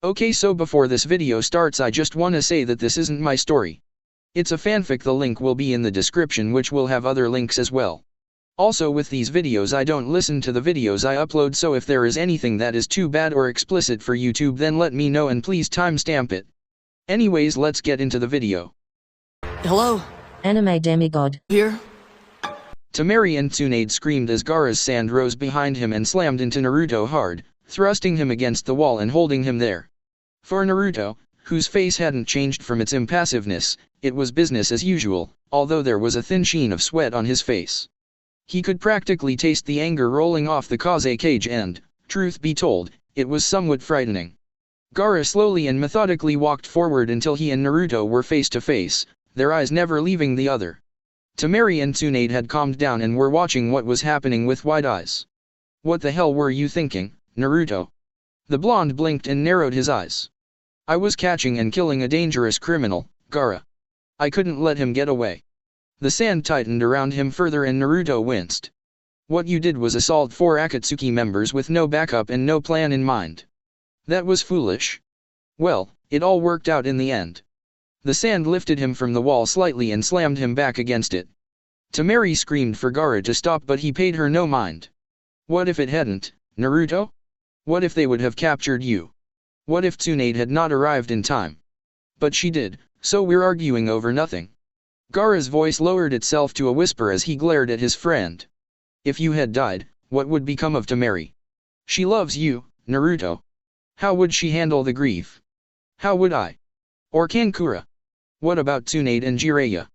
Okay, so before this video starts, I just wanna say that this isn't my story. It's a fanfic. The link will be in the description, which will have other links as well. Also, with these videos I don't listen to the videos I upload, so if there is anything that is too bad or explicit for YouTube, then let me know and please timestamp it. Anyways, let's get into the video. Hello? Anime demigod. Here? Tamari and Tsunade screamed as Gaara's sand rose behind him and slammed into Naruto hard, thrusting him against the wall and holding him there. For Naruto, whose face hadn't changed from its impassiveness, it was business as usual, although there was a thin sheen of sweat on his face. He could practically taste the anger rolling off the Kaze cage and, truth be told, it was somewhat frightening. Gaara slowly and methodically walked forward until he and Naruto were face to face, their eyes never leaving the other. Tamari and Tsunade had calmed down and were watching what was happening with wide eyes. "What the hell were you thinking, Naruto?" The blonde blinked and narrowed his eyes. "I was catching and killing a dangerous criminal, Gaara. I couldn't let him get away." The sand tightened around him further and Naruto winced. "What you did was assault 4 Akatsuki members with no backup and no plan in mind. That was foolish. Well, it all worked out in the end." The sand lifted him from the wall slightly and slammed him back against it. Tamari screamed for Gaara to stop, but he paid her no mind. "What if it hadn't, Naruto? What if they would have captured you? What if Tsunade had not arrived in time? But she did, so we're arguing over nothing." Gaara's voice lowered itself to a whisper as he glared at his friend. "If you had died, what would become of Tamari? She loves you, Naruto. How would she handle the grief? How would I? Or Kankura? What about Tsunade and Jiraiya?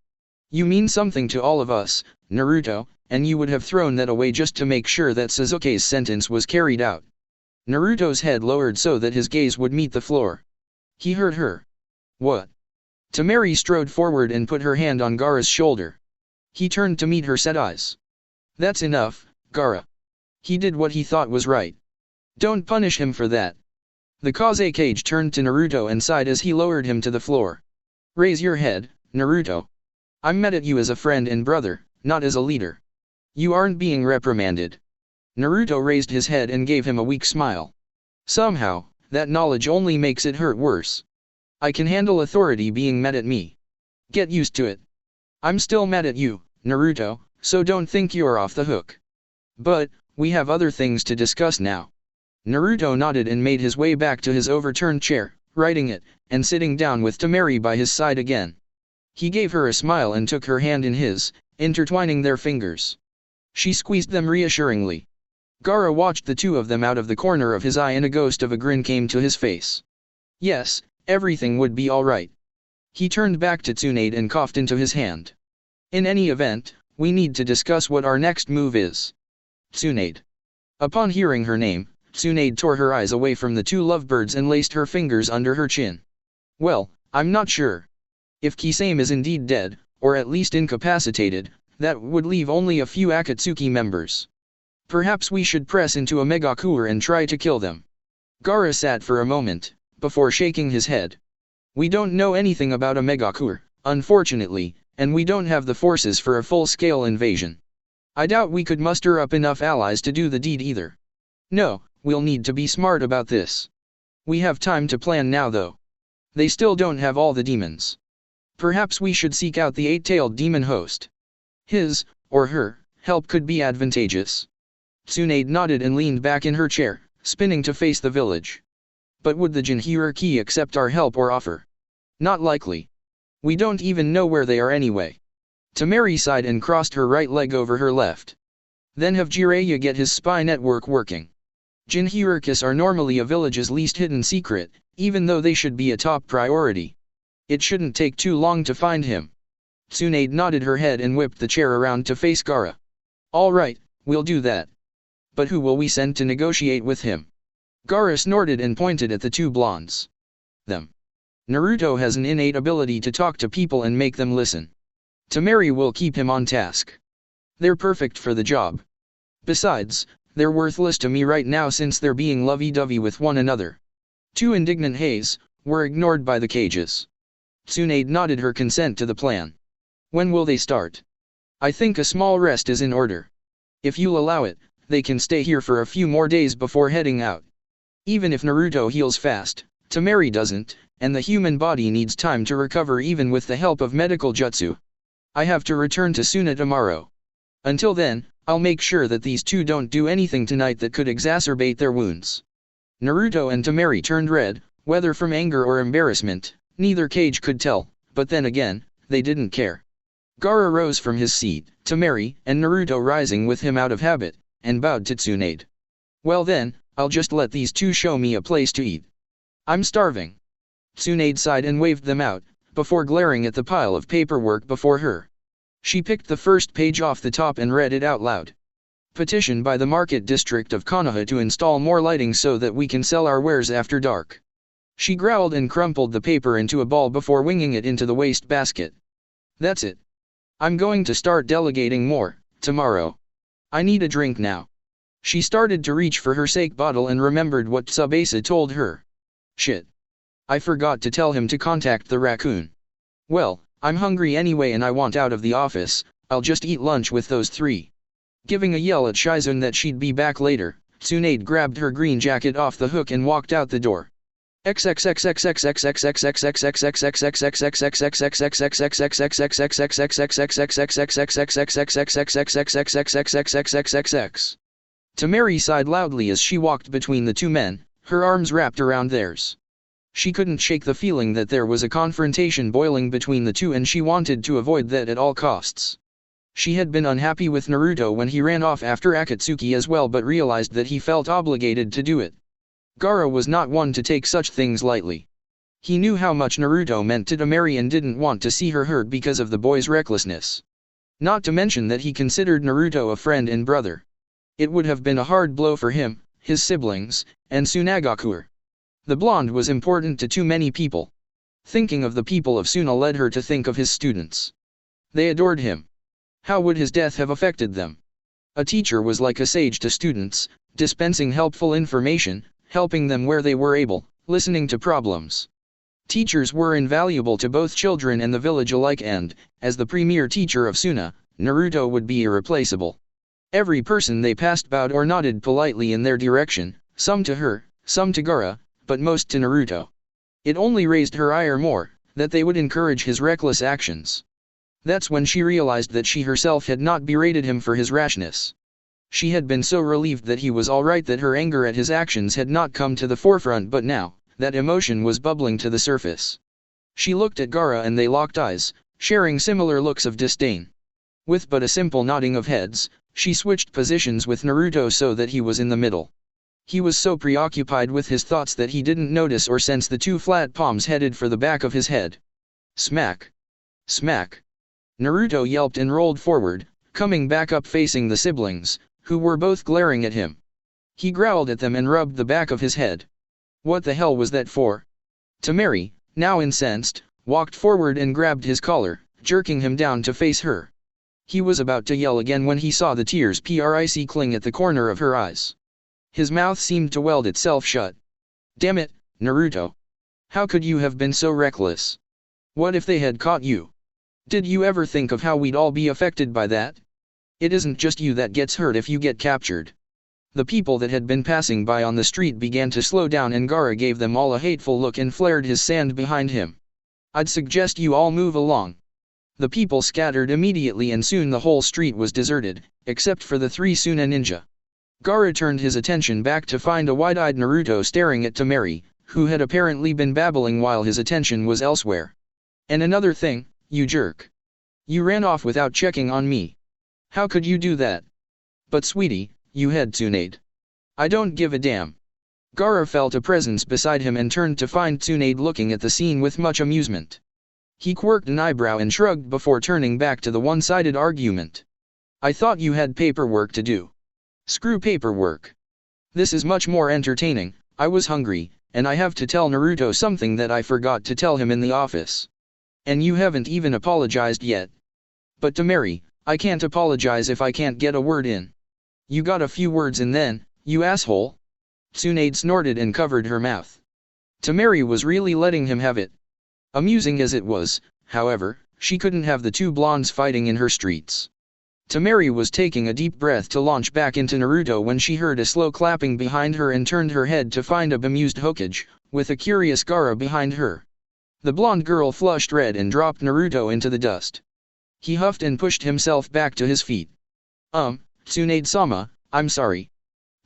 You mean something to all of us, Naruto, and you would have thrown that away just to make sure that Sasuke's sentence was carried out." Naruto's head lowered so that his gaze would meet the floor. He heard her. "What?" Tamari strode forward and put her hand on Gaara's shoulder. He turned to meet her sad eyes. "That's enough, Gaara. He did what he thought was right. Don't punish him for that." The Kaze cage turned to Naruto and sighed as he lowered him to the floor. "Raise your head, Naruto. I'm mad at you as a friend and brother, not as a leader. You aren't being reprimanded." Naruto raised his head and gave him a weak smile. "Somehow, that knowledge only makes it hurt worse. I can handle authority being mad at me. Get used to it. I'm still mad at you, Naruto, so don't think you're off the hook. But, we have other things to discuss now." Naruto nodded and made his way back to his overturned chair, righting it, and sitting down with Tamari by his side again. He gave her a smile and took her hand in his, intertwining their fingers. She squeezed them reassuringly. Gaara watched the two of them out of the corner of his eye and a ghost of a grin came to his face. Yes, everything would be alright. He turned back to Tsunade and coughed into his hand. "In any event, we need to discuss what our next move is." Tsunade. Upon hearing her name, Tsunade tore her eyes away from the two lovebirds and laced her fingers under her chin. "Well, I'm not sure. If Kisame is indeed dead, or at least incapacitated, that would leave only a few Akatsuki members. Perhaps we should press into a Megakur and try to kill them." Gaara sat for a moment, before shaking his head. "We don't know anything about a Megakur, unfortunately, and we don't have the forces for a full-scale invasion. I doubt we could muster up enough allies to do the deed either. No, we'll need to be smart about this. We have time to plan now though. They still don't have all the demons. Perhaps we should seek out the 8-tailed demon host. His, or her, help could be advantageous." Tsunade nodded and leaned back in her chair, spinning to face the village. "But would the Jinhuriki accept our help or offer? Not likely. We don't even know where they are anyway." Tamari sighed and crossed her right leg over her left. "Then have Jiraiya get his spy network working. Jinhurikis are normally a village's least hidden secret, even though they should be a top priority. It shouldn't take too long to find him." Tsunade nodded her head and whipped the chair around to face Gaara. "All right, we'll do that. But who will we send to negotiate with him?" Gaara snorted and pointed at the two blondes. "Them. Naruto has an innate ability to talk to people and make them listen. Tamari will keep him on task. They're perfect for the job. Besides, they're worthless to me right now since they're being lovey-dovey with one another." Two indignant hays were ignored by the cages. Tsunade nodded her consent to the plan. "When will they start?" "I think a small rest is in order. If you'll allow it, they can stay here for a few more days before heading out. Even if Naruto heals fast, Tamari doesn't, and the human body needs time to recover even with the help of medical jutsu. I have to return to Suna tomorrow. Until then, I'll make sure that these two don't do anything tonight that could exacerbate their wounds. Naruto and Tamari turned red, whether from anger or embarrassment, neither Cage could tell, but then again, they didn't care. Gaara rose from his seat, Tamari and Naruto rising with him out of habit, and bowed to Tsunade. Well then, I'll just let these two show me a place to eat. I'm starving. Tsunade sighed and waved them out, before glaring at the pile of paperwork before her. She picked the first page off the top and read it out loud. Petition by the Market District of Konoha to install more lighting so that we can sell our wares after dark. She growled and crumpled the paper into a ball before winging it into the waste basket. That's it. I'm going to start delegating more, tomorrow. I need a drink now. She started to reach for her sake bottle and remembered what Tsubasa told her. Shit. I forgot to tell him to contact the raccoon. Well, I'm hungry anyway and I want out of the office, I'll just eat lunch with those three. Giving a yell at Shizune that she'd be back later, Tsunade grabbed her green jacket off the hook and walked out the door. Tamari sighed loudly as she walked between the two men, her arms wrapped around theirs. She couldn't shake the feeling that there was a confrontation boiling between the two and she wanted to avoid that at all costs. She had been unhappy with Naruto when he ran off after Akatsuki as well but realized that he felt obligated to do it. Gaara was not one to take such things lightly. He knew how much Naruto meant to Tamari and didn't want to see her hurt because of the boy's recklessness. Not to mention that he considered Naruto a friend and brother. It would have been a hard blow for him, his siblings, and Tsunagakuer. The blonde was important to too many people. Thinking of the people of Suna led her to think of his students. They adored him. How would his death have affected them? A teacher was like a sage to students, dispensing helpful information, helping them where they were able, listening to problems. Teachers were invaluable to both children and the village alike and, as the premier teacher of Suna, Naruto would be irreplaceable. Every person they passed bowed or nodded politely in their direction, some to her, some to Gaara, but most to Naruto. It only raised her ire more, that they would encourage his reckless actions. That's when she realized that she herself had not berated him for his rashness. She had been so relieved that he was alright that her anger at his actions had not come to the forefront, but now, that emotion was bubbling to the surface. She looked at Gaara and they locked eyes, sharing similar looks of disdain. With but a simple nodding of heads, she switched positions with Naruto so that he was in the middle. He was so preoccupied with his thoughts that he didn't notice or sense the two flat palms headed for the back of his head. Smack! Smack! Naruto yelped and rolled forward, coming back up facing the siblings, who were both glaring at him. He growled at them and rubbed the back of his head. What the hell was that for? Tamari, now incensed, walked forward and grabbed his collar, jerking him down to face her. He was about to yell again when he saw the tears cling at the corner of her eyes. His mouth seemed to weld itself shut. Damn it, Naruto. How could you have been so reckless? What if they had caught you? Did you ever think of how we'd all be affected by that? It isn't just you that gets hurt if you get captured. The people that had been passing by on the street began to slow down and Gaara gave them all a hateful look and flared his sand behind him. I'd suggest you all move along. The people scattered immediately and soon the whole street was deserted, except for the three Suna ninja. Gaara turned his attention back to find a wide-eyed Naruto staring at Tamari, who had apparently been babbling while his attention was elsewhere. And another thing, you jerk. You ran off without checking on me. How could you do that? But sweetie, you had Tsunade. I don't give a damn. Gaara felt a presence beside him and turned to find Tsunade looking at the scene with much amusement. He quirked an eyebrow and shrugged before turning back to the one-sided argument. I thought you had paperwork to do. Screw paperwork. This is much more entertaining. I was hungry, and I have to tell Naruto something that I forgot to tell him in the office. And you haven't even apologized yet. But Tamari, I can't apologize if I can't get a word in. You got a few words in then, you asshole. Tsunade snorted and covered her mouth. Tamari was really letting him have it. Amusing as it was, however, she couldn't have the two blondes fighting in her streets. Tamari was taking a deep breath to launch back into Naruto when she heard a slow clapping behind her and turned her head to find a bemused Hokage, with a curious Gaara behind her. The blonde girl flushed red and dropped Naruto into the dust. He huffed and pushed himself back to his feet. Tsunade-sama, I'm sorry.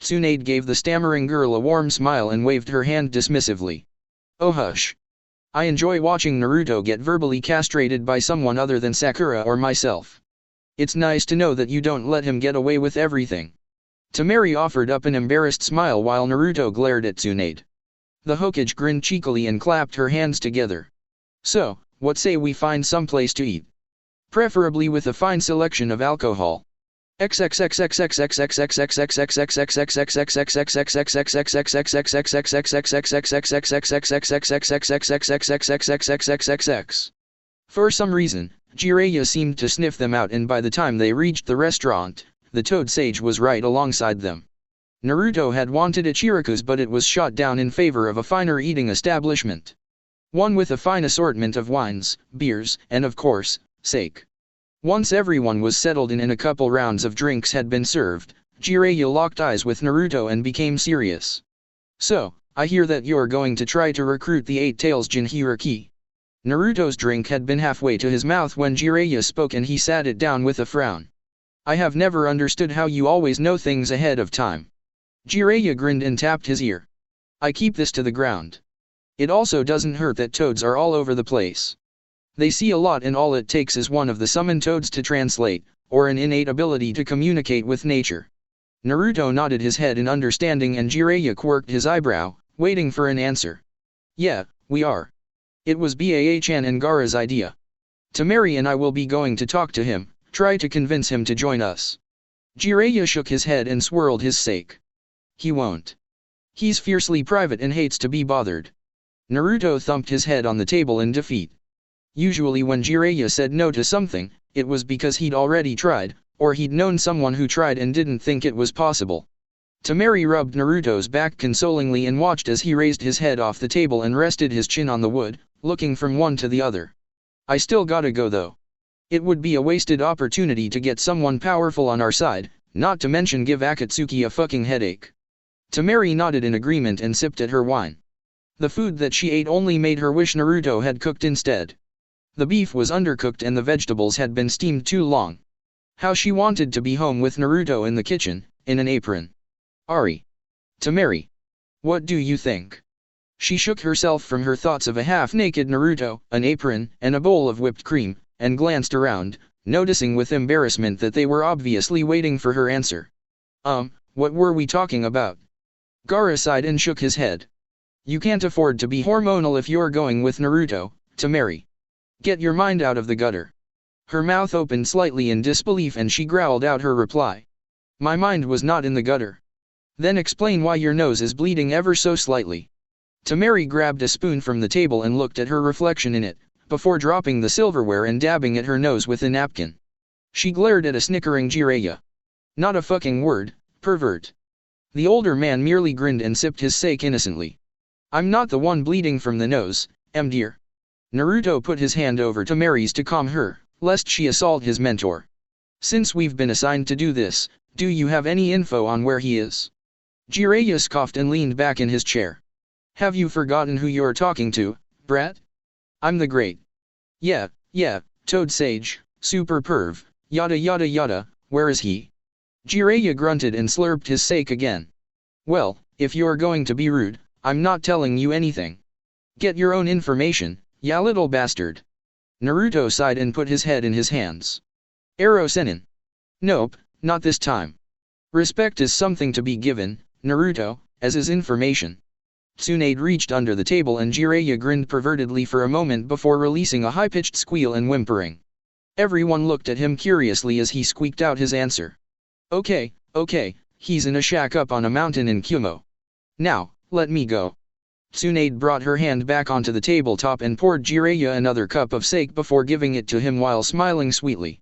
Tsunade gave the stammering girl a warm smile and waved her hand dismissively. Oh hush. I enjoy watching Naruto get verbally castrated by someone other than Sakura or myself. It's nice to know that you don't let him get away with everything. Temari offered up an embarrassed smile while Naruto glared at Tsunade. The Hokage grinned cheekily and clapped her hands together. So, what say we find some place to eat? Preferably with a fine selection of alcohol. For some reason, Jiraiya seemed to sniff them out, and by the time they reached the restaurant, the Toad Sage was right alongside them. Naruto had wanted Ichiraku's, but it was shot down in favor of a finer eating establishment. One with a fine assortment of wines, beers, and of course, sake. Once everyone was settled in and a couple rounds of drinks had been served, Jiraiya locked eyes with Naruto and became serious. So, I hear that you're going to try to recruit the Eight Tails Jinchuriki. Naruto's drink had been halfway to his mouth when Jiraiya spoke, and he sat it down with a frown. I have never understood how you always know things ahead of time. Jiraiya grinned and tapped his ear. I keep this to the ground. It also doesn't hurt that toads are all over the place. They see a lot, and all it takes is one of the summoned toads to translate, or an innate ability to communicate with nature. Naruto nodded his head in understanding, and Jiraiya quirked his eyebrow, waiting for an answer. Yeah, we are. It was Baa-chan and Gaara's idea. Temari and I will be going to talk to him, try to convince him to join us. Jiraiya shook his head and swirled his sake. He won't. He's fiercely private and hates to be bothered. Naruto thumped his head on the table in defeat. Usually when Jiraiya said no to something, it was because he'd already tried, or he'd known someone who tried and didn't think it was possible. Temari rubbed Naruto's back consolingly and watched as he raised his head off the table and rested his chin on the wood, looking from one to the other. I still gotta go though. It would be a wasted opportunity to get someone powerful on our side, not to mention give Akatsuki a fucking headache. Temari nodded in agreement and sipped at her wine. The food that she ate only made her wish Naruto had cooked instead. The beef was undercooked and the vegetables had been steamed too long. How she wanted to be home with Naruto in the kitchen, in an apron. Ari. Temari. What do you think? She shook herself from her thoughts of a half-naked Naruto, an apron, and a bowl of whipped cream, and glanced around, noticing with embarrassment that they were obviously waiting for her answer. What were we talking about? Gaara sighed and shook his head. You can't afford to be hormonal if you're going with Naruto, Temari. Get your mind out of the gutter. Her mouth opened slightly in disbelief and she growled out her reply. My mind was not in the gutter. Then explain why your nose is bleeding ever so slightly. Temari grabbed a spoon from the table and looked at her reflection in it, before dropping the silverware and dabbing at her nose with a napkin. She glared at a snickering Jiraiya. Not a fucking word, pervert. The older man merely grinned and sipped his sake innocently. I'm not the one bleeding from the nose, dear. Naruto put his hand over Temari's to calm her, lest she assault his mentor. Since we've been assigned to do this, do you have any info on where he is? Jiraiya scoffed and leaned back in his chair. Have you forgotten who you're talking to, brat? I'm the great. Yeah, Toad Sage, super perv, yada yada yada, where is he? Jiraiya grunted and slurped his sake again. Well, if you're going to be rude, I'm not telling you anything. Get your own information, ya little bastard. Naruto sighed and put his head in his hands. Arrow Sennin. Nope, not this time. Respect is something to be given, Naruto, as is information. Tsunade reached under the table and Jiraiya grinned pervertedly for a moment before releasing a high-pitched squeal and whimpering. Everyone looked at him curiously as he squeaked out his answer. Okay, he's in a shack up on a mountain in Kumo. Now, let me go. Tsunade brought her hand back onto the tabletop and poured Jiraiya another cup of sake before giving it to him while smiling sweetly.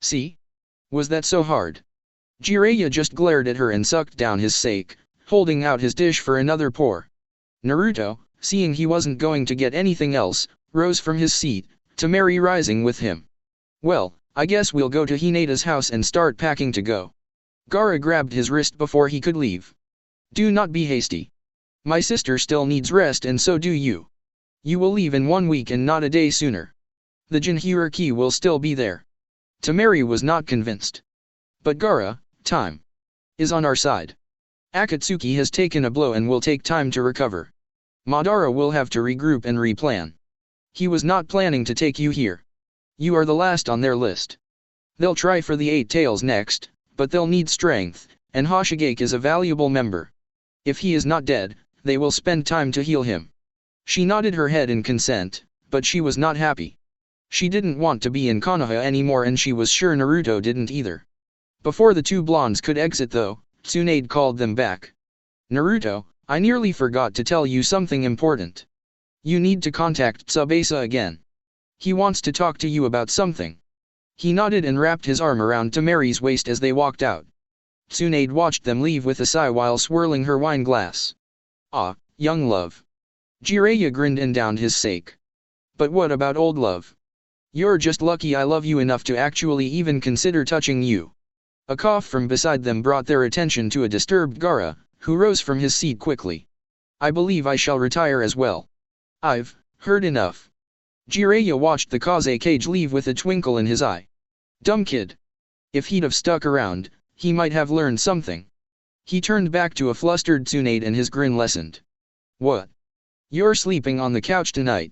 See? Was that so hard? Jiraiya just glared at her and sucked down his sake, holding out his dish for another pour. Naruto, seeing he wasn't going to get anything else, rose from his seat, Temari rising with him. Well, I guess we'll go to Hinata's house and start packing to go. Gaara grabbed his wrist before he could leave. Do not be hasty. My sister still needs rest and so do you. You will leave in 1 week and not a day sooner. The Jin hierarchy will still be there. Temari was not convinced. But Gaara, time is on our side. Akatsuki has taken a blow and will take time to recover. Madara will have to regroup and replan. He was not planning to take you here. You are the last on their list. They'll try for the 8 tails next, but they'll need strength, and Hoshigaki is a valuable member. If he is not dead, they will spend time to heal him. She nodded her head in consent, but she was not happy. She didn't want to be in Konoha anymore and she was sure Naruto didn't either. Before the two blondes could exit though, Tsunade called them back. Naruto, I nearly forgot to tell you something important. You need to contact Tsubasa again. He wants to talk to you about something. He nodded and wrapped his arm around Temari's waist as they walked out. Tsunade watched them leave with a sigh while swirling her wine glass. Ah, young love. Jiraiya grinned and downed his sake. But what about old love? You're just lucky I love you enough to actually even consider touching you. A cough from beside them brought their attention to a disturbed Gaara, who rose from his seat quickly. I believe I shall retire as well. I've heard enough. Jiraiya watched the Kaze cage leave with a twinkle in his eye. Dumb kid. If he'd have stuck around, he might have learned something. He turned back to a flustered Tsunade and his grin lessened. What? You're sleeping on the couch tonight.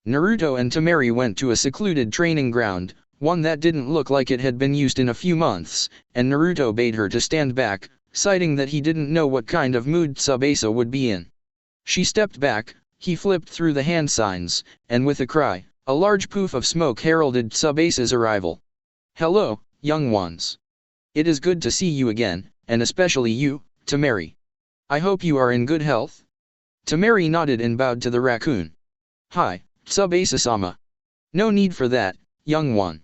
Naruto and Temari went to a secluded training ground, one that didn't look like it had been used in a few months, and Naruto bade her to stand back, citing that he didn't know what kind of mood Tsubasa would be in. She stepped back, he flipped through the hand signs, and with a cry, a large poof of smoke heralded Tsubasa's arrival. Hello, young ones. It is good to see you again, and especially you, Temari. I hope you are in good health. Temari nodded and bowed to the raccoon. Hi, Tsubasa-sama. No need for that, young one.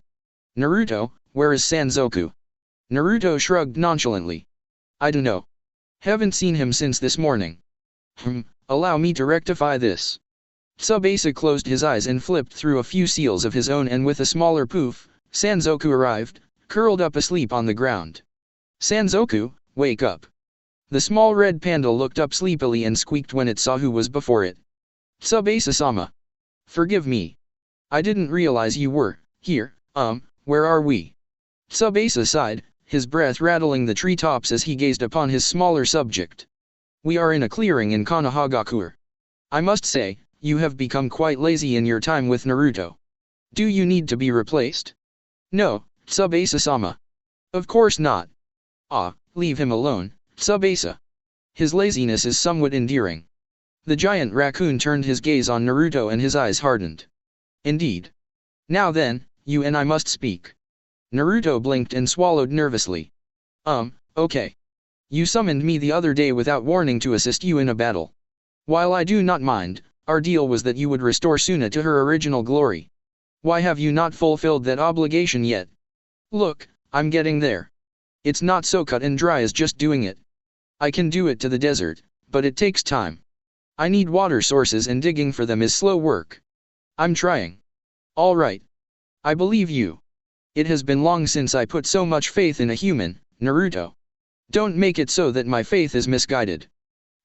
Naruto, where is Sanzoku? Naruto shrugged nonchalantly. I don't know. Haven't seen him since this morning. Allow me to rectify this. Tsubasa closed his eyes and flipped through a few seals of his own and with a smaller poof, Sanzoku arrived, curled up asleep on the ground. Sanzoku, wake up. The small red panda looked up sleepily and squeaked when it saw who was before it. Tsubasa-sama. Forgive me. I didn't realize you were here. Where are we? Tsubasa sighed, his breath rattling the treetops as he gazed upon his smaller subject. We are in a clearing in Konohagakure. I must say, you have become quite lazy in your time with Naruto. Do you need to be replaced? No, Tsubasa-sama. Of course not. Ah, leave him alone, Tsubasa. His laziness is somewhat endearing. The giant raccoon turned his gaze on Naruto and his eyes hardened. Indeed. Now then, you and I must speak. Naruto blinked and swallowed nervously. Okay. You summoned me the other day without warning to assist you in a battle. While I do not mind, our deal was that you would restore Suna to her original glory. Why have you not fulfilled that obligation yet? Look, I'm getting there. It's not so cut and dry as just doing it. I can do it to the desert, but it takes time. I need water sources and digging for them is slow work. I'm trying. All right. I believe you. It has been long since I put so much faith in a human, Naruto. Don't make it so that my faith is misguided.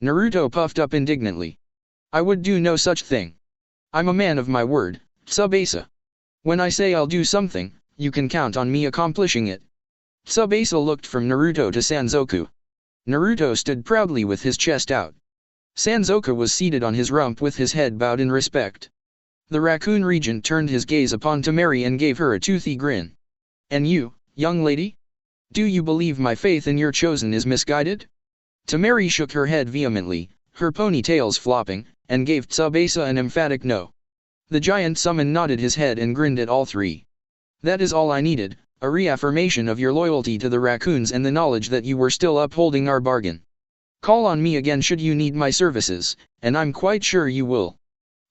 Naruto puffed up indignantly. I would do no such thing. I'm a man of my word, Tsubasa. When I say I'll do something, you can count on me accomplishing it. Tsubasa looked from Naruto to Sanzoku. Naruto stood proudly with his chest out. Sanzoku was seated on his rump with his head bowed in respect. The raccoon regent turned his gaze upon Temari and gave her a toothy grin. And you, young lady? Do you believe my faith in your chosen is misguided? Temari shook her head vehemently, her ponytails flopping, and gave Tsubasa an emphatic no. The giant summon nodded his head and grinned at all three. That is all I needed, a reaffirmation of your loyalty to the raccoons and the knowledge that you were still upholding our bargain. Call on me again should you need my services, and I'm quite sure you will.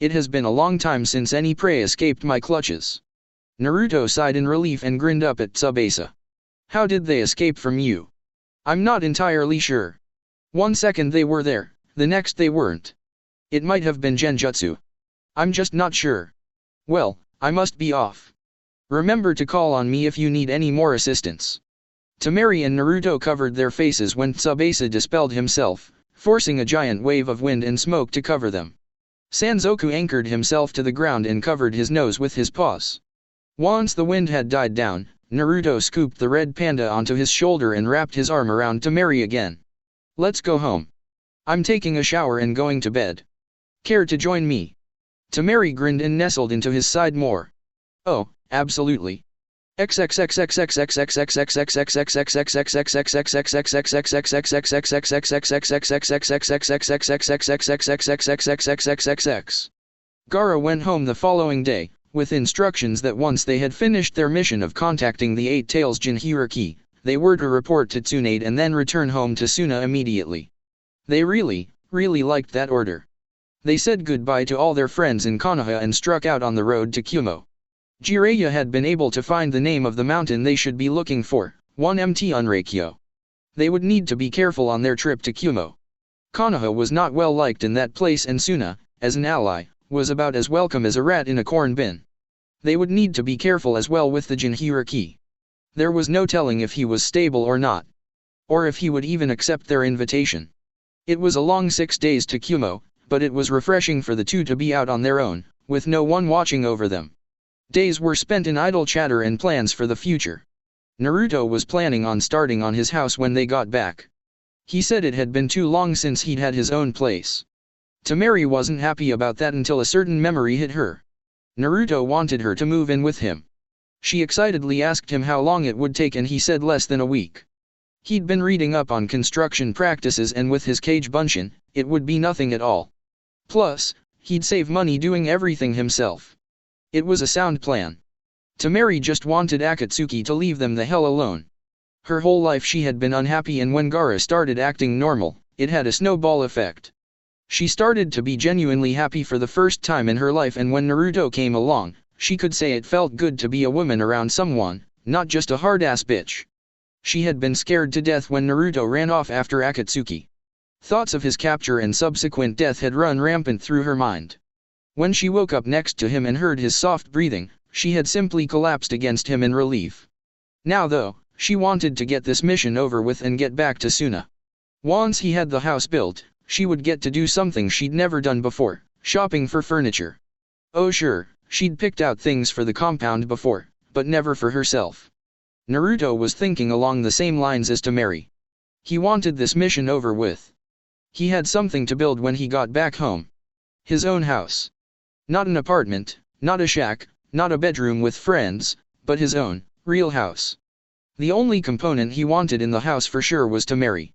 It has been a long time since any prey escaped my clutches. Naruto sighed in relief and grinned up at Tsubasa. How did they escape from you? I'm not entirely sure. 1 second they were there, the next they weren't. It might have been genjutsu. I'm just not sure. Well, I must be off. Remember to call on me if you need any more assistance. Temari and Naruto covered their faces when Tsubasa dispelled himself, forcing a giant wave of wind and smoke to cover them. Sanzoku anchored himself to the ground and covered his nose with his paws. Once the wind had died down, Naruto scooped the red panda onto his shoulder and wrapped his arm around Temari again. Let's go home. I'm taking a shower and going to bed. Care to join me? Temari grinned and nestled into his side more. Oh, absolutely. Gaara went home the following day, with instructions that once they had finished their mission of contacting the Eight Tails Jinhuriki, they were to report to Tsunade and then return home to Suna immediately. They really liked that order. They said goodbye to all their friends in Konoha and struck out on the road to Kumo. Jiraiya had been able to find the name of the mountain they should be looking for, 1mt Unreikyo. They would need to be careful on their trip to Kumo. Konoha was not well liked in that place and Suna, as an ally, was about as welcome as a rat in a corn bin. They would need to be careful as well with the Jinhuriki. There was no telling if he was stable or not. Or if he would even accept their invitation. It was a long 6 days to Kumo, but it was refreshing for the two to be out on their own, with no one watching over them. Days were spent in idle chatter and plans for the future. Naruto was planning on starting on his house when they got back. He said it had been too long since he'd had his own place. Temari wasn't happy about that until a certain memory hit her. Naruto wanted her to move in with him. She excitedly asked him how long it would take and he said less than a week. He'd been reading up on construction practices and with his Kage Bunshin, it would be nothing at all. Plus, he'd save money doing everything himself. It was a sound plan. Temari just wanted Akatsuki to leave them the hell alone. Her whole life she had been unhappy and when Gaara started acting normal, it had a snowball effect. She started to be genuinely happy for the first time in her life and when Naruto came along, she could say it felt good to be a woman around someone, not just a hard-ass bitch. She had been scared to death when Naruto ran off after Akatsuki. Thoughts of his capture and subsequent death had run rampant through her mind. When she woke up next to him and heard his soft breathing, she had simply collapsed against him in relief. Now though, she wanted to get this mission over with and get back to Suna. Once he had the house built, she would get to do something she'd never done before, shopping for furniture. Oh sure, she'd picked out things for the compound before, but never for herself. Naruto was thinking along the same lines as Temari. He wanted this mission over with. He had something to build when he got back home. His own house. Not an apartment, not a shack, not a bedroom with friends, but his own, real house. The only component he wanted in the house for sure was Temari.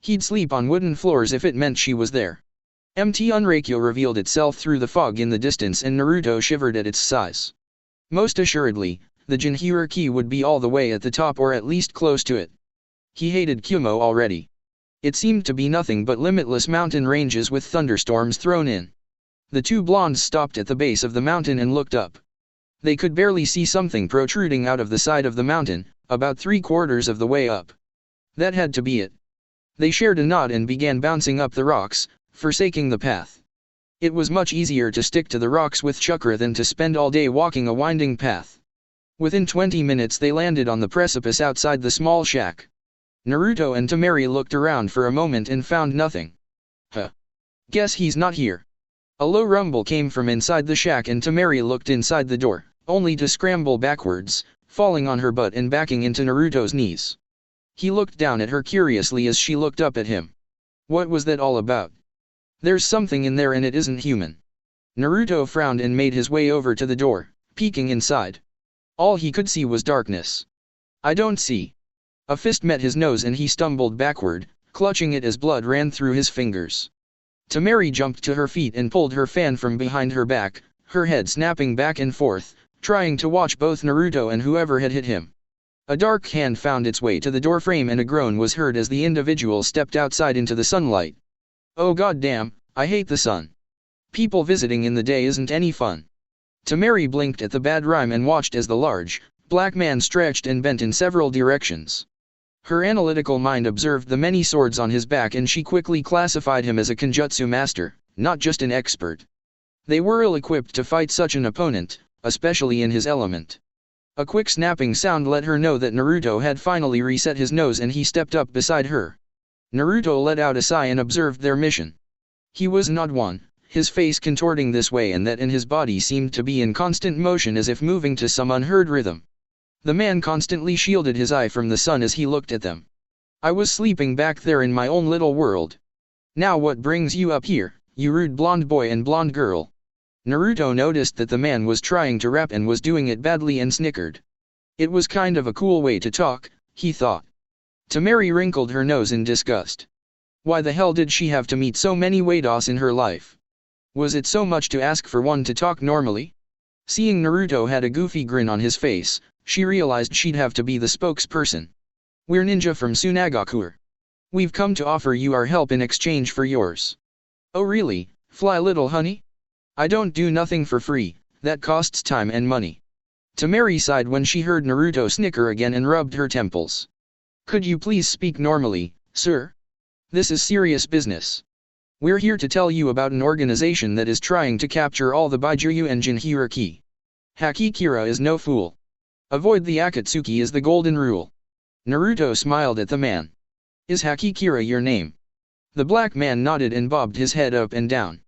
He'd sleep on wooden floors if it meant she was there. Mt. Unreikyo revealed itself through the fog in the distance and Naruto shivered at its size. Most assuredly, the Jinhuriki would be all the way at the top or at least close to it. He hated Kumo already. It seemed to be nothing but limitless mountain ranges with thunderstorms thrown in. The two blondes stopped at the base of the mountain and looked up. They could barely see something protruding out of the side of the mountain, about 3/4 of the way up. That had to be it. They shared a nod and began bouncing up the rocks, forsaking the path. It was much easier to stick to the rocks with chakra than to spend all day walking a winding path. Within 20 minutes they landed on the precipice outside the small shack. Naruto and Temari looked around for a moment and found nothing. Huh. Guess he's not here. A low rumble came from inside the shack and Temari looked inside the door, only to scramble backwards, falling on her butt and backing into Naruto's knees. He looked down at her curiously as she looked up at him. What was that all about? There's something in there and it isn't human. Naruto frowned and made his way over to the door, peeking inside. All he could see was darkness. I don't see. A fist met his nose and he stumbled backward, clutching it as blood ran through his fingers. Temari jumped to her feet and pulled her fan from behind her back, her head snapping back and forth, trying to watch both Naruto and whoever had hit him. A dark hand found its way to the doorframe and a groan was heard as the individual stepped outside into the sunlight. Oh goddamn, I hate the sun. People visiting in the day isn't any fun. Temari blinked at the bad rhyme and watched as the large, black man stretched and bent in several directions. Her analytical mind observed the many swords on his back and she quickly classified him as a Kenjutsu master, not just an expert. They were ill-equipped to fight such an opponent, especially in his element. A quick snapping sound let her know that Naruto had finally reset his nose and he stepped up beside her. Naruto let out a sigh and observed their mission. He was not one, his face contorting this way and that, and his body seemed to be in constant motion as if moving to some unheard rhythm. The man constantly shielded his eye from the sun as he looked at them. I was sleeping back there in my own little world. Now what brings you up here, you rude blonde boy and blonde girl? Naruto noticed that the man was trying to rap and was doing it badly and snickered. It was kind of a cool way to talk, he thought. Temari wrinkled her nose in disgust. Why the hell did she have to meet so many Weidos in her life? Was it so much to ask for one to talk normally? Seeing Naruto had a goofy grin on his face, she realized she'd have to be the spokesperson. We're ninja from Sunagakure. We've come to offer you our help in exchange for yours. Oh really, fly little honey? I don't do nothing for free, that costs time and money. Temari sighed when she heard Naruto snicker again and rubbed her temples. Could you please speak normally, sir? This is serious business. We're here to tell you about an organization that is trying to capture all the Baijuyu and Jinhiriki. Hakikira is no fool. Avoid the Akatsuki is the golden rule. Naruto smiled at the man. Is Hakikira your name? The black man nodded and bobbed his head up and down.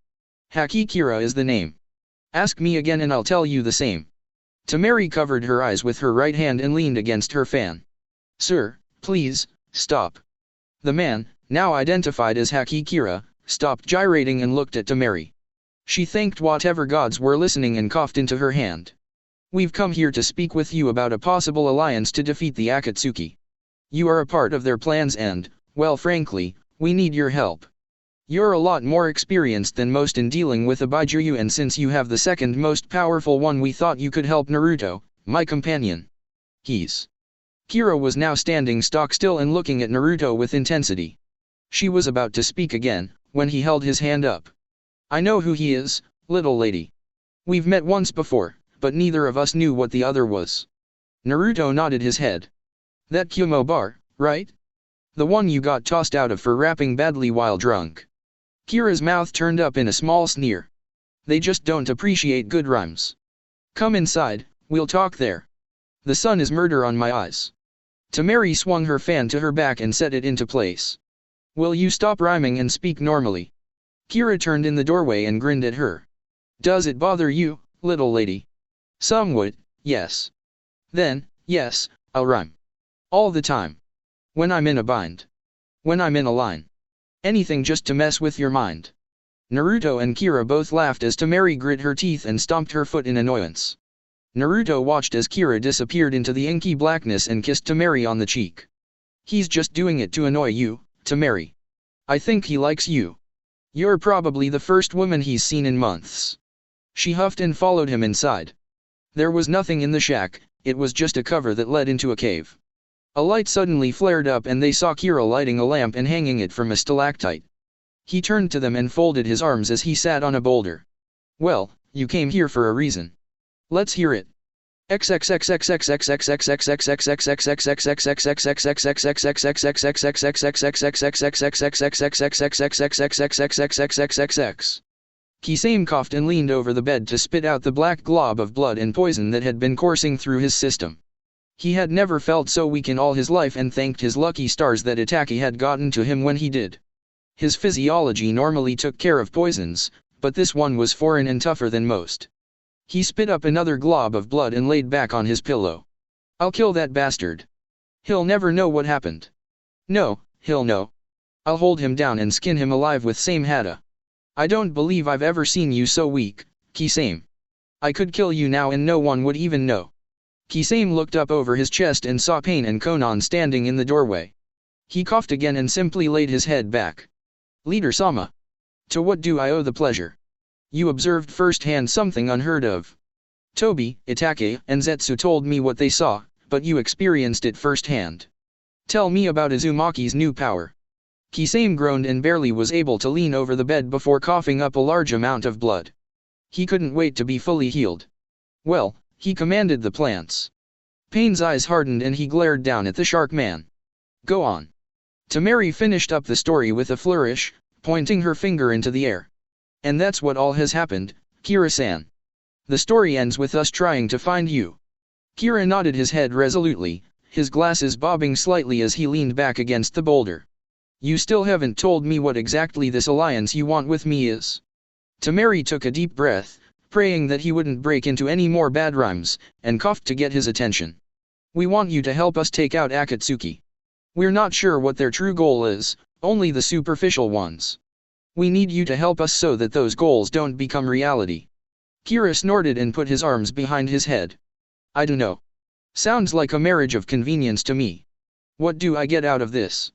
Hakikira is the name. Ask me again and I'll tell you the same. Temari covered her eyes with her right hand and leaned against her fan. Sir, please, stop. The man, now identified as Hakikira, stopped gyrating and looked at Temari. She thanked whatever gods were listening and coughed into her hand. We've come here to speak with you about a possible alliance to defeat the Akatsuki. You are a part of their plans and, well frankly, we need your help. You're a lot more experienced than most in dealing with a Baijuyu, and since you have the second most powerful one, we thought you could help Naruto, my companion. Kira was now standing stock still and looking at Naruto with intensity. She was about to speak again, when he held his hand up. I know who he is, little lady. We've met once before, but neither of us knew what the other was. Naruto nodded his head. That Kumo bar, right? The one you got tossed out of for rapping badly while drunk. Kira's mouth turned up in a small sneer. They just don't appreciate good rhymes. Come inside, we'll talk there. The sun is murder on my eyes. Temari swung her fan to her back and set it into place. Will you stop rhyming and speak normally? Kira turned in the doorway and grinned at her. Does it bother you, little lady? Somewhat, yes. Then, yes, I'll rhyme. All the time. When I'm in a bind. When I'm in a line. Anything just to mess with your mind. Naruto and Kira both laughed as Temari grit her teeth and stomped her foot in annoyance. Naruto watched as Kira disappeared into the inky blackness and kissed Temari on the cheek. He's just doing it to annoy you, Temari. I think he likes you. You're probably the first woman he's seen in months. She huffed and followed him inside. There was nothing in the shack, it was just a cover that led into a cave. A light suddenly flared up and they saw Kira lighting a lamp and hanging it from a stalactite. He turned to them and folded his arms as he sat on a boulder. Well, you came here for a reason. Let's hear it. Kisame coughed and leaned over the bed to spit out the black glob of blood and poison that had been coursing through his system. He had never felt so weak in all his life and thanked his lucky stars that Itaki had gotten to him when he did. His physiology normally took care of poisons, but this one was foreign and tougher than most. He spit up another glob of blood and laid back on his pillow. I'll kill that bastard. He'll never know what happened. No, he'll know. I'll hold him down and skin him alive with same hada. I don't believe I've ever seen you so weak, Kisame. I could kill you now and no one would even know. Kisame looked up over his chest and saw Pain and Konan standing in the doorway. He coughed again and simply laid his head back. Leader Sama. To what do I owe the pleasure? You observed firsthand something unheard of. Tobi, Itake, and Zetsu told me what they saw, but you experienced it firsthand. Tell me about Uzumaki's new power. Kisame groaned and barely was able to lean over the bed before coughing up a large amount of blood. He couldn't wait to be fully healed. Well, he commanded the plants. Pain's eyes hardened and he glared down at the shark man. Go on. Temari finished up the story with a flourish, pointing her finger into the air. And that's what all has happened, Kira-san. The story ends with us trying to find you. Kira nodded his head resolutely, his glasses bobbing slightly as he leaned back against the boulder. You still haven't told me what exactly this alliance you want with me is. Temari took a deep breath, praying that he wouldn't break into any more bad rhymes, and coughed to get his attention. We want you to help us take out Akatsuki. We're not sure what their true goal is, only the superficial ones. We need you to help us so that those goals don't become reality. Kira snorted and put his arms behind his head. I don't know. Sounds like a marriage of convenience to me. What do I get out of this?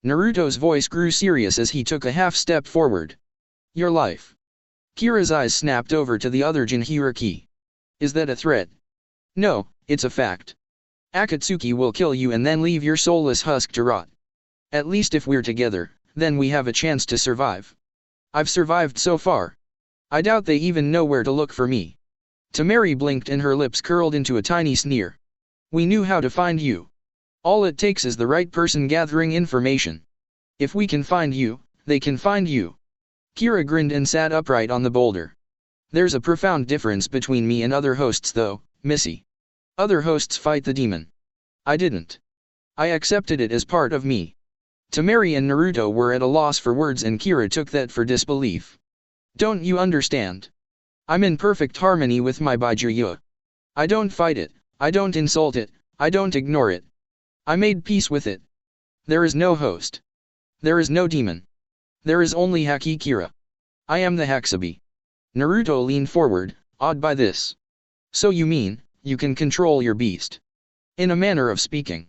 Naruto's voice grew serious as he took a half step forward. Your life. Kira's eyes snapped over to the other Jinhuriki. Is that a threat? No, it's a fact. Akatsuki will kill you and then leave your soulless husk to rot. At least if we're together, then we have a chance to survive. I've survived so far. I doubt they even know where to look for me. Temari blinked and her lips curled into a tiny sneer. We knew how to find you. All it takes is the right person gathering information. If we can find you, they can find you. Kira grinned and sat upright on the boulder. There's a profound difference between me and other hosts though, Missy. Other hosts fight the demon. I didn't. I accepted it as part of me. Temari and Naruto were at a loss for words and Kira took that for disbelief. Don't you understand? I'm in perfect harmony with my Baijuya. I don't fight it, I don't insult it, I don't ignore it. I made peace with it. There is no host. There is no demon. There is only Haki Kira. I am the Hakubi. Naruto leaned forward, awed by this. So you mean, you can control your beast? In a manner of speaking.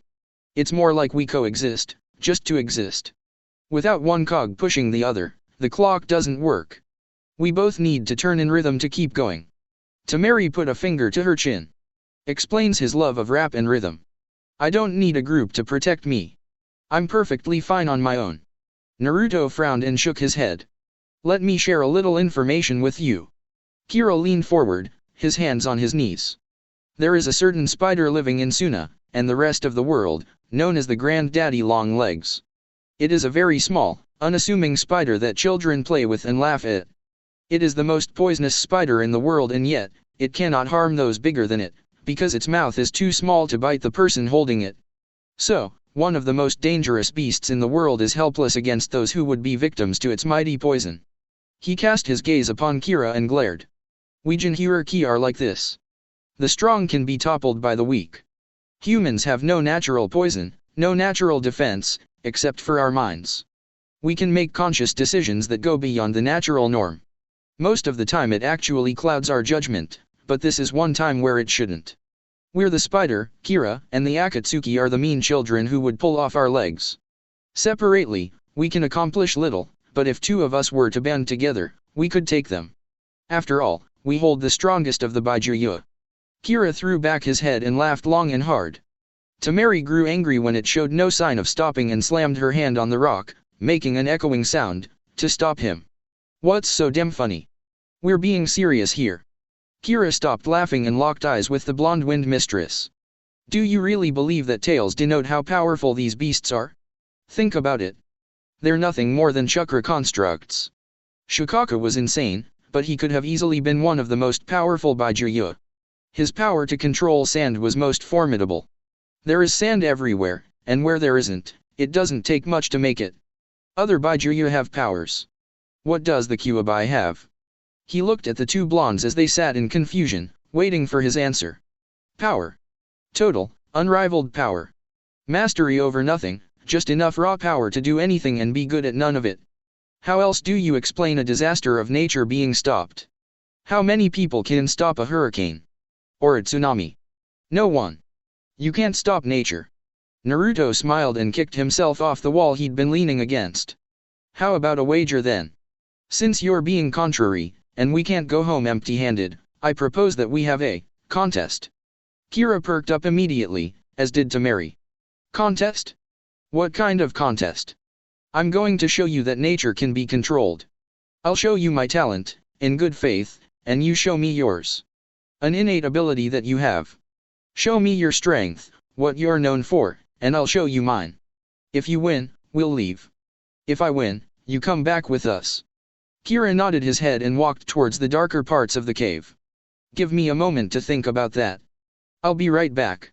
It's more like we coexist, just to exist. Without one cog pushing the other, the clock doesn't work. We both need to turn in rhythm to keep going. Temari put a finger to her chin. Explains his love of rap and rhythm. I don't need a group to protect me. I'm perfectly fine on my own. Naruto frowned and shook his head. Let me share a little information with you. Kira leaned forward, his hands on his knees. There is a certain spider living in Suna, and the rest of the world, known as the Granddaddy Long Legs. It is a very small, unassuming spider that children play with and laugh at. It is the most poisonous spider in the world and yet, it cannot harm those bigger than it, because its mouth is too small to bite the person holding it. So, one of the most dangerous beasts in the world is helpless against those who would be victims to its mighty poison. He cast his gaze upon Kira and glared. We Jinhuriki are like this. The strong can be toppled by the weak. Humans have no natural poison, no natural defense, except for our minds. We can make conscious decisions that go beyond the natural norm. Most of the time it actually clouds our judgment, but this is one time where it shouldn't. We're the spider, Kira, and the Akatsuki are the mean children who would pull off our legs. Separately, we can accomplish little, but if two of us were to band together, we could take them. After all, we hold the strongest of the Baijuya. Kira threw back his head and laughed long and hard. Temari grew angry when it showed no sign of stopping and slammed her hand on the rock, making an echoing sound, to stop him. What's so damn funny? We're being serious here. Kira stopped laughing and locked eyes with the blonde wind mistress. Do you really believe that tails denote how powerful these beasts are? Think about it. They're nothing more than chakra constructs. Shikaka was insane, but he could have easily been one of the most powerful Baijuya. His power to control sand was most formidable. There is sand everywhere, and where there isn't, it doesn't take much to make it. Other Baijuya have powers. What does the Kyuubi have? He looked at the two blondes as they sat in confusion, waiting for his answer. Power. Total, unrivaled power. Mastery over nothing, just enough raw power to do anything and be good at none of it. How else do you explain a disaster of nature being stopped? How many people can stop a hurricane? Or a tsunami? No one. You can't stop nature. Naruto smiled and kicked himself off the wall he'd been leaning against. How about a wager then? Since you're being contrary, and we can't go home empty-handed, I propose that we have a contest. Kira perked up immediately, as did Temari. Contest? What kind of contest? I'm going to show you that nature can be controlled. I'll show you my talent, in good faith, and you show me yours. An innate ability that you have. Show me your strength, what you're known for, and I'll show you mine. If you win, we'll leave. If I win, you come back with us. Kira nodded his head and walked towards the darker parts of the cave. Give me a moment to think about that. I'll be right back.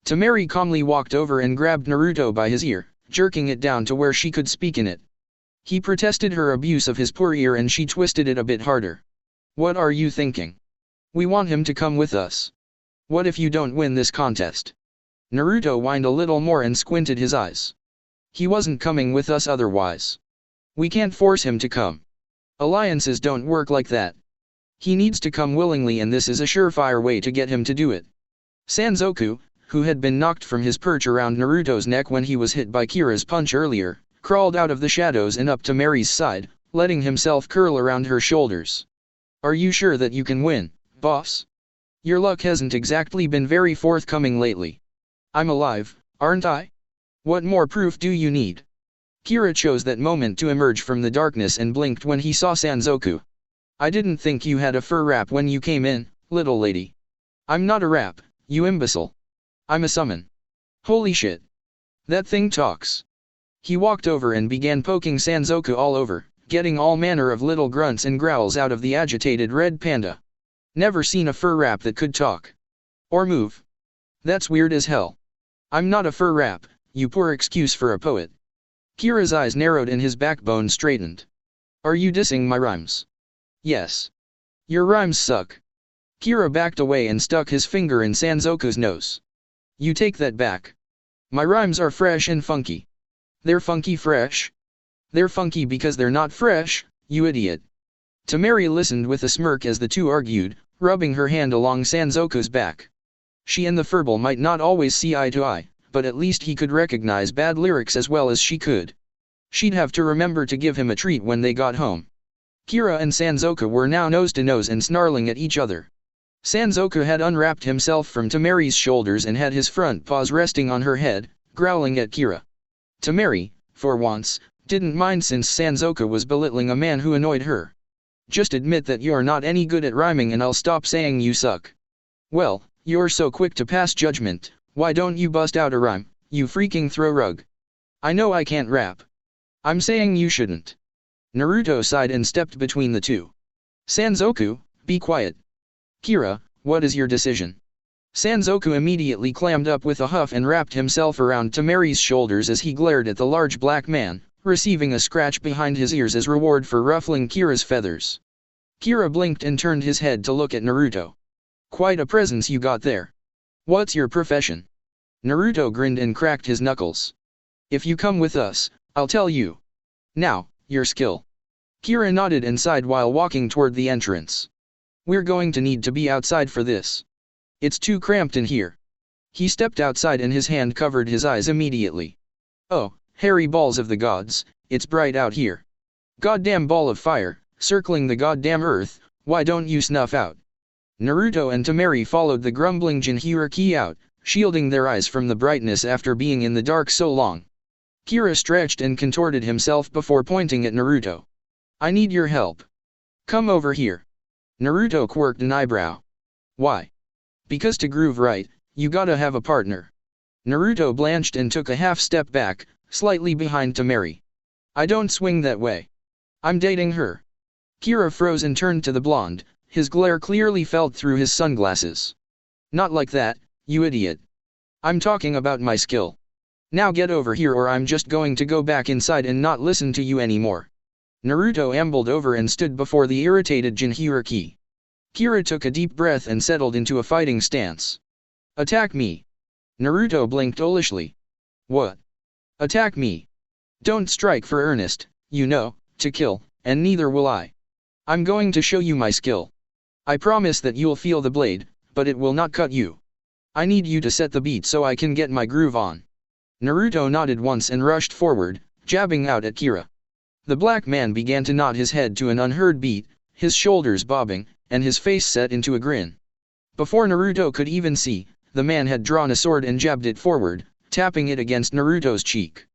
Temari calmly walked over and grabbed Naruto by his ear, jerking it down to where she could speak in it. He protested her abuse of his poor ear and she twisted it a bit harder. What are you thinking? We want him to come with us. What if you don't win this contest? Naruto whined a little more and squinted his eyes. He wasn't coming with us otherwise. We can't force him to come. Alliances don't work like that. He needs to come willingly and this is a surefire way to get him to do it. Sanzoku, who had been knocked from his perch around Naruto's neck when he was hit by Kira's punch earlier, crawled out of the shadows and up to Mary's side, letting himself curl around her shoulders. Are you sure that you can win, boss? Your luck hasn't exactly been very forthcoming lately. I'm alive, aren't I? What more proof do you need? Kira chose that moment to emerge from the darkness and blinked when he saw Sanzoku. I didn't think you had a fur wrap when you came in, little lady. I'm not a wrap, you imbecile. I'm a summon. Holy shit. That thing talks. He walked over and began poking Sanzoku all over, getting all manner of little grunts and growls out of the agitated red panda. Never seen a fur wrap that could talk. Or move. That's weird as hell. I'm not a fur wrap, you poor excuse for a poet. Kira's eyes narrowed and his backbone straightened. Are you dissing my rhymes? Yes. Your rhymes suck. Kira backed away and stuck his finger in Sanzoku's nose. You take that back. My rhymes are fresh and funky. They're funky fresh? They're funky because they're not fresh, you idiot. Temari listened with a smirk as the two argued, rubbing her hand along Sanzoku's back. She and the furball might not always see eye to eye, but at least he could recognize bad lyrics as well as she could. She'd have to remember to give him a treat when they got home. Kira and Sanzoku were now nose to nose and snarling at each other. Sanzoku had unwrapped himself from Temari's shoulders and had his front paws resting on her head, growling at Kira. Temari, for once, didn't mind since Sanzoku was belittling a man who annoyed her. Just admit that you're not any good at rhyming and I'll stop saying you suck. Well, you're so quick to pass judgment, why don't you bust out a rhyme, you freaking throw rug. I know I can't rap. I'm saying you shouldn't. Naruto sighed and stepped between the two. Sanzoku, be quiet. Kira, what is your decision? Sanzoku immediately clammed up with a huff and wrapped himself around Temari's shoulders as he glared at the large black man, receiving a scratch behind his ears as reward for ruffling Kira's feathers. Kira blinked and turned his head to look at Naruto. Quite a presence you got there. What's your profession? Naruto grinned and cracked his knuckles. If you come with us, I'll tell you. Now, your skill. Kira nodded and sighed while walking toward the entrance. We're going to need to be outside for this. It's too cramped in here. He stepped outside and his hand covered his eyes immediately. Oh, hairy balls of the gods, it's bright out here. Goddamn ball of fire, circling the goddamn earth, why don't you snuff out? Naruto and Temari followed the grumbling Jinchuriki out, shielding their eyes from the brightness after being in the dark so long. Kira stretched and contorted himself before pointing at Naruto. I need your help. Come over here. Naruto quirked an eyebrow. Why? Because to groove right, you gotta have a partner. Naruto blanched and took a half step back, slightly behind Temari. I don't swing that way. I'm dating her. Kira froze and turned to the blonde, his glare clearly felt through his sunglasses. Not like that, you idiot. I'm talking about my skill. Now get over here or I'm just going to go back inside and not listen to you anymore. Naruto ambled over and stood before the irritated Jinchuriki. Kira took a deep breath and settled into a fighting stance. Attack me. Naruto blinked owlishly. What? Attack me. Don't strike for earnest, you know, to kill, and neither will I. I'm going to show you my skill. I promise that you'll feel the blade, but it will not cut you. I need you to set the beat so I can get my groove on. Naruto nodded once and rushed forward, jabbing out at Kira. The black man began to nod his head to an unheard beat, his shoulders bobbing, and his face set into a grin. Before Naruto could even see, the man had drawn a sword and jabbed it forward, tapping it against Naruto's cheek.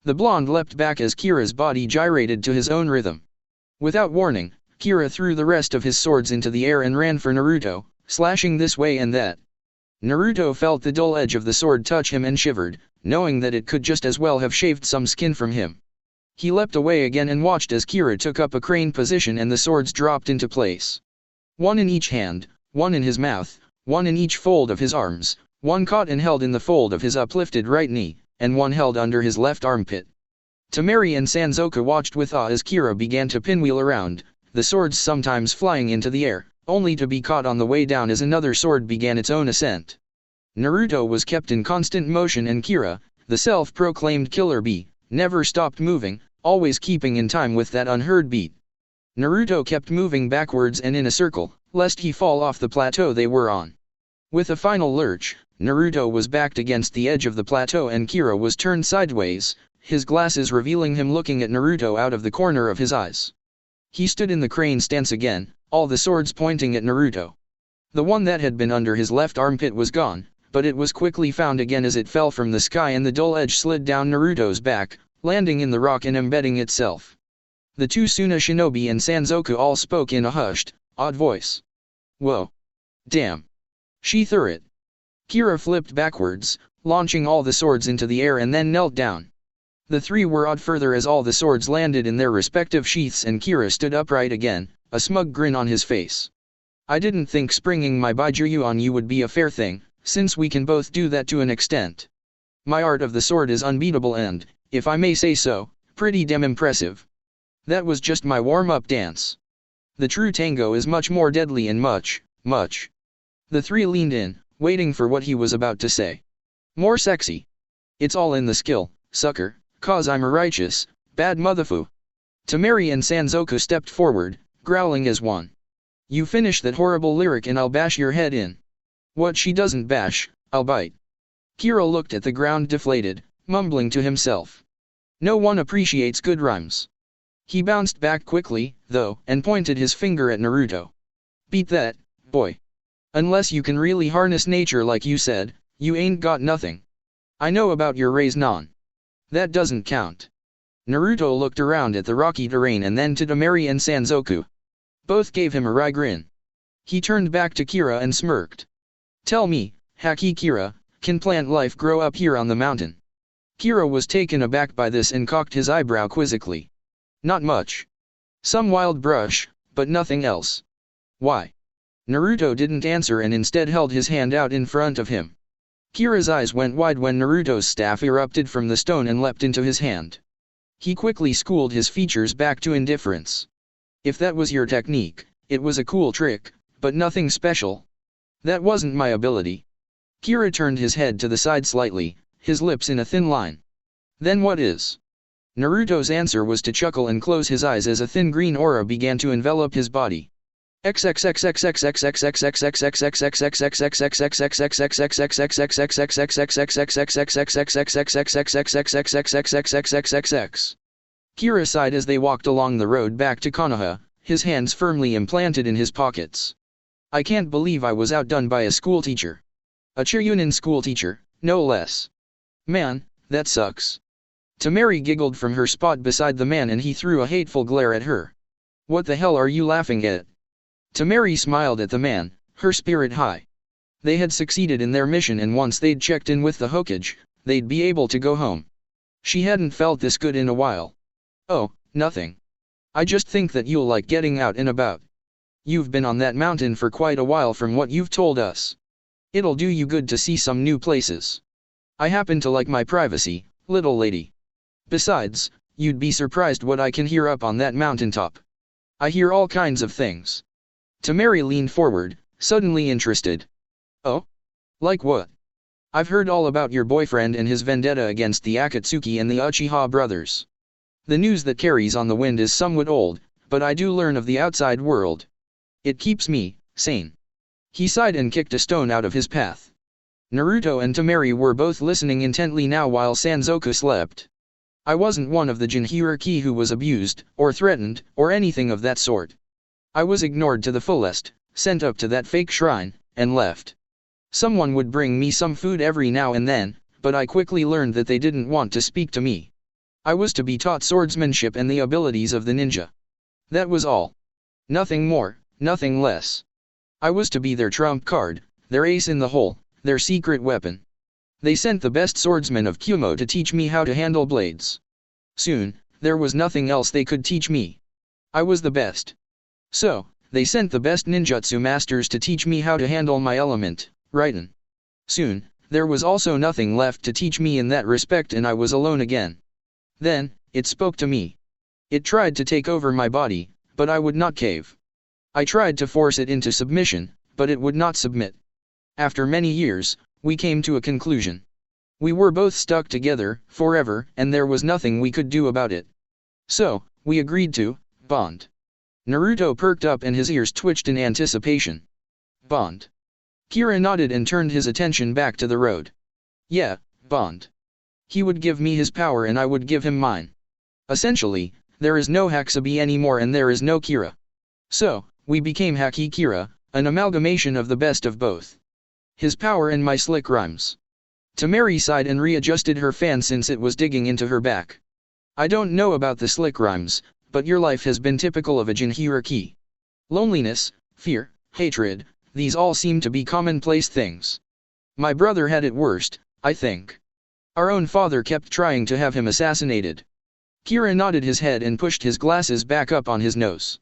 The blonde leapt back as Kira's body gyrated to his own rhythm. Without warning, Kira threw the rest of his swords into the air and ran for Naruto, slashing this way and that. Naruto felt the dull edge of the sword touch him and shivered, knowing that it could just as well have shaved some skin from him. He leapt away again and watched as Kira took up a crane position and the swords dropped into place. One in each hand, one in his mouth, one in each fold of his arms, one caught and held in the fold of his uplifted right knee, and one held under his left armpit. Temari and Sanzoku watched with awe as Kira began to pinwheel around, the swords sometimes flying into the air, only to be caught on the way down as another sword began its own ascent. Naruto was kept in constant motion and Kira, the self-proclaimed killer bee, never stopped moving, always keeping in time with that unheard beat. Naruto kept moving backwards and in a circle, lest he fall off the plateau they were on. With a final lurch, Naruto was backed against the edge of the plateau and Kira was turned sideways, his glasses revealing him looking at Naruto out of the corner of his eyes. He stood in the crane stance again, all the swords pointing at Naruto. The one that had been under his left armpit was gone, but it was quickly found again as it fell from the sky and the dull edge slid down Naruto's back, landing in the rock and embedding itself. The two Suna shinobi and Sanzoku all spoke in a hushed, odd voice. Whoa. Damn. She threw it. Kira flipped backwards, launching all the swords into the air and then knelt down. The three were awed further as all the swords landed in their respective sheaths and Kira stood upright again, a smug grin on his face. I didn't think springing my Baijiryu on you would be a fair thing, since we can both do that to an extent. My art of the sword is unbeatable and, if I may say so, pretty damn impressive. That was just my warm-up dance. The true tango is much more deadly and much. The three leaned in, waiting for what he was about to say. More sexy. It's all in the skill, sucker, cause I'm a righteous, bad motherfu. Temari and Sanzoku stepped forward, growling as one. You finish that horrible lyric and I'll bash your head in. What she doesn't bash, I'll bite. Kira looked at the ground deflated, mumbling to himself. No one appreciates good rhymes. He bounced back quickly, though, and pointed his finger at Naruto. Beat that, boy. Unless you can really harness nature like you said, you ain't got nothing. I know about your raise non. That doesn't count. Naruto looked around at the rocky terrain and then to Temari and Sanzoku. Both gave him a wry grin. He turned back to Kira and smirked. Tell me, Haki Kira, can plant life grow up here on the mountain? Kira was taken aback by this and cocked his eyebrow quizzically. Not much. Some wild brush, but nothing else. Why? Naruto didn't answer and instead held his hand out in front of him. Kira's eyes went wide when Naruto's staff erupted from the stone and leapt into his hand. He quickly schooled his features back to indifference. If that was your technique, it was a cool trick, but nothing special. That wasn't my ability. Kira turned his head to the side slightly, his lips in a thin line. Then what is? Naruto's answer was to chuckle and close his eyes as a thin green aura began to envelop his body. Kira sighed as they walked along the road back to Konoha, his hands firmly implanted in his pockets. I can't believe I was outdone by a schoolteacher. A Chiryunin schoolteacher, no less. Man, that sucks. Temari giggled from her spot beside the man and he threw a hateful glare at her. What the hell are you laughing at? Temari smiled at the man, her spirit high. They had succeeded in their mission and once they'd checked in with the Hokage, they'd be able to go home. She hadn't felt this good in a while. Oh, nothing. I just think that you'll like getting out and about. You've been on that mountain for quite a while from what you've told us. It'll do you good to see some new places. I happen to like my privacy, little lady. Besides, you'd be surprised what I can hear up on that mountaintop. I hear all kinds of things. Temari leaned forward, suddenly interested. Oh? Like what? I've heard all about your boyfriend and his vendetta against the Akatsuki and the Uchiha brothers. The news that carries on the wind is somewhat old, but I do learn of the outside world. It keeps me sane. He sighed and kicked a stone out of his path. Naruto and Temari were both listening intently now while Sanzoku slept. I wasn't one of the Jinhuriki who was abused, or threatened, or anything of that sort. I was ignored to the fullest, sent up to that fake shrine, and left. Someone would bring me some food every now and then, but I quickly learned that they didn't want to speak to me. I was to be taught swordsmanship and the abilities of the ninja. That was all. Nothing more, nothing less. I was to be their trump card, their ace in the hole, their secret weapon. They sent the best swordsman of Kumo to teach me how to handle blades. Soon, there was nothing else they could teach me. I was the best. So, they sent the best ninjutsu masters to teach me how to handle my element, Raiden. Soon, there was also nothing left to teach me in that respect and I was alone again. Then, it spoke to me. It tried to take over my body, but I would not cave. I tried to force it into submission, but it would not submit. After many years, we came to a conclusion. We were both stuck together, forever, and there was nothing we could do about it. So, we agreed to bond. Naruto perked up and his ears twitched in anticipation. Bond. Kira nodded and turned his attention back to the road. Yeah, bond. He would give me his power and I would give him mine. Essentially, there is no Hakusabi anymore and there is no Kira. So, we became Haki Kira, an amalgamation of the best of both. His power and my slick rhymes. Temari sighed and readjusted her fan since it was digging into her back. I don't know about the slick rhymes, but your life has been typical of a Jinhiraki. Loneliness, fear, hatred, these all seem to be commonplace things. My brother had it worst, I think. Our own father kept trying to have him assassinated. Kira nodded his head and pushed his glasses back up on his nose.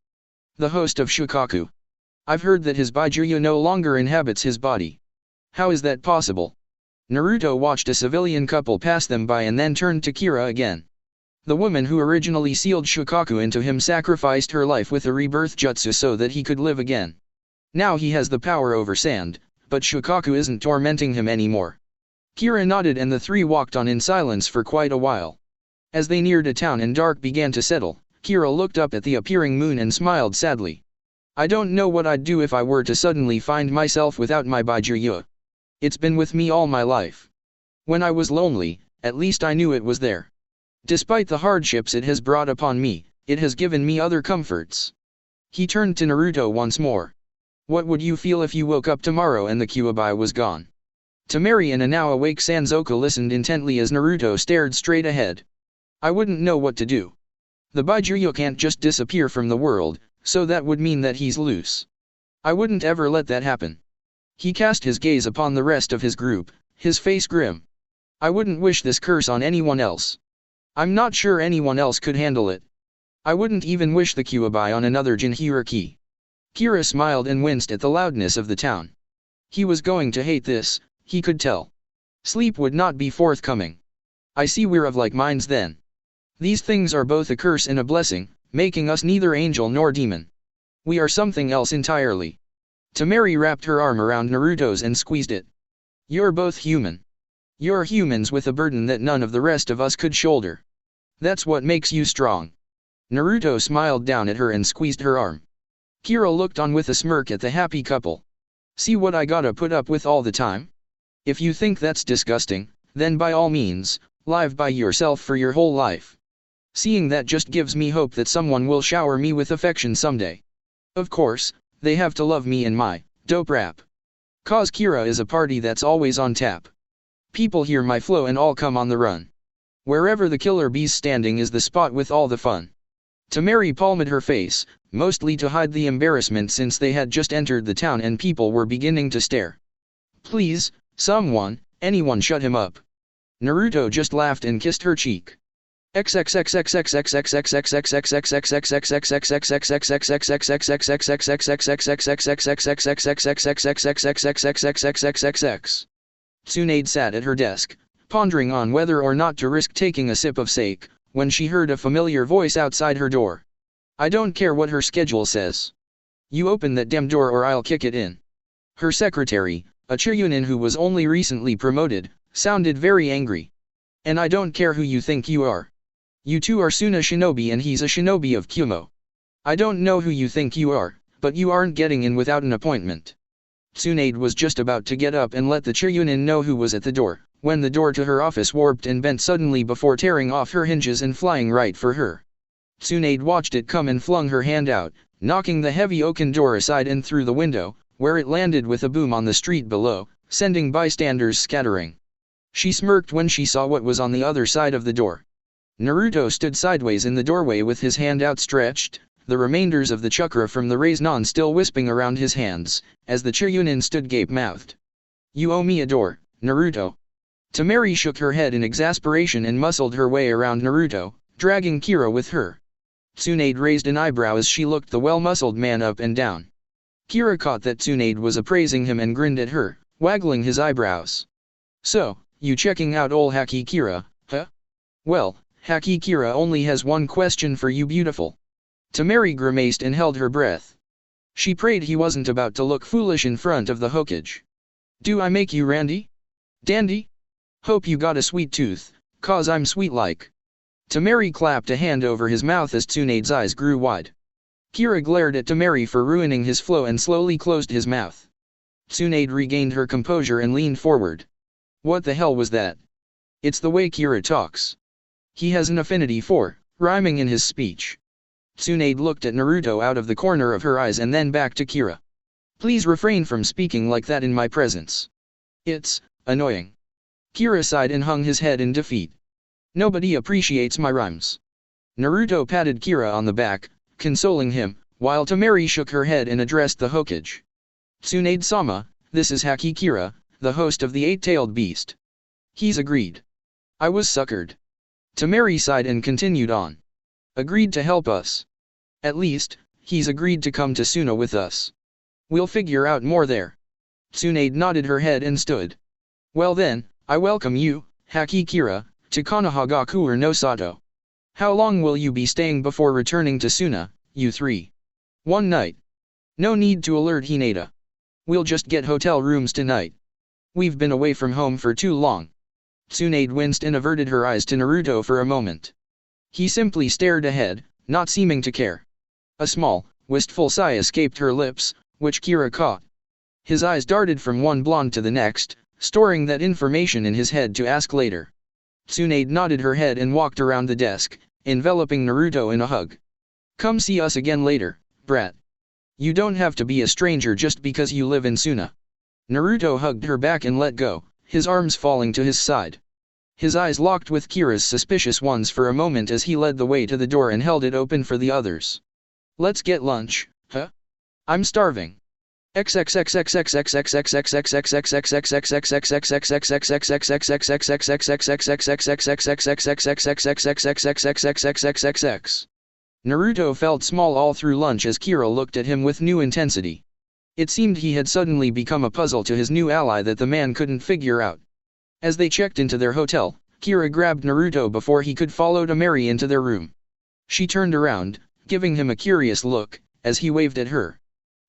The host of Shukaku. I've heard that his Baijuyu no longer inhabits his body. How is that possible? Naruto watched a civilian couple pass them by and then turned to Kira again. The woman who originally sealed Shukaku into him sacrificed her life with a rebirth jutsu so that he could live again. Now he has the power over sand, but Shukaku isn't tormenting him anymore. Kira nodded and the three walked on in silence for quite a while. As they neared a town and dark began to settle, Kira looked up at the appearing moon and smiled sadly. I don't know what I'd do if I were to suddenly find myself without my Baijuyu. It's been with me all my life. When I was lonely, at least I knew it was there. Despite the hardships it has brought upon me, it has given me other comforts. He turned to Naruto once more. What would you feel if you woke up tomorrow and the Kyuubi was gone? Temari and a now awake Sanzoku listened intently as Naruto stared straight ahead. I wouldn't know what to do. The Baijuyu can't just disappear from the world, so that would mean that he's loose. I wouldn't ever let that happen. He cast his gaze upon the rest of his group, his face grim. I wouldn't wish this curse on anyone else. I'm not sure anyone else could handle it. I wouldn't even wish the Kyuubi on another Jinhiraki. Kira smiled and winced at the loudness of the town. He was going to hate this, he could tell. Sleep would not be forthcoming. I see we're of like minds then. These things are both a curse and a blessing, making us neither angel nor demon. We are something else entirely. Temari wrapped her arm around Naruto's and squeezed it. You're both human. You're humans with a burden that none of the rest of us could shoulder. That's what makes you strong. Naruto smiled down at her and squeezed her arm. Kira looked on with a smirk at the happy couple. See what I gotta put up with all the time? If you think that's disgusting, then by all means, live by yourself for your whole life. Seeing that just gives me hope that someone will shower me with affection someday. Of course, they have to love me and my dope rap. Cause Kira is a party that's always on tap. People hear my flow and all come on the run. Wherever the killer bee's standing is the spot with all the fun. Temari palmed her face, mostly to hide the embarrassment since they had just entered the town and people were beginning to stare. Please, someone, anyone shut him up. Naruto just laughed and kissed her cheek. Tsunade sat at her desk, pondering on whether or not to risk taking a sip of sake, when she heard a familiar voice outside her door. I don't care what her schedule says. You open that damn door or I'll kick it in. Her secretary, a Chiryunin who was only recently promoted, sounded very angry. And I don't care who you think you are. You two are Suna shinobi and he's a shinobi of Kumo. I don't know who you think you are, but you aren't getting in without an appointment. Tsunade was just about to get up and let the Chiryunin know who was at the door, when the door to her office warped and bent suddenly before tearing off her hinges and flying right for her. Tsunade watched it come and flung her hand out, knocking the heavy oaken door aside and through the window, where it landed with a boom on the street below, sending bystanders scattering. She smirked when she saw what was on the other side of the door. Naruto stood sideways in the doorway with his hand outstretched, the remainders of the chakra from the raise-non still wisping around his hands, as the Chiryunin stood gape-mouthed. You owe me a door, Naruto. Temari shook her head in exasperation and muscled her way around Naruto, dragging Kira with her. Tsunade raised an eyebrow as she looked the well-muscled man up and down. Kira caught that Tsunade was appraising him and grinned at her, waggling his eyebrows. So, you checking out ol' Haki Kira, huh? Well, Haki Kira only has one question for you, beautiful. Temari grimaced and held her breath. She prayed he wasn't about to look foolish in front of the Hokage. Do I make you randy? Dandy? Hope you got a sweet tooth, 'cause I'm sweet like. Temari clapped a hand over his mouth as Tsunade's eyes grew wide. Kira glared at Temari for ruining his flow and slowly closed his mouth. Tsunade regained her composure and leaned forward. What the hell was that? It's the way Kira talks. He has an affinity for rhyming in his speech. Tsunade looked at Naruto out of the corner of her eyes and then back to Kira. Please refrain from speaking like that in my presence. It's annoying. Kira sighed and hung his head in defeat. Nobody appreciates my rhymes. Naruto patted Kira on the back, consoling him, while Temari shook her head and addressed the Hokage. Tsunade-sama, this is Haki Kira, the host of the Eight-Tailed Beast. He's agreed. I was suckered. Temari sighed and continued on. Agreed to help us. At least, he's agreed to come to Suna with us. We'll figure out more there. Tsunade nodded her head and stood. Well then, I welcome you, Haki Kira, to Konohagaku no Sato. How long will you be staying before returning to Suna, you three? One night. No need to alert Hinata. We'll just get hotel rooms tonight. We've been away from home for too long. Tsunade winced and averted her eyes to Naruto for a moment. He simply stared ahead, not seeming to care. A small, wistful sigh escaped her lips, which Kira caught. His eyes darted from one blonde to the next, storing that information in his head to ask later. Tsunade nodded her head and walked around the desk, enveloping Naruto in a hug. Come see us again later, brat. You don't have to be a stranger just because you live in Suna. Naruto hugged her back and let go, his arms falling to his side. His eyes locked with Kira's suspicious ones for a moment as he led the way to the door and held it open for the others. Let's get lunch, huh? I'm starving. Naruto felt small all through lunch as Kira looked at him with new intensity. It seemed he had suddenly become a puzzle to his new ally that the man couldn't figure out. As they checked into their hotel, Kira grabbed Naruto before he could follow Temari into their room. She turned around, giving him a curious look, as he waved at her.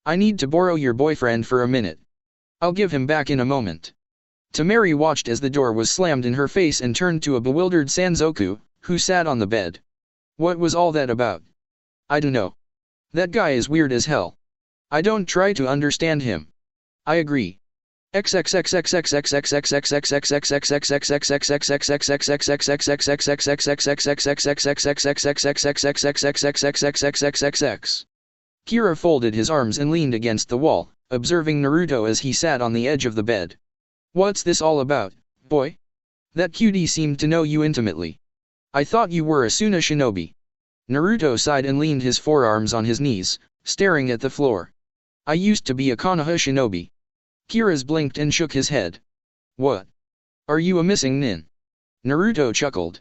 I need to borrow your boyfriend for a minute. I'll give him back in a moment. Temari watched as the door was slammed in her face and turned to a bewildered Sanzoku, who sat on the bed. What was all that about? I don't know. That guy is weird as hell. I don't try to understand him. I agree. Kira folded his arms and leaned against the wall, observing Naruto as he sat on the edge of the bed. What's this all about, boy? That cutie seemed to know you intimately. I thought you were a Suna shinobi. Naruto sighed and leaned his forearms on his knees, staring at the floor. I used to be a Konoha shinobi. Kira's blinked and shook his head. What? Are you a missing nin? Naruto chuckled.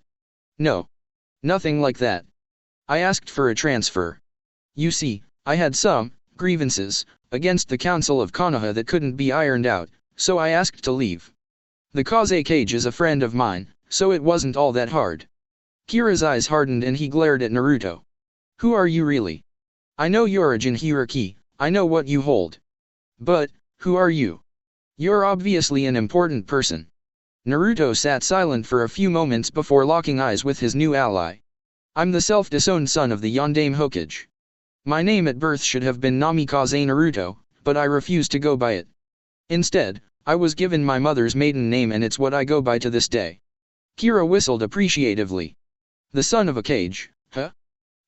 No. Nothing like that. I asked for a transfer. You see, I had some grievances against the Council of Konoha that couldn't be ironed out, so I asked to leave. The Kazekage is a friend of mine, so it wasn't all that hard. Kira's eyes hardened and he glared at Naruto. Who are you really? I know you're a Jinhiriki, I know what you hold. But, who are you? You're obviously an important person. Naruto sat silent for a few moments before locking eyes with his new ally. I'm the self-disowned son of the Yondaime Hokage. My name at birth should have been Namikaze Naruto, but I refused to go by it. Instead, I was given my mother's maiden name and it's what I go by to this day. Kira whistled appreciatively. The son of a Kage, huh?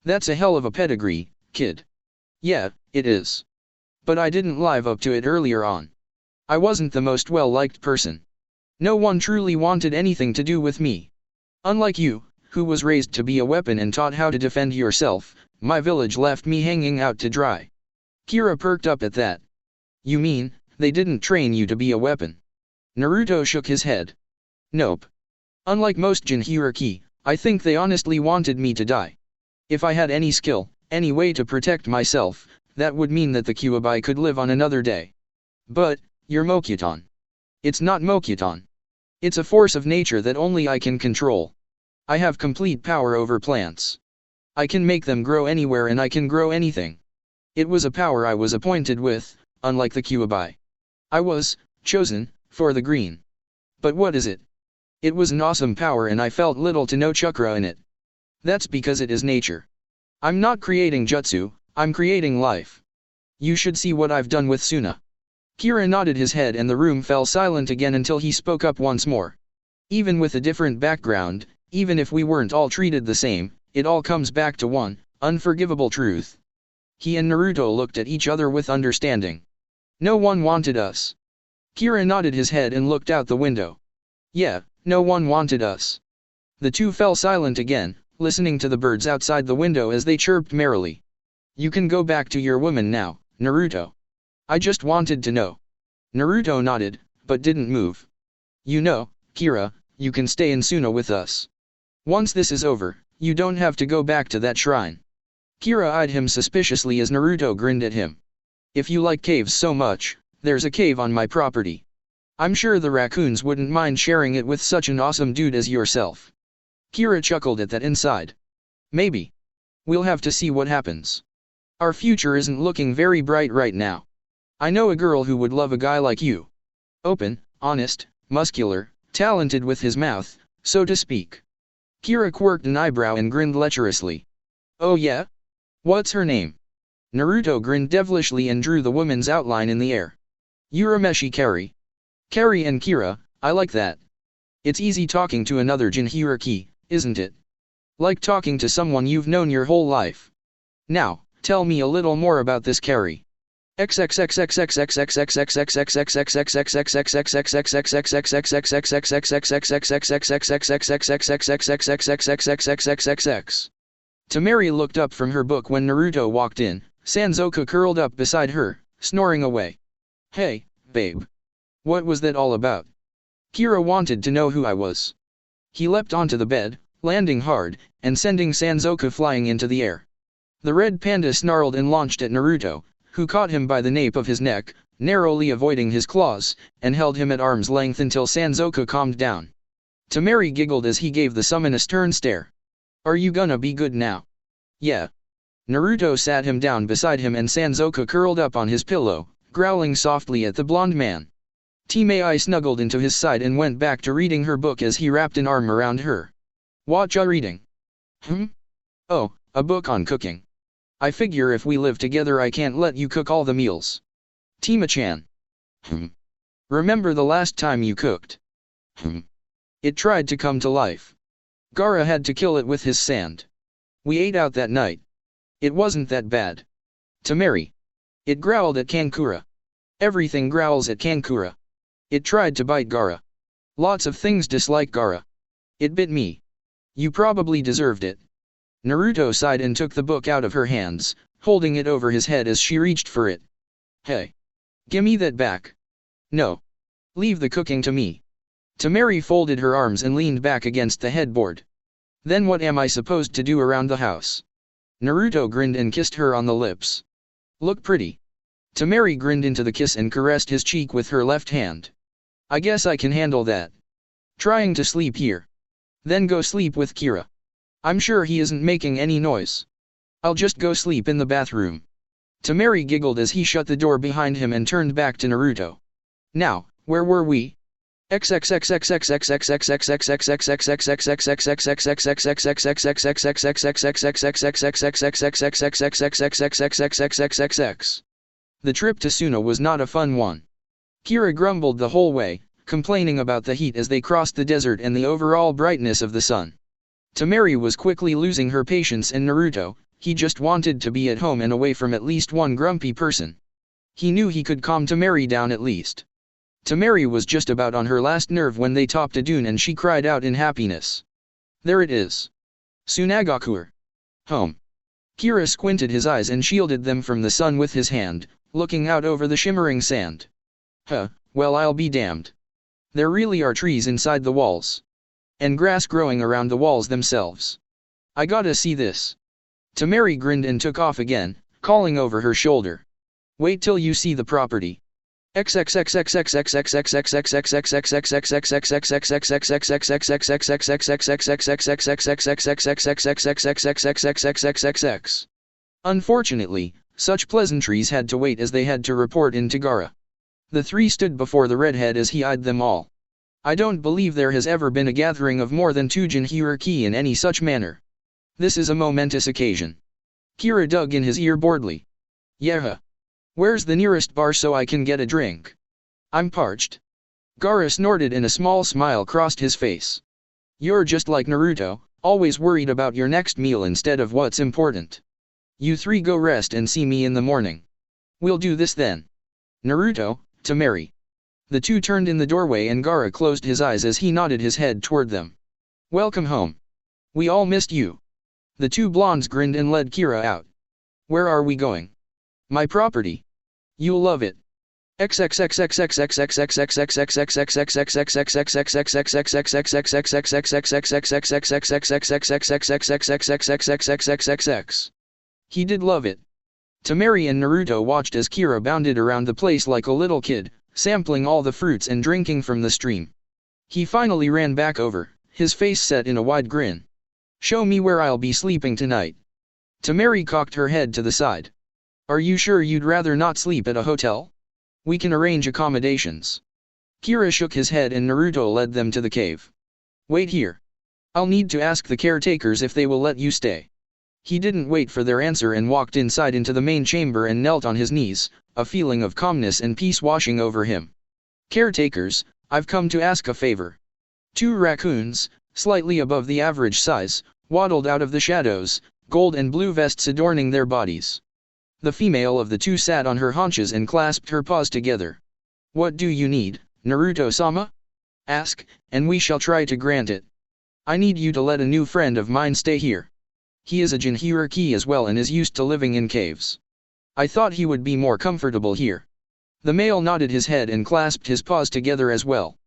That's a hell of a pedigree, kid. Yeah, it is. But I didn't live up to it earlier on. I wasn't the most well-liked person. No one truly wanted anything to do with me. Unlike you, who was raised to be a weapon and taught how to defend yourself, my village left me hanging out to dry. Kira perked up at that. You mean, they didn't train you to be a weapon? Naruto shook his head. Nope. Unlike most Jinhiriki, I think they honestly wanted me to die. If I had any skill, any way to protect myself, that would mean that the Kyuubi could live on another day. But, you're Mokuton. It's not Mokuton. It's a force of nature that only I can control. I have complete power over plants. I can make them grow anywhere and I can grow anything. It was a power I was appointed with, unlike the Kyuubi. I was chosen for the green. But what is it? It was an awesome power and I felt little to no chakra in it. That's because it is nature. I'm not creating jutsu, I'm creating life. You should see what I've done with Suna. Kira nodded his head and the room fell silent again until he spoke up once more. Even with a different background, even if we weren't all treated the same, it all comes back to one unforgivable truth. He and Naruto looked at each other with understanding. No one wanted us. Kira nodded his head and looked out the window. Yeah, no one wanted us. The two fell silent again, listening to the birds outside the window as they chirped merrily. You can go back to your woman now, Naruto. I just wanted to know. Naruto nodded, but didn't move. You know, Kira, you can stay in Suna with us. Once this is over, you don't have to go back to that shrine. Kira eyed him suspiciously as Naruto grinned at him. If you like caves so much, there's a cave on my property. I'm sure the raccoons wouldn't mind sharing it with such an awesome dude as yourself. Kira chuckled at that inside. Maybe. We'll have to see what happens. Our future isn't looking very bright right now. I know a girl who would love a guy like you. Open, honest, muscular, talented with his mouth, so to speak. Kira quirked an eyebrow and grinned lecherously. Oh yeah? What's her name? Naruto grinned devilishly and drew the woman's outline in the air. Urameshi Kari. Kari and Kira, I like that. It's easy talking to another Jinhuriki, isn't it? Like talking to someone you've known your whole life. Now, tell me a little more about this Kari. Tamari looked up from her book when Naruto walked in. Sanzoku curled up beside her, snoring away. Hey, babe. What was that all about? Kira wanted to know who I was. He leapt onto the bed, landing hard, and sending Sanzoku flying into the air. The red panda snarled and launched at Naruto, who caught him by the nape of his neck, narrowly avoiding his claws, and held him at arm's length until Sanzoku calmed down. Tamari giggled as he gave the summon a stern stare. Are you gonna be good now? Yeah. Naruto sat him down beside him and Sanzoku curled up on his pillow, growling softly at the blonde man. Timei snuggled into his side and went back to reading her book as he wrapped an arm around her. What ya reading? Oh, a book on cooking. I figure if we live together I can't let you cook all the meals. Tima-chan. Remember the last time you cooked? It tried to come to life. Gaara had to kill it with his sand. We ate out that night. It wasn't that bad. Tamari. It growled at Kankura. Everything growls at Kankura. It tried to bite Gaara. Lots of things dislike Gaara. It bit me. You probably deserved it. Naruto sighed and took the book out of her hands, holding it over his head as she reached for it. Hey. Gimme that back. No. Leave the cooking to me. Tamari folded her arms and leaned back against the headboard. Then what am I supposed to do around the house? Naruto grinned and kissed her on the lips. Look pretty. Tamari grinned into the kiss and caressed his cheek with her left hand. I guess I can handle that. Trying to sleep here. Then go sleep with Kira. I'm sure he isn't making any noise. I'll just go sleep in the bathroom. Tamari giggled as he shut the door behind him and turned back to Naruto. Now, where were we? The trip to Suna was not a fun one. Kira grumbled the whole way, complaining about the heat as they crossed the desert and the overall brightness of the sun. Tamari was quickly losing her patience and Naruto, he just wanted to be at home and away from at least one grumpy person. He knew he could calm Tamari down at least. Tamari was just about on her last nerve when they topped a dune and she cried out in happiness. There it is. Sunagakur. Home. Kira squinted his eyes and shielded them from the sun with his hand, looking out over the shimmering sand. Well I'll be damned. There really are trees inside the walls. And grass growing around the walls themselves. I gotta see this. Tamari grinned and took off again, calling over her shoulder. Wait till you see the property. Unfortunately, such pleasantries had to wait as they had to report in Tagara. The three stood before the redhead as he eyed them all. I don't believe there has ever been a gathering of more than 2 Jinhiriki in any such manner. This is a momentous occasion. Kira dug in his ear boredly. Yeah. Where's the nearest bar so I can get a drink? I'm parched. Gaara snorted and a small smile crossed his face. You're just like Naruto, always worried about your next meal instead of what's important. You three go rest and see me in the morning. We'll do this then. Naruto, Tamari. The two turned in the doorway and Gaara closed his eyes as he nodded his head toward them. Welcome home. We all missed you. The two blondes grinned and led Kira out. Where are we going? My property. You'll love it. He did love it. Tamari and Naruto watched as Kira bounded around the place like a little kid, sampling all the fruits and drinking from the stream. He finally ran back over, his face set in a wide grin. Show me where I'll be sleeping tonight. Tamari cocked her head to the side. Are you sure you'd rather not sleep at a hotel? We can arrange accommodations. Kira shook his head and Naruto led them to the cave. Wait here. I'll need to ask the caretakers if they will let you stay. He didn't wait for their answer and walked inside into the main chamber and knelt on his knees, a feeling of calmness and peace washing over him. Caretakers, I've come to ask a favor. 2 raccoons, slightly above the average size, waddled out of the shadows, gold and blue vests adorning their bodies. The female of the two sat on her haunches and clasped her paws together. What do you need, Naruto-sama? Ask, and we shall try to grant it. I need you to let a new friend of mine stay here. He is a Jinhiriki as well and is used to living in caves. I thought he would be more comfortable here. The male nodded his head and clasped his paws together as well.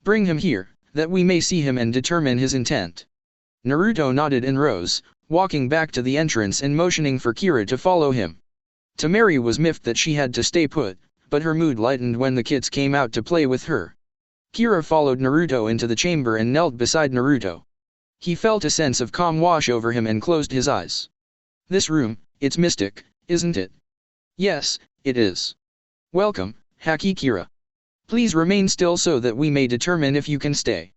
Bring him here, that we may see him and determine his intent. Naruto nodded and rose, walking back to the entrance and motioning for Kira to follow him. Tamari was miffed that she had to stay put, but her mood lightened when the kids came out to play with her. Kira followed Naruto into the chamber and knelt beside Naruto. He felt a sense of calm wash over him and closed his eyes. This room, it's mystic, isn't it? Yes, it is. Welcome, Haki Kira. Please remain still so that we may determine if you can stay.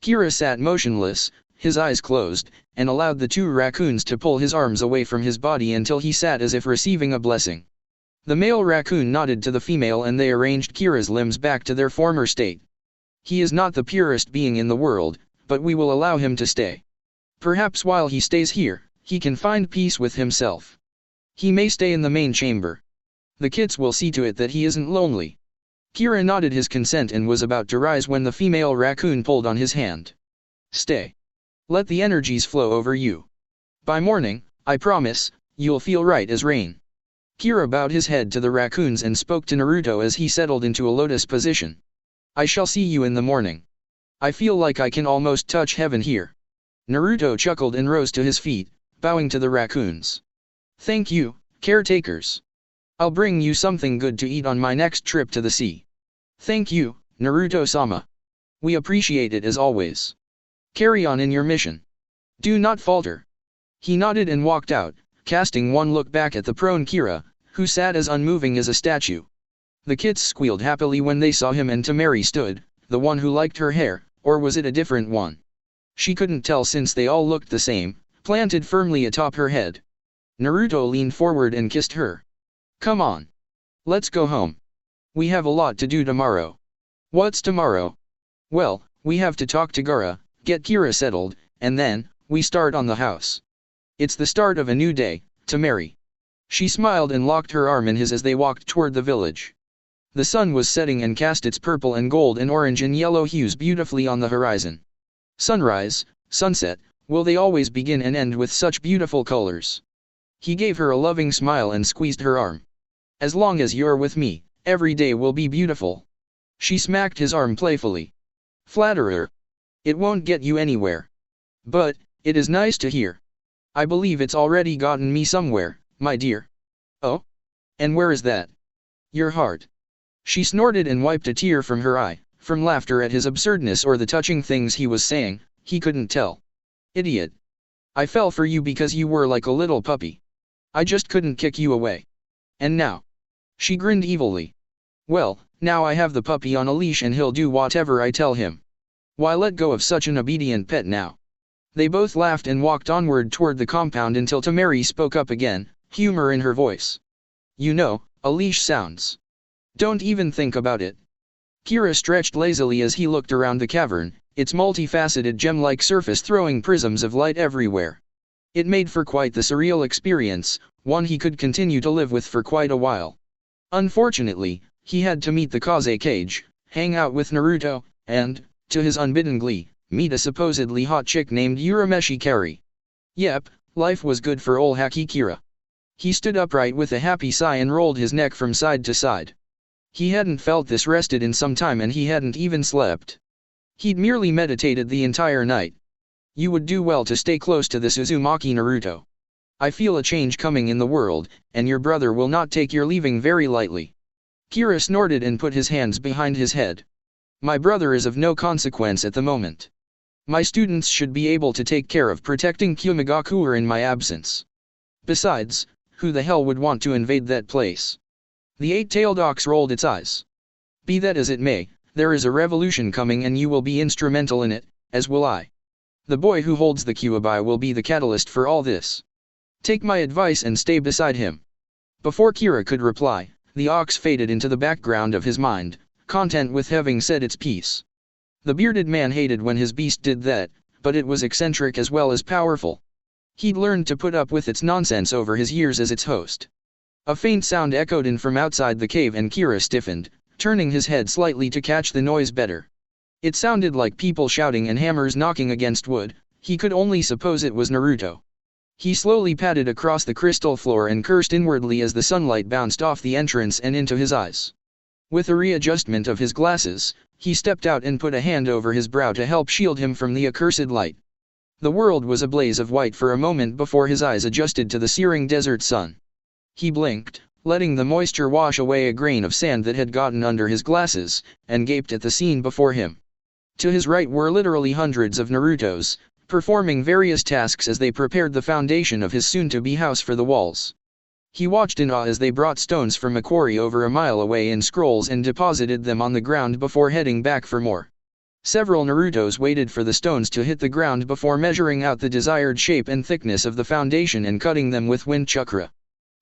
Kira sat motionless, his eyes closed, and allowed the 2 raccoons to pull his arms away from his body until he sat as if receiving a blessing. The male raccoon nodded to the female and they arranged Kira's limbs back to their former state. He is not the purest being in the world, but we will allow him to stay. Perhaps while he stays here, he can find peace with himself. He may stay in the main chamber. The kids will see to it that he isn't lonely. Kira nodded his consent and was about to rise when the female raccoon pulled on his hand. Stay. Let the energies flow over you. By morning, I promise, you'll feel right as rain. Kira bowed his head to the raccoons and spoke to Naruto as he settled into a lotus position. I shall see you in the morning. I feel like I can almost touch heaven here. Naruto chuckled and rose to his feet, bowing to the raccoons. Thank you, caretakers. I'll bring you something good to eat on my next trip to the sea. Thank you, Naruto-sama. We appreciate it as always. Carry on in your mission. Do not falter. He nodded and walked out, casting one look back at the prone Kira, who sat as unmoving as a statue. The kids squealed happily when they saw him and Tamari stood, the one who liked her hair, or was it a different one? She couldn't tell since they all looked the same, planted firmly atop her head. Naruto leaned forward and kissed her. Come on. Let's go home. We have a lot to do tomorrow. What's tomorrow? Well, we have to talk to Gaara, get Kira settled, and then, we start on the house. It's the start of a new day, Tamari. She smiled and locked her arm in his as they walked toward the village. The sun was setting and cast its purple and gold and orange and yellow hues beautifully on the horizon. Sunrise, sunset, will they always begin and end with such beautiful colors? He gave her a loving smile and squeezed her arm. As long as you're with me, every day will be beautiful. She smacked his arm playfully. Flatterer. It won't get you anywhere. But, it is nice to hear. I believe it's already gotten me somewhere, my dear. Oh? And where is that? Your heart. She snorted and wiped a tear from her eye, from laughter at his absurdness or the touching things he was saying, he couldn't tell. Idiot. I fell for you because you were like a little puppy. I just couldn't kick you away. And now? She grinned evilly. Well, now I have the puppy on a leash and he'll do whatever I tell him. Why let go of such an obedient pet now? They both laughed and walked onward toward the compound until Tamari spoke up again, humor in her voice. You know, a leash sounds. Don't even think about it. Kira stretched lazily as he looked around the cavern, its multifaceted gem-like surface throwing prisms of light everywhere. It made for quite the surreal experience, one he could continue to live with for quite a while. Unfortunately, he had to meet the Kaze cage, hang out with Naruto, and, to his unbidden glee, meet a supposedly hot chick named Urameshi Kari. Yep, life was good for ol' Haki Kira. He stood upright with a happy sigh and rolled his neck from side to side. He hadn't felt this rested in some time and he hadn't even slept. He'd merely meditated the entire night. You would do well to stay close to this Uzumaki Naruto. I feel a change coming in the world, and your brother will not take your leaving very lightly. Kira snorted and put his hands behind his head. My brother is of no consequence at the moment. My students should be able to take care of protecting Kyumigakuer in my absence. Besides, who the hell would want to invade that place? The eight-tailed ox rolled its eyes. Be that as it may, there is a revolution coming and you will be instrumental in it, as will I. The boy who holds the Kyuubi will be the catalyst for all this. Take my advice and stay beside him. Before Kira could reply, the ox faded into the background of his mind, content with having said its piece. The bearded man hated when his beast did that, but it was eccentric as well as powerful. He'd learned to put up with its nonsense over his years as its host. A faint sound echoed in from outside the cave and Kira stiffened, turning his head slightly to catch the noise better. It sounded like people shouting and hammers knocking against wood. He could only suppose it was Naruto. He slowly padded across the crystal floor and cursed inwardly as the sunlight bounced off the entrance and into his eyes. With a readjustment of his glasses, he stepped out and put a hand over his brow to help shield him from the accursed light. The world was a blaze of white for a moment before his eyes adjusted to the searing desert sun. He blinked, letting the moisture wash away a grain of sand that had gotten under his glasses, and gaped at the scene before him. To his right were literally hundreds of Narutos, performing various tasks as they prepared the foundation of his soon-to-be house for the walls. He watched in awe as they brought stones from a quarry over a mile away in scrolls and deposited them on the ground before heading back for more. Several Narutos waited for the stones to hit the ground before measuring out the desired shape and thickness of the foundation and cutting them with wind chakra.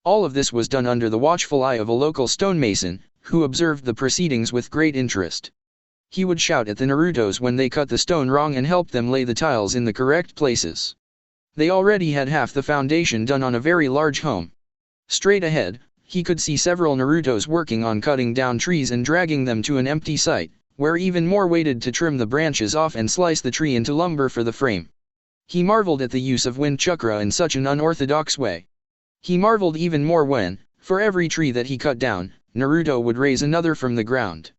All of this was done under the watchful eye of a local stonemason, who observed the proceedings with great interest. He would shout at the Narutos when they cut the stone wrong and help them lay the tiles in the correct places. They already had half the foundation done on a very large home. Straight ahead, he could see several Narutos working on cutting down trees and dragging them to an empty site, where even more waited to trim the branches off and slice the tree into lumber for the frame. He marveled at the use of wind chakra in such an unorthodox way. He marveled even more when, for every tree that he cut down, Naruto would raise another from the ground.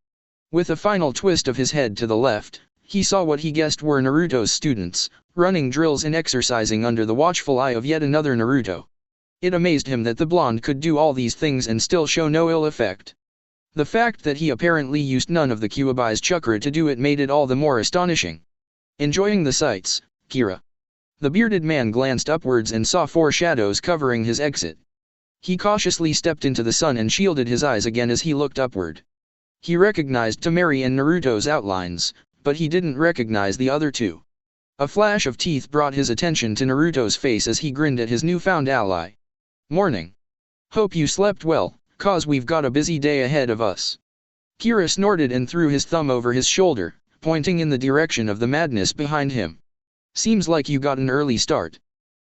With a final twist of his head to the left, he saw what he guessed were Naruto's students, running drills and exercising under the watchful eye of yet another Naruto. It amazed him that the blonde could do all these things and still show no ill effect. The fact that he apparently used none of the Kyuubi's chakra to do it made it all the more astonishing. Enjoying the sights, Kira? The bearded man glanced upwards and saw 4 shadows covering his exit. He cautiously stepped into the sun and shielded his eyes again as he looked upward. He recognized Temari and Naruto's outlines, but he didn't recognize the other two. A flash of teeth brought his attention to Naruto's face as he grinned at his newfound ally. Morning. Hope you slept well, cause we've got a busy day ahead of us. Kira snorted and threw his thumb over his shoulder, pointing in the direction of the madness behind him. Seems like you got an early start.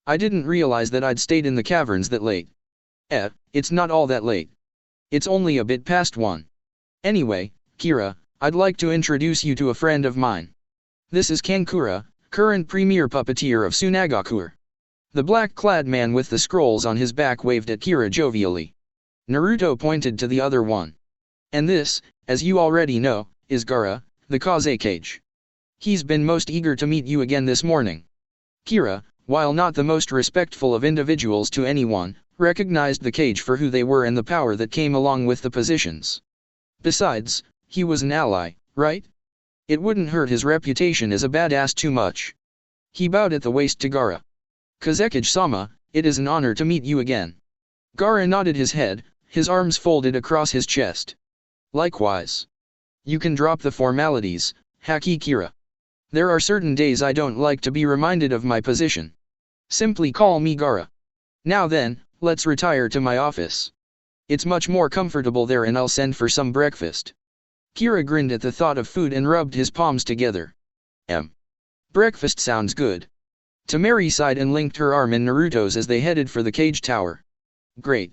I didn't realize that I'd stayed in the caverns that late. It's not all that late. It's only a bit past 1. Anyway, Kira, I'd like to introduce you to a friend of mine. This is Kankura, current premier puppeteer of Tsunagakuer. The black-clad man with the scrolls on his back waved at Kira jovially. Naruto pointed to the other one. And this, as you already know, is Gaara, the Kaze cage. He's been most eager to meet you again this morning. Kira, while not the most respectful of individuals to anyone, recognized the cage for who they were and the power that came along with the positions. Besides, he was an ally, right? It wouldn't hurt his reputation as a badass too much. He bowed at the waist to Gaara. "Kazekage-sama, it is an honor to meet you again." Gaara nodded his head, his arms folded across his chest. "Likewise. You can drop the formalities, Haki Kira. There are certain days I don't like to be reminded of my position. Simply call me Gaara. Now then, let's retire to my office. It's much more comfortable there and I'll send for some breakfast." Kira grinned at the thought of food and rubbed his palms together. Breakfast sounds good." Temari sighed and linked her arm in Naruto's as they headed for the cage tower. "Great.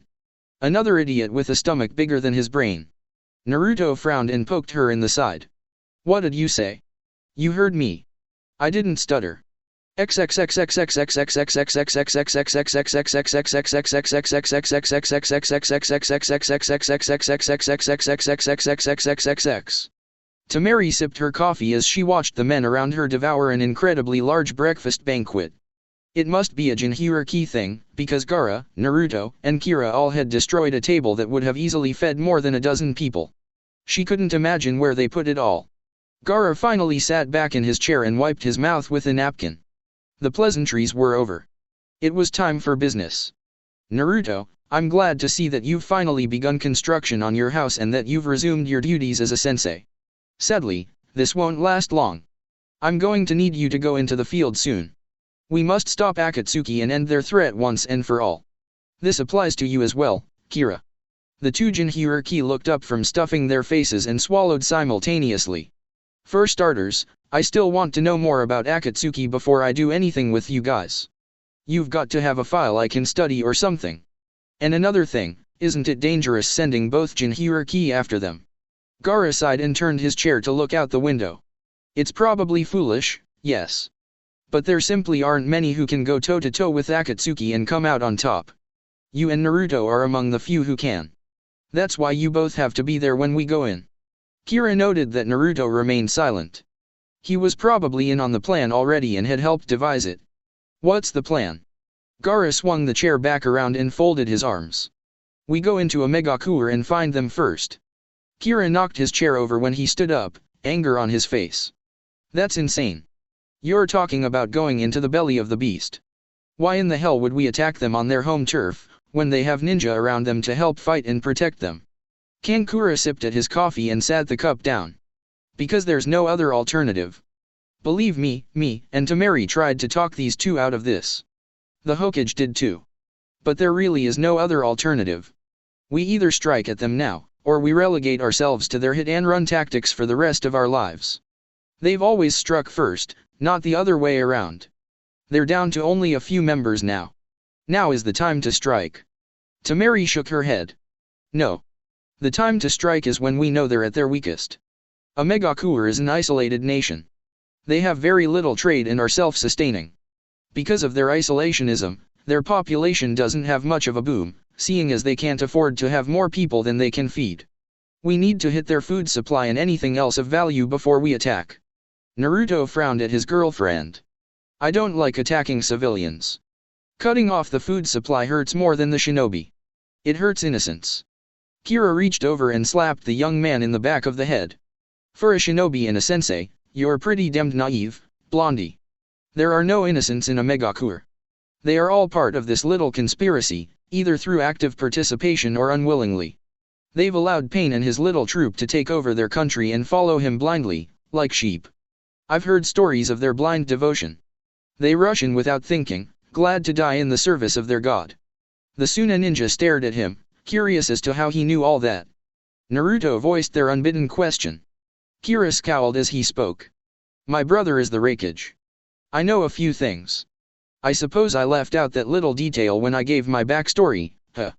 Another idiot with a stomach bigger than his brain." Naruto frowned and poked her in the side. "What did you say?" "You heard me. I didn't stutter." Temari sipped her coffee as she watched the men around her devour an incredibly large breakfast banquet. It must be a Jinhuriki thing, because Gaara, Naruto, and Kira all had destroyed a table that would have easily fed more than a dozen people. She couldn't imagine where they put it all. Gaara finally sat back in his chair and wiped his mouth with a napkin. The pleasantries were over. It was time for business. "Naruto, I'm glad to see that you've finally begun construction on your house and that you've resumed your duties as a sensei. Sadly, this won't last long. I'm going to need you to go into the field soon. We must stop Akatsuki and end their threat once and for all. This applies to you as well, Kira." The two Jinhuriki looked up from stuffing their faces and swallowed simultaneously. "For starters, I still want to know more about Akatsuki before I do anything with you guys. You've got to have a file I can study or something. And another thing, isn't it dangerous sending both Jinhuriki after them?" Gaara sighed and turned his chair to look out the window. "It's probably foolish, yes. But there simply aren't many who can go toe-to-toe with Akatsuki and come out on top. You and Naruto are among the few who can. That's why you both have to be there when we go in." Kira noted that Naruto remained silent. He was probably in on the plan already and had helped devise it. "What's the plan?" Gaara swung the chair back around and folded his arms. "We go into a Megakure and find them first." Kira knocked his chair over when he stood up, anger on his face. "That's insane. You're talking about going into the belly of the beast. Why in the hell would we attack them on their home turf, when they have ninja around them to help fight and protect them?" Kankura sipped at his coffee and sat the cup down. "Because there's no other alternative. Believe me, and Temari tried to talk these two out of this. The Hokage did too. But there really is no other alternative. We either strike at them now, or we relegate ourselves to their hit-and-run tactics for the rest of our lives. They've always struck first, not the other way around. They're down to only a few members now. Now is the time to strike." Temari shook her head. "No. The time to strike is when we know they're at their weakest. A Megakure is an isolated nation. They have very little trade and are self-sustaining. Because of their isolationism, their population doesn't have much of a boom, seeing as they can't afford to have more people than they can feed. We need to hit their food supply and anything else of value before we attack." Naruto frowned at his girlfriend. "I don't like attacking civilians. Cutting off the food supply hurts more than the shinobi. It hurts innocence." Kira reached over and slapped the young man in the back of the head. "For a shinobi and a sensei, you're pretty damned naive, Blondie. There are no innocents in a Megakure. They are all part of this little conspiracy, either through active participation or unwillingly. They've allowed Pain and his little troop to take over their country and follow him blindly, like sheep. I've heard stories of their blind devotion. They rush in without thinking, glad to die in the service of their god." The Suna ninja stared at him, curious as to how he knew all that. Naruto voiced their unbidden question. Kira scowled as he spoke. "My brother is the Raikage. I know a few things. I suppose I left out that little detail when I gave my backstory, huh?"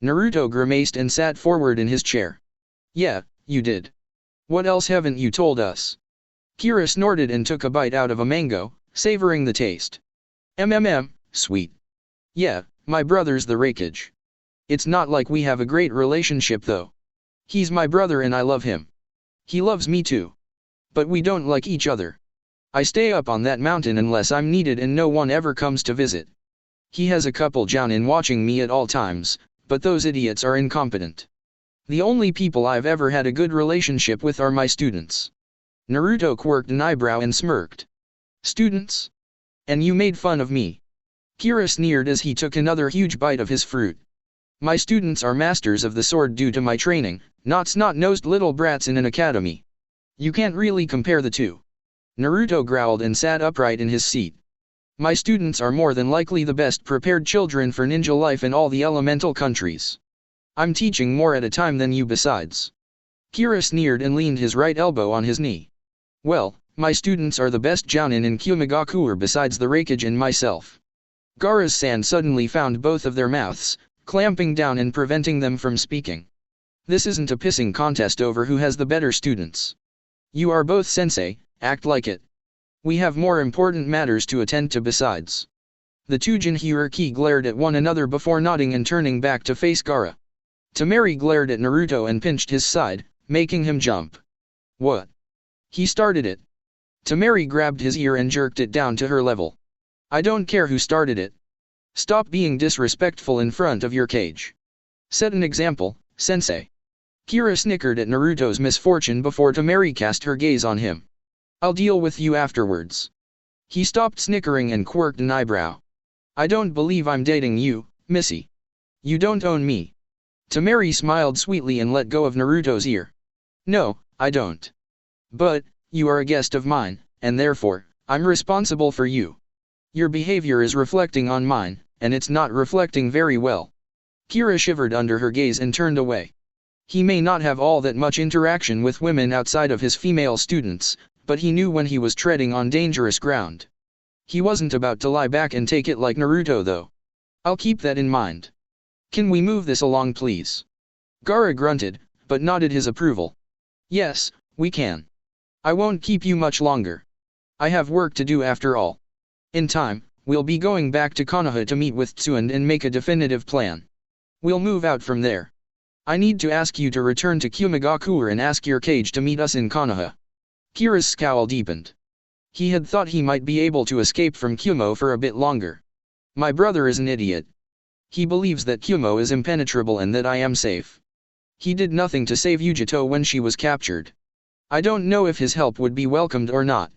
Naruto grimaced and sat forward in his chair. "Yeah, you did. What else haven't you told us?" Kira snorted and took a bite out of a mango, savoring the taste. Sweet. "Yeah, my brother's the Raikage. It's not like we have a great relationship though. He's my brother and I love him. He loves me too. But we don't like each other. I stay up on that mountain unless I'm needed and no one ever comes to visit. He has a couple jounin watching me at all times, but those idiots are incompetent. The only people I've ever had a good relationship with are my students. Naruto quirked an eyebrow and smirked. Students? And you made fun of me. Kira sneered as he took another huge bite of his fruit. My students are masters of the sword due to my training, not snot-nosed little brats in an academy. You can't really compare the two. Naruto growled and sat upright in his seat. My students are more than likely the best prepared children for ninja life in all the elemental countries. I'm teaching more at a time than you besides. Kira sneered and leaned his right elbow on his knee. Well, my students are the best jounin in Kyumigakuer besides the Raikage and myself. Gaara's-san suddenly found both of their mouths, clamping down and preventing them from speaking. This isn't a pissing contest over who has the better students. You are both sensei, act like it. We have more important matters to attend to besides. The two Jinhyuriki glared at one another before nodding and turning back to face Gaara. Temari glared at Naruto and pinched his side, making him jump. What? He started it. Temari grabbed his ear and jerked it down to her level. I don't care who started it. Stop being disrespectful in front of your cage. Set an example, sensei. Kira snickered at Naruto's misfortune before Temari cast her gaze on him. I'll deal with you afterwards. He stopped snickering and quirked an eyebrow. I don't believe I'm dating you, Missy. You don't own me. Temari smiled sweetly and let go of Naruto's ear. No, I don't. But, you are a guest of mine, and therefore, I'm responsible for you. Your behavior is reflecting on mine, and it's not reflecting very well. Kira shivered under her gaze and turned away. He may not have all that much interaction with women outside of his female students, but he knew when he was treading on dangerous ground. He wasn't about to lie back and take it like Naruto though. I'll keep that in mind. Can we move this along please? Gaara grunted, but nodded his approval. Yes, we can. I won't keep you much longer. I have work to do after all. In time, we'll be going back to Konoha to meet with Tsuand and make a definitive plan. We'll move out from there. I need to ask you to return to Kyumigakuer and ask your cage to meet us in Konoha. Kira's scowl deepened. He had thought he might be able to escape from Kyumo for a bit longer. My brother is an idiot. He believes that Kyumo is impenetrable and that I am safe. He did nothing to save Yujito when she was captured. I don't know if his help would be welcomed or not.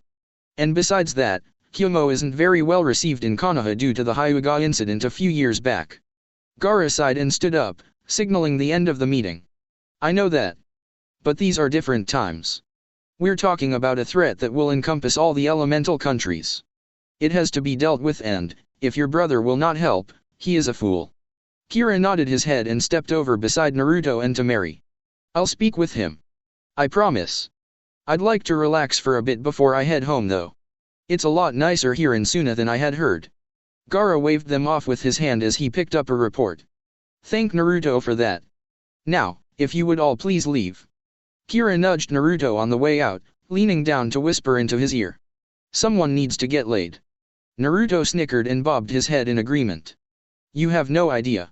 And besides that, Kyumo isn't very well received in Konoha due to the Hyuga incident a few years back. Gaara sighed and stood up, signaling the end of the meeting. I know that. But these are different times. We're talking about a threat that will encompass all the elemental countries. It has to be dealt with and, if your brother will not help, he is a fool. Kira nodded his head and stepped over beside Naruto and Temari. I'll speak with him. I promise. I'd like to relax for a bit before I head home though. It's a lot nicer here in Suna than I had heard. Gaara waved them off with his hand as he picked up a report. Thank Naruto for that. Now, if you would all please leave. Kira nudged Naruto on the way out, leaning down to whisper into his ear. Someone needs to get laid. Naruto snickered and bobbed his head in agreement. You have no idea.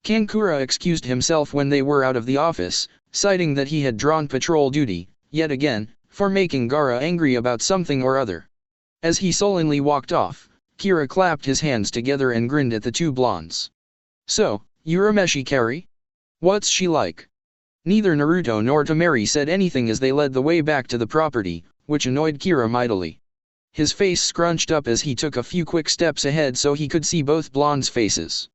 Kankura excused himself when they were out of the office, citing that he had drawn patrol duty, yet again, for making Gaara angry about something or other. As he sullenly walked off, Kira clapped his hands together and grinned at the two blondes. So, Urameshi Kari? What's she like? Neither Naruto nor Temari said anything as they led the way back to the property, which annoyed Kira mightily. His face scrunched up as he took a few quick steps ahead so he could see both blondes' faces.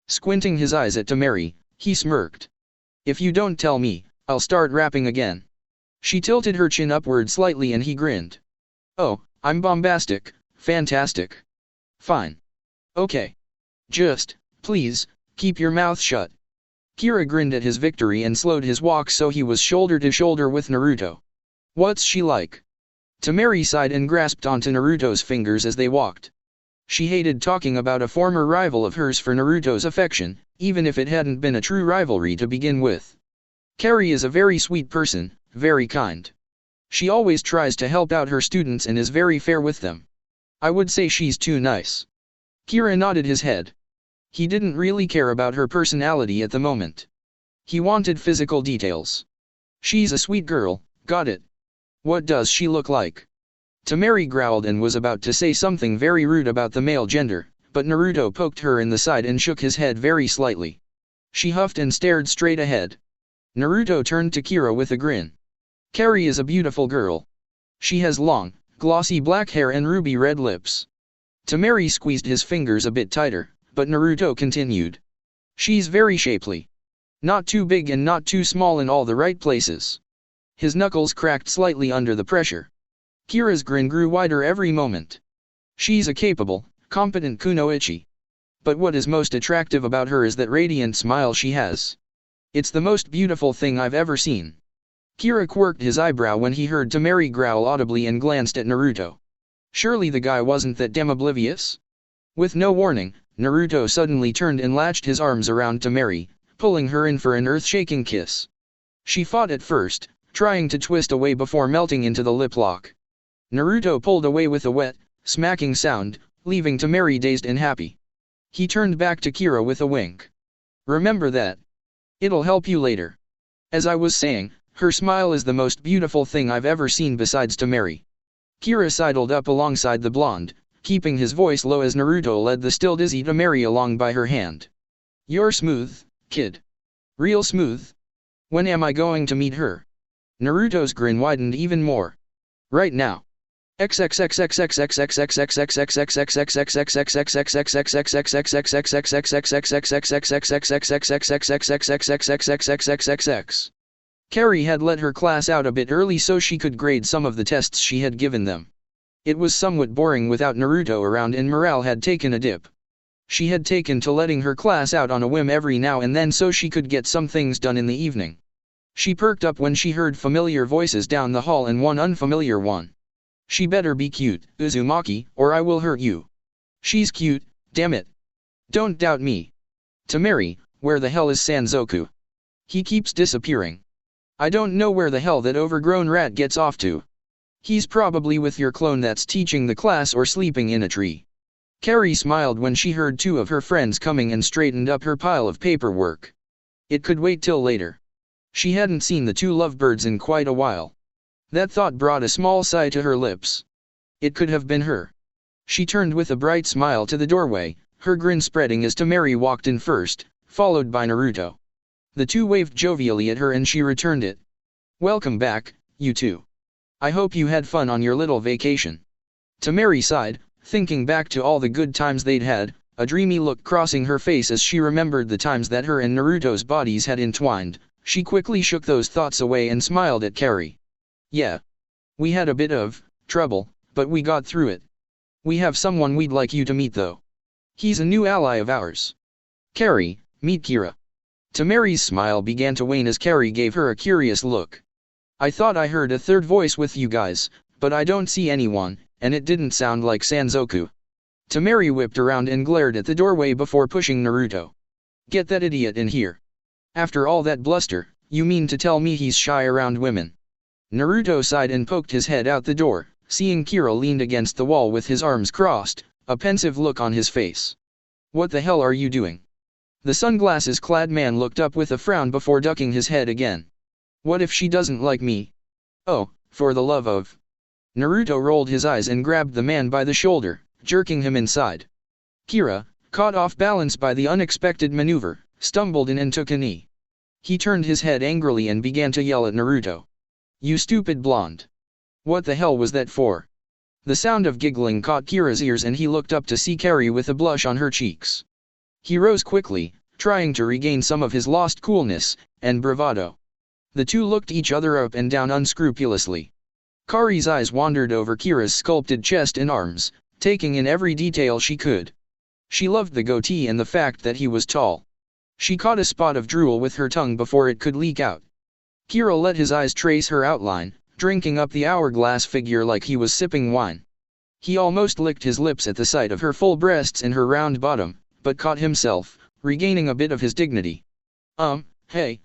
Squinting his eyes at Temari, he smirked. If you don't tell me, I'll start rapping again. She tilted her chin upward slightly and he grinned. Oh, I'm bombastic, fantastic. Fine. Okay. Just, please, keep your mouth shut. Kira grinned at his victory and slowed his walk so he was shoulder to shoulder with Naruto. What's she like? Temari sighed and grasped onto Naruto's fingers as they walked. She hated talking about a former rival of hers for Naruto's affection, even if it hadn't been a true rivalry to begin with. Kari is a very sweet person, very kind. She always tries to help out her students and is very fair with them. I would say she's too nice. Kira nodded his head. He didn't really care about her personality at the moment. He wanted physical details. She's a sweet girl, got it. What does she look like? Temari growled and was about to say something very rude about the male gender, but Naruto poked her in the side and shook his head very slightly. She huffed and stared straight ahead. Naruto turned to Kira with a grin. Kari is a beautiful girl. She has long, glossy black hair and ruby red lips. Temari squeezed his fingers a bit tighter, but Naruto continued. She's very shapely. Not too big and not too small in all the right places. His knuckles cracked slightly under the pressure. Kira's grin grew wider every moment. She's a capable, competent kunoichi. But what is most attractive about her is that radiant smile she has. It's the most beautiful thing I've ever seen. Kira quirked his eyebrow when he heard Temari growl audibly and glanced at Naruto. Surely the guy wasn't that damn oblivious? With no warning, Naruto suddenly turned and latched his arms around Temari, pulling her in for an earth-shaking kiss. She fought at first, trying to twist away before melting into the lip lock. Naruto pulled away with a wet, smacking sound, leaving Temari dazed and happy. He turned back to Kira with a wink. Remember that. It'll help you later. As I was saying, her smile is the most beautiful thing I've ever seen besides Temari. Kira sidled up alongside the blonde, keeping his voice low as Naruto led the still dizzy Temari along by her hand. You're smooth, kid. Real smooth. When am I going to meet her? Naruto's grin widened even more. Right now. Kari had let her class out a bit early so she could grade some of the tests she had given them. It was somewhat boring without Naruto around and morale had taken a dip. She had taken to letting her class out on a whim every now and then so she could get some things done in the evening. She perked up when she heard familiar voices down the hall and one unfamiliar one. She better be cute, Uzumaki, or I will hurt you. She's cute, damn it. Don't doubt me. Temari, where the hell is Sanzoku? He keeps disappearing. I don't know where the hell that overgrown rat gets off to. He's probably with your clone that's teaching the class or sleeping in a tree. Kari smiled when she heard two of her friends coming and straightened up her pile of paperwork. It could wait till later. She hadn't seen the two lovebirds in quite a while. That thought brought a small sigh to her lips. It could have been her. She turned with a bright smile to the doorway, her grin spreading as Temari walked in first, followed by Naruto. The two waved jovially at her and she returned it. Welcome back, you two. I hope you had fun on your little vacation. Temari sighed, thinking back to all the good times they'd had, a dreamy look crossing her face as she remembered the times that her and Naruto's bodies had entwined. She quickly shook those thoughts away and smiled at Kari. Yeah. We had a bit of trouble, but we got through it. We have someone we'd like you to meet though. He's a new ally of ours. Kari, meet Kira. Temari's smile began to wane as Kari gave her a curious look. I thought I heard a third voice with you guys, but I don't see anyone, and it didn't sound like Sanzoku. Temari whipped around and glared at the doorway before pushing Naruto. Get that idiot in here. After all that bluster, you mean to tell me he's shy around women? Naruto sighed and poked his head out the door, seeing Kira leaned against the wall with his arms crossed, a pensive look on his face. What the hell are you doing? The sunglasses-clad man looked up with a frown before ducking his head again. What if she doesn't like me? Oh, for the love of... Naruto rolled his eyes and grabbed the man by the shoulder, jerking him inside. Kira, caught off balance by the unexpected maneuver, stumbled in and took a knee. He turned his head angrily and began to yell at Naruto. You stupid blonde. What the hell was that for? The sound of giggling caught Kira's ears and he looked up to see Kari with a blush on her cheeks. He rose quickly, trying to regain some of his lost coolness and bravado. The two looked each other up and down unscrupulously. Kari's eyes wandered over Kira's sculpted chest and arms, taking in every detail she could. She loved the goatee and the fact that he was tall. She caught a spot of drool with her tongue before it could leak out. Kira let his eyes trace her outline, drinking up the hourglass figure like he was sipping wine. He almost licked his lips at the sight of her full breasts and her round bottom, but caught himself, regaining a bit of his dignity. Hey,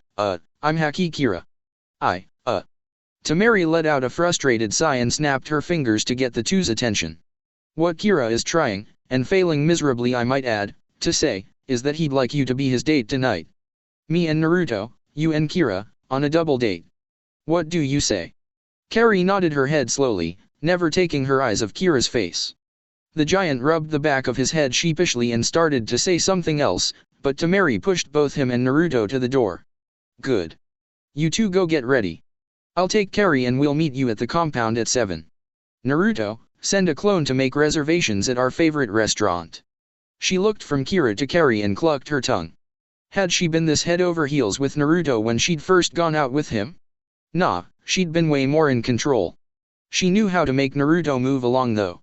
I'm Haki Kira. Temari let out a frustrated sigh and snapped her fingers to get the two's attention. What Kira is trying, and failing miserably I might add, to say, is that he'd like you to be his date tonight. Me and Naruto, you and Kira, on a double date. What do you say? Carrie nodded her head slowly, never taking her eyes off Kira's face. The giant rubbed the back of his head sheepishly and started to say something else, but Temari pushed both him and Naruto to the door. Good. You two go get ready. I'll take Carrie and we'll meet you at the compound at 7. Naruto, send a clone to make reservations at our favorite restaurant. She looked from Kira to Carrie and clucked her tongue. Had she been this head over heels with Naruto when she'd first gone out with him? Nah, she'd been way more in control. She knew how to make Naruto move along though.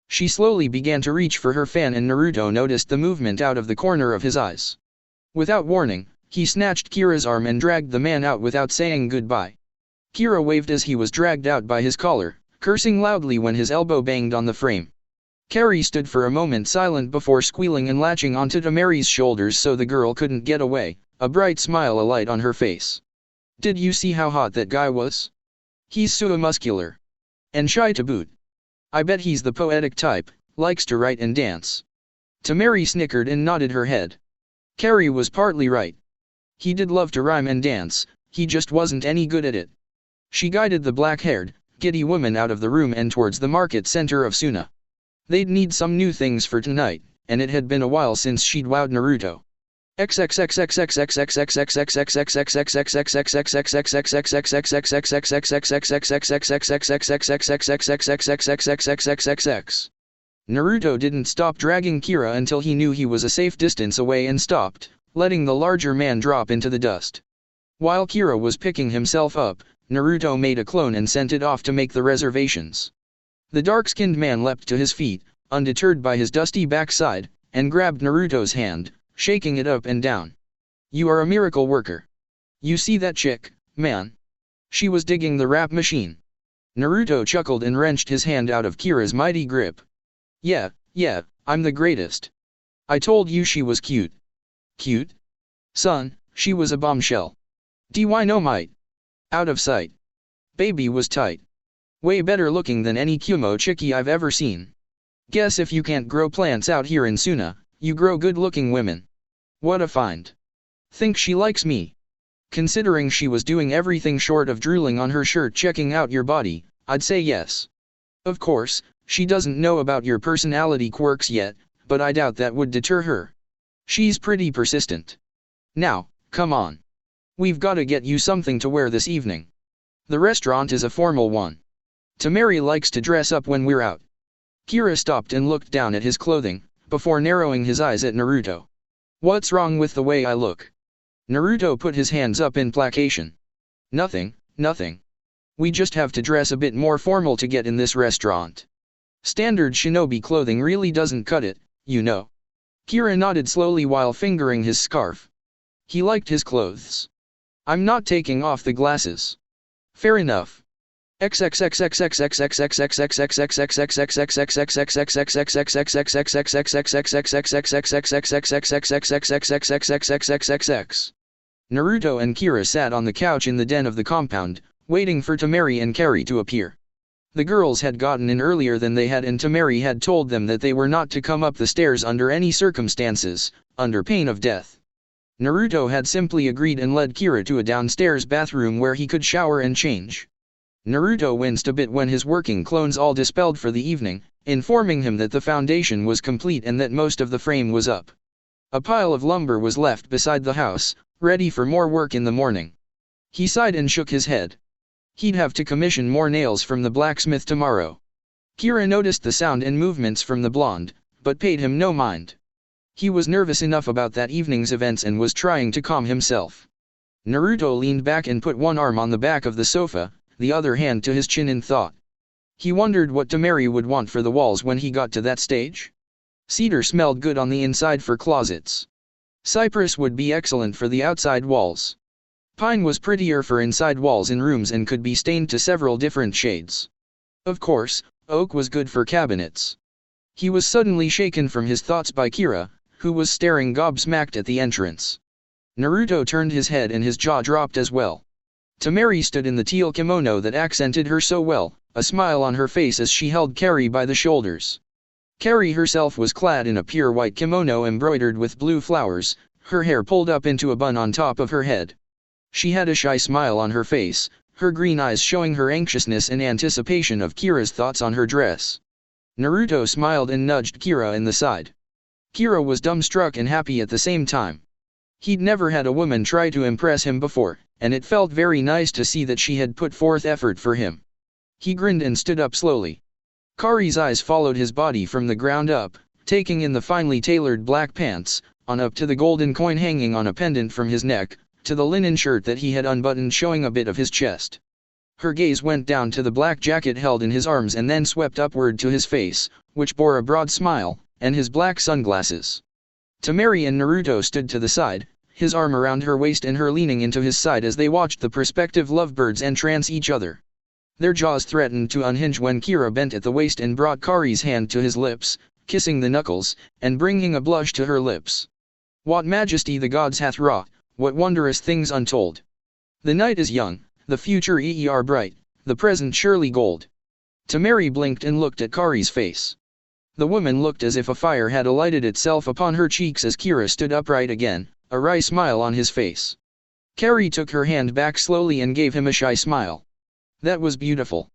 She slowly began to reach for her fan and Naruto noticed the movement out of the corner of his eyes. Without warning, he snatched Kira's arm and dragged the man out without saying goodbye. Kira waved as he was dragged out by his collar, cursing loudly when his elbow banged on the frame. Carrie stood for a moment silent before squealing and latching onto Temari's shoulders so the girl couldn't get away, a bright smile alight on her face. Did you see how hot that guy was? He's so muscular. And shy to boot. I bet he's the poetic type, likes to write and dance. Temari snickered and nodded her head. Carrie was partly right. He did love to rhyme and dance, he just wasn't any good at it. She guided the black-haired, giddy woman out of the room and towards the market center of Suna. They'd need some new things for tonight, and it had been a while since she'd wowed Naruto. Naruto didn't stop dragging Kira until he knew he was a safe distance away and stopped, letting the larger man drop into the dust. While Kira was picking himself up, Naruto made a clone and sent it off to make the reservations. The dark-skinned man leapt to his feet, undeterred by his dusty backside, and grabbed Naruto's hand, shaking it up and down. You are a miracle worker. You see that chick, man? She was digging the rap machine. Naruto chuckled and wrenched his hand out of Kira's mighty grip. Yeah, I'm the greatest. I told you she was cute. Cute? Son, she was a bombshell. Dynamite. Out of sight. Baby was tight. Way better looking than any Kumo chickie I've ever seen. Guess if you can't grow plants out here in Suna, you grow good-looking women. What a find. Think she likes me? Considering she was doing everything short of drooling on her shirt checking out your body, I'd say yes. Of course, she doesn't know about your personality quirks yet, but I doubt that would deter her. She's pretty persistent. Now, come on. We've gotta get you something to wear this evening. The restaurant is a formal one. Temari likes to dress up when we're out. Kira stopped and looked down at his clothing, before narrowing his eyes at Naruto. What's wrong with the way I look? Naruto put his hands up in placation. Nothing. We just have to dress a bit more formal to get in this restaurant. Standard shinobi clothing really doesn't cut it, you know. Kira nodded slowly while fingering his scarf. He liked his clothes. I'm not taking off the glasses. Fair enough. Naruto and Kira sat on the couch in the den of the compound, waiting for Temari and Carrie to appear. The girls had gotten in earlier than they had and Temari had told them that they were not to come up the stairs under any circumstances, under pain of death. Naruto had simply agreed and led Kira to a downstairs bathroom where he could shower and change. Naruto winced a bit when his working clones all dispelled for the evening, informing him that the foundation was complete and that most of the frame was up. A pile of lumber was left beside the house, ready for more work in the morning. He sighed and shook his head. He'd have to commission more nails from the blacksmith tomorrow. Kira noticed the sound and movements from the blonde, but paid him no mind. He was nervous enough about that evening's events and was trying to calm himself. Naruto leaned back and put one arm on the back of the sofa, the other hand to his chin in thought. He wondered what Temari would want for the walls when he got to that stage. Cedar smelled good on the inside for closets. Cypress would be excellent for the outside walls. Pine was prettier for inside walls in rooms and could be stained to several different shades. Of course, oak was good for cabinets. He was suddenly shaken from his thoughts by Kira, who was staring gobsmacked at the entrance. Naruto turned his head and his jaw dropped as well. Temari stood in the teal kimono that accented her so well, a smile on her face as she held Carrie by the shoulders. Carrie herself was clad in a pure white kimono embroidered with blue flowers, her hair pulled up into a bun on top of her head. She had a shy smile on her face, her green eyes showing her anxiousness and anticipation of Kira's thoughts on her dress. Naruto smiled and nudged Kira in the side. Kira was dumbstruck and happy at the same time. He'd never had a woman try to impress him before, and it felt very nice to see that she had put forth effort for him. He grinned and stood up slowly. Kari's eyes followed his body from the ground up, taking in the finely tailored black pants, on up to the golden coin hanging on a pendant from his neck, to the linen shirt that he had unbuttoned showing a bit of his chest. Her gaze went down to the black jacket held in his arms and then swept upward to his face, which bore a broad smile, and his black sunglasses. Temari and Naruto stood to the side, his arm around her waist and her leaning into his side as they watched the prospective lovebirds entrance each other. Their jaws threatened to unhinge when Kira bent at the waist and brought Kari's hand to his lips, kissing the knuckles, and bringing a blush to her lips. What majesty the gods hath wrought, what wondrous things untold. The night is young, the future bright, the present surely gold. Temari blinked and looked at Kari's face. The woman looked as if a fire had alighted itself upon her cheeks as Kira stood upright again, a wry smile on his face. Kari took her hand back slowly and gave him a shy smile. That was beautiful.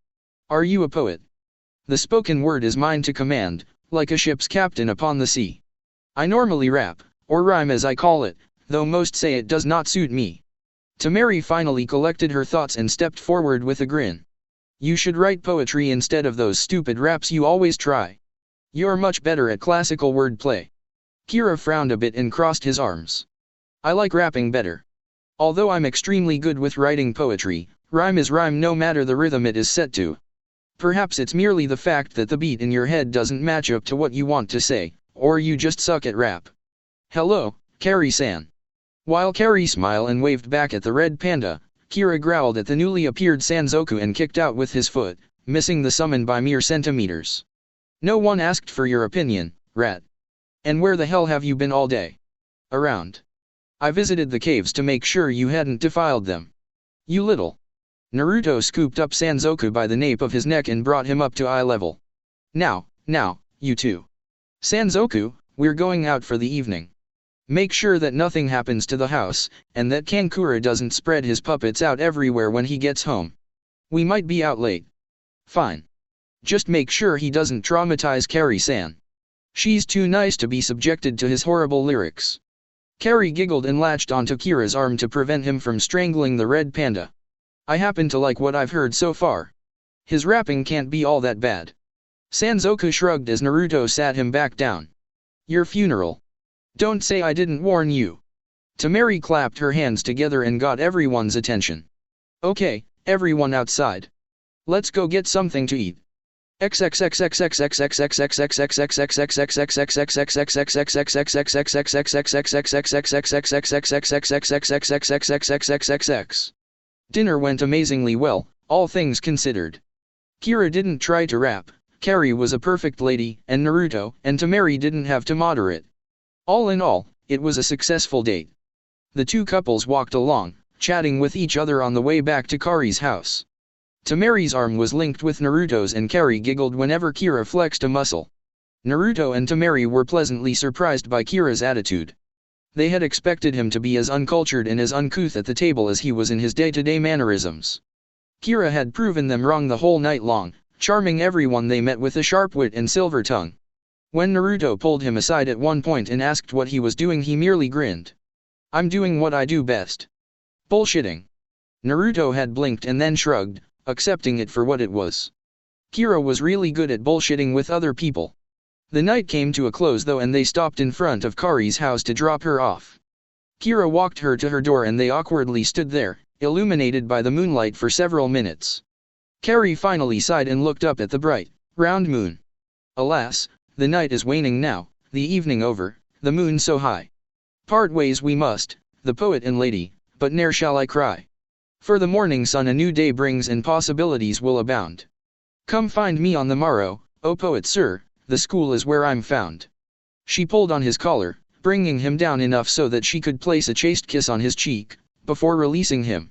Are you a poet? The spoken word is mine to command, like a ship's captain upon the sea. I normally rap, or rhyme as I call it, though most say it does not suit me. Temari finally collected her thoughts and stepped forward with a grin. You should write poetry instead of those stupid raps you always try. You're much better at classical wordplay. Kira frowned a bit and crossed his arms. I like rapping better. Although I'm extremely good with writing poetry, rhyme is rhyme no matter the rhythm it is set to. Perhaps it's merely the fact that the beat in your head doesn't match up to what you want to say, or you just suck at rap. Hello, Kari-san. While Kari smiled and waved back at the red panda, Kira growled at the newly appeared Sanzoku and kicked out with his foot, missing the summon by mere centimeters. No one asked for your opinion, rat. And where the hell have you been all day? Around. I visited the caves to make sure you hadn't defiled them. You little. Naruto scooped up Sanzoku by the nape of his neck and brought him up to eye level. Now, you two. Sanzoku, we're going out for the evening. Make sure that nothing happens to the house, and that Kankura doesn't spread his puppets out everywhere when he gets home. We might be out late. Fine. Just make sure he doesn't traumatize Kari-san. She's too nice to be subjected to his horrible lyrics. Kari giggled and latched onto Kira's arm to prevent him from strangling the red panda. I happen to like what I've heard so far. His rapping can't be all that bad. Sanzoku shrugged as Naruto sat him back down. Your funeral. Don't say I didn't warn you. Temari clapped her hands together and got everyone's attention. Okay, everyone outside. Let's go get something to eat. Dinner went amazingly well, all things considered. Kira didn't try to rap, Kari was a perfect lady, and Naruto and Temari didn't have to moderate. All in all, it was a successful date. The two couples walked along, chatting with each other on the way back to Kari's house. Temari's arm was linked with Naruto's and Kari giggled whenever Kira flexed a muscle. Naruto and Temari were pleasantly surprised by Kira's attitude. They had expected him to be as uncultured and as uncouth at the table as he was in his day-to-day mannerisms. Kira had proven them wrong the whole night long, charming everyone they met with a sharp wit and silver tongue. When Naruto pulled him aside at one point and asked what he was doing, he merely grinned. I'm doing what I do best. Bullshitting. Naruto had blinked and then shrugged, accepting it for what it was. Kira was really good at bullshitting with other people. The night came to a close though, and they stopped in front of Kari's house to drop her off. Kira walked her to her door and they awkwardly stood there, illuminated by the moonlight for several minutes. Kari finally sighed and looked up at the bright, round moon. Alas, the night is waning now, the evening over, the moon so high. Part ways we must, the poet and lady, but ne'er shall I cry. For the morning sun a new day brings and possibilities will abound. Come find me on the morrow, O poet sir, the school is where I'm found. She pulled on his collar, bringing him down enough so that she could place a chaste kiss on his cheek, before releasing him.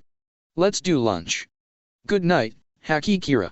Let's do lunch. Good night, Haki Kira.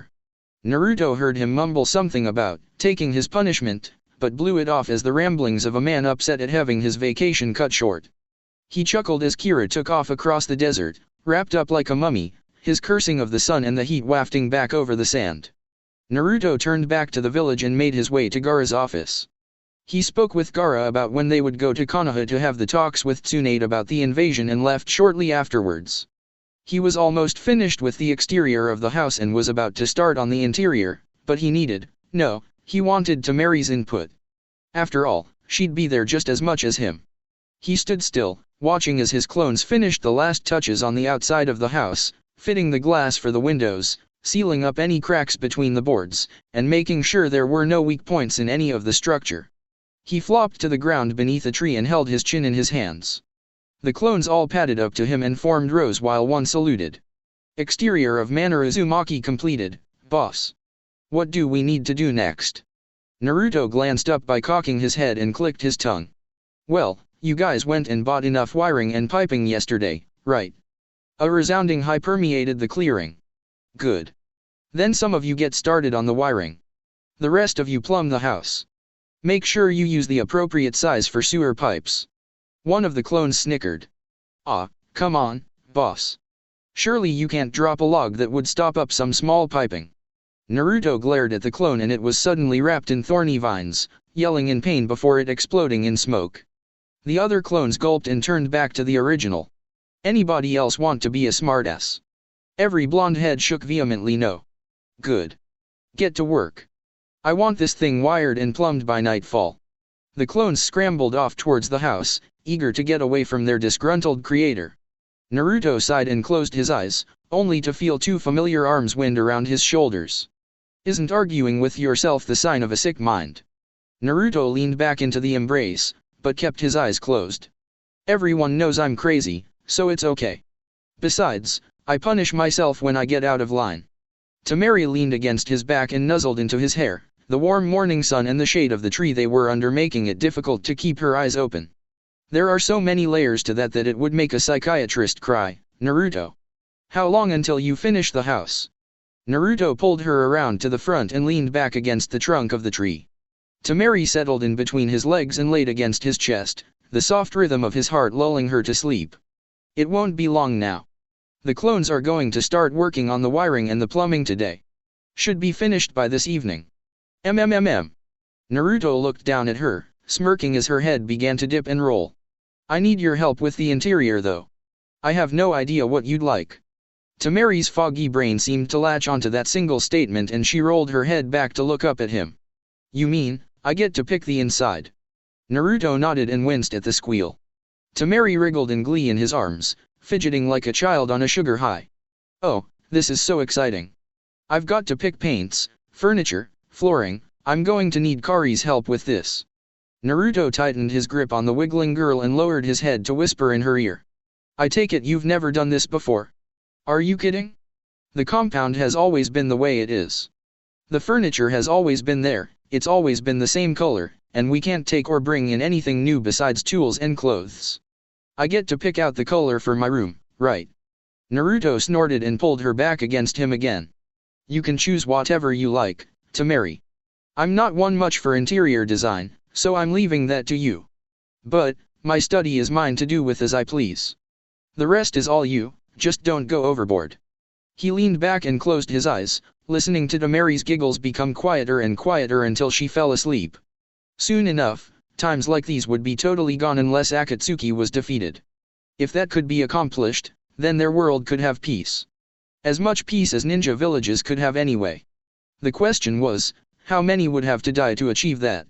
there. Naruto heard him mumble something about taking his punishment, but blew it off as the ramblings of a man upset at having his vacation cut short. He chuckled as Kira took off across the desert, wrapped up like a mummy, his cursing of the sun and the heat wafting back over the sand. Naruto turned back to the village and made his way to Gaara's office. He spoke with Gaara about when they would go to Konoha to have the talks with Tsunade about the invasion and left shortly afterwards. He was almost finished with the exterior of the house and was about to start on the interior, but he wanted Tamari's input. After all, she'd be there just as much as him. He stood still, watching as his clones finished the last touches on the outside of the house, fitting the glass for the windows, sealing up any cracks between the boards, and making sure there were no weak points in any of the structure. He flopped to the ground beneath a tree and held his chin in his hands. The clones all padded up to him and formed rows while one saluted. Exterior of Manor Uzumaki completed, boss. What do we need to do next? Naruto glanced up by cocking his head and clicked his tongue. Well, you guys went and bought enough wiring and piping yesterday, right? A resounding hi permeated the clearing. Good. Then some of you get started on the wiring. The rest of you plumb the house. Make sure you use the appropriate size for sewer pipes. One of the clones snickered. Ah, come on, boss. Surely you can't drop a log that would stop up some small piping. Naruto glared at the clone and it was suddenly wrapped in thorny vines, yelling in pain before it exploding in smoke. The other clones gulped and turned back to the original. Anybody else want to be a smartass? Every blonde head shook vehemently no. Good. Get to work. I want this thing wired and plumbed by nightfall. The clones scrambled off towards the house, eager to get away from their disgruntled creator. Naruto sighed and closed his eyes, only to feel two familiar arms wind around his shoulders. Isn't arguing with yourself the sign of a sick mind? Naruto leaned back into the embrace, but kept his eyes closed. Everyone knows I'm crazy, so it's okay. Besides, I punish myself when I get out of line. Tamari leaned against his back and nuzzled into his hair, the warm morning sun and the shade of the tree they were under making it difficult to keep her eyes open. There are so many layers to that it would make a psychiatrist cry. Naruto. How long until you finish the house? Naruto pulled her around to the front and leaned back against the trunk of the tree. Tamari settled in between his legs and laid against his chest, the soft rhythm of his heart lulling her to sleep. It won't be long now. The clones are going to start working on the wiring and the plumbing today. Should be finished by this evening. Naruto looked down at her, smirking as her head began to dip and roll. I need your help with the interior though. I have no idea what you'd like. Tamari's foggy brain seemed to latch onto that single statement and she rolled her head back to look up at him. You mean, I get to pick the inside? Naruto nodded and winced at the squeal. Tamari wriggled in glee in his arms, fidgeting like a child on a sugar high. Oh, this is so exciting. I've got to pick paints, furniture, flooring, I'm going to need Kari's help with this. Naruto tightened his grip on the wiggling girl and lowered his head to whisper in her ear. I take it you've never done this before? Are you kidding? The compound has always been the way it is. The furniture has always been there, it's always been the same color, and we can't take or bring in anything new besides tools and clothes. I get to pick out the color for my room, right? Naruto snorted and pulled her back against him again. You can choose whatever you like, Tamari. I'm not one much for interior design, so I'm leaving that to you. But, my study is mine to do with as I please. The rest is all you, just don't go overboard. He leaned back and closed his eyes, listening to Tamari's giggles become quieter and quieter until she fell asleep. Soon enough, times like these would be totally gone unless Akatsuki was defeated. If that could be accomplished, then their world could have peace. As much peace as ninja villages could have anyway. The question was, how many would have to die to achieve that?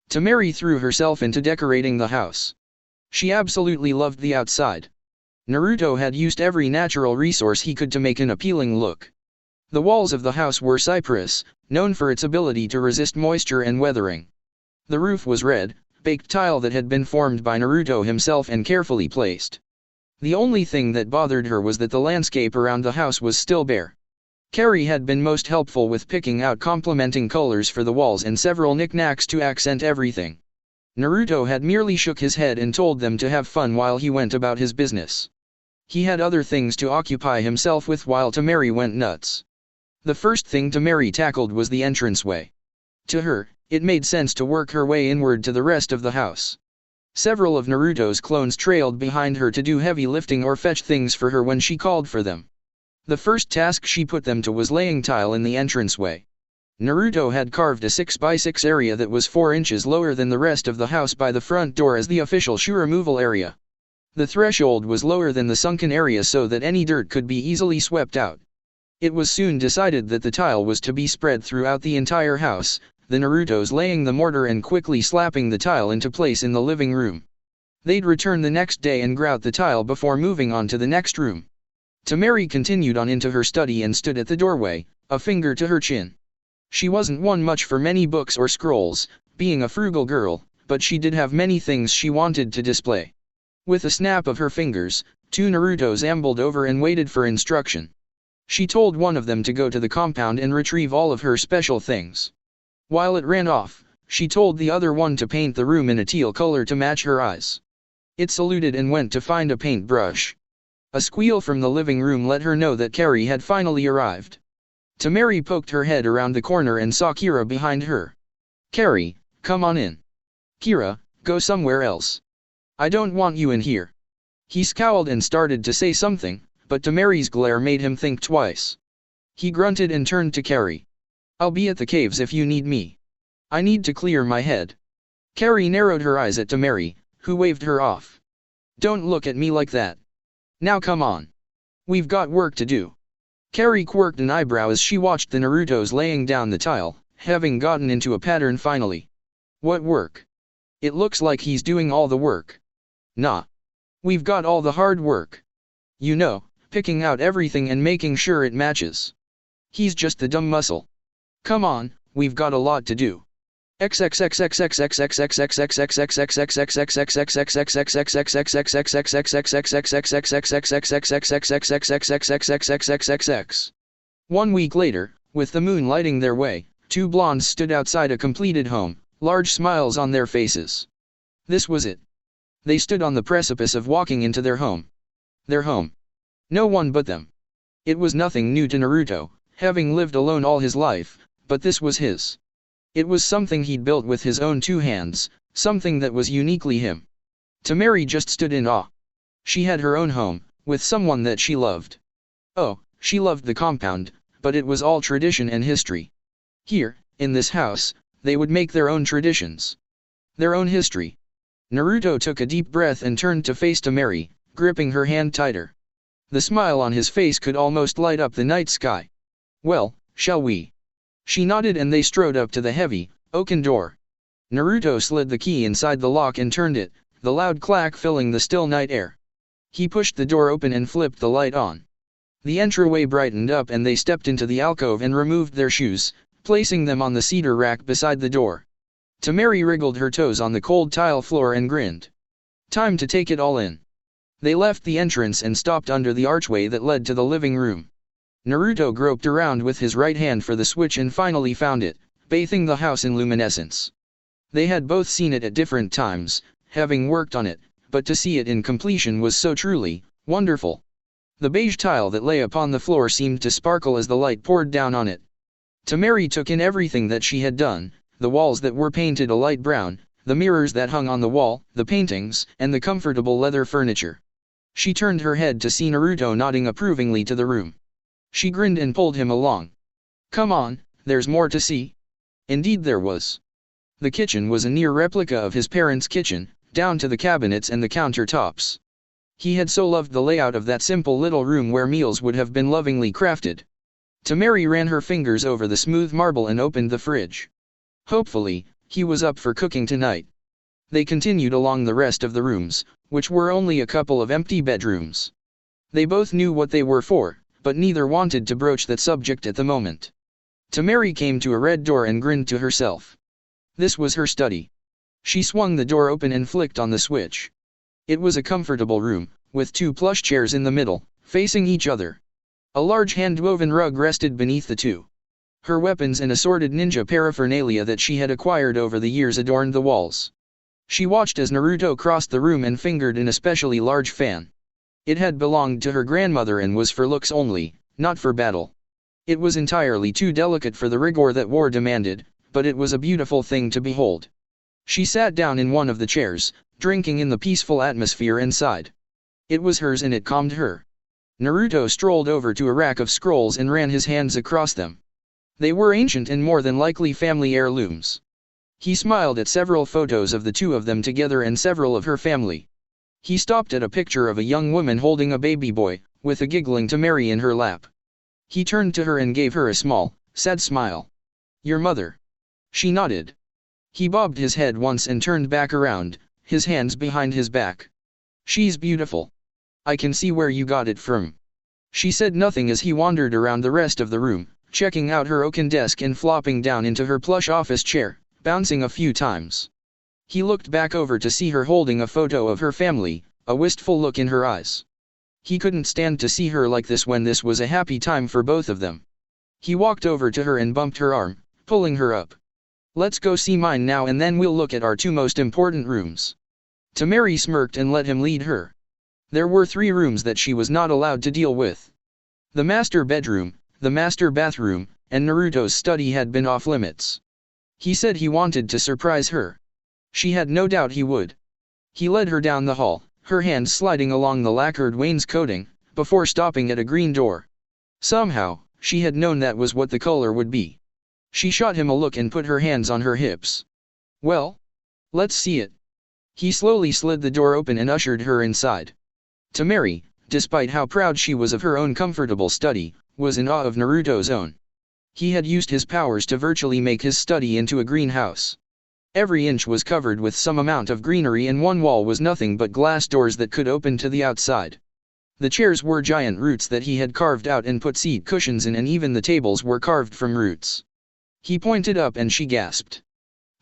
Tamari threw herself into decorating the house. She absolutely loved the outside. Naruto had used every natural resource he could to make an appealing look. The walls of the house were cypress, known for its ability to resist moisture and weathering. The roof was red, baked tile that had been formed by Naruto himself and carefully placed. The only thing that bothered her was that the landscape around the house was still bare. Carrie had been most helpful with picking out complementing colors for the walls and several knickknacks to accent everything. Naruto had merely shook his head and told them to have fun while he went about his business. He had other things to occupy himself with while Tamari went nuts. The first thing Tamari tackled was the entranceway. To her, it made sense to work her way inward to the rest of the house. Several of Naruto's clones trailed behind her to do heavy lifting or fetch things for her when she called for them. The first task she put them to was laying tile in the entranceway. Naruto had carved a 6x6 area that was 4 inches lower than the rest of the house by the front door as the official shoe removal area. The threshold was lower than the sunken area so that any dirt could be easily swept out. It was soon decided that the tile was to be spread throughout the entire house, the Narutos laying the mortar and quickly slapping the tile into place in the living room. They'd return the next day and grout the tile before moving on to the next room. Tamari continued on into her study and stood at the doorway, a finger to her chin. She wasn't one much for many books or scrolls, being a frugal girl, but she did have many things she wanted to display. With a snap of her fingers, 2 Narutos ambled over and waited for instruction. She told one of them to go to the compound and retrieve all of her special things. While it ran off, she told the other one to paint the room in a teal color to match her eyes. It saluted and went to find a paintbrush. A squeal from the living room let her know that Carrie had finally arrived. Tamari poked her head around the corner and saw Kira behind her. "Carrie, come on in." "Kira, go somewhere else. I don't want you in here." He scowled and started to say something, but Tamari's glare made him think twice. He grunted and turned to Carrie. "I'll be at the caves if you need me. I need to clear my head." Carrie narrowed her eyes at Tamari, who waved her off. "Don't look at me like that. Now come on. We've got work to do." Carrie quirked an eyebrow as she watched the Narutos laying down the tile, having gotten into a pattern finally. "What work? It looks like he's doing all the work." "Nah. We've got all the hard work. You know, picking out everything and making sure it matches. He's just the dumb muscle. Come on, we've got a lot to do." One week later, with the moon lighting their way, 2 blondes stood outside a completed home, large smiles on their faces. This was it. They stood on the precipice of walking into their home. Their home. No one but them. It was nothing new to Naruto, having lived alone all his life, but this was his. It was something he'd built with his own 2 hands, something that was uniquely him. Tamari just stood in awe. She had her own home, with someone that she loved. Oh, she loved the compound, but it was all tradition and history. Here, in this house, they would make their own traditions. Their own history. Naruto took a deep breath and turned to face Tamari, gripping her hand tighter. The smile on his face could almost light up the night sky. "Well, shall we?" She nodded and they strode up to the heavy, oaken door. Naruto slid the key inside the lock and turned it, the loud clack filling the still night air. He pushed the door open and flipped the light on. The entryway brightened up and they stepped into the alcove and removed their shoes, placing them on the cedar rack beside the door. Tamari wriggled her toes on the cold tile floor and grinned. Time to take it all in. They left the entrance and stopped under the archway that led to the living room. Naruto groped around with his right hand for the switch and finally found it, bathing the house in luminescence. They had both seen it at different times, having worked on it, but to see it in completion was so truly wonderful. The beige tile that lay upon the floor seemed to sparkle as the light poured down on it. Tamari took in everything that she had done, the walls that were painted a light brown, the mirrors that hung on the wall, the paintings, and the comfortable leather furniture. She turned her head to see Naruto nodding approvingly to the room. She grinned and pulled him along. Come on, there's more to see. Indeed there was. The kitchen was a near replica of his parents' kitchen, down to the cabinets and the countertops. He had so loved the layout of that simple little room where meals would have been lovingly crafted. Tamari ran her fingers over the smooth marble and opened the fridge. Hopefully, he was up for cooking tonight. They continued along the rest of the rooms, which were only a couple of empty bedrooms. They both knew what they were for, but neither wanted to broach that subject at the moment. Tamari came to a red door and grinned to herself. This was her study. She swung the door open and flicked on the switch. It was a comfortable room, with 2 plush chairs in the middle, facing each other. A large hand-woven rug rested beneath the two. Her weapons and assorted ninja paraphernalia that she had acquired over the years adorned the walls. She watched as Naruto crossed the room and fingered an especially large fan. It had belonged to her grandmother and was for looks only, not for battle. It was entirely too delicate for the rigor that war demanded, but it was a beautiful thing to behold. She sat down in one of the chairs, drinking in the peaceful atmosphere inside. It was hers and it calmed her. Naruto strolled over to a rack of scrolls and ran his hands across them. They were ancient and more than likely family heirlooms. He smiled at several photos of the two of them together and several of her family. He stopped at a picture of a young woman holding a baby boy, with a giggling Tamari in her lap. He turned to her and gave her a small, sad smile. Your mother. She nodded. He bobbed his head once and turned back around, his hands behind his back. She's beautiful. I can see where you got it from. She said nothing as he wandered around the rest of the room, checking out her oaken desk and flopping down into her plush office chair, bouncing a few times. He looked back over to see her holding a photo of her family, a wistful look in her eyes. He couldn't stand to see her like this when this was a happy time for both of them. He walked over to her and bumped her arm, pulling her up. Let's go see mine now and then we'll look at our 2 most important rooms. Tamari smirked and let him lead her. There were 3 rooms that she was not allowed to deal with. The master bedroom, the master bathroom, and Naruto's study had been off limits. He said he wanted to surprise her. She had no doubt he would. He led her down the hall, her hands sliding along the lacquered wainscoting, before stopping at a green door. Somehow, she had known that was what the color would be. She shot him a look and put her hands on her hips. Well? Let's see it. He slowly slid the door open and ushered her inside. Tamari, despite how proud she was of her own comfortable study, was in awe of Naruto's own. He had used his powers to virtually make his study into a greenhouse. Every inch was covered with some amount of greenery and one wall was nothing but glass doors that could open to the outside. The chairs were giant roots that he had carved out and put seat cushions in, and even the tables were carved from roots. He pointed up and she gasped.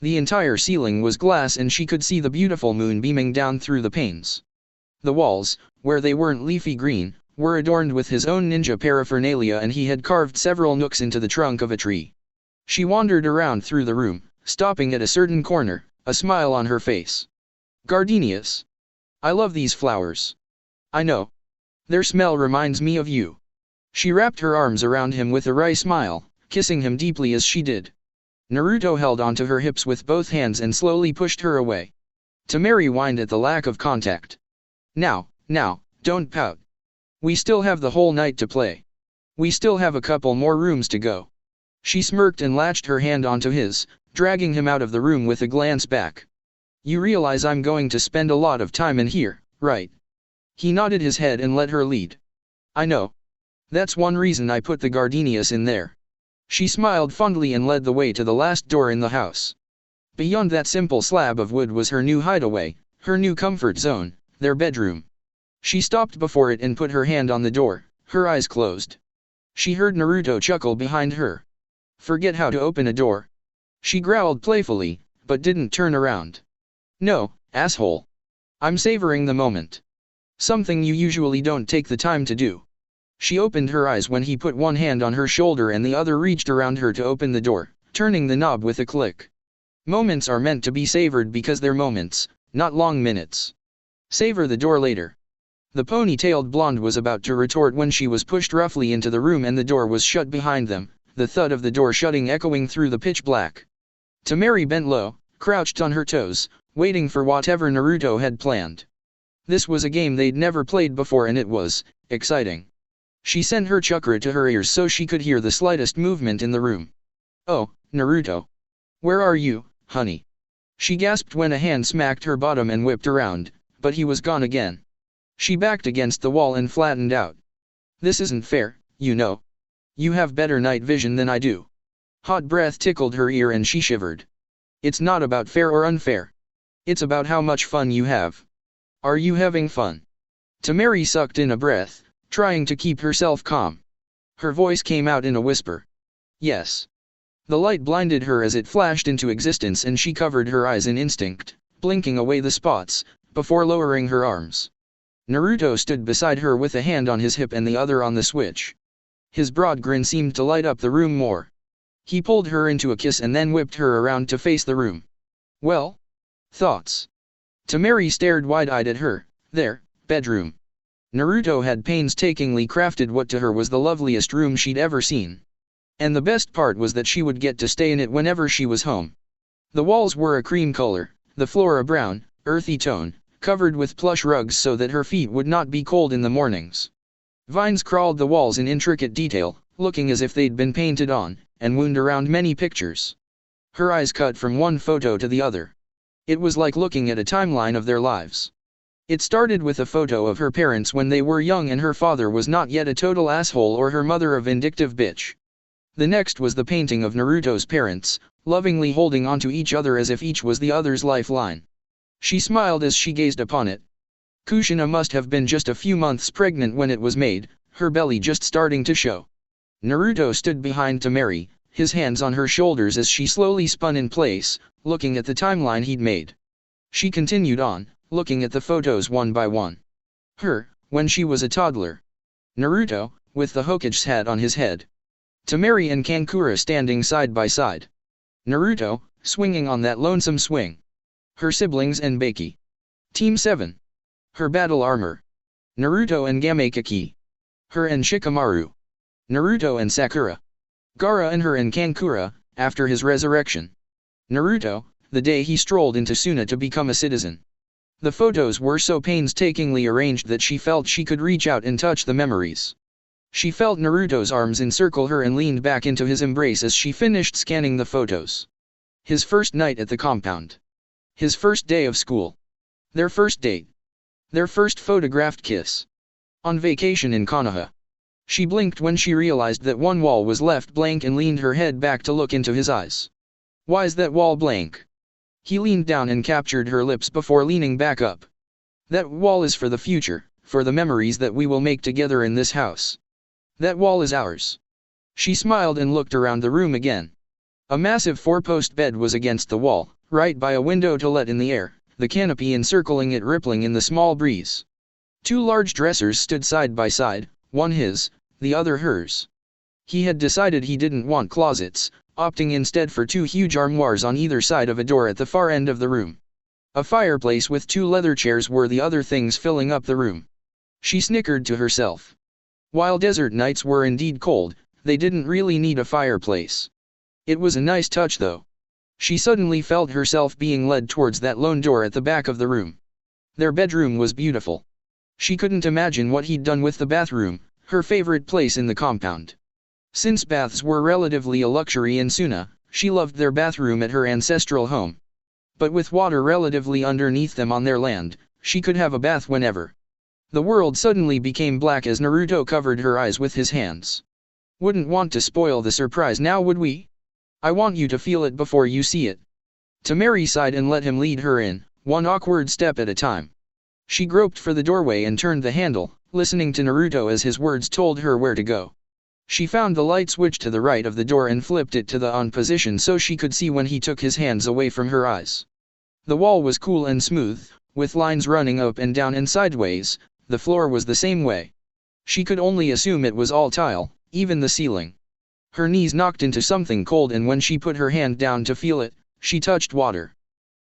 The entire ceiling was glass and she could see the beautiful moon beaming down through the panes. The walls, where they weren't leafy green, were adorned with his own ninja paraphernalia and he had carved several nooks into the trunk of a tree. She wandered around through the room, stopping at a certain corner, a smile on her face. Gardenias. I love these flowers. I know. Their smell reminds me of you. She wrapped her arms around him with a wry smile, kissing him deeply as she did. Naruto held onto her hips with both hands and slowly pushed her away. Tamari whined at the lack of contact. Now, don't pout. We still have the whole night to play. We still have a couple more rooms to go. She smirked and latched her hand onto his, dragging him out of the room with a glance back. You realize I'm going to spend a lot of time in here, right? He nodded his head and let her lead. I know. That's one reason I put the gardenias in there. She smiled fondly and led the way to the last door in the house. Beyond that simple slab of wood was her new hideaway, her new comfort zone, their bedroom. She stopped before it and put her hand on the door, her eyes closed. She heard Naruto chuckle behind her. Forget how to open a door. She growled playfully, but didn't turn around. No, asshole. I'm savoring the moment. Something you usually don't take the time to do. She opened her eyes when he put one hand on her shoulder and the other reached around her to open the door, turning the knob with a click. Moments are meant to be savored because they're moments, not long minutes. Savor the door later. The pony-tailed blonde was about to retort when she was pushed roughly into the room and the door was shut behind them, the thud of the door shutting echoing through the pitch black. Temari bent low, crouched on her toes, waiting for whatever Naruto had planned. This was a game they'd never played before and it was exciting. She sent her chakra to her ears so she could hear the slightest movement in the room. "Oh, Naruto. Where are you, honey?" She gasped when a hand smacked her bottom and whipped around, but he was gone again. She backed against the wall and flattened out. "This isn't fair, you know. You have better night vision than I do." Hot breath tickled her ear and she shivered. "It's not about fair or unfair. It's about how much fun you have. Are you having fun?" Temari sucked in a breath, trying to keep herself calm. Her voice came out in a whisper. "Yes." The light blinded her as it flashed into existence and she covered her eyes in instinct, blinking away the spots, before lowering her arms. Naruto stood beside her with a hand on his hip and the other on the switch. His broad grin seemed to light up the room more. He pulled her into a kiss and then whipped her around to face the room. "Well? Thoughts?" Temari stared wide-eyed at her. "Their bedroom." Naruto had painstakingly crafted what to her was the loveliest room she'd ever seen. And the best part was that she would get to stay in it whenever she was home. The walls were a cream color, the floor a brown, earthy tone, covered with plush rugs so that her feet would not be cold in the mornings. Vines crawled the walls in intricate detail, looking as if they'd been painted on, and wound around many pictures. Her eyes cut from one photo to the other. It was like looking at a timeline of their lives. It started with a photo of her parents when they were young and her father was not yet a total asshole or her mother a vindictive bitch. The next was the painting of Naruto's parents, lovingly holding onto each other as if each was the other's lifeline. She smiled as she gazed upon it. Kushina must have been just a few months pregnant when it was made, her belly just starting to show. Naruto stood behind Temari, his hands on her shoulders as she slowly spun in place, looking at the timeline he'd made. She continued on, looking at the photos one by one. Her, when she was a toddler. Naruto, with the Hokage's hat on his head. Temari and Kankura standing side by side. Naruto, swinging on that lonesome swing. Her siblings and Baki. Team 7. Her battle armor. Naruto and Gamekaki. Her and Shikamaru. Naruto and Sakura. Gaara and her and Kankura, after his resurrection. Naruto, the day he strolled into Suna to become a citizen. The photos were so painstakingly arranged that she felt she could reach out and touch the memories. She felt Naruto's arms encircle her and leaned back into his embrace as she finished scanning the photos. His first night at the compound. His first day of school. Their first date. Their first photographed kiss. On vacation in Konoha. She blinked when she realized that one wall was left blank and leaned her head back to look into his eyes. "Why's that wall blank?" He leaned down and captured her lips before leaning back up. "That wall is for the future, for the memories that we will make together in this house. That wall is ours." She smiled and looked around the room again. A massive four-post bed was against the wall, right by a window to let in the air, the canopy encircling it rippling in the small breeze. Two large dressers stood side by side, one his, the other hers. He had decided he didn't want closets, opting instead for two huge armoires on either side of a door at the far end of the room. A fireplace with two leather chairs were the other things filling up the room. She snickered to herself. While desert nights were indeed cold, they didn't really need a fireplace. It was a nice touch though. She suddenly felt herself being led towards that lone door at the back of the room. Their bedroom was beautiful. She couldn't imagine what he'd done with the bathroom, her favorite place in the compound. Since baths were relatively a luxury in Suna, she loved their bathroom at her ancestral home. But with water relatively underneath them on their land, she could have a bath whenever. The world suddenly became black as Naruto covered her eyes with his hands. "Wouldn't want to spoil the surprise now, would we? I want you to feel it before you see it." Temari sighed and let him lead her in, one awkward step at a time. She groped for the doorway and turned the handle, listening to Naruto as his words told her where to go. She found the light switch to the right of the door and flipped it to the on position so she could see when he took his hands away from her eyes. The wall was cool and smooth, with lines running up and down and sideways. The floor was the same way. She could only assume it was all tile, even the ceiling. Her knees knocked into something cold and when she put her hand down to feel it, she touched water.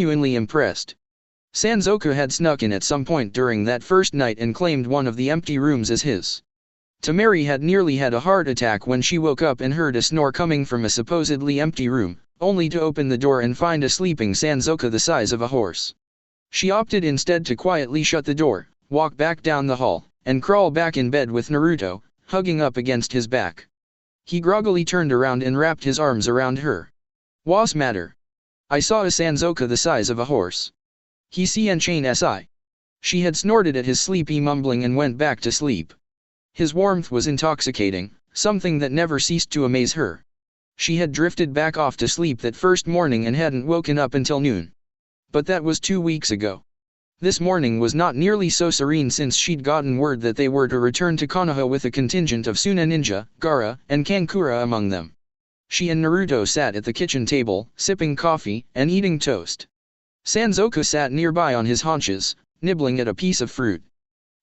genuinely impressed. Sanzoka had snuck in at some point during that first night and claimed one of the empty rooms as his. Tamari had nearly had a heart attack when she woke up and heard a snore coming from a supposedly empty room, only to open the door and find a sleeping Sanzoka the size of a horse. She opted instead to quietly shut the door, walk back down the hall, and crawl back in bed with Naruto, hugging up against his back. He groggily turned around and wrapped his arms around her. "What's matter? I saw a Sanzoka the size of a horse. He see and chain si." She had snorted at his sleepy mumbling and went back to sleep. His warmth was intoxicating, something that never ceased to amaze her. She had drifted back off to sleep that first morning and hadn't woken up until noon. But that was 2 weeks ago. This morning was not nearly so serene since she'd gotten word that they were to return to Konoha with a contingent of Suna Ninja, Gaara, and Kankura among them. She and Naruto sat at the kitchen table, sipping coffee and eating toast. Sanzoka sat nearby on his haunches, nibbling at a piece of fruit.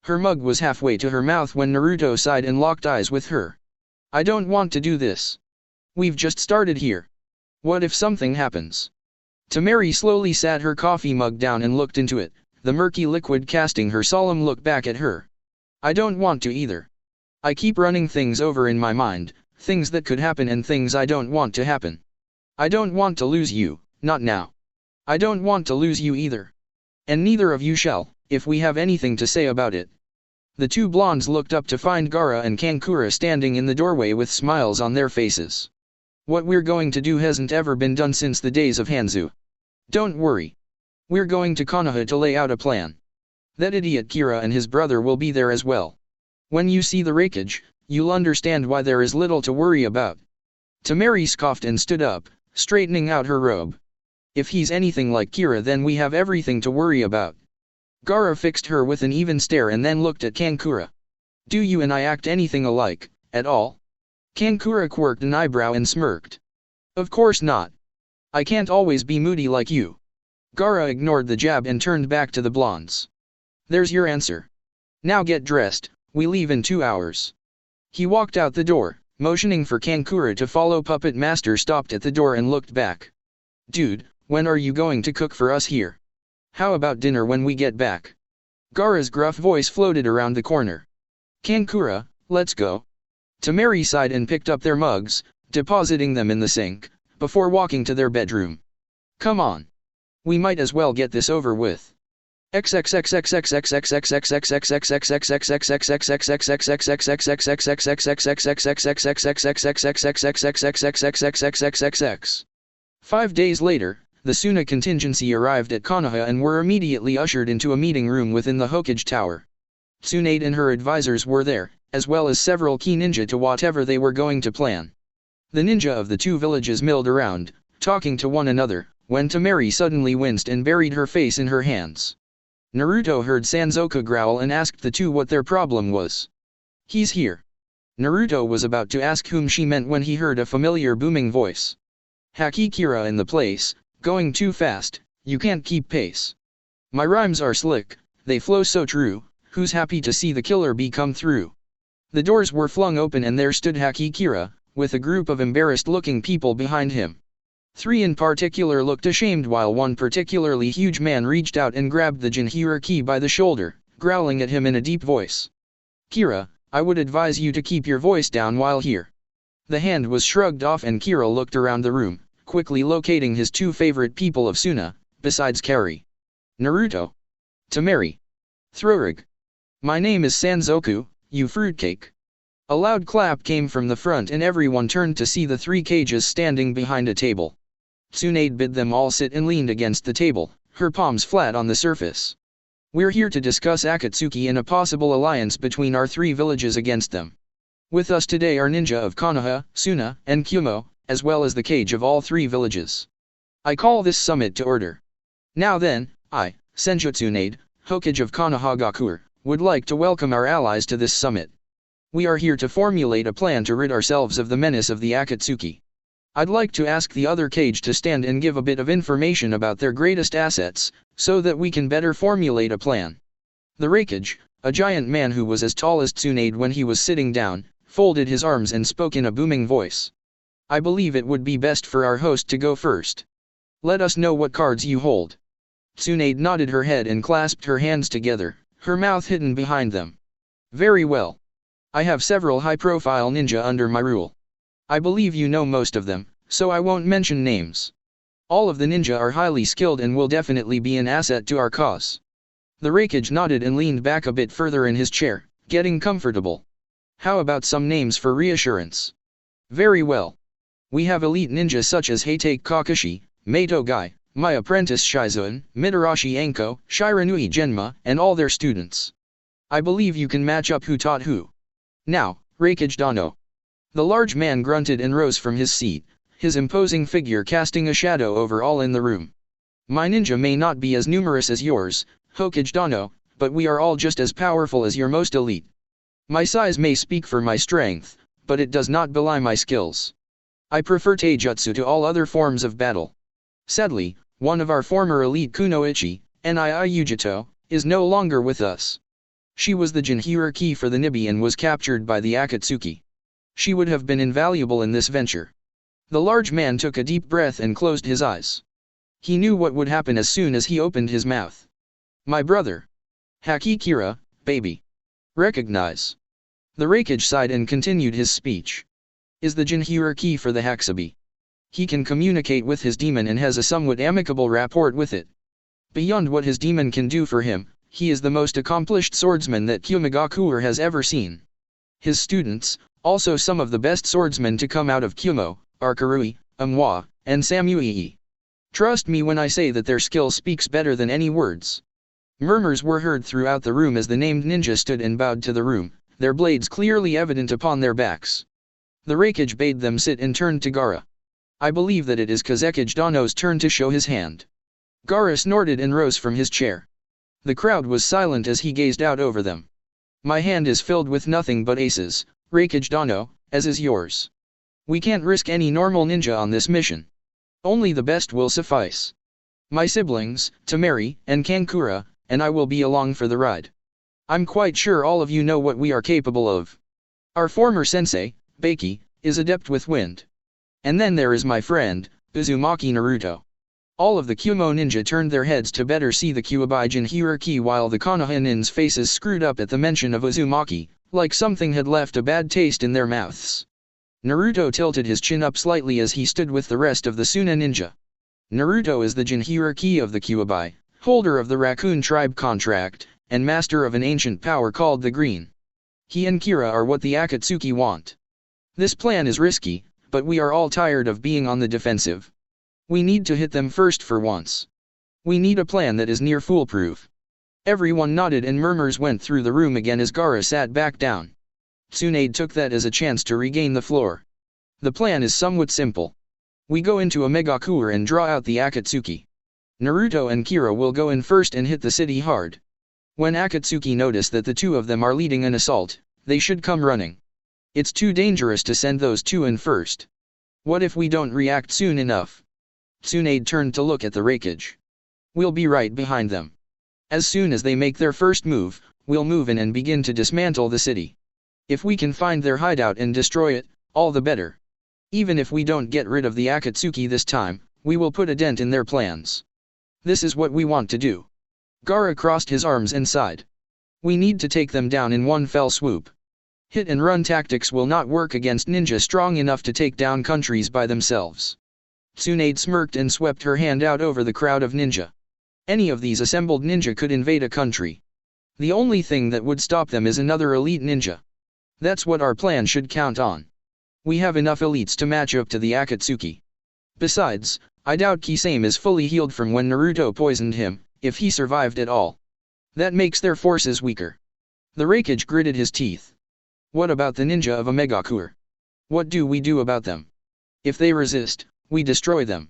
Her mug was halfway to her mouth when Naruto sighed and locked eyes with her. "I don't want to do this. We've just started here. What if something happens?" Tamari slowly sat her coffee mug down and looked into it, the murky liquid casting her solemn look back at her. "I don't want to either. I keep running things over in my mind, things that could happen and things I don't want to happen. I don't want to lose you, not now. I don't want to lose you either. And neither of you shall, if we have anything to say about it." The two blondes looked up to find Gaara and Kankura standing in the doorway with smiles on their faces. "What we're going to do hasn't ever been done since the days of Hanzo. Don't worry. We're going to Konoha to lay out a plan. That idiot Kira and his brother will be there as well. When you see the wreckage, you'll understand why there is little to worry about." Tamari scoffed and stood up, straightening out her robe. "If he's anything like Kira then we have everything to worry about." Gaara fixed her with an even stare and then looked at Kankura. "Do you and I act anything alike, at all?" Kankura quirked an eyebrow and smirked. "Of course not. I can't always be moody like you." Gaara ignored the jab and turned back to the blondes. "There's your answer. Now get dressed, we leave in 2 hours." He walked out the door, motioning for Kankura to follow. Puppet Master stopped at the door and looked back. "Dude, when are you going to cook for us here? How about dinner when we get back?" Gaara's gruff voice floated around the corner. "Kankura, let's go." Tamari sighed and picked up their mugs, depositing them in the sink, before walking to their bedroom. "Come on. We might as well get this over with." 5 days later, the Suna contingency arrived at Konoha and were immediately ushered into a meeting room within the Hokage Tower. Tsunade and her advisors were there, as well as several key ninja to whatever they were going to plan. The ninja of the two villages milled around, talking to one another, when Temari suddenly winced and buried her face in her hands. Naruto heard Sanzoku growl and asked the two what their problem was. "He's here." Naruto was about to ask whom she meant when he heard a familiar booming voice. "Haki Kira in the place, going too fast, you can't keep pace. My rhymes are slick, they flow so true, who's happy to see the killer bee come through?" The doors were flung open and there stood Haki Kira, with a group of embarrassed-looking people behind him. 3 in particular looked ashamed while one particularly huge man reached out and grabbed the Jinhuriki by the shoulder, growling at him in a deep voice. "Kira, I would advise you to keep your voice down while here." The hand was shrugged off and Kira looked around the room, quickly locating his 2 favorite people of Suna, besides Kari. "Naruto. Temari. Throrug. My name is Sanzoku, you fruitcake." A loud clap came from the front and everyone turned to see the 3 cages standing behind a table. Tsunade bid them all sit and leaned against the table, her palms flat on the surface. "We're here to discuss Akatsuki and a possible alliance between our 3 villages against them. With us today are ninja of Konoha, Suna, and Kyumo, as well as the cage of all 3 villages. I call this summit to order. Now then, I, Senju Tsunade, Hokage of Konohagakure, would like to welcome our allies to this summit. We are here to formulate a plan to rid ourselves of the menace of the Akatsuki. I'd like to ask the other cage to stand and give a bit of information about their greatest assets, so that we can better formulate a plan." The Raikage, a giant man who was as tall as Tsunade when he was sitting down, folded his arms and spoke in a booming voice. "I believe it would be best for our host to go first. Let us know what cards you hold." Tsunade nodded her head and clasped her hands together, her mouth hidden behind them. "Very well. I have several high-profile ninja under my rule. I believe you know most of them, so I won't mention names. All of the ninja are highly skilled and will definitely be an asset to our cause." The Raikage nodded and leaned back a bit further in his chair, getting comfortable. "How about some names for reassurance?" "Very well. We have elite ninja such as Heitake Kakashi, Meito Gai, my apprentice Shizuan, Mitarashi Anko, Shiranui Genma, and all their students. I believe you can match up who taught who. Now, Raikage Dano." The large man grunted and rose from his seat, his imposing figure casting a shadow over all in the room. "My ninja may not be as numerous as yours, Hokage Dano, but we are all just as powerful as your most elite. My size may speak for my strength, but it does not belie my skills. I prefer taijutsu to all other forms of battle. Sadly, one of our former elite kunoichi, Nii Yujito, is no longer with us. She was the Jinhuriki for the Nibi and was captured by the Akatsuki. She would have been invaluable in this venture." The large man took a deep breath and closed his eyes. He knew what would happen as soon as he opened his mouth. "My brother. Haki Kira, baby. Recognize." The Raikage sighed and continued his speech. "Is the Jinhuriki for the Hakusabi. He can communicate with his demon and has a somewhat amicable rapport with it. Beyond what his demon can do for him, he is the most accomplished swordsman that Kyumogakure has ever seen. His students, also some of the best swordsmen to come out of Kyumo, are Karui, Amwa, and Samui. Trust me when I say that their skill speaks better than any words." Murmurs were heard throughout the room as the named ninja stood and bowed to the room, their blades clearly evident upon their backs. The Raikage bade them sit and turned to Gaara. "I believe that it is Kazekage Dano's turn to show his hand." Gaara snorted and rose from his chair. The crowd was silent as he gazed out over them. "My hand is filled with nothing but aces, Raikage Dano, as is yours. We can't risk any normal ninja on this mission. Only the best will suffice. My siblings, Temari and Kankura, and I will be along for the ride. I'm quite sure all of you know what we are capable of. Our former sensei, Baki, is adept with wind. And then there is my friend, Uzumaki Naruto." All of the Kyumo ninja turned their heads to better see the Kyuubi Jinhuriki while the Konoha-nin's faces screwed up at the mention of Uzumaki, like something had left a bad taste in their mouths. Naruto tilted his chin up slightly as he stood with the rest of the Suna ninja. Naruto is the Jinhuriki of the Kyuubi, holder of the Raccoon Tribe contract, and master of an ancient power called the Green. He and Kira are what the Akatsuki want. This plan is risky, but we are all tired of being on the defensive. We need to hit them first for once. We need a plan that is near foolproof. Everyone nodded and murmurs went through the room again as Gaara sat back down. Tsunade took that as a chance to regain the floor. The plan is somewhat simple. We go into a Megakure and draw out the Akatsuki. Naruto and Kira will go in first and hit the city hard. When Akatsuki notice that the two of them are leading an assault, they should come running. It's too dangerous to send those two in first. What if we don't react soon enough? Tsunade turned to look at the wreckage. We'll be right behind them. As soon as they make their first move, we'll move in and begin to dismantle the city. If we can find their hideout and destroy it, all the better. Even if we don't get rid of the Akatsuki this time, we will put a dent in their plans. This is what we want to do. Gaara crossed his arms and sighed. We need to take them down in one fell swoop. Hit and run tactics will not work against ninja strong enough to take down countries by themselves. Tsunade smirked and swept her hand out over the crowd of ninja. Any of these assembled ninja could invade a country. The only thing that would stop them is another elite ninja. That's what our plan should count on. We have enough elites to match up to the Akatsuki. Besides, I doubt Kisame is fully healed from when Naruto poisoned him, if he survived at all. That makes their forces weaker. The Raikage gritted his teeth. What about the ninja of a Megakure? What do we do about them? If they resist, we destroy them.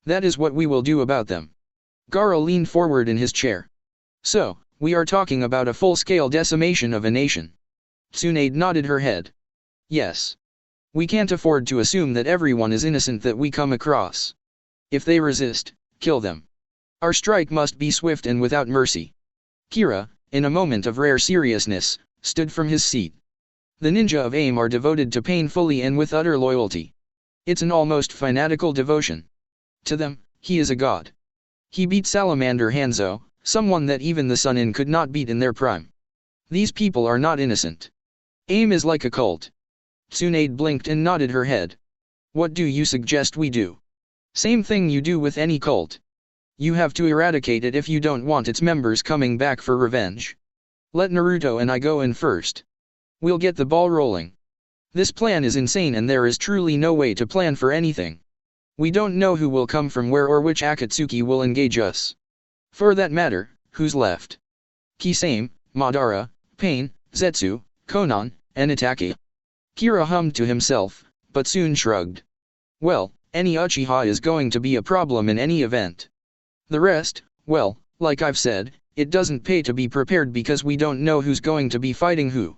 That is what we will do about them. Gaara leaned forward in his chair. So, we are talking about a full-scale decimation of a nation. Tsunade nodded her head. Yes. We can't afford to assume that everyone is innocent that we come across. If they resist, kill them. Our strike must be swift and without mercy. Kira, in a moment of rare seriousness, stood from his seat. The ninja of AIM are devoted to pain fully and with utter loyalty. It's an almost fanatical devotion. To them, he is a god. He beat Salamander Hanzo, someone that even the Sunin could not beat in their prime. These people are not innocent. AIM is like a cult. Tsunade blinked and nodded her head. What do you suggest we do? Same thing you do with any cult. You have to eradicate it if you don't want its members coming back for revenge. Let Naruto and I go in first. We'll get the ball rolling. This plan is insane and there is truly no way to plan for anything. We don't know who will come from where or which Akatsuki will engage us. For that matter, who's left? Kisame, Madara, Pain, Zetsu, Konan, and Itachi. Kira hummed to himself, but soon shrugged. Well, any Uchiha is going to be a problem in any event. The rest, well, like I've said, it doesn't pay to be prepared because we don't know who's going to be fighting who.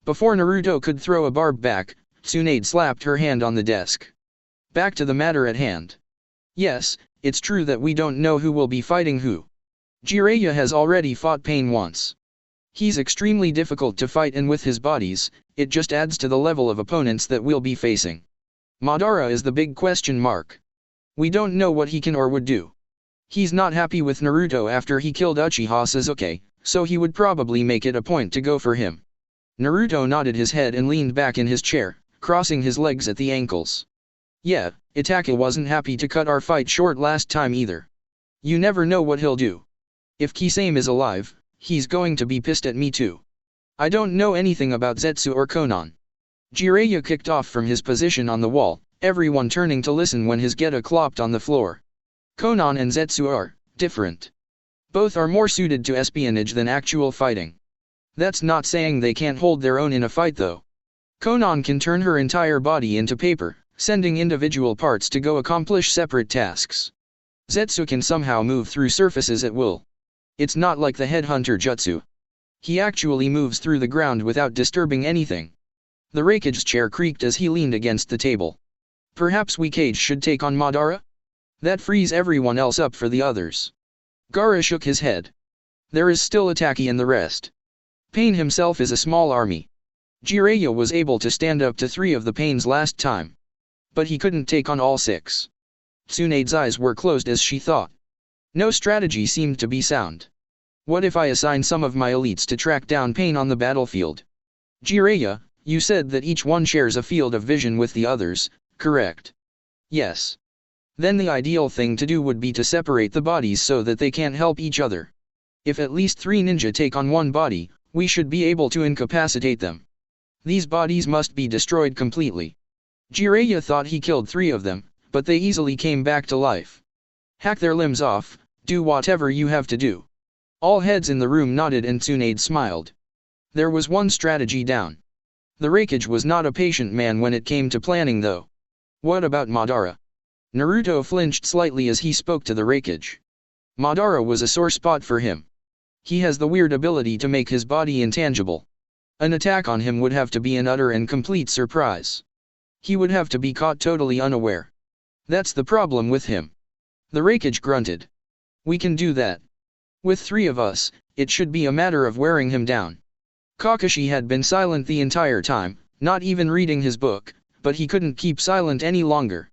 Before Naruto could throw a barb back, Tsunade slapped her hand on the desk. Back to the matter at hand. Yes, it's true that we don't know who will be fighting who. Jiraiya has already fought Pain once. He's extremely difficult to fight and with his bodies, it just adds to the level of opponents that we'll be facing. Madara is the big question mark. We don't know what he can or would do. He's not happy with Naruto after he killed Uchiha Sasuke, so he would probably make it a point to go for him. Naruto nodded his head and leaned back in his chair, crossing his legs at the ankles. Yeah, Itachi wasn't happy to cut our fight short last time either. You never know what he'll do. If Kisame is alive, he's going to be pissed at me too. I don't know anything about Zetsu or Konan. Jiraiya kicked off from his position on the wall, everyone turning to listen when his Geta clopped on the floor. Konan and Zetsu are different. Both are more suited to espionage than actual fighting. That's not saying they can't hold their own in a fight though. Konan can turn her entire body into paper, sending individual parts to go accomplish separate tasks. Zetsu can somehow move through surfaces at will. It's not like the headhunter jutsu. He actually moves through the ground without disturbing anything. The Raikage's chair creaked as he leaned against the table. Perhaps we Kage should take on Madara? That frees everyone else up for the others. Gaara shook his head. There is still Itachi and the rest. Pain himself is a small army. Jiraiya was able to stand up to 3 of the Pains last time. But he couldn't take on all 6. Tsunade's eyes were closed as she thought. No strategy seemed to be sound. What if I assign some of my elites to track down Pain on the battlefield? Jiraiya, you said that each one shares a field of vision with the others, correct? Yes. Then the ideal thing to do would be to separate the bodies so that they can't help each other. If at least 3 ninja take on one body, we should be able to incapacitate them. These bodies must be destroyed completely. Jiraiya thought he killed 3 of them, but they easily came back to life. Hack their limbs off, do whatever you have to do. All heads in the room nodded and Tsunade smiled. There was one strategy down. The Raikage was not a patient man when it came to planning though. What about Madara? Naruto flinched slightly as he spoke to the Raikage. Madara was a sore spot for him. He has the weird ability to make his body intangible. An attack on him would have to be an utter and complete surprise. He would have to be caught totally unaware. That's the problem with him. The Raikage grunted. We can do that. With 3 of us, it should be a matter of wearing him down. Kakashi had been silent the entire time, not even reading his book, but he couldn't keep silent any longer.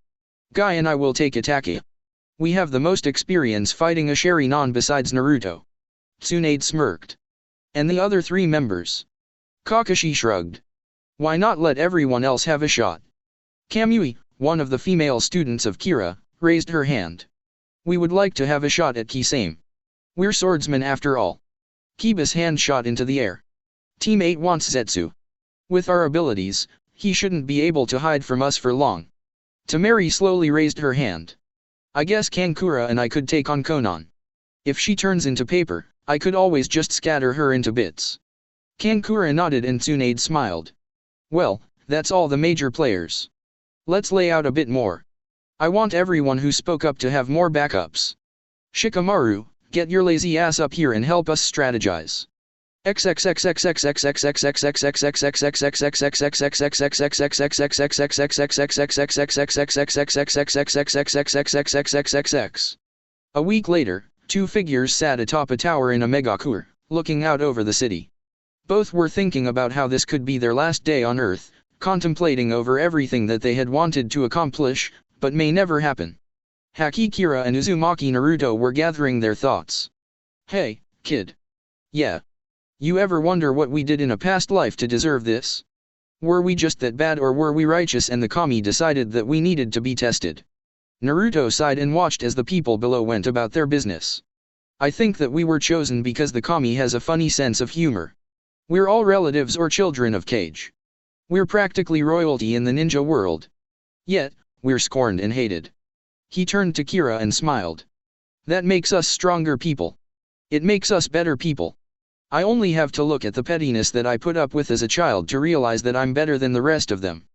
Guy and I will take Itachi. We have the most experience fighting a Sharingan besides Naruto. Tsunade smirked. And the other 3 members? Kakashi shrugged. Why not let everyone else have a shot? Kamui, one of the female students of Kira, raised her hand. We would like to have a shot at Kisame. We're swordsmen after all. Kiba's hand shot into the air. Team 8 wants Zetsu. With our abilities, he shouldn't be able to hide from us for long. Tamari slowly raised her hand. I guess Kankura and I could take on Konan. If she turns into paper, I could always just scatter her into bits. Kankura nodded and Tsunade smiled. Well, that's all the major players. Let's lay out a bit more. I want everyone who spoke up to have more backups. Shikamaru, get your lazy ass up here and help us strategize. A week later, 2 figures sat atop a tower in a megakure, looking out over the city. Both were thinking about how this could be their last day on Earth, contemplating over everything that they had wanted to accomplish, but may never happen. Haki Kira and Uzumaki Naruto were gathering their thoughts. Hey, kid. Yeah. You ever wonder what we did in a past life to deserve this? Were we just that bad or were we righteous and the kami decided that we needed to be tested? Naruto sighed and watched as the people below went about their business. I think that we were chosen because the kami has a funny sense of humor. We're all relatives or children of Kage. We're practically royalty in the ninja world. Yet, we're scorned and hated. He turned to Kira and smiled. That makes us stronger people. It makes us better people. I only have to look at the pettiness that I put up with as a child to realize that I'm better than the rest of them.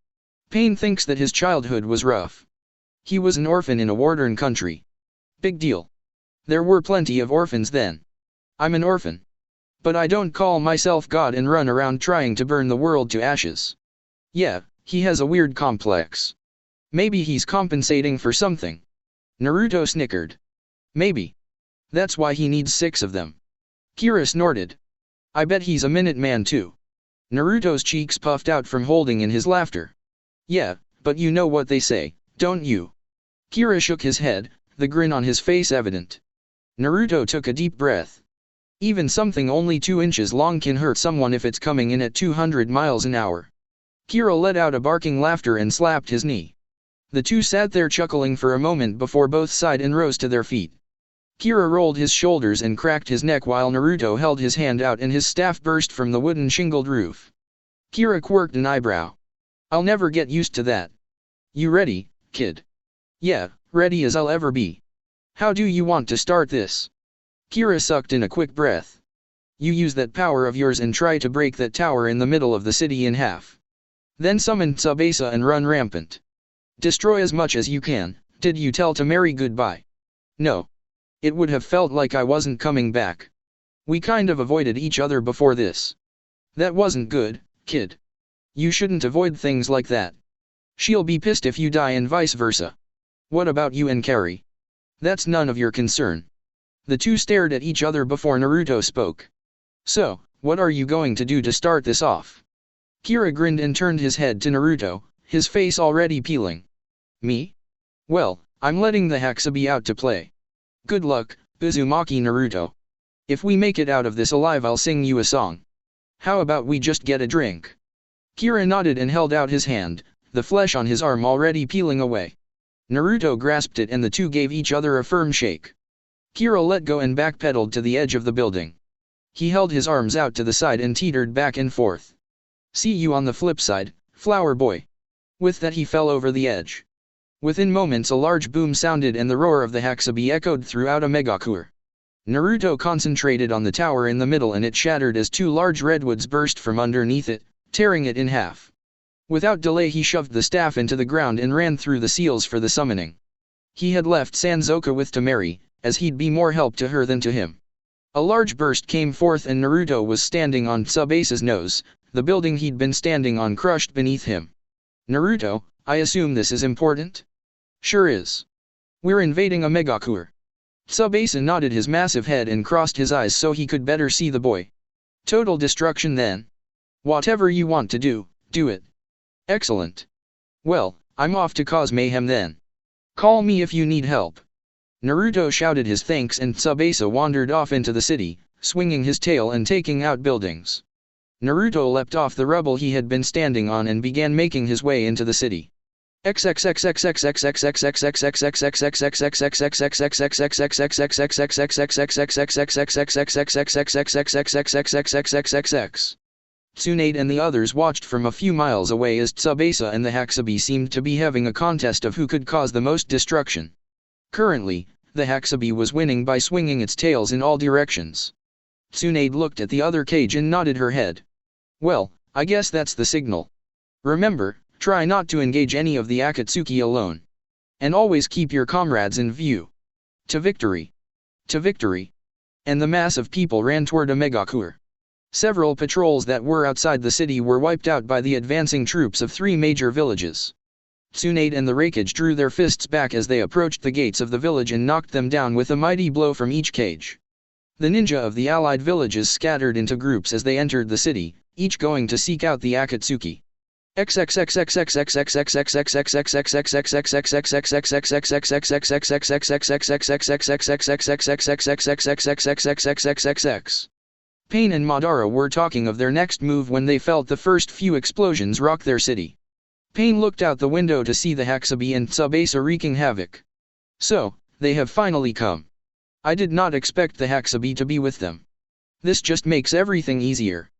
Pain thinks that his childhood was rough. He was an orphan in a war-torn country. Big deal. There were plenty of orphans then. I'm an orphan. But I don't call myself God and run around trying to burn the world to ashes. Yeah, he has a weird complex. Maybe he's compensating for something. Naruto snickered. Maybe. That's why he needs 6 of them. Kira snorted. I bet he's a Minuteman too. Naruto's cheeks puffed out from holding in his laughter. Yeah, but you know what they say, don't you? Kira shook his head, the grin on his face evident. Naruto took a deep breath. Even something only 2 inches long can hurt someone if it's coming in at 200 miles an hour. Kira let out a barking laughter and slapped his knee. The 2 sat there chuckling for a moment before both sighed and rose to their feet. Kira rolled his shoulders and cracked his neck while Naruto held his hand out and his staff burst from the wooden shingled roof. Kira quirked an eyebrow. I'll never get used to that. You ready, kid? Yeah, ready as I'll ever be. How do you want to start this? Kira sucked in a quick breath. You use that power of yours and try to break that tower in the middle of the city in half. Then summon Tsubasa and run rampant. Destroy as much as you can. Did you tell Tamari goodbye? No. It would have felt like I wasn't coming back. We kind of avoided each other before this. That wasn't good, kid. You shouldn't avoid things like that. She'll be pissed if you die and vice versa. What about you and Carrie? That's none of your concern. The 2 stared at each other before Naruto spoke. So, what are you going to do to start this off? Kira grinned and turned his head to Naruto, his face already peeling. Me? Well, I'm letting the Hakabi out to play. Good luck, Uzumaki Naruto. If we make it out of this alive I'll sing you a song. How about we just get a drink? Kira nodded and held out his hand, the flesh on his arm already peeling away. Naruto grasped it and the two gave each other a firm shake. Kira let go and backpedaled to the edge of the building. He held his arms out to the side and teetered back and forth. "See you on the flip side, flower boy." With that he fell over the edge. Within moments a large boom sounded and the roar of the Haxabi echoed throughout a megakur. Naruto concentrated on the tower in the middle and it shattered as two large redwoods burst from underneath it, tearing it in half. Without delay he shoved the staff into the ground and ran through the seals for the summoning. He had left Sanzoka with Temari, as he'd be more help to her than to him. A large burst came forth and Naruto was standing on Tsubasa's nose, the building he'd been standing on crushed beneath him. "Naruto, I assume this is important?" "Sure is. We're invading a megakur." Tsubasa nodded his massive head and crossed his eyes so he could better see the boy. "Total destruction then? Whatever you want to do, do it." "Excellent. Well, I'm off to cause mayhem then. Call me if you need help." Naruto shouted his thanks and Tsubasa wandered off into the city, swinging his tail and taking out buildings. Naruto leapt off the rubble he had been standing on and began making his way into the city. Tsunade and the others watched from a few miles away as Tsubasa and the Haxabi seemed to be having a contest of who could cause the most destruction. Currently, the Haxabi was winning by swinging its tails in all directions. Tsunade looked at the other cage and nodded her head. "Well, I guess that's the signal. Remember, try not to engage any of the Akatsuki alone. And always keep your comrades in view. To victory! To victory!" And the mass of people ran toward a megakur. Several patrols that were outside the city were wiped out by the advancing troops of 3 major villages. Tsunade and the Raikage drew their fists back as they approached the gates of the village and knocked them down with a mighty blow from each cage. The ninja of the allied villages scattered into groups as they entered the city, each going to seek out the Akatsuki. Pain and Madara were talking of their next move when they felt the first few explosions rock their city. Pain looked out the window to see the Haxabi and Tsubasa wreaking havoc. "So, they have finally come. I did not expect the Haxabi to be with them. This just makes everything easier."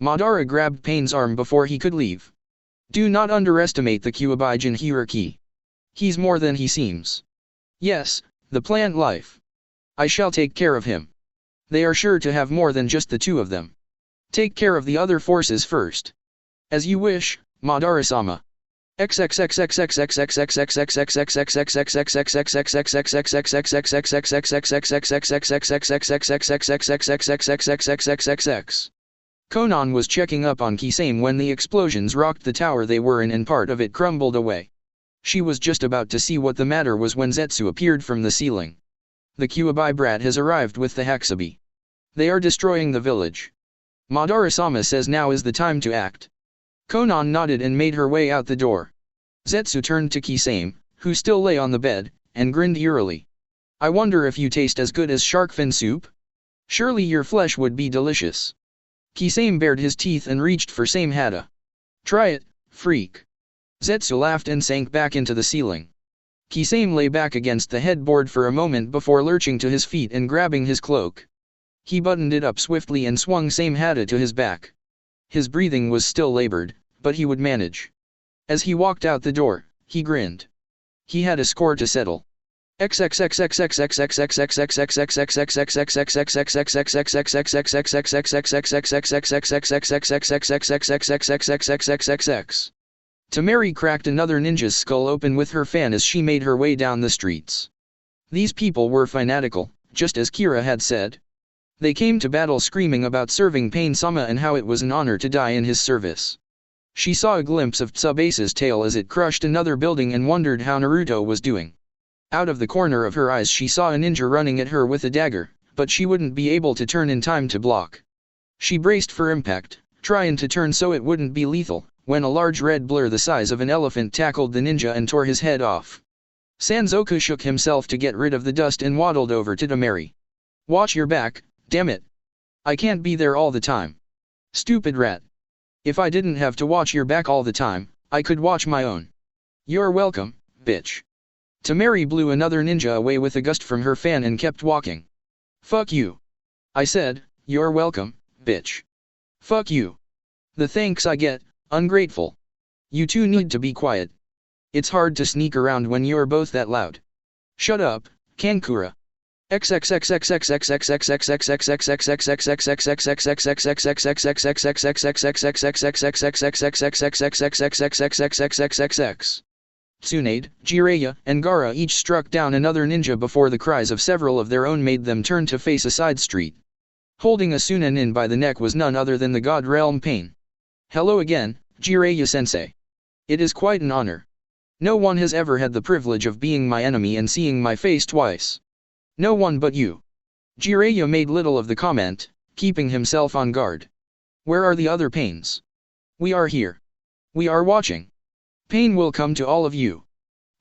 Madara grabbed Pain's arm before he could leave. "Do not underestimate the Kyuubigen hierarchy. He's more than he seems. Yes, the plant life. I shall take care of him. They are sure to have more than just the two of them. Take care of the other forces first." "As you wish, Madara-sama." Konan was checking up on Kisame when the explosions rocked the tower they were in and part of it crumbled away. She was just about to see what the matter was when Zetsu appeared from the ceiling. "The Kyuubi brat has arrived with the Haxabi. They are destroying the village. Madara-sama says now is the time to act." Konan nodded and made her way out the door. Zetsu turned to Kisame, who still lay on the bed, and grinned eerily. "I wonder if you taste as good as shark fin soup? Surely your flesh would be delicious." Kisame bared his teeth and reached for Same Hada. "Try it, freak." Zetsu laughed and sank back into the ceiling. Kisame lay back against the headboard for a moment before lurching to his feet and grabbing his cloak. He buttoned it up swiftly and swung Same Hada to his back. His breathing was still labored, but he would manage. As he walked out the door, he grinned. He had a score to settle. Temari cracked another ninja's skull open with her fan as she made her way down the streets. These people were fanatical, just as Kira had said. They came to battle screaming about serving Pain-sama and how it was an honor to die in his service. She saw a glimpse of Tsubasa's tail as it crushed another building and wondered how Naruto was doing. Out of the corner of her eyes she saw a ninja running at her with a dagger, but she wouldn't be able to turn in time to block. She braced for impact, trying to turn so it wouldn't be lethal, when a large red blur the size of an elephant tackled the ninja and tore his head off. Sanzoku shook himself to get rid of the dust and waddled over to Temari. "Watch your back, damn it. I can't be there all the time. Stupid rat. If I didn't have to watch your back all the time, I could watch my own." "You're welcome, bitch." Tamari blew another ninja away with a gust from her fan and kept walking. Fuck you. I said, you're welcome, bitch. Fuck you. The thanks I get, ungrateful. You two need to be quiet. It's hard to sneak around when you're both that loud. Shut up, Kankura. Tsunade, Jiraiya, and Gaara each struck down another ninja before the cries of several of their own made them turn to face a side street. Holding Asuna Nin by the neck was none other than the God Realm Pain. Hello again, Jiraiya-sensei. It is quite an honor. No one has ever had the privilege of being my enemy and seeing my face twice. No one but you. Jiraiya made little of the comment, keeping himself on guard. Where are the other Pains? We are here. We are watching. Pain will come to all of you.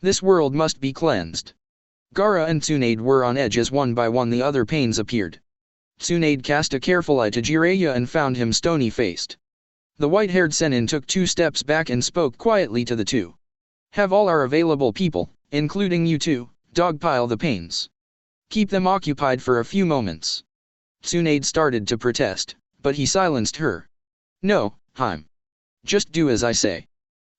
This world must be cleansed. Gaara and Tsunade were on edge as one by one the other Pains appeared. Tsunade cast a careful eye to Jiraiya and found him stony-faced. The white-haired Sennin took 2 steps back and spoke quietly to the two. Have all our available people, including you two, dogpile the Pains. Keep them occupied for a few moments. Tsunade started to protest, but he silenced her. No, Haim. Just do as I say.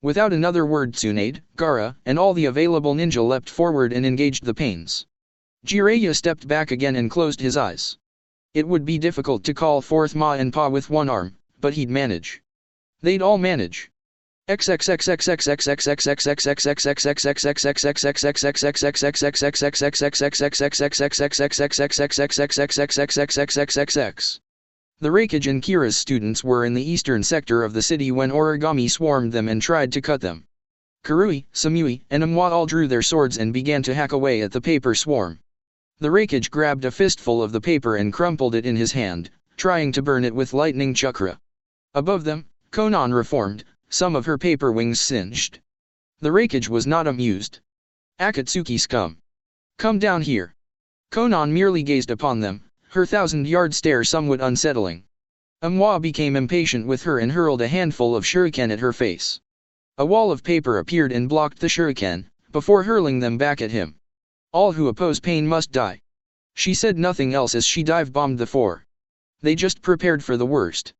Without another word Tsunade, Gaara, and all the available ninja leapt forward and engaged the Pains. Jiraiya stepped back again and closed his eyes. It would be difficult to call forth Ma and Pa with one arm, but he'd manage. They'd all manage. The Raikage and Kira's students were in the eastern sector of the city when origami swarmed them and tried to cut them. Karui, Samui, and Amwa all drew their swords and began to hack away at the paper swarm. The Raikage grabbed a fistful of the paper and crumpled it in his hand, trying to burn it with lightning chakra. Above them, Konan reformed, some of her paper wings singed. The Raikage was not amused. Akatsuki scum. Come down here. Konan merely gazed upon them, her 1,000-yard stare somewhat unsettling. Amwa became impatient with her and hurled a handful of shuriken at her face. A wall of paper appeared and blocked the shuriken, before hurling them back at him. All who oppose pain must die. She said nothing else as she dive-bombed the 4. They just prepared for the worst.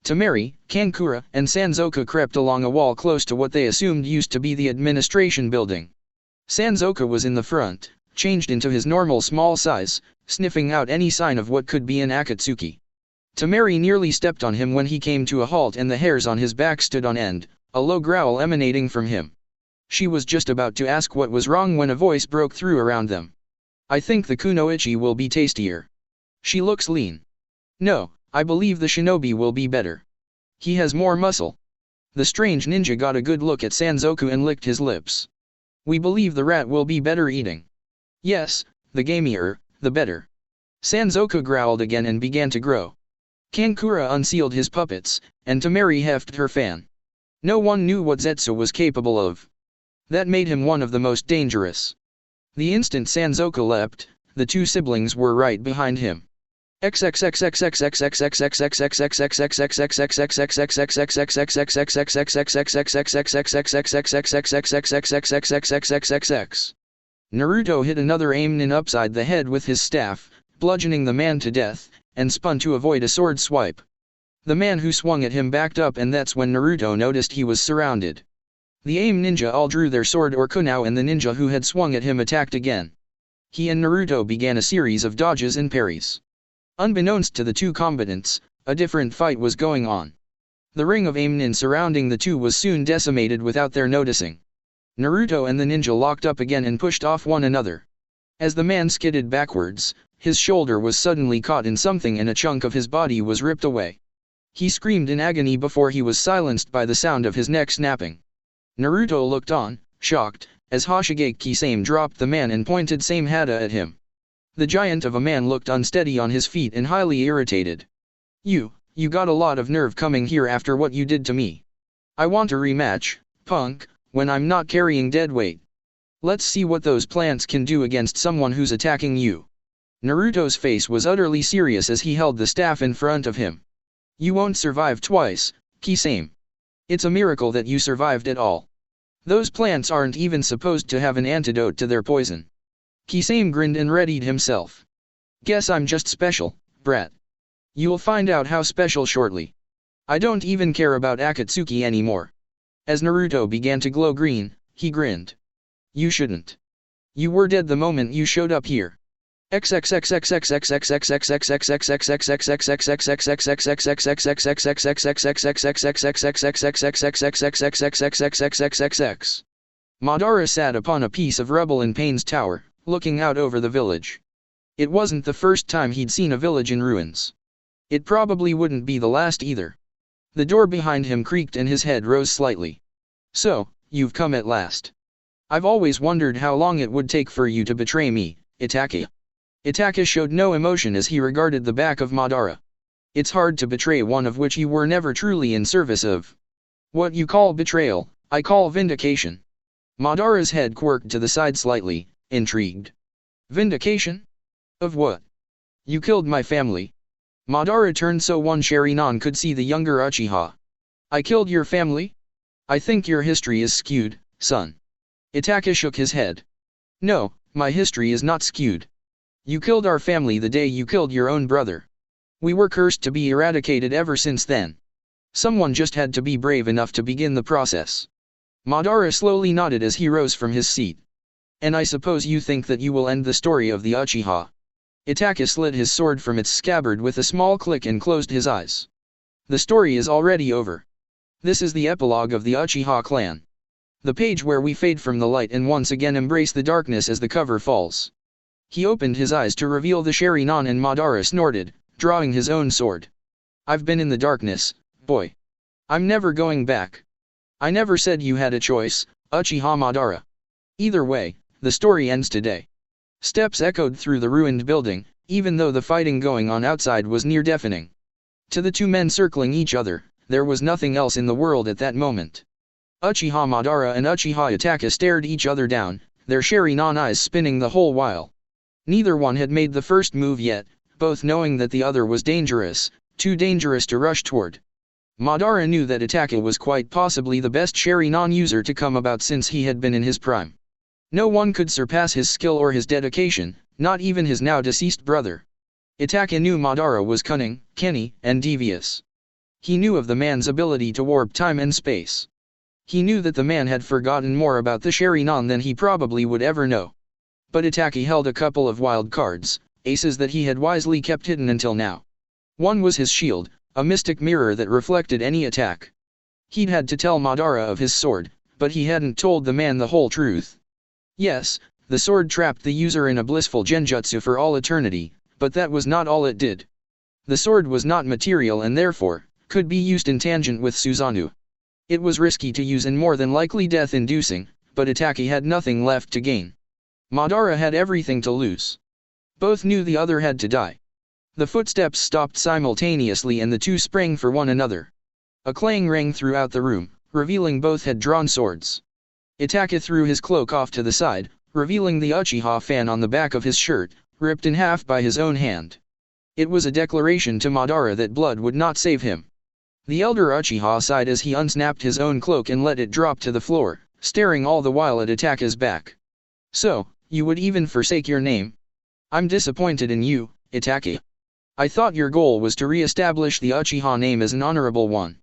Tamari, Kankura, and Sanzoka crept along a wall close to what they assumed used to be the administration building. Sanzoka was in the front, changed into his normal small size, sniffing out any sign of what could be an Akatsuki. Tamari nearly stepped on him when he came to a halt and the hairs on his back stood on end, a low growl emanating from him. She was just about to ask what was wrong when a voice broke through around them. I think the kunoichi will be tastier. She looks lean. No, I believe the shinobi will be better. He has more muscle. The strange ninja got a good look at Sanzoku and licked his lips. We believe the rat will be better eating. Yes, the gamier, the better. Sanzoku growled again and began to grow. Kankura unsealed his puppets, and Tamari hefted her fan. No one knew what Zetsu was capable of. That made him one of the most dangerous. The instant Sanzoku leapt, the 2 siblings were right behind him. Naruto hit another aim upside the head with his staff, bludgeoning the man to death, and spun to avoid a sword swipe. The man who swung at him backed up and that's when Naruto noticed he was surrounded. The aim ninja all drew their sword or kunao and the ninja who had swung at him attacked again. He and Naruto began a series of dodges and parries. Unbeknownst to the 2 combatants, a different fight was going on. The ring of aim nin surrounding the 2 was soon decimated without their noticing. Naruto and the ninja locked up again and pushed off one another. As the man skidded backwards, his shoulder was suddenly caught in something and a chunk of his body was ripped away. He screamed in agony before he was silenced by the sound of his neck snapping. Naruto looked on, shocked, as Hoshige Kisame dropped the man and pointed Same Hada at him. The giant of a man looked unsteady on his feet and highly irritated. You got a lot of nerve coming here after what you did to me. I want a rematch, punk, when I'm not carrying dead weight. Let's see what those plants can do against someone who's attacking you. Naruto's face was utterly serious as he held the staff in front of him. You won't survive twice, Kisame. It's a miracle that you survived at all. Those plants aren't even supposed to have an antidote to their poison. Kisame grinned and readied himself. Guess I'm just special, brat. You'll find out how special shortly. I don't even care about Akatsuki anymore. As Naruto began to glow green, he grinned. You shouldn't. You were dead the moment you showed up here. Madara sat upon a piece of rubble in Pain's tower, looking out over the village. It wasn't the first time he'd seen a village in ruins. It probably wouldn't be the last either. The door behind him creaked and his head rose slightly. So, you've come at last. I've always wondered how long it would take for you to betray me, Itachi. Itachi showed no emotion as he regarded the back of Madara. It's hard to betray one of which you were never truly in service of. What you call betrayal, I call vindication. Madara's head quirked to the side slightly, intrigued. Vindication? Of what? You killed my family. Madara turned so one Sharingan could see the younger Uchiha. I killed your family? I think your history is skewed, son. Itachi shook his head. No, my history is not skewed. You killed our family the day you killed your own brother. We were cursed to be eradicated ever since then. Someone just had to be brave enough to begin the process. Madara slowly nodded as he rose from his seat. And I suppose you think that you will end the story of the Uchiha. Itachi slid his sword from its scabbard with a small click and closed his eyes. The story is already over. This is the epilogue of the Uchiha clan. The page where we fade from the light and once again embrace the darkness as the cover falls. He opened his eyes to reveal the Sharingan and Madara snorted, drawing his own sword. I've been in the darkness, boy. I'm never going back. I never said you had a choice, Uchiha Madara. Either way, the story ends today. Steps echoed through the ruined building, even though the fighting going on outside was near deafening. To the two men circling each other, there was nothing else in the world at that moment. Uchiha Madara and Uchiha Itachi stared each other down, their Sharingan eyes spinning the whole while. Neither one had made the first move yet, both knowing that the other was dangerous, too dangerous to rush toward. Madara knew that Itachi was quite possibly the best Sharingan user to come about since he had been in his prime. No one could surpass his skill or his dedication, not even his now deceased brother. Itachi knew Madara was cunning, canny, and devious. He knew of the man's ability to warp time and space. He knew that the man had forgotten more about the Sharingan than he probably would ever know. But Itachi held a couple of wild cards, aces that he had wisely kept hidden until now. One was his shield, a mystic mirror that reflected any attack. He'd had to tell Madara of his sword, but he hadn't told the man the whole truth. Yes, the sword trapped the user in a blissful genjutsu for all eternity, but that was not all it did. The sword was not material and therefore, could be used in tangent with Susanoo. It was risky to use and more than likely death-inducing, but Itachi had nothing left to gain. Madara had everything to lose. Both knew the other had to die. The footsteps stopped simultaneously and the two sprang for one another. A clang rang throughout the room, revealing both had drawn swords. Itachi threw his cloak off to the side, revealing the Uchiha fan on the back of his shirt, ripped in half by his own hand. It was a declaration to Madara that blood would not save him. The elder Uchiha sighed as he unsnapped his own cloak and let it drop to the floor, staring all the while at Itachi's back. So, you would even forsake your name? I'm disappointed in you, Itachi. I thought your goal was to re-establish the Uchiha name as an honorable one.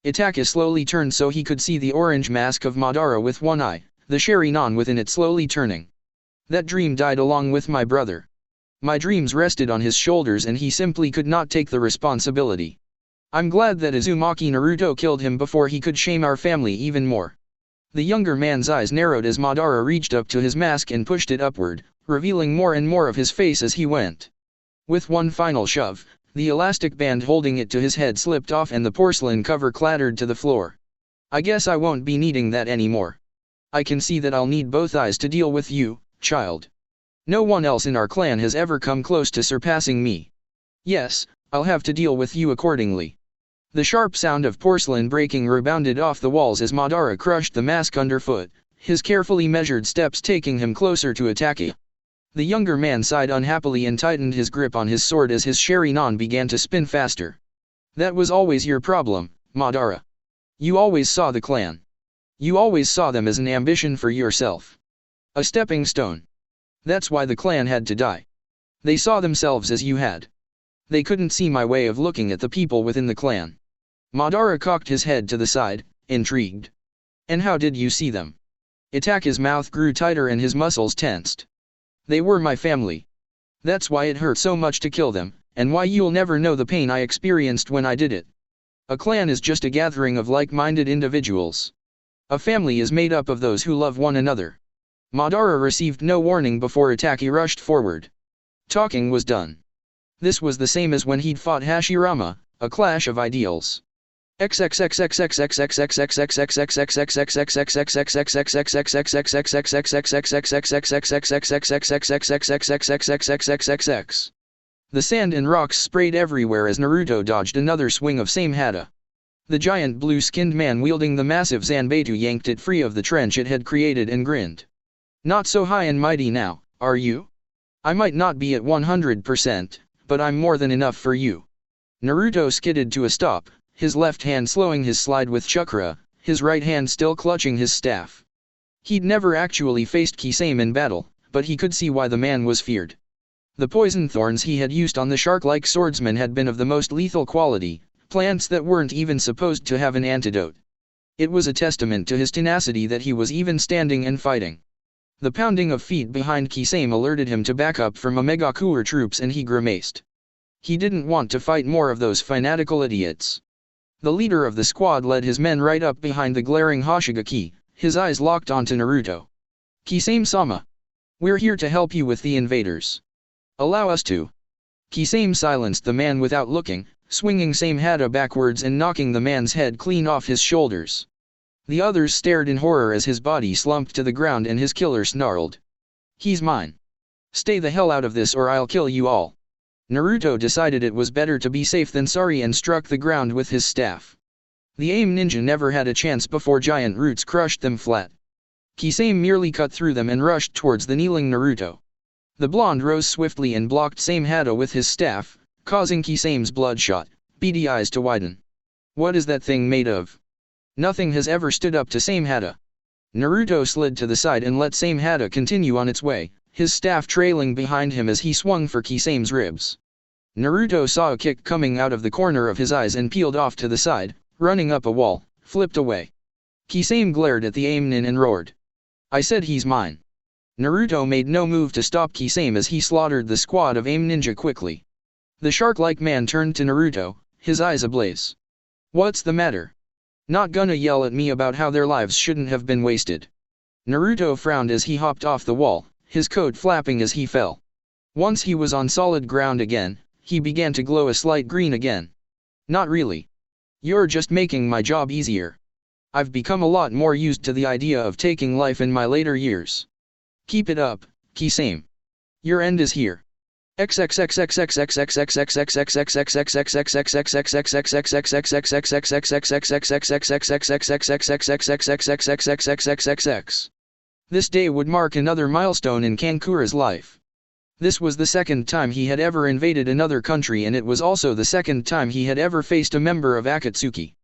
Itachi slowly turned so he could see the orange mask of Madara with one eye, the Sharingan within it slowly turning. That dream died along with my brother. My dreams rested on his shoulders and he simply could not take the responsibility. I'm glad that Uzumaki Naruto killed him before he could shame our family even more. The younger man's eyes narrowed as Madara reached up to his mask and pushed it upward, revealing more and more of his face as he went. With one final shove, the elastic band holding it to his head slipped off and the porcelain cover clattered to the floor. I guess I won't be needing that anymore. I can see that I'll need both eyes to deal with you, child. No one else in our clan has ever come close to surpassing me. Yes, I'll have to deal with you accordingly. The sharp sound of porcelain breaking rebounded off the walls as Madara crushed the mask underfoot, his carefully measured steps taking him closer to Itachi. The younger man sighed unhappily and tightened his grip on his sword as his Sharingan began to spin faster. That was always your problem, Madara. You always saw the clan. You always saw them as an ambition for yourself. A stepping stone. That's why the clan had to die. They saw themselves as you had. They couldn't see my way of looking at the people within the clan. Madara cocked his head to the side, intrigued. And how did you see them? His mouth grew tighter and his muscles tensed. They were my family. That's why it hurt so much to kill them, and why you'll never know the pain I experienced when I did it. A clan is just a gathering of like-minded individuals. A family is made up of those who love one another. Madara received no warning before Itachi rushed forward. Talking was done. This was the same as when he'd fought Hashirama, a clash of ideals. The sand and rocks sprayed everywhere as Naruto dodged another swing of Same Hada. The giant blue-skinned man wielding the massive Zanbeitu yanked it free of the trench it had created and grinned. Not so high and mighty now, are you? I might not be at 100%, but I'm more than enough for you. Naruto skidded to a stop, his left hand slowing his slide with chakra, his right hand still clutching his staff. He'd never actually faced Kisame in battle, but he could see why the man was feared. The poison thorns he had used on the shark-like swordsman had been of the most lethal quality, plants that weren't even supposed to have an antidote. It was a testament to his tenacity that he was even standing and fighting. The pounding of feet behind Kisame alerted him to backup from Omegakuer troops and he grimaced. He didn't want to fight more of those fanatical idiots. The leader of the squad led his men right up behind the glaring Hoshigaki, his eyes locked onto Naruto. Kisame-sama. We're here to help you with the invaders. Allow us to. Kisame silenced the man without looking, swinging Same Hada backwards and knocking the man's head clean off his shoulders. The others stared in horror as his body slumped to the ground and his killer snarled. He's mine. Stay the hell out of this or I'll kill you all. Naruto decided it was better to be safe than sorry and struck the ground with his staff. The aim ninja never had a chance before giant roots crushed them flat. Kisame merely cut through them and rushed towards the kneeling Naruto. The blonde rose swiftly and blocked Same Hada with his staff, causing Kisame's bloodshot, beady eyes to widen. What is that thing made of? Nothing has ever stood up to Same Hada. Naruto slid to the side and let Same Hada continue on its way, his staff trailing behind him as he swung for Kisame's ribs. Naruto saw a kick coming out of the corner of his eyes and peeled off to the side, running up a wall, flipped away. Kisame glared at the aim nin and roared. I said he's mine. Naruto made no move to stop Kisame as he slaughtered the squad of aim ninja quickly. The shark-like man turned to Naruto, his eyes ablaze. What's the matter? Not gonna yell at me about how their lives shouldn't have been wasted. Naruto frowned as he hopped off the wall, his coat flapping as he fell. Once he was on solid ground again, he began to glow a slight green again. Not really. You're just making my job easier. I've become a lot more used to the idea of taking life in my later years. Keep it up, Kisame. Your end is here. This day would mark another milestone in Kankura's life. This was the second time he had ever invaded another country and it was also the second time he had ever faced a member of Akatsuki.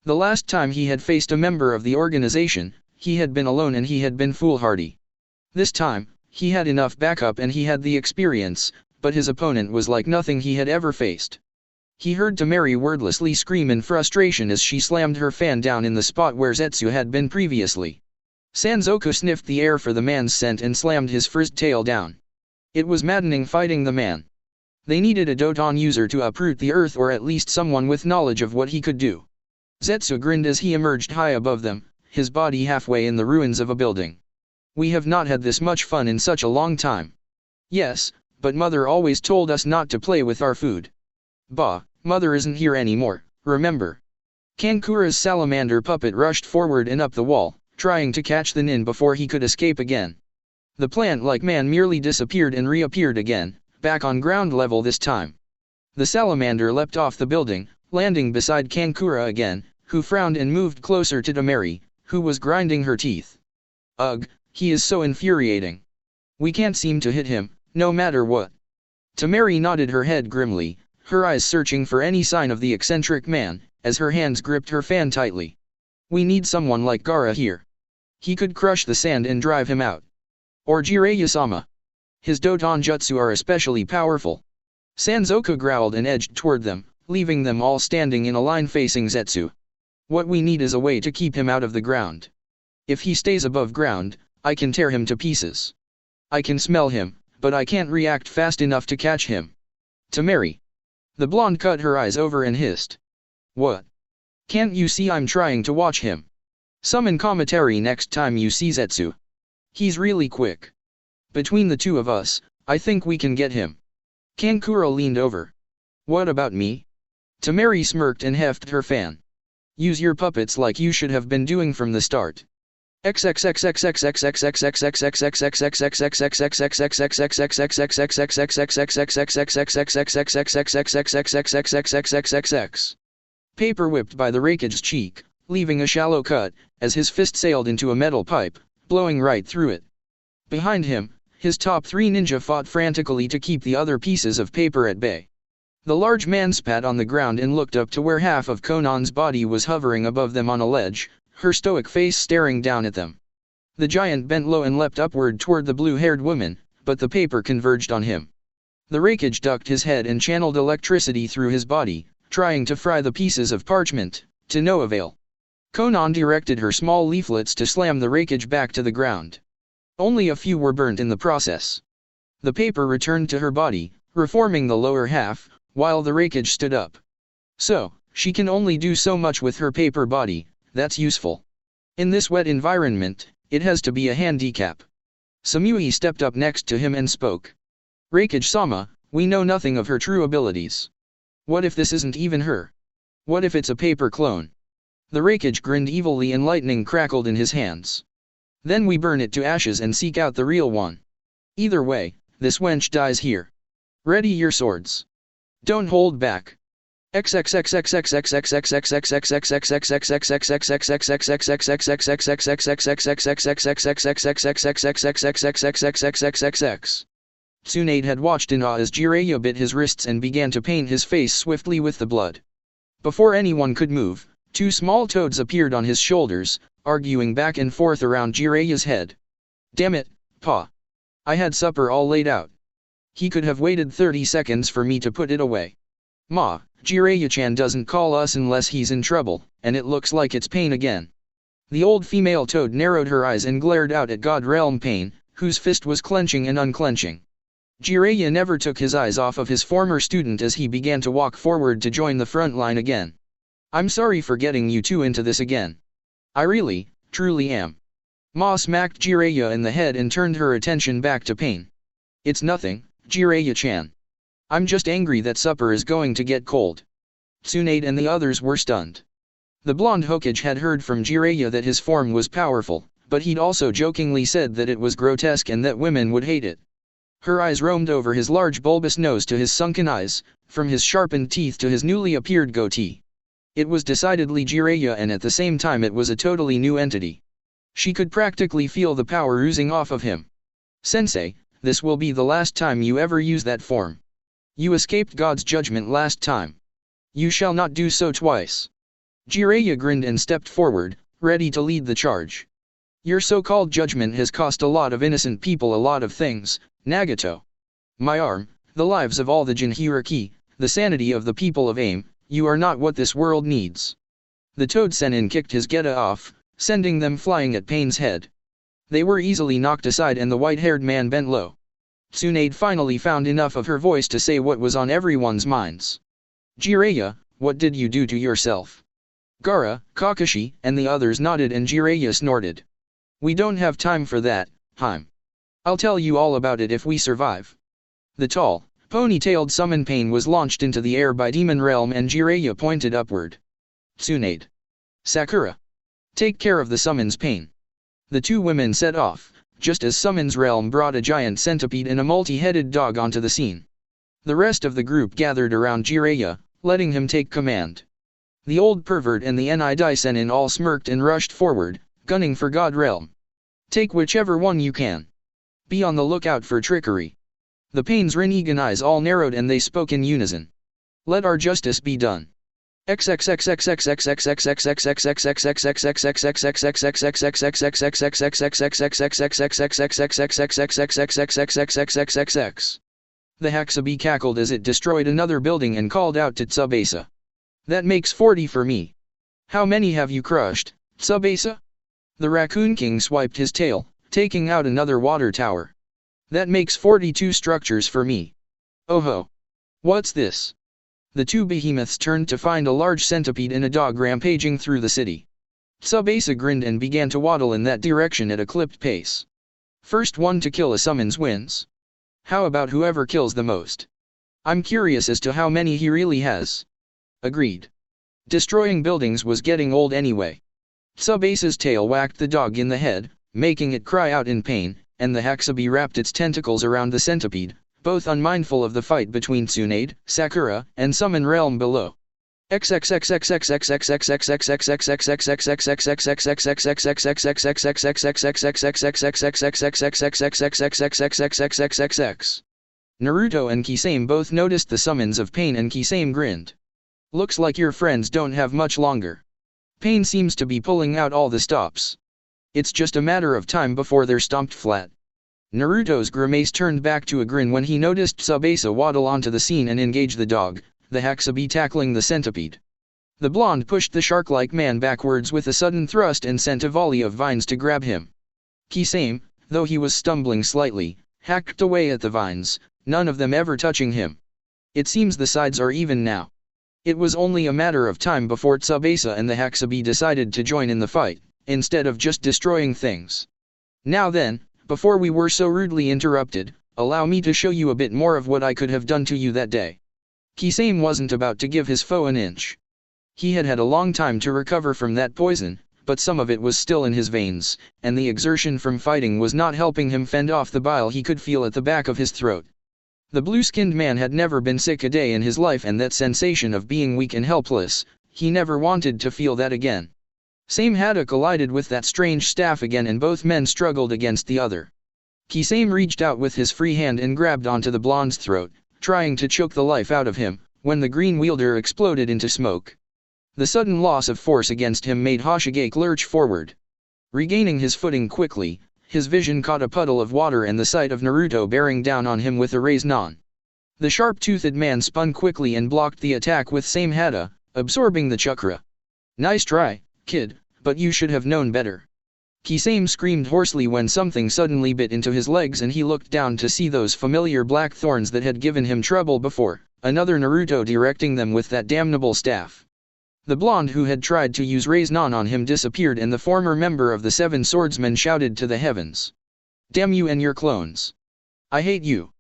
The last time he had faced a member of the organization, he had been alone and he had been foolhardy. This time, he had enough backup and he had the experience, but his opponent was like nothing he had ever faced. He heard Temari wordlessly scream in frustration as she slammed her fan down in the spot where Zetsu had been previously. Sanzoku sniffed the air for the man's scent and slammed his frizzed tail down. It was maddening fighting the man. They needed a Doton user to uproot the earth or at least someone with knowledge of what he could do. Zetsu grinned as he emerged high above them, his body halfway in the ruins of a building. We have not had this much fun in such a long time. Yes, but mother always told us not to play with our food. Bah, mother isn't here anymore, remember? Kankura's salamander puppet rushed forward and up the wall, trying to catch the nin before he could escape again. The plant-like man merely disappeared and reappeared again, back on ground level this time. The salamander leapt off the building, landing beside Kankura again, who frowned and moved closer to Temari, who was grinding her teeth. Ugh, he is so infuriating. We can't seem to hit him, no matter what. Tamari nodded her head grimly, her eyes searching for any sign of the eccentric man, as her hands gripped her fan tightly. We need someone like Gaara here. He could crush the sand and drive him out. Or Jiraiya-sama. His Doton jutsu are especially powerful. Sanzoku growled and edged toward them, leaving them all standing in a line facing Zetsu. What we need is a way to keep him out of the ground. If he stays above ground, I can tear him to pieces. I can smell him, but I can't react fast enough to catch him. Tamari. The blonde cut her eyes over and hissed. What? Can't you see I'm trying to watch him? Summon Kamatari next time you see Zetsu. He's really quick. Between the two of us, I think we can get him. Kankuro leaned over. What about me? Tamari smirked and hefted her fan. Use your puppets like you should have been doing from the start. Paper whipped by the Raikage's cheek, leaving a shallow cut, as his fist sailed into a metal pipe, blowing right through it. Behind him, his top three ninja fought frantically to keep the other pieces of paper at bay. The large man spat on the ground and looked up to where half of Conan's body was hovering above them on a ledge, her stoic face staring down at them. The giant bent low and leapt upward toward the blue-haired woman, but the paper converged on him. The Raikage ducked his head and channeled electricity through his body, trying to fry the pieces of parchment, to no avail. Conan directed her small leaflets to slam the Raikage back to the ground. Only a few were burnt in the process. The paper returned to her body, reforming the lower half, while the Raikage stood up. So, she can only do so much with her paper body, that's useful. In this wet environment, it has to be a handicap. Samui stepped up next to him and spoke. Raikage-sama, we know nothing of her true abilities. What if this isn't even her? What if it's a paper clone? The Raikage grinned evilly and lightning crackled in his hands. Then we burn it to ashes and seek out the real one. Either way, this wench dies here. Ready your swords. Don't hold back. Tsunade had watched in awe as Jiraiya bit his wrists and began to paint his face swiftly with the blood. Before anyone could move, two small toads appeared on his shoulders, arguing back and forth around Jiraiya's head. Damn it, Pa. I had supper all laid out. He could have waited 30 seconds for me to put it away. Ma, Jiraiya-chan doesn't call us unless he's in trouble, and it looks like it's Pain again. The old female toad narrowed her eyes and glared out at God Realm Pain, whose fist was clenching and unclenching. Jiraiya never took his eyes off of his former student as he began to walk forward to join the front line again. I'm sorry for getting you two into this again. I really, truly am. Ma smacked Jiraiya in the head and turned her attention back to Pain. It's nothing, Jiraiya-chan. I'm just angry that supper is going to get cold. Tsunade and the others were stunned. The blonde Hokage had heard from Jiraiya that his form was powerful, but he'd also jokingly said that it was grotesque and that women would hate it. Her eyes roamed over his large bulbous nose to his sunken eyes, from his sharpened teeth to his newly appeared goatee. It was decidedly Jiraiya, and at the same time it was a totally new entity. She could practically feel the power oozing off of him. Sensei, this will be the last time you ever use that form. You escaped God's judgment last time. You shall not do so twice. Jiraiya grinned and stepped forward, ready to lead the charge. Your so-called judgment has cost a lot of innocent people a lot of things, Nagato. My arm, the lives of all the Jinhiriki, the sanity of the people of AIM, you are not what this world needs. The Toad Sennin kicked his Geta off, sending them flying at Pain's head. They were easily knocked aside and the white-haired man bent low. Tsunade finally found enough of her voice to say what was on everyone's minds. Jiraiya, what did you do to yourself? Gaara, Kakashi, and the others nodded and Jiraiya snorted. We don't have time for that, Haim. I'll tell you all about it if we survive. The tall, ponytailed summon Pain was launched into the air by Demon Realm and Jiraiya pointed upward. Tsunade. Sakura. Take care of the summons Pain. The two women set off, just as Summons Realm brought a giant centipede and a multi-headed dog onto the scene. The rest of the group gathered around Jiraiya, letting him take command. The old pervert and the Nidai Sennin all smirked and rushed forward, gunning for God Realm. Take whichever one you can. Be on the lookout for trickery. The Pain's Rinnegan eyes all narrowed and they spoke in unison. Let our justice be done. The Haxabi cackled as it destroyed another building and called out to Tsubasa. That makes 40 for me. How many have you crushed, Tsubasa? The Raccoon King swiped his tail, taking out another water tower. That makes 42 structures for me. Oh ho! What's this? The two behemoths turned to find a large centipede and a dog rampaging through the city. Tsubasa grinned and began to waddle in that direction at a clipped pace. First one to kill a summons wins. How about whoever kills the most? I'm curious as to how many he really has. Agreed. Destroying buildings was getting old anyway. Tsubasa's tail whacked the dog in the head, making it cry out in pain, and the Haxabi wrapped its tentacles around the centipede, both unmindful of the fight between Tsunade, Sakura, and Summon Realm below. Naruto and Kisame both noticed the summons of Pain and Kisame grinned. Looks like your friends don't have much longer. Pain seems to be pulling out all the stops. It's just a matter of time before they're stomped flat. Naruto's grimace turned back to a grin when he noticed Tsubasa waddle onto the scene and engage the dog, the Haxabi tackling the centipede. The blonde pushed the shark-like man backwards with a sudden thrust and sent a volley of vines to grab him. Kisame, though he was stumbling slightly, hacked away at the vines, none of them ever touching him. It seems the sides are even now. It was only a matter of time before Tsubasa and the Haxabi decided to join in the fight, instead of just destroying things. Now then, before we were so rudely interrupted, allow me to show you a bit more of what I could have done to you that day. Kisame wasn't about to give his foe an inch. He had had a long time to recover from that poison, but some of it was still in his veins, and the exertion from fighting was not helping him fend off the bile he could feel at the back of his throat. The blue-skinned man had never been sick a day in his life, and that sensation of being weak and helpless, he never wanted to feel that again. Same Hada collided with that strange staff again and both men struggled against the other. Kisame reached out with his free hand and grabbed onto the blonde's throat, trying to choke the life out of him, when the green wielder exploded into smoke. The sudden loss of force against him made Hoshigaki lurch forward. Regaining his footing quickly, his vision caught a puddle of water and the sight of Naruto bearing down on him with a raise-non. The sharp-toothed man spun quickly and blocked the attack with Same Hada, absorbing the chakra. Nice try, kid, but you should have known better. Kisame screamed hoarsely when something suddenly bit into his legs and he looked down to see those familiar black thorns that had given him trouble before, another Naruto directing them with that damnable staff. The blonde who had tried to use raise-non on him disappeared and the former member of the Seven Swordsmen shouted to the heavens. Damn you and your clones. I hate you.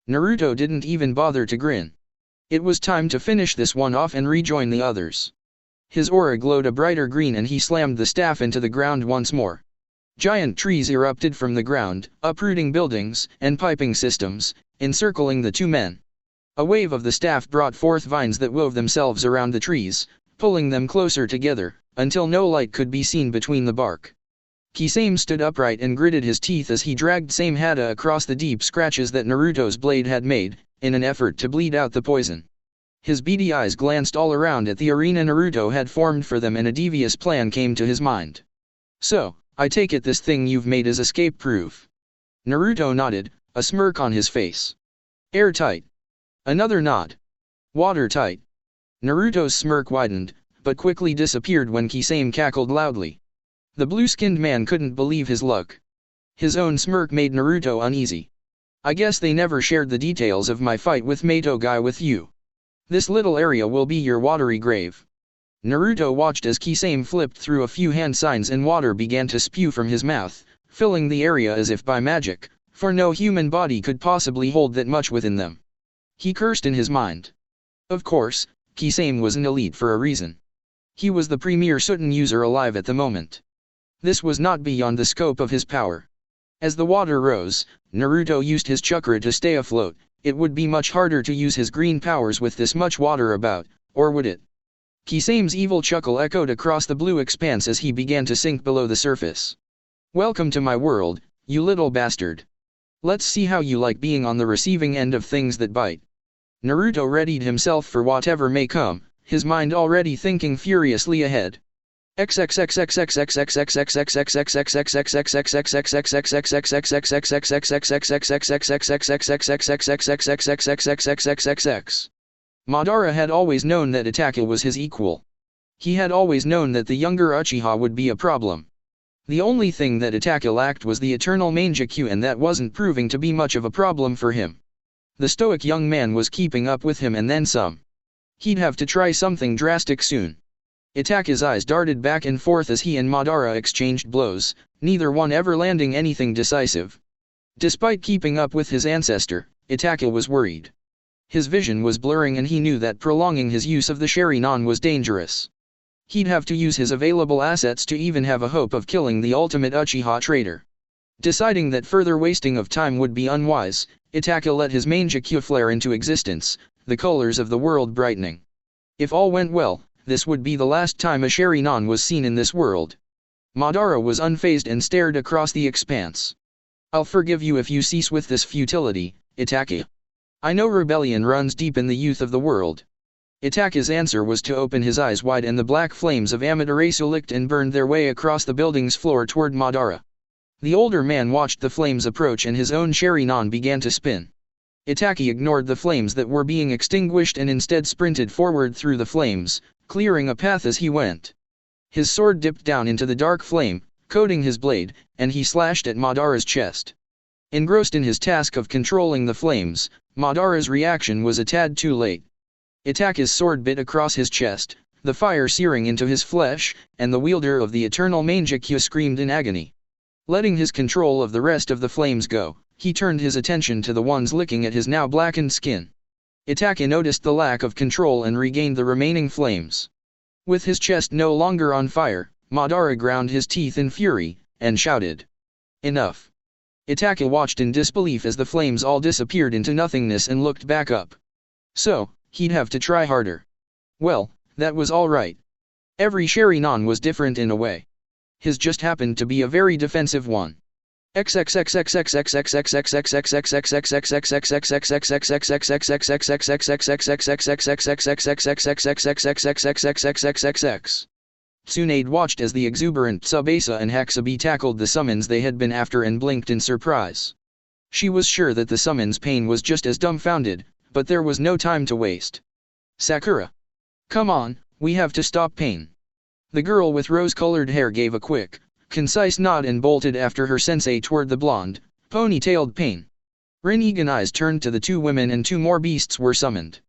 Naruto didn't even bother to grin. It was time to finish this one off and rejoin the others. His aura glowed a brighter green and he slammed the staff into the ground once more. Giant trees erupted from the ground, uprooting buildings and piping systems, encircling the two men. A wave of the staff brought forth vines that wove themselves around the trees, pulling them closer together, until no light could be seen between the bark. Kisame stood upright and gritted his teeth as he dragged Same Hada across the deep scratches that Naruto's blade had made, in an effort to bleed out the poison. His beady eyes glanced all around at the arena Naruto had formed for them and a devious plan came to his mind. So, I take it this thing you've made is escape-proof. Naruto nodded, a smirk on his face. Airtight. Another nod. Watertight. Naruto's smirk widened, but quickly disappeared when Kisame cackled loudly. The blue-skinned man couldn't believe his luck. His own smirk made Naruto uneasy. I guess they never shared the details of my fight with Mato-gai with you. This little area will be your watery grave. Naruto watched as Kisame flipped through a few hand signs and water began to spew from his mouth, filling the area as if by magic, for no human body could possibly hold that much within them. He cursed in his mind. Of course, Kisame was an elite for a reason. He was the premier Sutten user alive at the moment. This was not beyond the scope of his power. As the water rose, Naruto used his chakra to stay afloat. It would be much harder to use his green powers with this much water about, or would it? Kisame's evil chuckle echoed across the blue expanse as he began to sink below the surface. Welcome to my world, you little bastard. Let's see how you like being on the receiving end of things that bite. Naruto readied himself for whatever may come, his mind already thinking furiously ahead. Madara had always known that Itachi was his equal. He had always known that the younger Uchiha would be a problem. The only thing that Itachi lacked was the eternal Mangekyou, and that wasn't proving to be much of a problem for him. The stoic young man was keeping up with him and then some. He'd have to try something drastic soon. Itachi's eyes darted back and forth as he and Madara exchanged blows, neither one ever landing anything decisive. Despite keeping up with his ancestor, Itachi was worried. His vision was blurring and he knew that prolonging his use of the Sharingan was dangerous. He'd have to use his available assets to even have a hope of killing the ultimate Uchiha traitor. Deciding that further wasting of time would be unwise, Itachi let his Mangekyou flare into existence, the colors of the world brightening. If all went well, this would be the last time a Sharingan was seen in this world. Madara was unfazed and stared across the expanse. I'll forgive you if you cease with this futility, Itachi. I know rebellion runs deep in the youth of the world. Itachi's answer was to open his eyes wide, and the black flames of Amaterasu licked and burned their way across the building's floor toward Madara. The older man watched the flames approach and his own Sharingan began to spin. Itachi ignored the flames that were being extinguished and instead sprinted forward through the flames, clearing a path as he went. His sword dipped down into the dark flame, coating his blade, and he slashed at Madara's chest. Engrossed in his task of controlling the flames, Madara's reaction was a tad too late. Itachi's sword bit across his chest, the fire searing into his flesh, and the wielder of the eternal Mangekyou screamed in agony. Letting his control of the rest of the flames go, he turned his attention to the ones licking at his now blackened skin. Itachi noticed the lack of control and regained the remaining flames. With his chest no longer on fire, Madara ground his teeth in fury, and shouted, "Enough!" Itachi watched in disbelief as the flames all disappeared into nothingness and looked back up. So, he'd have to try harder. Well, that was all right. Every Sharingan was different in a way. His just happened to be a very defensive one. Tsunade watched as the exuberant Tsubasa and Hakubi tackled the summons they had been after and blinked in surprise. She was sure that the summons pain was just as dumbfounded, but there was no time to waste. Sakura. Come on, we have to stop Pain. The girl with rose-colored hair gave a quick, concise nod and bolted after her sensei toward the blonde, ponytailed Pain. Rin-Egan eyes turned to the two women and two more beasts were summoned.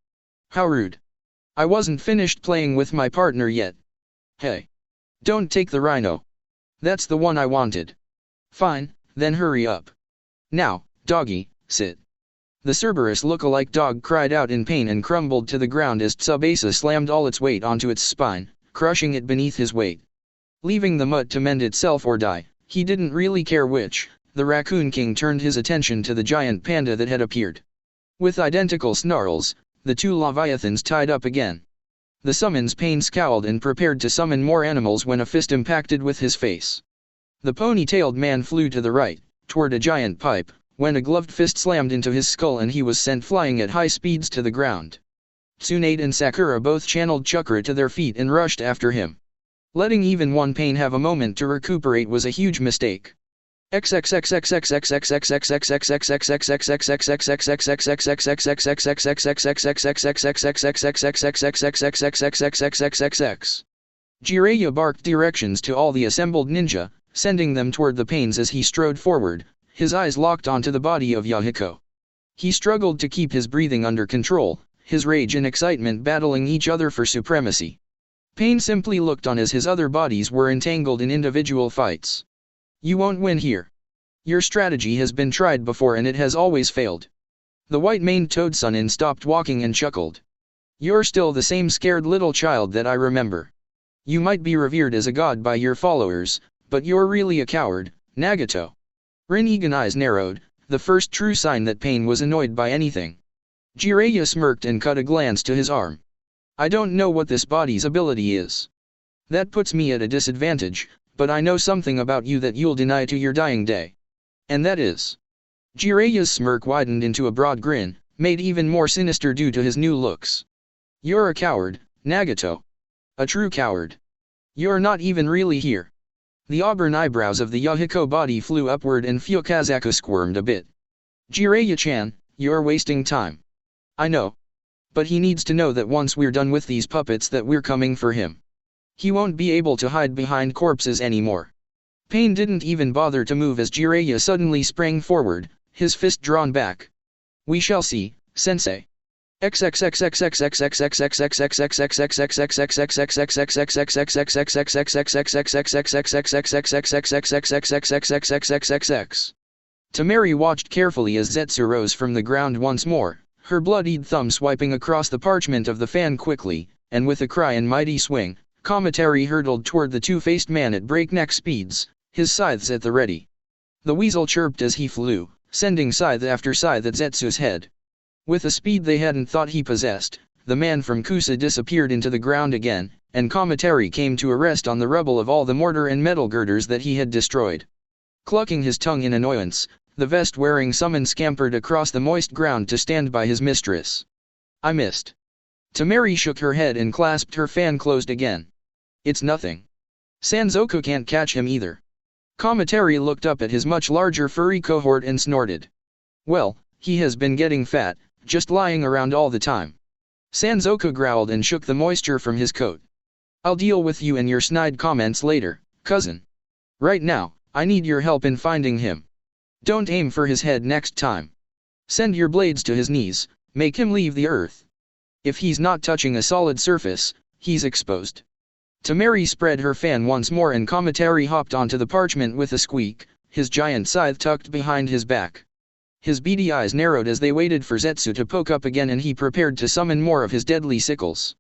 How rude. I wasn't finished playing with my partner yet. Hey. Don't take the rhino. That's the one I wanted. Fine, then hurry up. Now, doggy, sit. The Cerberus look-alike dog cried out in pain and crumbled to the ground as Tsubasa slammed all its weight onto its spine, crushing it beneath his weight. Leaving the mutt to mend itself or die, he didn't really care which. The Raccoon King turned his attention to the giant panda that had appeared. With identical snarls, the two leviathans tied up again. The summons Pain scowled and prepared to summon more animals when a fist impacted with his face. The pony-tailed man flew to the right, toward a giant pipe, when a gloved fist slammed into his skull and he was sent flying at high speeds to the ground. Tsunade and Sakura both channeled chakra to their feet and rushed after him. Letting even one Pain have a moment to recuperate was a huge mistake. Jiraiya barked directions to all the assembled ninja, sending them toward the Pains as he strode forward, his eyes locked onto the body of Yahiko. He struggled to keep his breathing under control, his rage and excitement battling each other for supremacy. Pain simply looked on as his other bodies were entangled in individual fights. You won't win here. Your strategy has been tried before and it has always failed. The white-maned Toadsunin stopped walking and chuckled. You're still the same scared little child that I remember. You might be revered as a god by your followers, but you're really a coward, Nagato. Rin-Egan eyes narrowed, the first true sign that Pain was annoyed by anything. Jiraiya smirked and cut a glance to his arm. I don't know what this body's ability is. That puts me at a disadvantage, but I know something about you that you'll deny to your dying day. And that is. Jiraiya's smirk widened into a broad grin, made even more sinister due to his new looks. You're a coward, Nagato. A true coward. You're not even really here. The auburn eyebrows of the Yahiko body flew upward and Fukazaku squirmed a bit. Jiraiya-chan, you're wasting time. I know. But he needs to know that once we're done with these puppets that we're coming for him. He won't be able to hide behind corpses anymore. Pain didn't even bother to move as Jiraiya suddenly sprang forward, his fist drawn back. We shall see, sensei. Tamari watched carefully as Zetsu rose from the ground once more, her bloodied thumb swiping across the parchment of the fan quickly, and with a cry and mighty swing, Kamatari hurtled toward the two-faced man at breakneck speeds, his scythes at the ready. The weasel chirped as he flew, sending scythe after scythe at Zetsu's head. With a speed they hadn't thought he possessed, the man from Kusa disappeared into the ground again, and Kamatari came to a rest on the rubble of all the mortar and metal girders that he had destroyed. Clucking his tongue in annoyance, the vest-wearing summon scampered across the moist ground to stand by his mistress. I missed. Tamari shook her head and clasped her fan closed again. It's nothing. Sanzoku can't catch him either. Kamatari looked up at his much larger furry cohort and snorted. Well, he has been getting fat, just lying around all the time. Sanzoku growled and shook the moisture from his coat. I'll deal with you and your snide comments later, cousin. Right now, I need your help in finding him. Don't aim for his head next time. Send your blades to his knees, make him leave the earth. If he's not touching a solid surface, he's exposed. Tamari spread her fan once more and Kamatari hopped onto the parchment with a squeak, his giant scythe tucked behind his back. His beady eyes narrowed as they waited for Zetsu to poke up again and he prepared to summon more of his deadly sickles.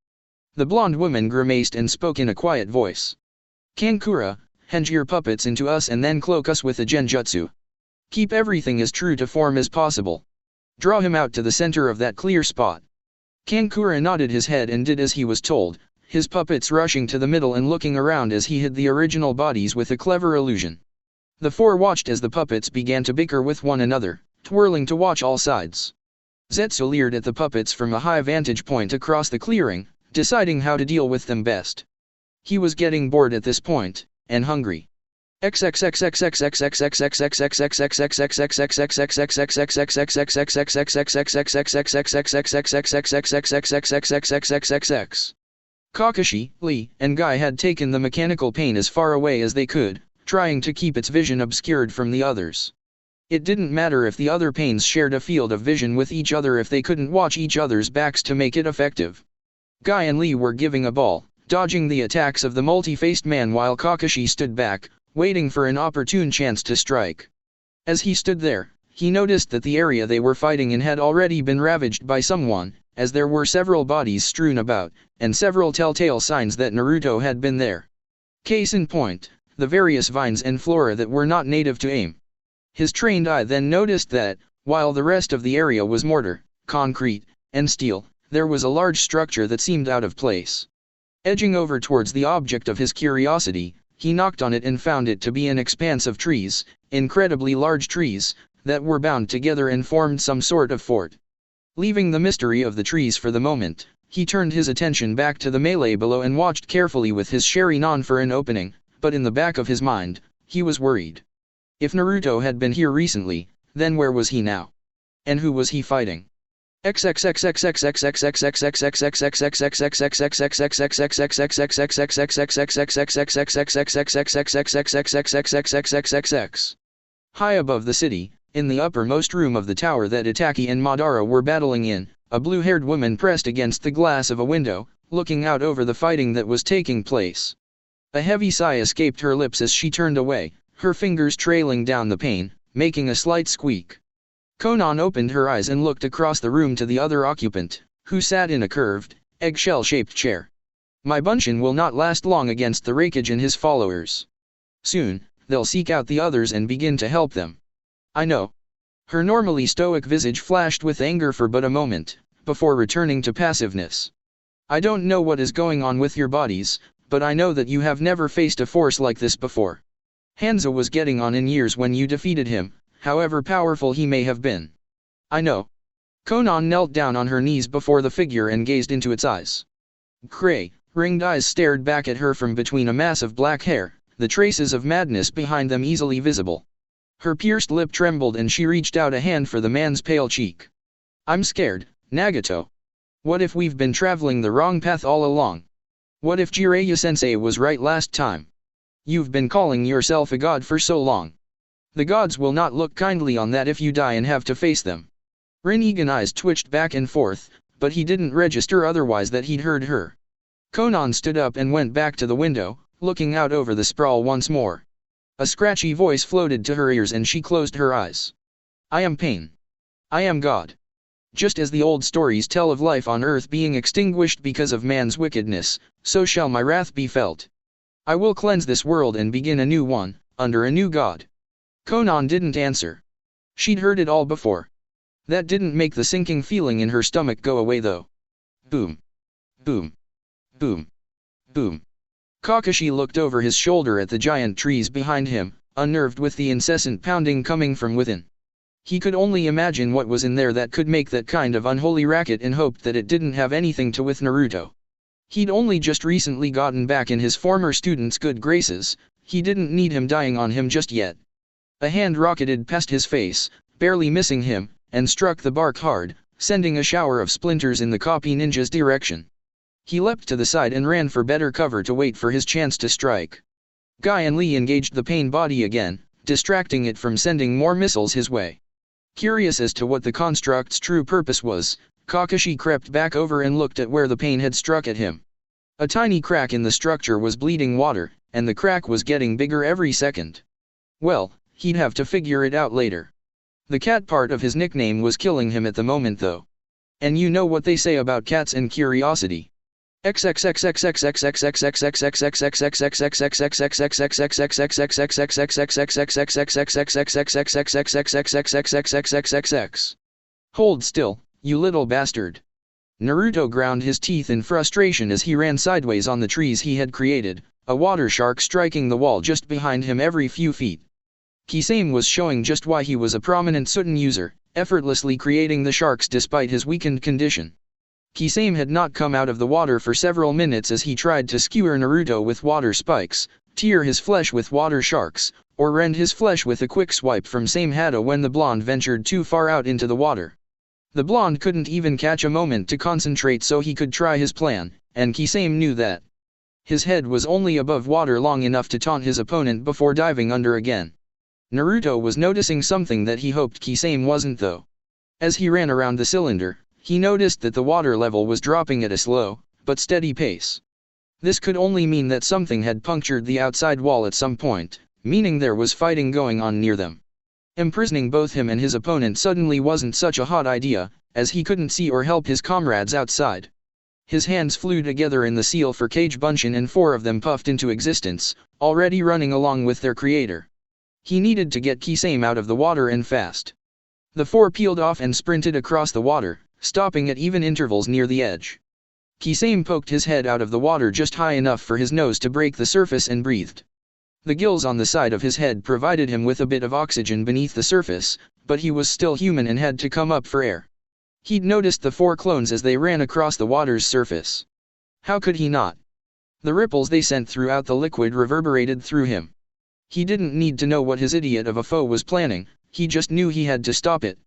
The blonde woman grimaced and spoke in a quiet voice. Kankura, henge your puppets into us and then cloak us with a genjutsu. Keep everything as true to form as possible. Draw him out to the center of that clear spot. Kankura nodded his head and did as he was told, his puppets rushing to the middle and looking around as he hid the original bodies with a clever illusion. The four watched as the puppets began to bicker with one another, twirling to watch all sides. Zetsu leered at the puppets from a high vantage point across the clearing, deciding how to deal with them best. He was getting bored at this point, and hungry. Kakashi, Lee, and Guy had taken the mechanical pain as far away as they could, trying to keep its vision obscured from the others. It didn't matter if the other pains shared a field of vision with each other if they couldn't watch each other's backs to make it effective. Guy and Lee were giving a ball, dodging the attacks of the multi-faced man while Kakashi stood back, waiting for an opportune chance to strike. As he stood there, he noticed that the area they were fighting in had already been ravaged by someone, as there were several bodies strewn about, and several telltale signs that Naruto had been there. Case in point, the various vines and flora that were not native to AIM. His trained eye then noticed that, while the rest of the area was mortar, concrete, and steel, there was a large structure that seemed out of place. Edging over towards the object of his curiosity, he knocked on it and found it to be an expanse of trees, incredibly large trees, that were bound together and formed some sort of fort. Leaving the mystery of the trees for the moment, he turned his attention back to the melee below and watched carefully with his Sharingan for an opening, but in the back of his mind, he was worried. If Naruto had been here recently, then where was he now? And who was he fighting? High above the city, in the uppermost room of the tower that Itaki and Madara were battling in, a blue-haired woman pressed against the glass of a window, looking out over the fighting that was taking place. A heavy sigh escaped her lips as she turned away, her fingers trailing down the pane, making a slight squeak. Konan opened her eyes and looked across the room to the other occupant, who sat in a curved, eggshell-shaped chair. My Bunshin will not last long against the Raikage and his followers. Soon, they'll seek out the others and begin to help them. I know. Her normally stoic visage flashed with anger for but a moment, before returning to passiveness. I don't know what is going on with your bodies, but I know that you have never faced a force like this before. Hanzo was getting on in years when you defeated him, however powerful he may have been. I know. Konan knelt down on her knees before the figure and gazed into its eyes. Gray, ringed eyes stared back at her from between a mass of black hair, the traces of madness behind them easily visible. Her pierced lip trembled and she reached out a hand for the man's pale cheek. I'm scared, Nagato. What if we've been traveling the wrong path all along? What if Jiraiya-sensei was right last time? You've been calling yourself a god for so long. The gods will not look kindly on that if you die and have to face them. Rinnegan's eyes twitched back and forth, but he didn't register otherwise that he'd heard her. Konan stood up and went back to the window, looking out over the sprawl once more. A scratchy voice floated to her ears and she closed her eyes. I am pain. I am God. Just as the old stories tell of life on earth being extinguished because of man's wickedness, so shall my wrath be felt. I will cleanse this world and begin a new one, under a new God. Konan didn't answer. She'd heard it all before. That didn't make the sinking feeling in her stomach go away though. Boom. Boom. Boom. Boom. Kakashi looked over his shoulder at the giant trees behind him, unnerved with the incessant pounding coming from within. He could only imagine what was in there that could make that kind of unholy racket and hoped that it didn't have anything to with Naruto. He'd only just recently gotten back in his former student's good graces, he didn't need him dying on him just yet. A hand rocketed past his face, barely missing him, and struck the bark hard, sending a shower of splinters in the copy ninja's direction. He leapt to the side and ran for better cover to wait for his chance to strike. Guy and Lee engaged the pain body again, distracting it from sending more missiles his way. Curious as to what the construct's true purpose was, Kakashi crept back over and looked at where the pain had struck at him. A tiny crack in the structure was bleeding water, and the crack was getting bigger every second. Well, he'd have to figure it out later. The cat part of his nickname was killing him at the moment though. And you know what they say about cats and curiosity. Hold still, you little bastard. Naruto ground his teeth in frustration as he ran sideways on the trees he had created, a water shark striking the wall just behind him every few feet. Kisame was showing just why he was a prominent Suten user, effortlessly creating the sharks despite his weakened condition. Kisame had not come out of the water for several minutes as he tried to skewer Naruto with water spikes, tear his flesh with water sharks, or rend his flesh with a quick swipe from Same Hada when the blonde ventured too far out into the water. The blonde couldn't even catch a moment to concentrate so he could try his plan, and Kisame knew that. His head was only above water long enough to taunt his opponent before diving under again. Naruto was noticing something that he hoped Kisame wasn't though. As he ran around the cylinder, he noticed that the water level was dropping at a slow, but steady pace. This could only mean that something had punctured the outside wall at some point, meaning there was fighting going on near them. Imprisoning both him and his opponent suddenly wasn't such a hot idea, as he couldn't see or help his comrades outside. His hands flew together in the seal for Cage Bunshin and 4 of them puffed into existence, already running along with their creator. He needed to get Kisame out of the water and fast. The 4 peeled off and sprinted across the water, stopping at even intervals near the edge. Kisame poked his head out of the water just high enough for his nose to break the surface and breathed. The gills on the side of his head provided him with a bit of oxygen beneath the surface, but he was still human and had to come up for air. He'd noticed the 4 clones as they ran across the water's surface. How could he not? The ripples they sent throughout the liquid reverberated through him. He didn't need to know what his idiot of a foe was planning, he just knew he had to stop it.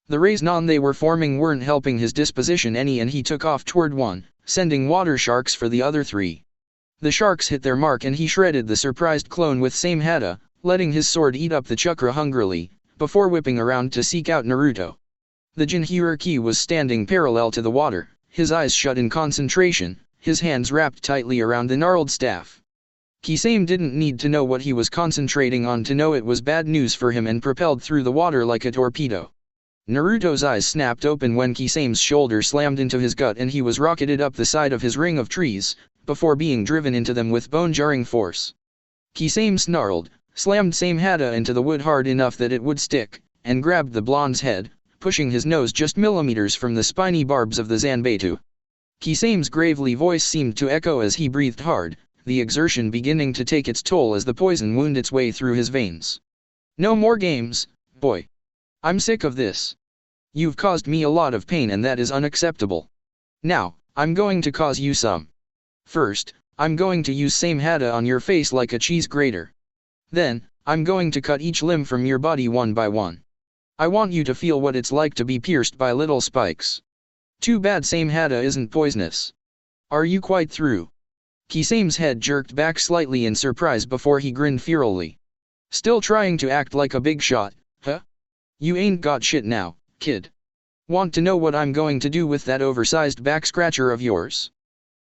The rays they were forming weren't helping his disposition any and he took off toward one, sending water sharks for the other 3. The sharks hit their mark and he shredded the surprised clone with Same Hada, letting his sword eat up the chakra hungrily, before whipping around to seek out Naruto. The Jinhyuriki was standing parallel to the water, his eyes shut in concentration, his hands wrapped tightly around the gnarled staff. Kisame didn't need to know what he was concentrating on to know it was bad news for him and propelled through the water like a torpedo. Naruto's eyes snapped open when Kisame's shoulder slammed into his gut and he was rocketed up the side of his ring of trees, before being driven into them with bone-jarring force. Kisame snarled, slammed Same Hada into the wood hard enough that it would stick, and grabbed the blonde's head, pushing his nose just millimeters from the spiny barbs of the Zanbeitu. Kisame's gravely voice seemed to echo as he breathed hard, the exertion beginning to take its toll as the poison wound its way through his veins. No more games, Boy. I'm sick of this. You've caused me a lot of pain and that is unacceptable. Now, I'm going to cause you some. First, I'm going to use same hada on your face like a cheese grater. Then, I'm going to cut each limb from your body one by one. I want you to feel what it's like to be pierced by little spikes. Too bad same hada isn't poisonous. Are you quite through? Kisame's head jerked back slightly in surprise before he grinned fearfully. Still trying to act like a big shot, huh? You ain't got shit now, kid. Want to know what I'm going to do with that oversized back scratcher of yours?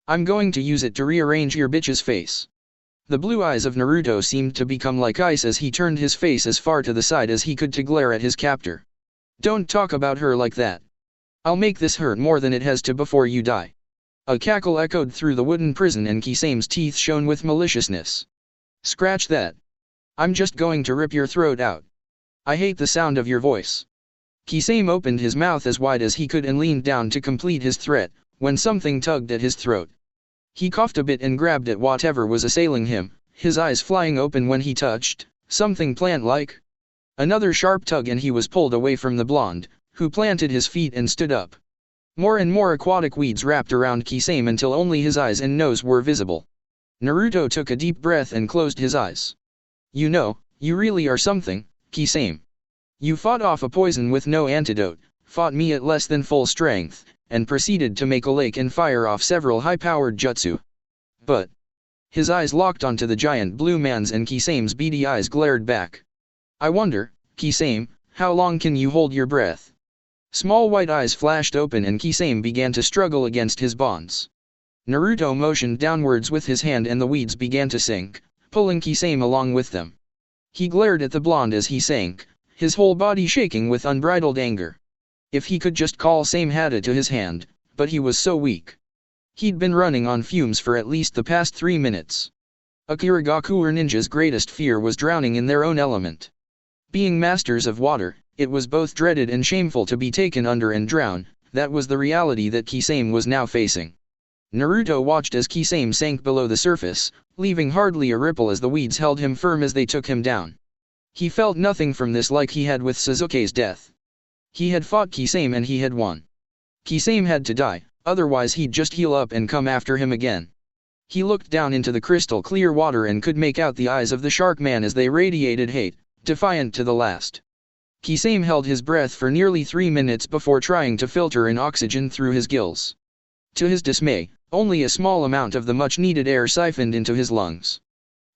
I'm going to use it to rearrange your bitch's face. The blue eyes of Naruto seemed to become like ice as he turned his face as far to the side as he could to glare at his captor. Don't talk about her like that. I'll make this hurt more than it has to before you die. A cackle echoed through the wooden prison and Kisame's teeth shone with maliciousness. Scratch that. I'm just going to rip your throat out. I hate the sound of your voice. Kisame opened his mouth as wide as he could and leaned down to complete his threat, when something tugged at his throat. He coughed a bit and grabbed at whatever was assailing him, his eyes flying open when he touched something plant-like. Another sharp tug and he was pulled away from the blonde, who planted his feet and stood up. More and more aquatic weeds wrapped around Kisame until only his eyes and nose were visible. Naruto took a deep breath and closed his eyes. You know, you really are something, Kisame. You fought off a poison with no antidote, fought me at less than full strength, and proceeded to make a lake and fire off several high-powered jutsu. But his eyes locked onto the giant blue man's and Kisame's beady eyes glared back. I wonder, Kisame, how long can you hold your breath? Small white eyes flashed open and Kisame began to struggle against his bonds. Naruto motioned downwards with his hand and the weeds began to sink, pulling Kisame along with them. He glared at the blonde as he sank, his whole body shaking with unbridled anger. If he could just call same hada to his hand, but he was so weak. He'd been running on fumes for at least the past 3 minutes. A Kirigakure ninja's greatest fear was drowning in their own element. Being masters of water, it was both dreaded and shameful to be taken under and drown, that was the reality that Kisame was now facing. Naruto watched as Kisame sank below the surface, leaving hardly a ripple as the weeds held him firm as they took him down. He felt nothing from this like he had with Sasuke's death. He had fought Kisame and he had won. Kisame had to die, otherwise he'd just heal up and come after him again. He looked down into the crystal clear water and could make out the eyes of the shark man as they radiated hate, defiant to the last. Kisame held his breath for nearly 3 minutes before trying to filter in oxygen through his gills. To his dismay, only a small amount of the much-needed air siphoned into his lungs.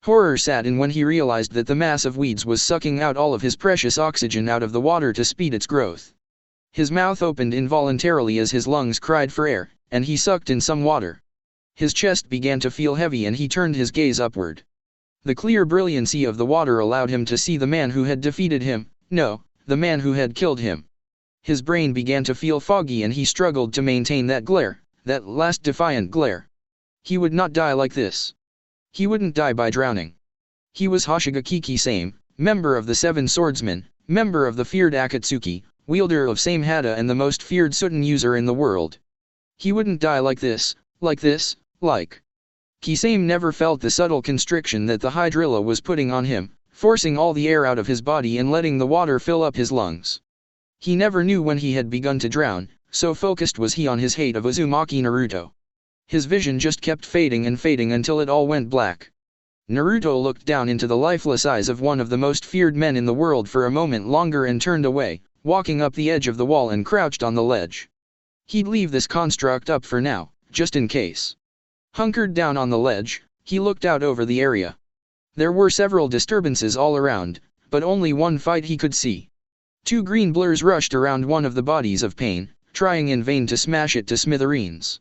Horror sat in when he realized that the mass of weeds was sucking out all of his precious oxygen out of the water to speed its growth. His mouth opened involuntarily as his lungs cried for air, and he sucked in some water. His chest began to feel heavy and he turned his gaze upward. The clear brilliancy of the water allowed him to see the man who had defeated him, no, the man who had killed him. His brain began to feel foggy and he struggled to maintain that glare, that last defiant glare. He would not die like this. He wouldn't die by drowning. He was Hoshigaki Kisame, member of the Seven Swordsmen, member of the feared Akatsuki, wielder of same hada and the most feared Sutten user in the world. He wouldn't die like this. Kisame never felt the subtle constriction that the hydrilla was putting on him, forcing all the air out of his body and letting the water fill up his lungs. He never knew when he had begun to drown, so focused was he on his hate of Uzumaki Naruto. His vision just kept fading and fading until it all went black. Naruto looked down into the lifeless eyes of one of the most feared men in the world for a moment longer and turned away, walking up the edge of the wall and crouched on the ledge. He'd leave this construct up for now, just in case. Hunkered down on the ledge, he looked out over the area. There were several disturbances all around, but only one fight he could see. 2 green blurs rushed around one of the bodies of Pain, trying in vain to smash it to smithereens.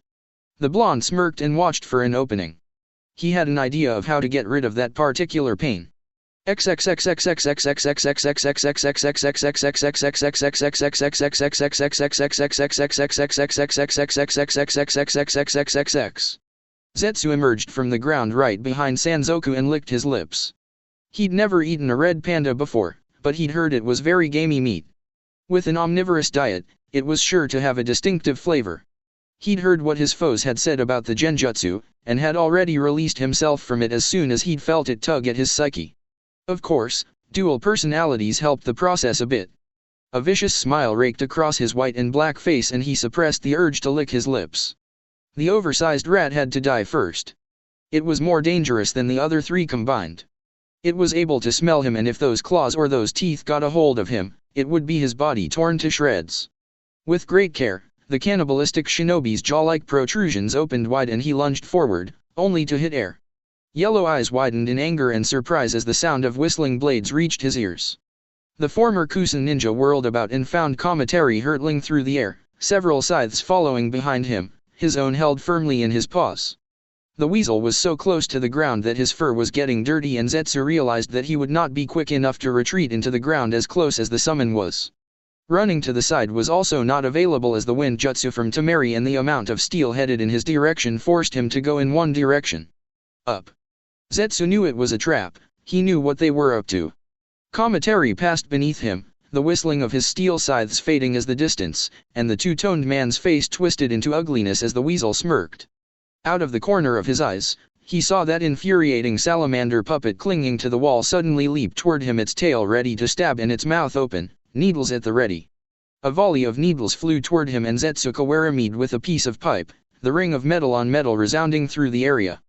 The blonde smirked and watched for an opening. He had an idea of how to get rid of that particular Pain. Zetsu emerged from the ground right behind Sanzoku and licked his lips. He'd never eaten a red panda before, but he'd heard it was very gamey meat. With an omnivorous diet, it was sure to have a distinctive flavor. He'd heard what his foes had said about the genjutsu, and had already released himself from it as soon as he'd felt it tug at his psyche. Of course, Dual personalities helped the process a bit. A vicious smile raked across his white and black face and he suppressed the urge to lick his lips. The oversized rat had to die first. It was more dangerous than the other three combined. It was able to smell him, and if those claws or those teeth got a hold of him, it would be his body torn to shreds. With great care, the cannibalistic shinobi's jaw-like protrusions opened wide and he lunged forward, only to hit air. Yellow eyes widened in anger and surprise as the sound of whistling blades reached his ears. The former Kusan ninja whirled about and found Kamatari hurtling through the air, several scythes following behind him, his own held firmly in his paws. The weasel was so close to the ground that his fur was getting dirty, and Zetsu realized that he would not be quick enough to retreat into the ground as close as the summon was. Running to the side was also not available as the wind jutsu from Temari and the amount of steel headed in his direction forced him to go in one direction. Up. Zetsu knew it was a trap, he knew what they were up to. Kamatari passed beneath him, the whistling of his steel scythes fading as the distance, and the two-toned man's face twisted into ugliness as the weasel smirked. Out of the corner of his eyes, he saw that infuriating salamander puppet clinging to the wall suddenly leap toward him, its tail ready to stab and its mouth open, needles at the ready. A volley of needles flew toward him and Zetsu kawaramied with a piece of pipe, the ring of metal on metal resounding through the area.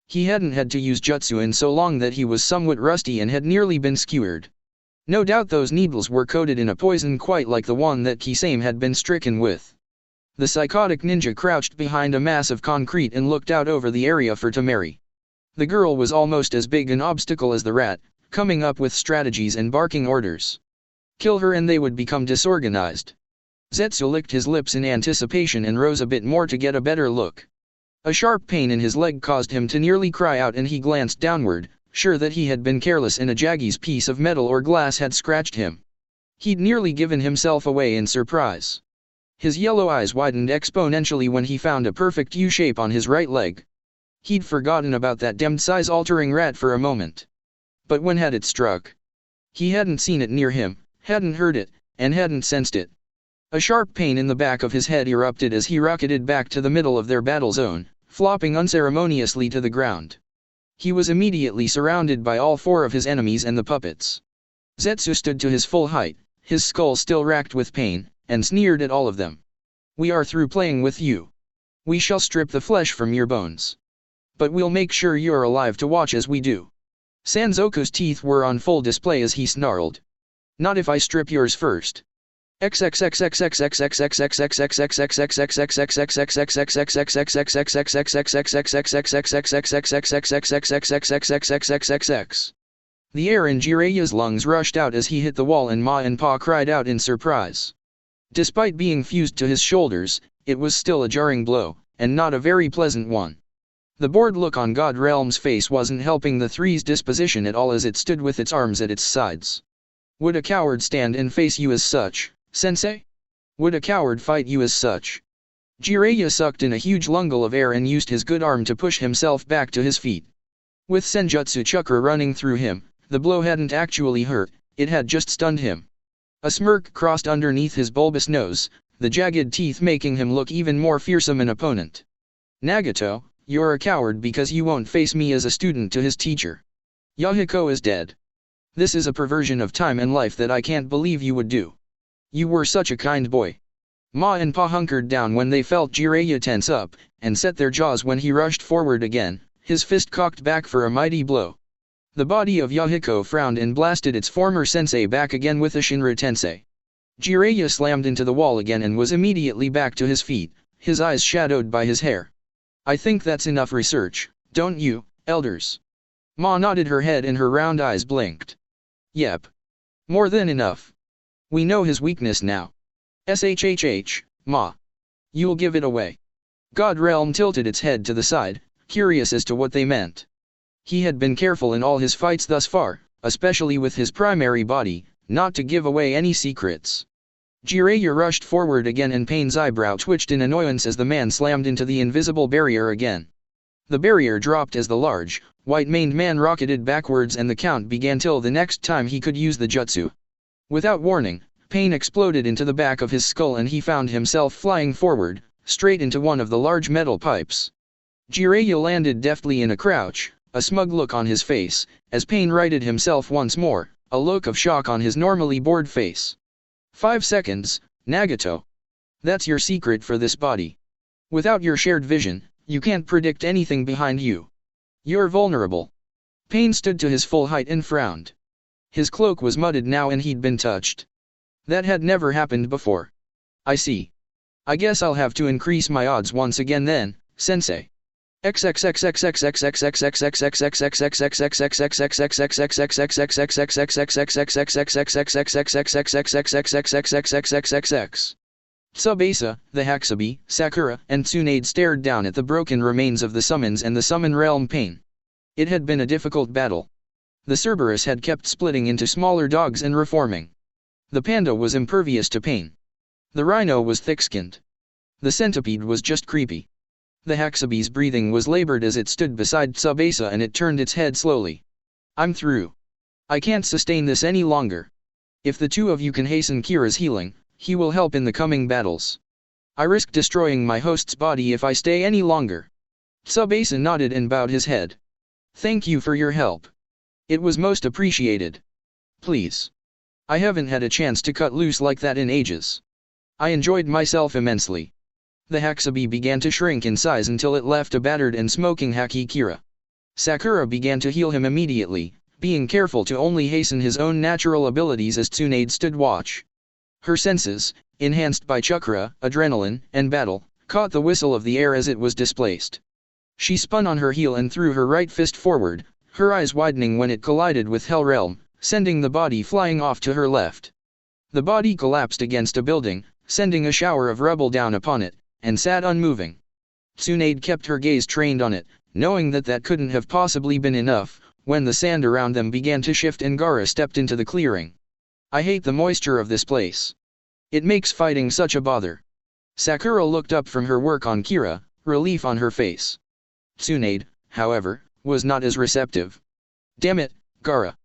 He hadn't had to use jutsu in so long that he was somewhat rusty and had nearly been skewered. No doubt those needles were coated in a poison quite like the one that Kisame had been stricken with. The psychotic ninja crouched behind a mass of concrete and looked out over the area for Temari. The girl was almost as big an obstacle as the rat, coming up with strategies and barking orders. Kill her and they would become disorganized. Zetsu licked his lips in anticipation and rose a bit more to get a better look. A sharp pain in his leg caused him to nearly cry out and he glanced downward, sure that he had been careless and a Jagi's piece of metal or glass had scratched him. He'd nearly given himself away in surprise. His yellow eyes widened exponentially when he found a perfect U-shape on his right leg. He'd forgotten about that damned size-altering rat for a moment. But when had it struck? He hadn't seen it near him, hadn't heard it, and hadn't sensed it. A sharp pain in the back of his head erupted as he rocketed back to the middle of their battle zone, flopping unceremoniously to the ground. He was immediately surrounded by all four of his enemies and the puppets. Zetsu stood to his full height, his skull still racked with pain, and sneered at all of them. "We are through playing with you. We shall strip the flesh from your bones. But we'll make sure you're alive to watch as we do." Sanzoku's teeth were on full display as he snarled. "Not if I strip yours first." The air in Jiraiya's lungs rushed out as he hit the wall and Ma and Pa cried out in surprise. Despite being fused to his shoulders, it was still a jarring blow, and not a very pleasant one. The bored look on God Realm's face wasn't helping the three's disposition at all as it stood with its arms at its sides. "Would a coward stand and face you as such, sensei? Would a coward fight you as such?" Jiraiya sucked in a huge lungle of air and used his good arm to push himself back to his feet. With Senjutsu chakra running through him, the blow hadn't actually hurt, it had just stunned him. A smirk crossed underneath his bulbous nose, the jagged teeth making him look even more fearsome an opponent. "Nagato, you're a coward because you won't face me as a student to his teacher. Yahiko is dead. This is a perversion of time and life that I can't believe you would do. You were such a kind boy." Ma and Pa hunkered down when they felt Jiraiya tense up, and set their jaws when he rushed forward again, his fist cocked back for a mighty blow. The body of Yahiko frowned and blasted its former sensei back again with a Shinra Tensei. Jiraiya slammed into the wall again and was immediately back to his feet, his eyes shadowed by his hair. "I think that's enough research, don't you, elders?" Ma nodded her head and her round eyes blinked. "Yep. More than enough. We know his weakness now. Shhh, Ma. You'll give it away." God Realm tilted its head to the side, curious as to what they meant. He had been careful in all his fights thus far, especially with his primary body, not to give away any secrets. Jiraiya rushed forward again and Pain's eyebrow twitched in annoyance as the man slammed into the invisible barrier again. The barrier dropped as the large, white-maned man rocketed backwards and the count began till the next time he could use the jutsu. Without warning, Pain exploded into the back of his skull and he found himself flying forward, straight into one of the large metal pipes. Jiraiya landed deftly in a crouch, a smug look on his face, as Pain righted himself once more, a look of shock on his normally bored face. 5 seconds, Nagato. That's your secret for this body. Without your shared vision, you can't predict anything behind you. You're vulnerable. Pain stood to his full height and frowned. His cloak was mudded now and he'd been touched. That had never happened before. I see. I guess I'll have to increase my odds once again then, sensei. Tsubasa, the Hakubi, Sakura, and Tsunade stared down at the broken remains of the summons and the summon realm Pain. It had been a difficult battle. The Cerberus had kept splitting into smaller dogs and reforming. The panda was impervious to pain. The rhino was thick-skinned. The centipede was just creepy. The Hakubi's breathing was labored as it stood beside Tsubasa and it turned its head slowly. I'm through. I can't sustain this any longer. If the two of you can hasten Kira's healing, he will help in the coming battles. I risk destroying my host's body if I stay any longer. Tsubasa nodded and bowed his head. Thank you for your help. It was most appreciated. Please. I haven't had a chance to cut loose like that in ages. I enjoyed myself immensely. The Hakubi began to shrink in size until it left a battered and smoking Haki Kira. Sakura began to heal him immediately, being careful to only hasten his own natural abilities as Tsunade stood watch. Her senses, enhanced by chakra, adrenaline, and battle, caught the whistle of the air as it was displaced. She spun on her heel and threw her right fist forward, her eyes widening when it collided with Hell Realm, sending the body flying off to her left. The body collapsed against a building, sending a shower of rubble down upon it, and sat unmoving. Tsunade kept her gaze trained on it, knowing that that couldn't have possibly been enough, when the sand around them began to shift and Gaara stepped into the clearing. I hate the moisture of this place. It makes fighting such a bother. Sakura looked up from her work on Kira, relief on her face. Tsunade, however, was not as receptive. Damn it, Gaara.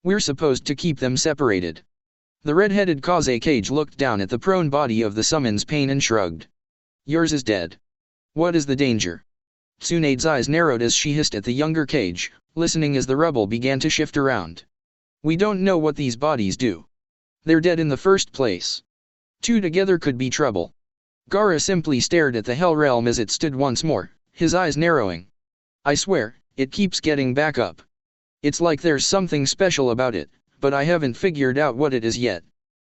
We're supposed to keep them separated. The red-headed Kazekage looked down at the prone body of the summons Pain and shrugged. Yours is dead. What is the danger? Tsunade's eyes narrowed as she hissed at the younger Cage, listening as the rubble began to shift around. We don't know what these bodies do. They're dead in the first place. Two together could be trouble. Gaara simply stared at the Hell Realm as it stood once more, his eyes narrowing. I swear, it keeps getting back up. It's like there's something special about it, but I haven't figured out what it is yet.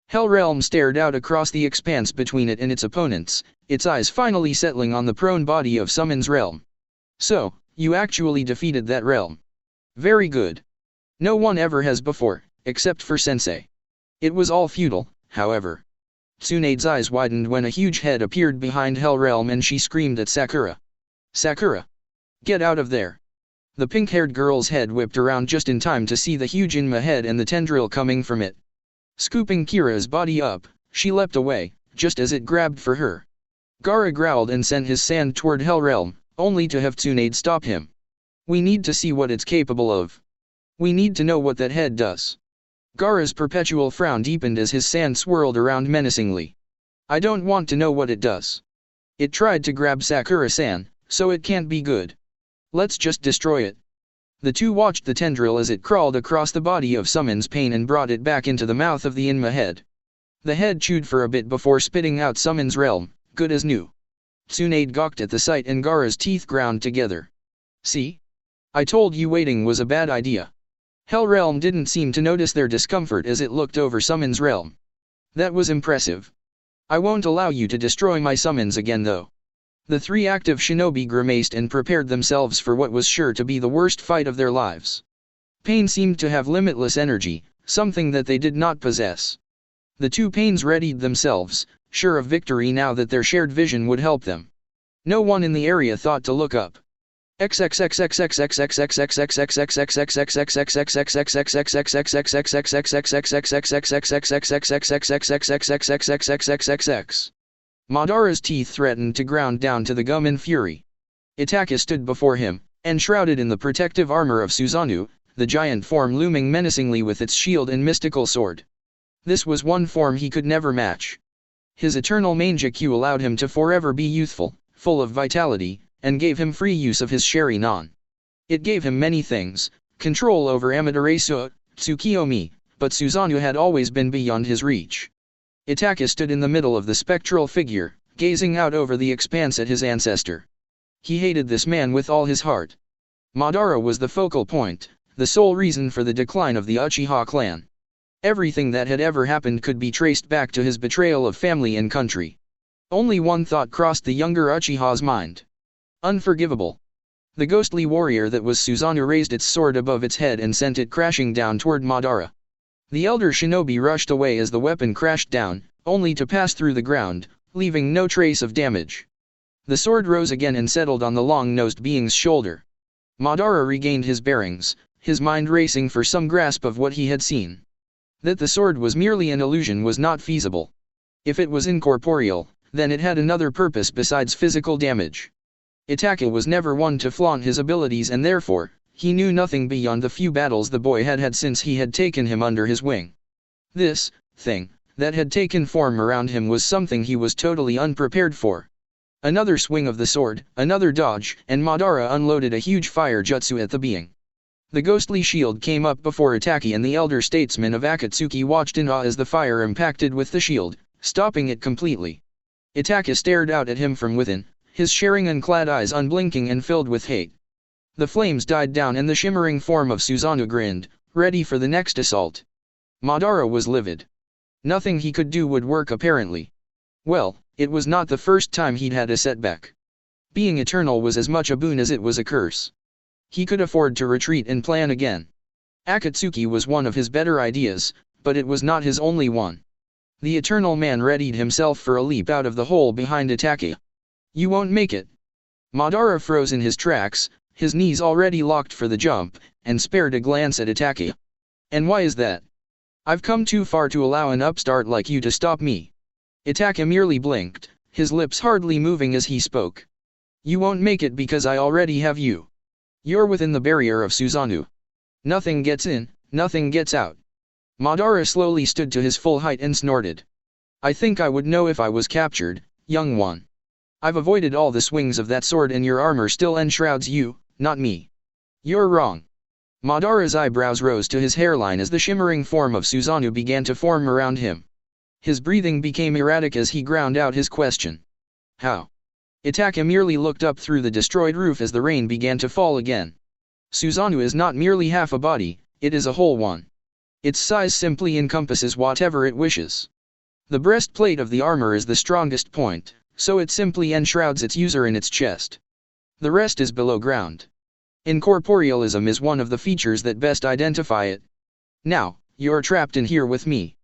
Hell Realm stared out across the expanse between it and its opponents, its eyes finally settling on the prone body of Summon's realm. So, you actually defeated that realm. Very good. No one ever has before, except for Sensei. It was all futile, however. Tsunade's eyes widened when a huge head appeared behind Hell Realm and she screamed at Sakura. Sakura! Get out of there! The pink-haired girl's head whipped around just in time to see the huge Inma head and the tendril coming from it. Scooping Kira's body up, she leapt away, just as it grabbed for her. Gaara growled and sent his sand toward Hell Realm, only to have Tsunade stop him. We need to see what it's capable of. We need to know what that head does. Gaara's perpetual frown deepened as his sand swirled around menacingly. I don't want to know what it does. It tried to grab Sakura-san, so it can't be good. Let's just destroy it. The two watched the tendril as it crawled across the body of Summon's Pain and brought it back into the mouth of the Inma head. The head chewed for a bit before spitting out Summon's realm, good as new. Tsunade gawked at the sight and Gaara's teeth ground together. See? I told you waiting was a bad idea. Hell Realm didn't seem to notice their discomfort as it looked over Summon's realm. That was impressive. I won't allow you to destroy my summons again though. The three active shinobi grimaced and prepared themselves for what was sure to be the worst fight of their lives. Pain seemed to have limitless energy, something that they did not possess. The two Pains readied themselves, sure of victory now that their shared vision would help them. No one in the area thought to look up. Madara's teeth threatened to ground down to the gum in fury. Itaka stood before him, enshrouded in the protective armor of Susanoo, the giant form looming menacingly with its shield and mystical sword. This was one form he could never match. His eternal Mangekyou allowed him to forever be youthful, full of vitality, and gave him free use of his Sharingan. It gave him many things, control over Amaterasu, Tsukiyomi, but Susanoo had always been beyond his reach. Itaka stood in the middle of the spectral figure, gazing out over the expanse at his ancestor. He hated this man with all his heart. Madara was the focal point, the sole reason for the decline of the Uchiha clan. Everything that had ever happened could be traced back to his betrayal of family and country. Only one thought crossed the younger Uchiha's mind. Unforgivable. The ghostly warrior that was Susanoo raised its sword above its head and sent it crashing down toward Madara. The elder shinobi rushed away as the weapon crashed down, only to pass through the ground, leaving no trace of damage. The sword rose again and settled on the long-nosed being's shoulder. Madara regained his bearings, his mind racing for some grasp of what he had seen. That the sword was merely an illusion was not feasible. If it was incorporeal, then it had another purpose besides physical damage. Itaka was never one to flaunt his abilities, and therefore, he knew nothing beyond the few battles the boy had had since he had taken him under his wing. This thing that had taken form around him was something he was totally unprepared for. Another swing of the sword, another dodge, and Madara unloaded a huge fire jutsu at the being. The ghostly shield came up before Itaka, and the elder statesman of Akatsuki watched in awe as the fire impacted with the shield, stopping it completely. Itaka stared out at him from within, his Sharingan-clad eyes unblinking and filled with hate. The flames died down and the shimmering form of Susanoo grinned, ready for the next assault. Madara was livid. Nothing he could do would work apparently. Well, it was not the first time he'd had a setback. Being eternal was as much a boon as it was a curse. He could afford to retreat and plan again. Akatsuki was one of his better ideas, but it was not his only one. The eternal man readied himself for a leap out of the hole behind Itaka. You won't make it. Madara froze in his tracks, his knees already locked for the jump, and spared a glance at Itaka. And why is that? I've come too far to allow an upstart like you to stop me. Itaka merely blinked, his lips hardly moving as he spoke. You won't make it because I already have you. You're within the barrier of Susanoo. Nothing gets in, nothing gets out. Madara slowly stood to his full height and snorted. I think I would know if I was captured, young one. I've avoided all the swings of that sword and your armor still enshrouds you, not me. You're wrong. Madara's eyebrows rose to his hairline as the shimmering form of Susanoo began to form around him. His breathing became erratic as he ground out his question. How? Itaka merely looked up through the destroyed roof as the rain began to fall again. Susanoo is not merely half a body, it is a whole one. Its size simply encompasses whatever it wishes. The breastplate of the armor is the strongest point, so it simply enshrouds its user in its chest. The rest is below ground. Incorporealism is one of the features that best identify it. Now, you're trapped in here with me.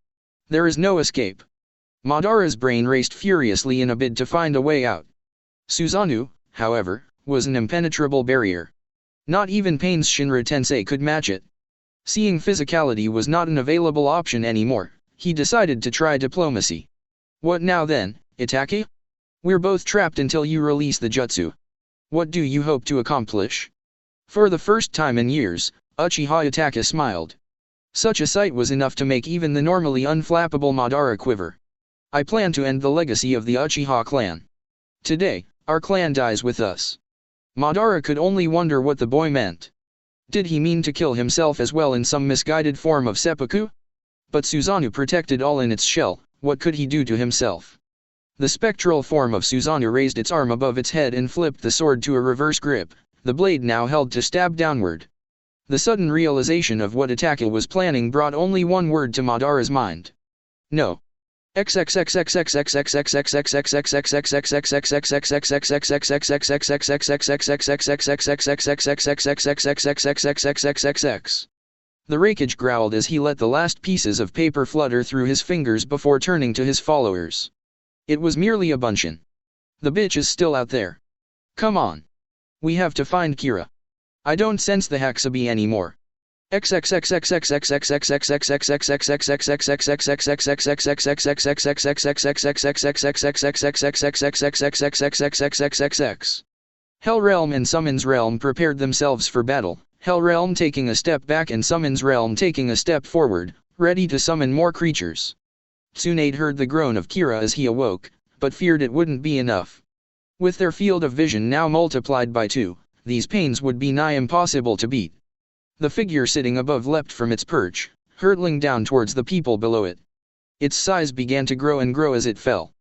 There is no escape. Madara's brain raced furiously in a bid to find a way out. Susanoo, however, was an impenetrable barrier. Not even Pain's Shinra Tensei could match it. Seeing physicality was not an available option anymore, he decided to try diplomacy. What now then, Itaka? We're both trapped until you release the jutsu. What do you hope to accomplish? For the first time in years, Uchiha Itaka smiled. Such a sight was enough to make even the normally unflappable Madara quiver. I plan to end the legacy of the Uchiha clan. Today, our clan dies with us. Madara could only wonder what the boy meant. Did he mean to kill himself as well in some misguided form of seppuku? But Susanoo protected all in its shell, what could he do to himself? The spectral form of Susanoo raised its arm above its head and flipped the sword to a reverse grip, the blade now held to stab downward. The sudden realization of what Itaka was planning brought only one word to Madara's mind. No. The Raikage growled as he let the last pieces of paper flutter through his fingers before turning to his followers. It was merely a bunchin. The bitch is still out there. Come on. We have to find Kira. I don't sense the Haxabi anymore. Hell Realm and Summons Realm prepared themselves for battle, Hell Realm taking a step back and Summons Realm taking a step forward, ready to summon more creatures. Tsunade heard the groan of Kira as he awoke, but feared it wouldn't be enough. With their field of vision now multiplied by 2, these pains would be nigh impossible to beat. The figure sitting above leapt from its perch, hurtling down towards the people below it. Its size began to grow and grow as it fell.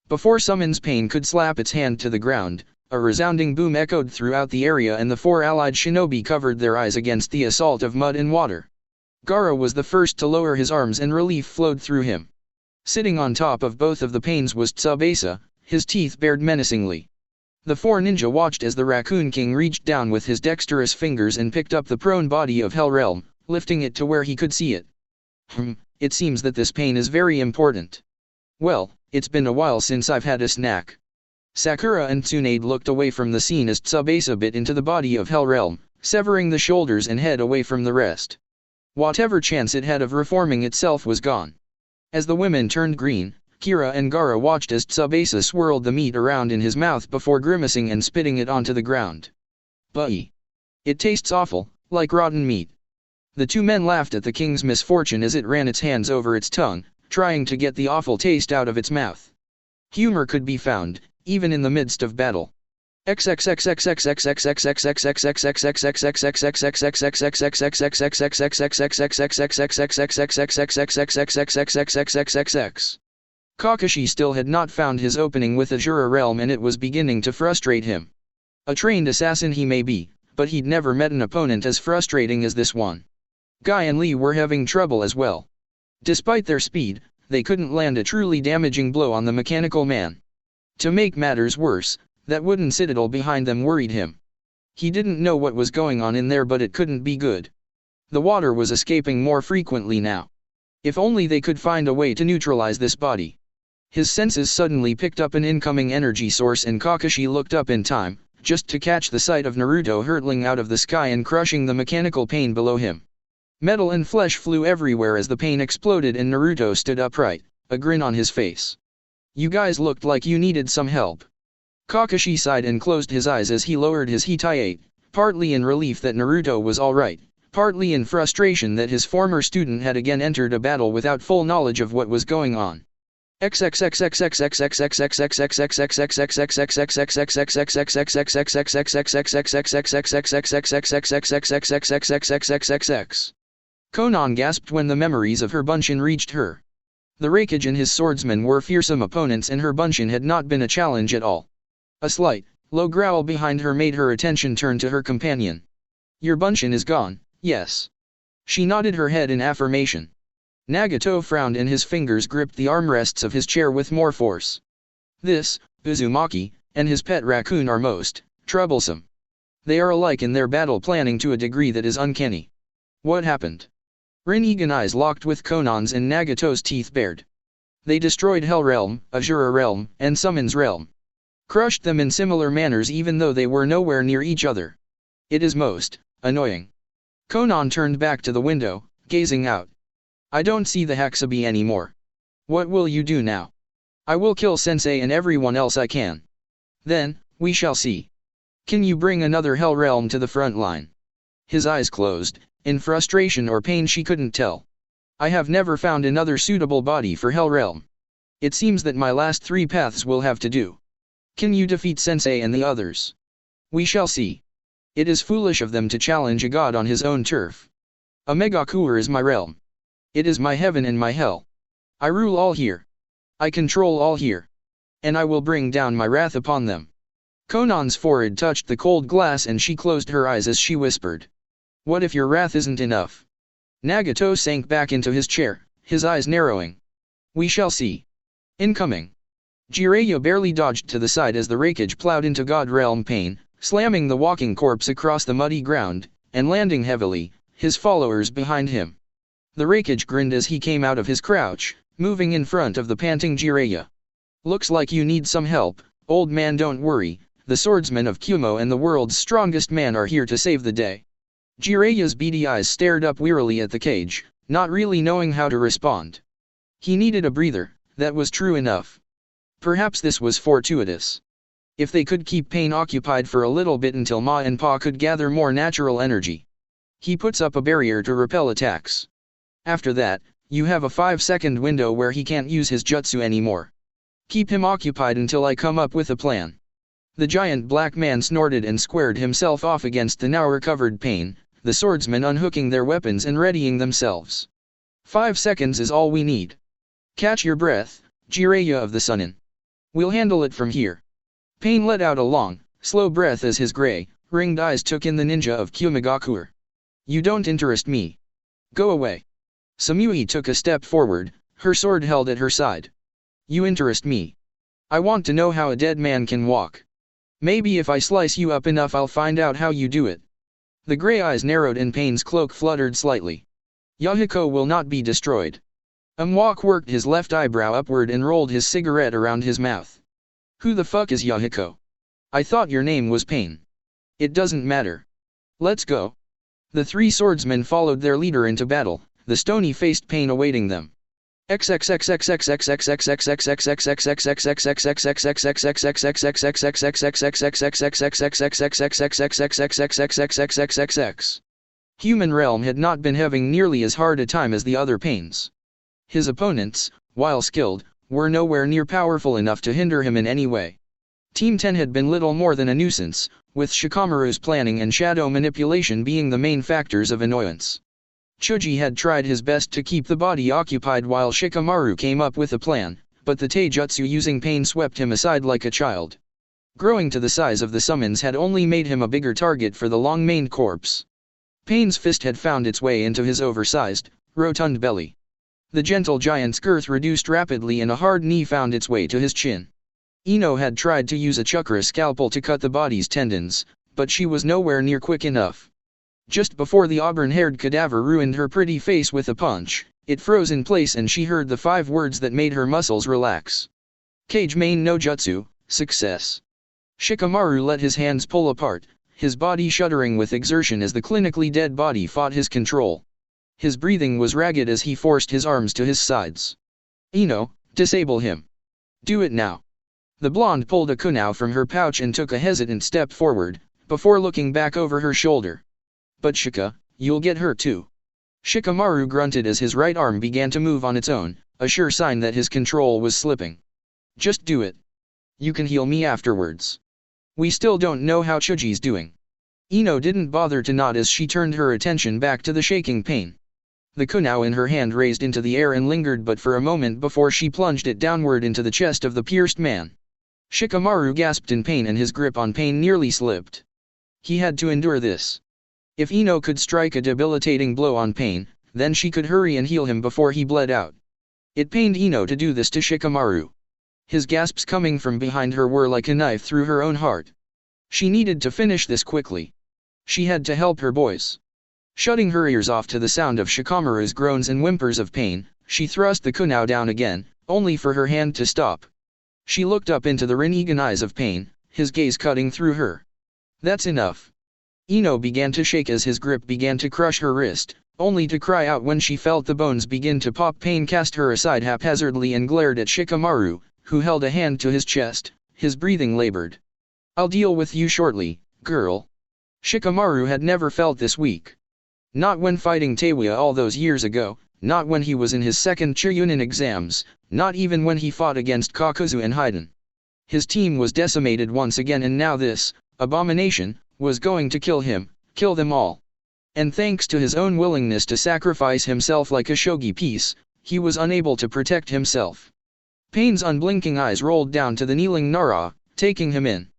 Before Summon's Pain could slap its hand to the ground, a resounding boom echoed throughout the area and the 4 allied shinobi covered their eyes against the assault of mud and water. Gaara was the first to lower his arms and relief flowed through him. Sitting on top of both of the pains was Tsubasa, his teeth bared menacingly. The 4 ninja watched as the Raccoon King reached down with his dexterous fingers and picked up the prone body of Hell Realm, lifting it to where he could see it. It seems that this pain is very important. Well, it's been a while since I've had a snack. Sakura and Tsunade looked away from the scene as Tsubasa bit into the body of Hell Realm, severing the shoulders and head away from the rest. Whatever chance it had of reforming itself was gone. As the women turned green, Kira and Gaara watched as Tsubasa swirled the meat around in his mouth before grimacing and spitting it onto the ground. Buy. It tastes awful, like rotten meat. The 2 men laughed at the king's misfortune as it ran its hands over its tongue, trying to get the awful taste out of its mouth. Humor could be found, even in the midst of battle. Kakashi still had not found his opening with Azura Realm and it was beginning to frustrate him. A trained assassin he may be, but he'd never met an opponent as frustrating as this one. Guy and Lee were having trouble as well. Despite their speed, they couldn't land a truly damaging blow on the mechanical man. To make matters worse, that wooden citadel behind them worried him. He didn't know what was going on in there but it couldn't be good. The water was escaping more frequently now. If only they could find a way to neutralize this body. His senses suddenly picked up an incoming energy source and Kakashi looked up in time, just to catch the sight of Naruto hurtling out of the sky and crushing the mechanical pain below him. Metal and flesh flew everywhere as the pain exploded and Naruto stood upright, a grin on his face. You guys looked like you needed some help. Kakashi sighed and closed his eyes as he lowered his Hitai, partly in relief that Naruto was alright, partly in frustration that his former student had again entered a battle without full knowledge of what was going on. Konan gasped when the memories of her Bunshin reached her. The Raikage and his swordsmen were fearsome opponents and her Bunshin had not been a challenge at all. A slight, low growl behind her made her attention turn to her companion. Your Bunshin is gone, yes. She nodded her head in affirmation. Nagato frowned and his fingers gripped the armrests of his chair with more force. This, Uzumaki, and his pet raccoon are most troublesome. They are alike in their battle planning to a degree that is uncanny. What happened? Rinnegan eyes locked with Konan's and Nagato's teeth bared. They destroyed Hell Realm, Azura Realm, and Summon's Realm. Crushed them in similar manners even though they were nowhere near each other. It is most annoying. Konan turned back to the window, gazing out. I don't see the Hakabi anymore. What will you do now? I will kill Sensei and everyone else I can. Then, we shall see. Can you bring another Hell Realm to the front line? His eyes closed, in frustration or pain she couldn't tell. I have never found another suitable body for Hell Realm. It seems that my last 3 paths will have to do. Can you defeat Sensei and the others? We shall see. It is foolish of them to challenge a god on his own turf. A Megakuer is my realm. It is my heaven and my hell. I rule all here. I control all here. And I will bring down my wrath upon them. Konan's forehead touched the cold glass and she closed her eyes as she whispered. What if your wrath isn't enough? Nagato sank back into his chair, his eyes narrowing. We shall see. Incoming. Jiraiya barely dodged to the side as the Raikage plowed into God Realm Pain, slamming the walking corpse across the muddy ground, and landing heavily, his followers behind him. The Raikage grinned as he came out of his crouch, moving in front of the panting Jiraiya. Looks like you need some help, old man. Don't worry, the swordsmen of Kumo and the world's strongest man are here to save the day. Jiraiya's beady eyes stared up wearily at the cage, not really knowing how to respond. He needed a breather, that was true enough. Perhaps this was fortuitous. If they could keep Pain occupied for a little bit until Ma and Pa could gather more natural energy. He puts up a barrier to repel attacks. After that, you have a 5-second window where he can't use his jutsu anymore. Keep him occupied until I come up with a plan. The giant black man snorted and squared himself off against the now recovered Pain, the swordsmen unhooking their weapons and readying themselves. 5 seconds is all we need. Catch your breath, Jiraiya of the Sunin. We'll handle it from here. Pain let out a long, slow breath as his gray, ringed eyes took in the ninja of Kyumigakuer. You don't interest me. Go away. Samui took a step forward, her sword held at her side. You interest me. I want to know how a dead man can walk. Maybe if I slice you up enough I'll find out how you do it. The gray eyes narrowed and Pain's cloak fluttered slightly. Yahiko will not be destroyed. Umwak worked his left eyebrow upward and rolled his cigarette around his mouth. Who the fuck is Yahiko? I thought your name was Pain. It doesn't matter. Let's go. The 3 swordsmen followed their leader into battle, the stony-faced Pain awaiting them. Human realm had not been having nearly as hard a time as the other Pains. His opponents, while skilled, were nowhere near powerful enough to hinder him in any way. Team 10 had been little more than a nuisance, with Shikamaru's planning and shadow manipulation being the main factors of annoyance. Choji had tried his best to keep the body occupied while Shikamaru came up with a plan, but the taijutsu using Pain swept him aside like a child. Growing to the size of the summons had only made him a bigger target for the long-maned corpse. Pain's fist had found its way into his oversized, rotund belly. The gentle giant's girth reduced rapidly and a hard knee found its way to his chin. Ino had tried to use a chakra scalpel to cut the body's tendons, but she was nowhere near quick enough. Just before the auburn-haired cadaver ruined her pretty face with a punch, it froze in place and she heard the 5 words that made her muscles relax. Kage main no jutsu, success. Shikamaru let his hands pull apart, his body shuddering with exertion as the clinically dead body fought his control. His breathing was ragged as he forced his arms to his sides. Ino, disable him. Do it now. The blonde pulled a kunai from her pouch and took a hesitant step forward, before looking back over her shoulder. But Shika, you'll get hurt too. Shikamaru grunted as his right arm began to move on its own, a sure sign that his control was slipping. Just do it. You can heal me afterwards. We still don't know how Choji's doing. Ino didn't bother to nod as she turned her attention back to the shaking Pain. The kunai in her hand raised into the air and lingered but for a moment before she plunged it downward into the chest of the pierced man. Shikamaru gasped in pain and his grip on Pain nearly slipped. He had to endure this. If Ino could strike a debilitating blow on Pain, then she could hurry and heal him before he bled out. It pained Ino to do this to Shikamaru. His gasps coming from behind her were like a knife through her own heart. She needed to finish this quickly. She had to help her boys. Shutting her ears off to the sound of Shikamaru's groans and whimpers of pain, she thrust the kunai down again, only for her hand to stop. She looked up into the Rinnegan eyes of Pain, his gaze cutting through her. That's enough. Ino began to shake as his grip began to crush her wrist, only to cry out when she felt the bones begin to pop. Pain cast her aside haphazardly and glared at Shikamaru, who held a hand to his chest, his breathing labored. I'll deal with you shortly, girl. Shikamaru had never felt this weak. Not when fighting Teiwa all those years ago, not when he was in his second Chunin exams, not even when he fought against Kakuzu and Haiden. His team was decimated once again and now this, abomination, was going to kill him, kill them all. And thanks to his own willingness to sacrifice himself like a shogi piece, he was unable to protect himself. Pain's unblinking eyes rolled down to the kneeling Nara, taking him in.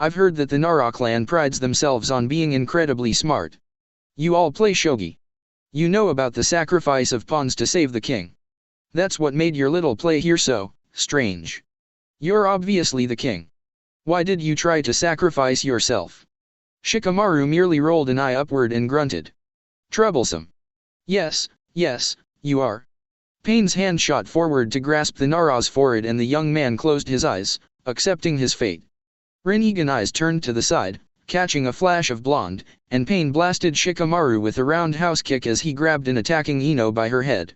I've heard that the Nara clan prides themselves on being incredibly smart. You all play shogi. You know about the sacrifice of pawns to save the king. That's what made your little play here so strange. You're obviously the king. Why did you try to sacrifice yourself? Shikamaru merely rolled an eye upward and grunted. Troublesome. Yes, you are. Pain's hand shot forward to grasp the Nara's forehead and the young man closed his eyes, accepting his fate. Rinnegan eyes turned to the side, catching a flash of blonde, and Pain blasted Shikamaru with a roundhouse kick as he grabbed an attacking Ino by her head.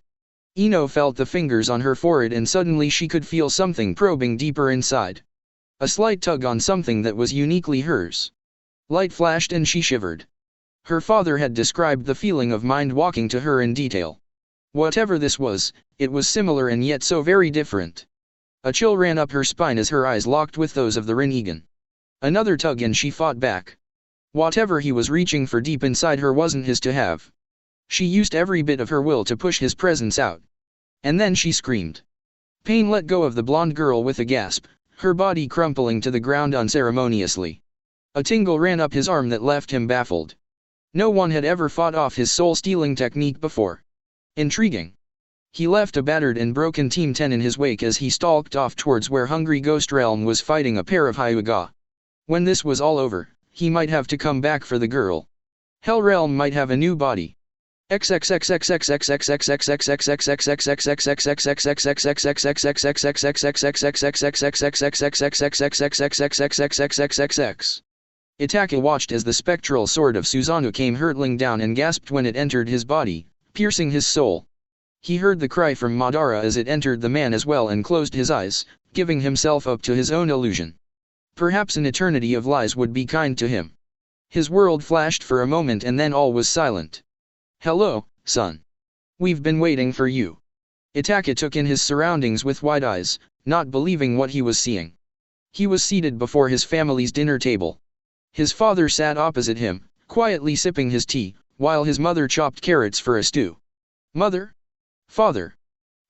Ino felt the fingers on her forehead and suddenly she could feel something probing deeper inside. A slight tug on something that was uniquely hers. Light flashed and she shivered. Her father had described the feeling of mind walking to her in detail. Whatever this was, it was similar and yet so very different. A chill ran up her spine as her eyes locked with those of the Rinnegan. Another tug and she fought back. Whatever he was reaching for deep inside her wasn't his to have. She used every bit of her will to push his presence out. And then she screamed. Pain let go of the blonde girl with a gasp, her body crumpling to the ground unceremoniously. A tingle ran up his arm that left him baffled. No one had ever fought off his soul-stealing technique before. Intriguing. He left a battered and broken Team 10 in his wake as he stalked off towards where Hungry Ghost Realm was fighting a pair of Hyuga. When this was all over, he might have to come back for the girl. Hell Realm might have a new body. Itaka watched as the spectral sword of Susanoo came hurtling down and gasped when it entered his body, piercing his soul. He heard the cry from Madara as it entered the man as well and closed his eyes, giving himself up to his own illusion. Perhaps an eternity of lies would be kind to him. His world flashed for a moment and then all was silent. Hello, son. We've been waiting for you. Itaka took in his surroundings with wide eyes, not believing what he was seeing. He was seated before his family's dinner table. His father sat opposite him, quietly sipping his tea, while his mother chopped carrots for a stew. Mother? Father?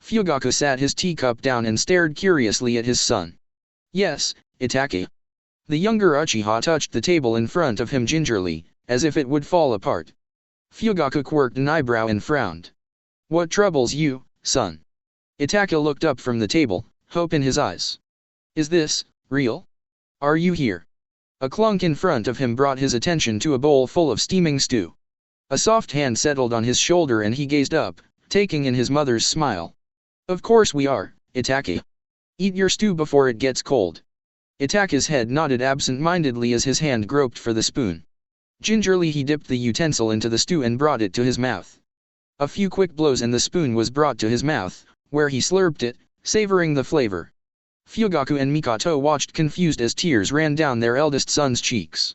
Fugaku sat his teacup down and stared curiously at his son. Yes, Itaka. The younger Uchiha touched the table in front of him gingerly, as if it would fall apart. Fugaku quirked an eyebrow and frowned. What troubles you, son? Itaka looked up from the table, hope in his eyes. Is this real? Are you here? A clunk in front of him brought his attention to a bowl full of steaming stew. A soft hand settled on his shoulder and he gazed up, taking in his mother's smile. Of course we are, Itaka. Eat your stew before it gets cold. Itaka's head nodded absent-mindedly as his hand groped for the spoon. Gingerly he dipped the utensil into the stew and brought it to his mouth. A few quick blows and the spoon was brought to his mouth, where he slurped it, savoring the flavor. Fugaku and Mikoto watched confused as tears ran down their eldest son's cheeks.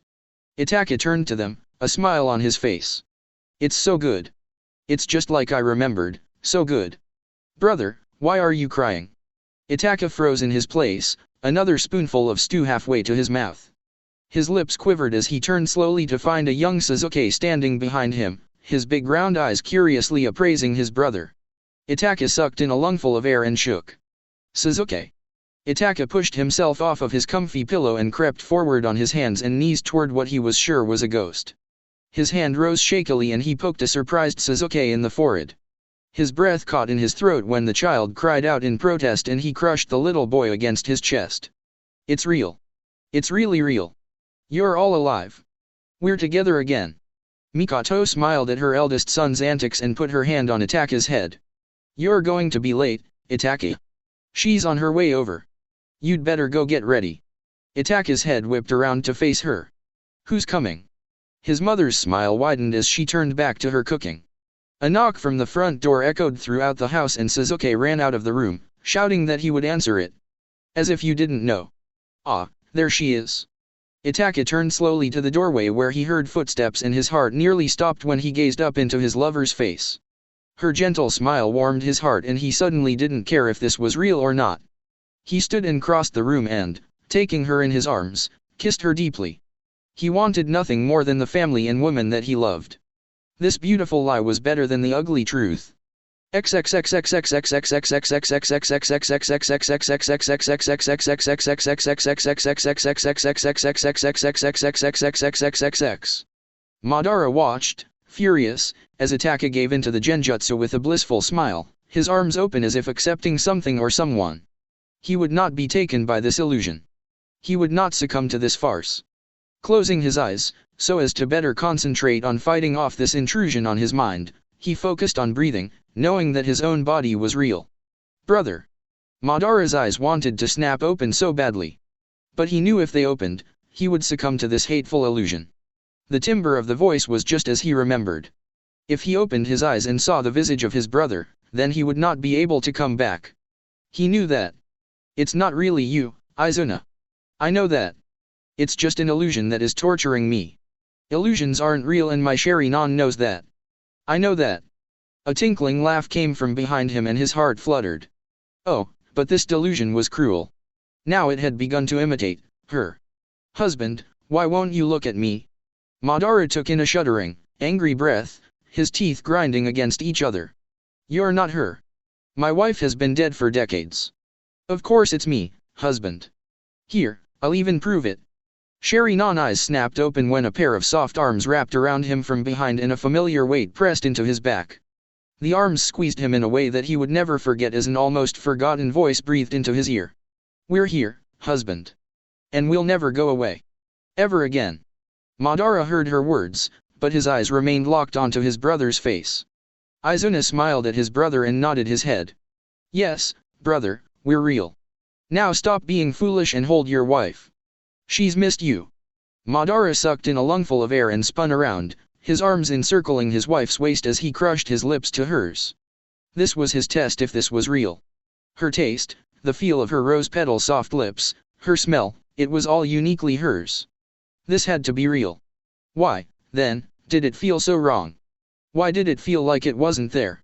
Itaka turned to them, a smile on his face. It's so good. It's just like I remembered, so good. Brother, why are you crying? Itaka froze in his place, another spoonful of stew halfway to his mouth. His lips quivered as he turned slowly to find a young Sasuke standing behind him, his big round eyes curiously appraising his brother. Itaka sucked in a lungful of air and shook. Sasuke. Itaka pushed himself off of his comfy pillow and crept forward on his hands and knees toward what he was sure was a ghost. His hand rose shakily and he poked a surprised Sasuke in the forehead. His breath caught in his throat when the child cried out in protest and he crushed the little boy against his chest. It's real. It's really real. You're all alive. We're together again. Mikoto smiled at her eldest son's antics and put her hand on Itaka's head. You're going to be late, Itaka. She's on her way over. You'd better go get ready. Itaka's head whipped around to face her. Who's coming? His mother's smile widened as she turned back to her cooking. A knock from the front door echoed throughout the house and Sasuke ran out of the room, shouting that he would answer it. As if you didn't know. Ah, there she is. Itaka turned slowly to the doorway where he heard footsteps and his heart nearly stopped when he gazed up into his lover's face. Her gentle smile warmed his heart and he suddenly didn't care if this was real or not. He stood and crossed the room and, taking her in his arms, kissed her deeply. He wanted nothing more than the family and woman that he loved. This beautiful lie was better than the ugly truth. Madara watched, furious, as Itaka gave into the genjutsu with a blissful smile, his arms open as if accepting something or someone. He would not be taken by this illusion. He would not succumb to this farce. Closing his eyes, so as to better concentrate on fighting off this intrusion on his mind, he focused on breathing, knowing that his own body was real. Brother. Madara's eyes wanted to snap open so badly. But he knew if they opened, he would succumb to this hateful illusion. The timbre of the voice was just as he remembered. If he opened his eyes and saw the visage of his brother, then he would not be able to come back. He knew that. It's not really you, Izuna. I know that. It's just an illusion that is torturing me. Illusions aren't real and my Sherry-non knows that. I know that. A tinkling laugh came from behind him and his heart fluttered. Oh, but this delusion was cruel. Now it had begun to imitate her. Husband, why won't you look at me? Madara took in a shuddering, angry breath, his teeth grinding against each other. "You're not her. My wife has been dead for decades. Of course it's me, husband. Here, I'll even prove it." Sherry-non eyes snapped open when a pair of soft arms wrapped around him from behind and a familiar weight pressed into his back. The arms squeezed him in a way that he would never forget as an almost forgotten voice breathed into his ear. "We're here, husband. And we'll never go away. Ever again." Madara heard her words, but his eyes remained locked onto his brother's face. Izuna smiled at his brother and nodded his head. "Yes, brother, we're real. Now stop being foolish and hold your wife. She's missed you." Madara sucked in a lungful of air and spun around, his arms encircling his wife's waist as he crushed his lips to hers. This was his test if this was real. Her taste, the feel of her rose-petal soft lips, her smell, it was all uniquely hers. This had to be real. Why, then, did it feel so wrong? Why did it feel like it wasn't there?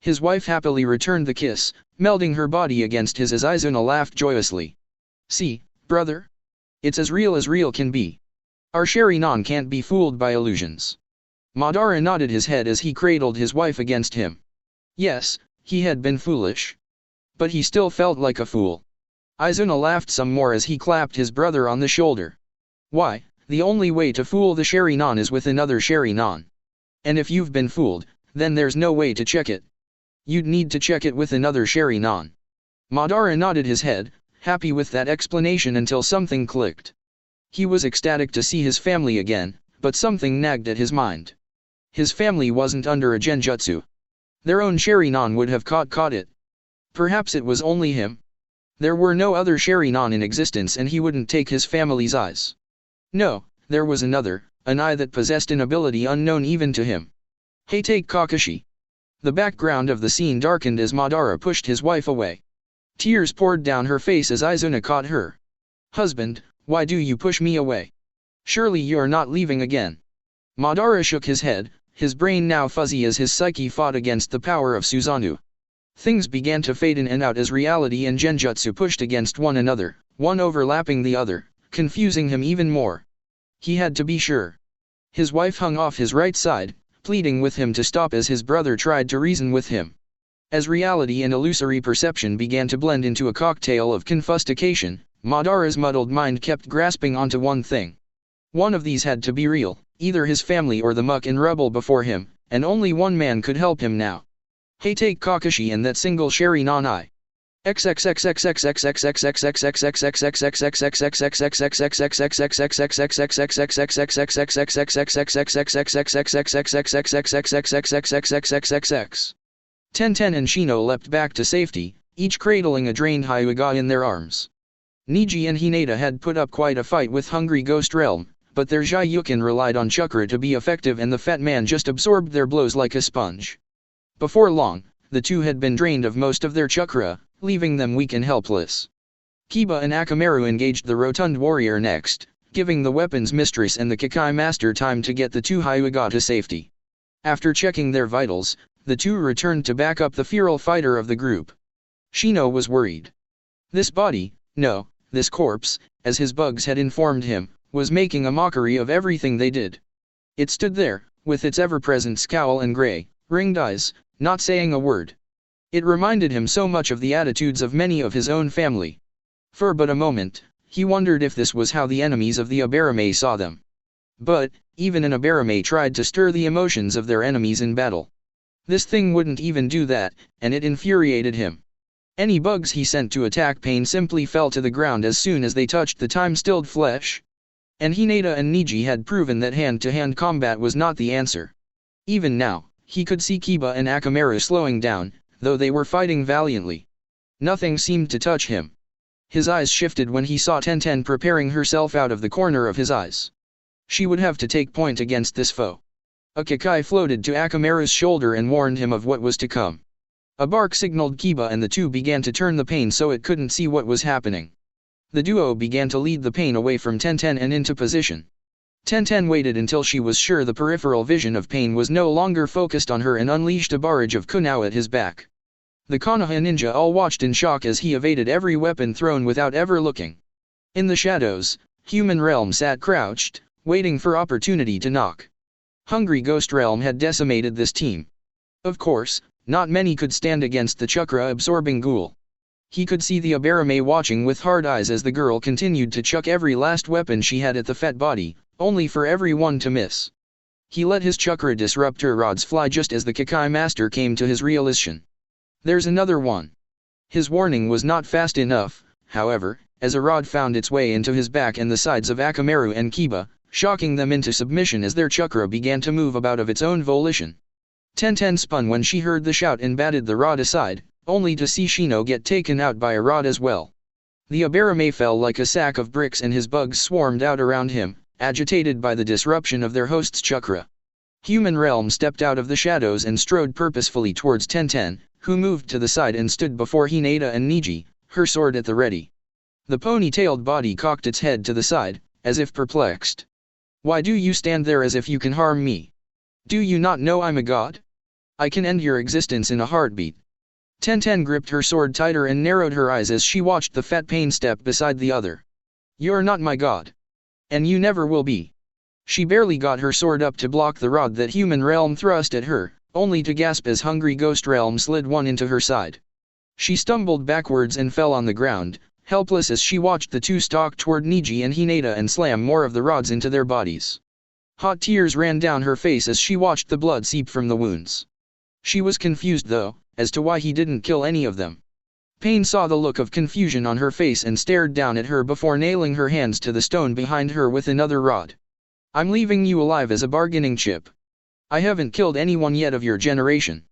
His wife happily returned the kiss, melding her body against his as Izuna laughed joyously. "See, brother? It's as real can be. Our Sherry-non can't be fooled by illusions." Madara nodded his head as he cradled his wife against him. Yes, he had been foolish. But he still felt like a fool. Izuna laughed some more as he clapped his brother on the shoulder. "Why, the only way to fool the Sherry-non is with another Sherry-non. And if you've been fooled, then there's no way to check it. You'd need to check it with another Sherry-non." Madara nodded his head, happy with that explanation until something clicked. He was ecstatic to see his family again, but something nagged at his mind. His family wasn't under a genjutsu. Their own Sherry-non would have caught it. Perhaps it was only him. There were no other Sherry-non in existence and he wouldn't take his family's eyes. No, there was another, an eye that possessed an ability unknown even to him. "Hey, take Kakashi." The background of the scene darkened as Madara pushed his wife away. Tears poured down her face as Izuna caught her. "Husband, why do you push me away? Surely you're not leaving again." Madara shook his head, his brain now fuzzy as his psyche fought against the power of Susanoo. Things began to fade in and out as reality and genjutsu pushed against one another, one overlapping the other, confusing him even more. He had to be sure. His wife hung off his right side, pleading with him to stop as his brother tried to reason with him. As reality and illusory perception began to blend into a cocktail of confustication, Madara's muddled mind kept grasping onto one thing. One of these had to be real, either his family or the muck and rubble before him, and only one man could help him now. "Hey, take Kakashi and that single Sherry-non eye." Tenten and Shino leapt back to safety, each cradling a drained Hyuga in their arms. Niji and Hinata had put up quite a fight with Hungry Ghost Realm, but their Jyukin relied on chakra to be effective and the fat man just absorbed their blows like a sponge. Before long, the two had been drained of most of their chakra, leaving them weak and helpless. Kiba and Akamaru engaged the rotund warrior next, giving the weapons mistress and the Kekai master time to get the two Hyuga to safety. After checking their vitals, the two returned to back up the feral fighter of the group. Shino was worried. This body, no, this corpse, as his bugs had informed him, was making a mockery of everything they did. It stood there, with its ever-present scowl and grey, ringed eyes, not saying a word. It reminded him so much of the attitudes of many of his own family. For but a moment, he wondered if this was how the enemies of the Abarame saw them. But, even an Abarame tried to stir the emotions of their enemies in battle. This thing wouldn't even do that, and it infuriated him. Any bugs he sent to attack Pain simply fell to the ground as soon as they touched the time-stilled flesh. And Hinata and Niji had proven that hand-to-hand combat was not the answer. Even now, he could see Kiba and Akamaru slowing down, though they were fighting valiantly. Nothing seemed to touch him. His eyes shifted when he saw Tenten preparing herself out of the corner of his eyes. She would have to take point against this foe. A Kekai floated to Akamaru's shoulder and warned him of what was to come. A bark signaled Kiba and the two began to turn the Pain so it couldn't see what was happening. The duo began to lead the Pain away from Tenten and into position. Tenten waited until she was sure the peripheral vision of Pain was no longer focused on her and unleashed a barrage of Kunao at his back. The Konoha ninja all watched in shock as he evaded every weapon thrown without ever looking. In the shadows, Human Realm sat crouched, waiting for opportunity to knock. Hungry Ghost Realm had decimated this team. Of course, not many could stand against the chakra-absorbing ghoul. He could see the Aberame watching with hard eyes as the girl continued to chuck every last weapon she had at the fat body, only for everyone to miss. He let his chakra disruptor rods fly just as the Kakai Master came to his realization. There's another one. His warning was not fast enough, however, as a rod found its way into his back and the sides of Akamaru and Kiba, shocking them into submission as their chakra began to move about of its own volition. Tenten spun when she heard the shout and batted the rod aside, only to see Shino get taken out by a rod as well. The Aberame fell like a sack of bricks and his bugs swarmed out around him, agitated by the disruption of their host's chakra. Human Realm stepped out of the shadows and strode purposefully towards Tenten, who moved to the side and stood before Hinata and Niji, her sword at the ready. The pony-tailed body cocked its head to the side, as if perplexed. Why do you stand there as if you can harm me? Do you not know I'm a god? I can end your existence in a heartbeat. Tenten gripped her sword tighter and narrowed her eyes as she watched the fat pain step beside the other. You're not my god. And you never will be. She barely got her sword up to block the rod that Human Realm thrust at her, only to gasp as Hungry Ghost Realm slid one into her side. She stumbled backwards and fell on the ground, helpless as she watched the two stalk toward Niji and Hinata and slam more of the rods into their bodies. Hot tears ran down her face as she watched the blood seep from the wounds. She was confused though, as to why he didn't kill any of them. Pain saw the look of confusion on her face and stared down at her before nailing her hands to the stone behind her with another rod. I'm leaving you alive as a bargaining chip. I haven't killed anyone yet of your generation.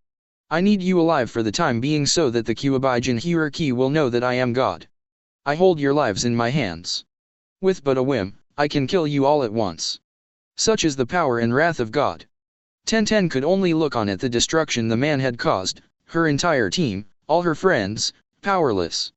I need you alive for the time being so that the Kyuabijin hierarchy will know that I am God. I hold your lives in my hands. With but a whim, I can kill you all at once. Such is the power and wrath of God. Tenten could only look on at the destruction the man had caused, her entire team, all her friends, powerless.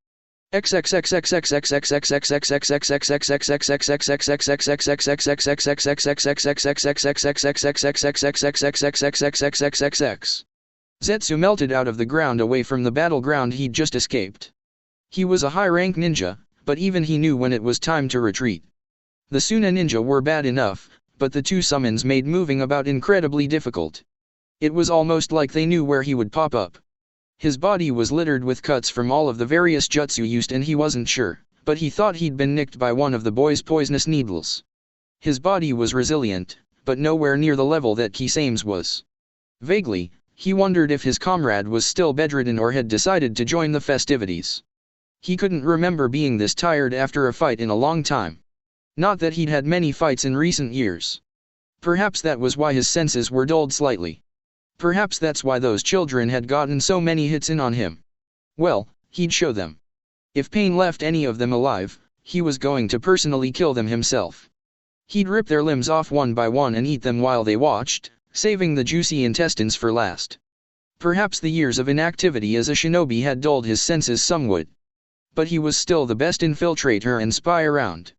Zetsu melted out of the ground away from the battleground he'd just escaped. He was a high-rank ninja, but even he knew when it was time to retreat. The Suna ninja were bad enough, but the two summons made moving about incredibly difficult. It was almost like they knew where he would pop up. His body was littered with cuts from all of the various jutsu used and he wasn't sure, but he thought he'd been nicked by one of the boy's poisonous needles. His body was resilient, but nowhere near the level that Kisame's was. Vaguely, he wondered if his comrade was still bedridden or had decided to join the festivities. He couldn't remember being this tired after a fight in a long time. Not that he'd had many fights in recent years. Perhaps that was why his senses were dulled slightly. Perhaps that's why those children had gotten so many hits in on him. Well, he'd show them. If Pain left any of them alive, he was going to personally kill them himself. He'd rip their limbs off one by one and eat them while they watched, saving the juicy intestines for last. Perhaps the years of inactivity as a shinobi had dulled his senses somewhat. But he was still the best infiltrator and spy around.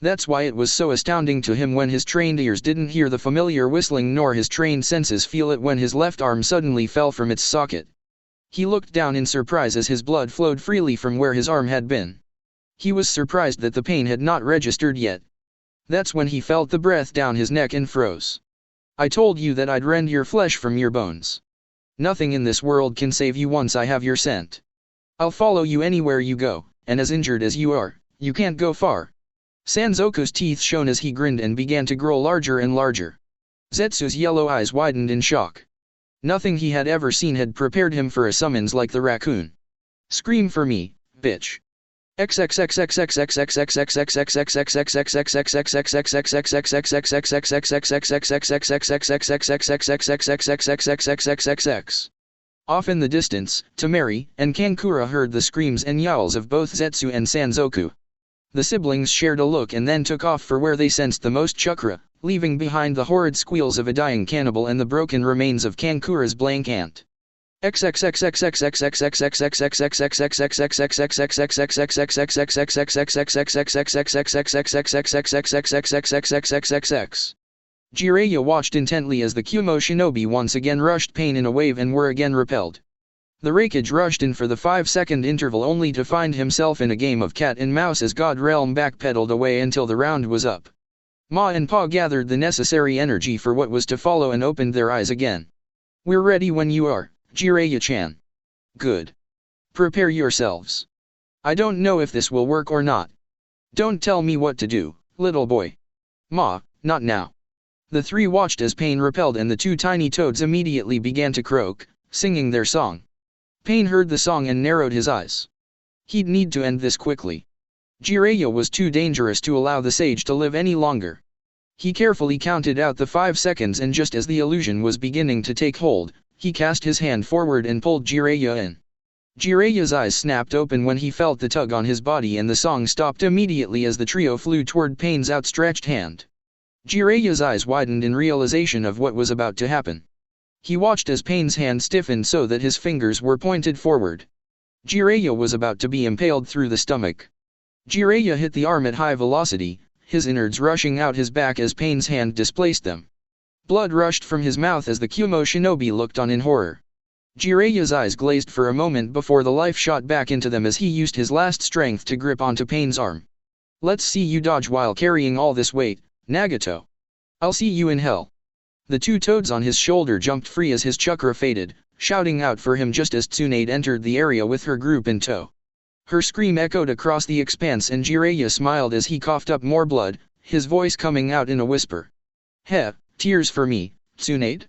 That's why it was so astounding to him when his trained ears didn't hear the familiar whistling nor his trained senses feel it when his left arm suddenly fell from its socket. He looked down in surprise as his blood flowed freely from where his arm had been. He was surprised that the pain had not registered yet. That's when he felt the breath down his neck and froze. I told you that I'd rend your flesh from your bones. Nothing in this world can save you once I have your scent. I'll follow you anywhere you go, and as injured as you are, you can't go far. Sanzoku's teeth shone as he grinned and began to grow larger and larger. Zetsu's yellow eyes widened in shock. Nothing he had ever seen had prepared him for a summons like the raccoon. Scream for me, bitch. Off in the distance, Tamari and Kankura heard the screams and yowls of both Zetsu and Sanzoku. The siblings shared a look and then took off for where they sensed the most chakra, leaving behind the horrid squeals of a dying cannibal and the broken remains of Kankura's blank ant. Jiraiya watched intently as the Kumo shinobi once again rushed Pain in a wave and were again repelled. The Raikage rushed in for the 5-second interval only to find himself in a game of cat and mouse as God Realm backpedaled away until the round was up. Ma and Pa gathered the necessary energy for what was to follow and opened their eyes again. We're ready when you are, Jiraiya-chan. Good. Prepare yourselves. I don't know if this will work or not. Don't tell me what to do, little boy. Ma, not now. The three watched as Pain repelled and the two tiny toads immediately began to croak, singing their song. Pain heard the song and narrowed his eyes. He'd need to end this quickly. Jiraiya was too dangerous to allow the sage to live any longer. He carefully counted out the 5 seconds and just as the illusion was beginning to take hold, he cast his hand forward and pulled Jiraiya in. Jiraiya's eyes snapped open when he felt the tug on his body and the song stopped immediately as the trio flew toward Pain's outstretched hand. Jiraiya's eyes widened in realization of what was about to happen. He watched as Pain's hand stiffened so that his fingers were pointed forward. Jiraiya was about to be impaled through the stomach. Jiraiya hit the arm at high velocity, his innards rushing out his back as Pain's hand displaced them. Blood rushed from his mouth as the Kumo shinobi looked on in horror. Jiraiya's eyes glazed for a moment before the life shot back into them as he used his last strength to grip onto Pain's arm. Let's see you dodge while carrying all this weight, Nagato. I'll see you in hell. The two toads on his shoulder jumped free as his chakra faded, shouting out for him just as Tsunade entered the area with her group in tow. Her scream echoed across the expanse and Jiraiya smiled as he coughed up more blood, his voice coming out in a whisper. Heh, tears for me, Tsunade?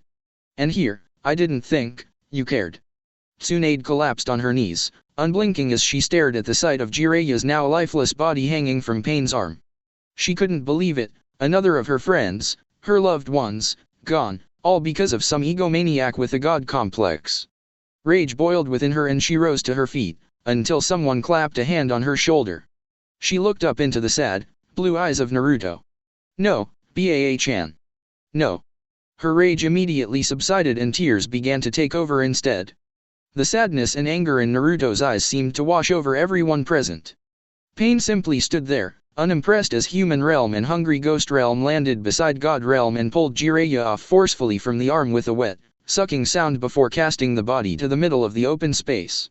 And here, I didn't think you cared. Tsunade collapsed on her knees, unblinking as she stared at the sight of Jiraiya's now lifeless body hanging from Pain's arm. She couldn't believe it, another of her friends, her loved ones, gone, all because of some egomaniac with a god complex. Rage boiled within her and she rose to her feet, until someone clapped a hand on her shoulder. She looked up into the sad, blue eyes of Naruto. No, Baa-chan. No. Her rage immediately subsided and tears began to take over instead. The sadness and anger in Naruto's eyes seemed to wash over everyone present. Pain simply stood there, unimpressed as Human Realm and Hungry Ghost Realm landed beside God Realm and pulled Jiraiya off forcefully from the arm with a wet, sucking sound before casting the body to the middle of the open space.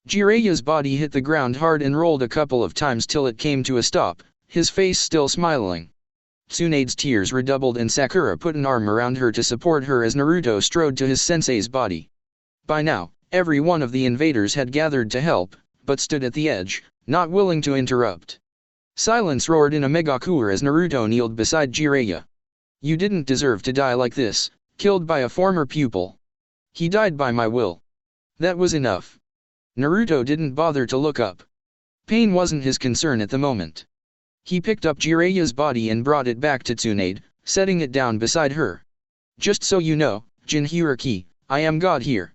Jiraiya's body hit the ground hard and rolled a couple of times till it came to a stop, his face still smiling. Tsunade's tears redoubled and Sakura put an arm around her to support her as Naruto strode to his sensei's body. By now, every one of the invaders had gathered to help, but stood at the edge, not willing to interrupt. Silence roared in a megakur as Naruto kneeled beside Jiraiya. You didn't deserve to die like this, killed by a former pupil. He died by my will. That was enough. Naruto didn't bother to look up. Pain wasn't his concern at the moment. He picked up Jiraiya's body and brought it back to Tsunade, setting it down beside her. Just so you know, Jinhuriki, I am God here.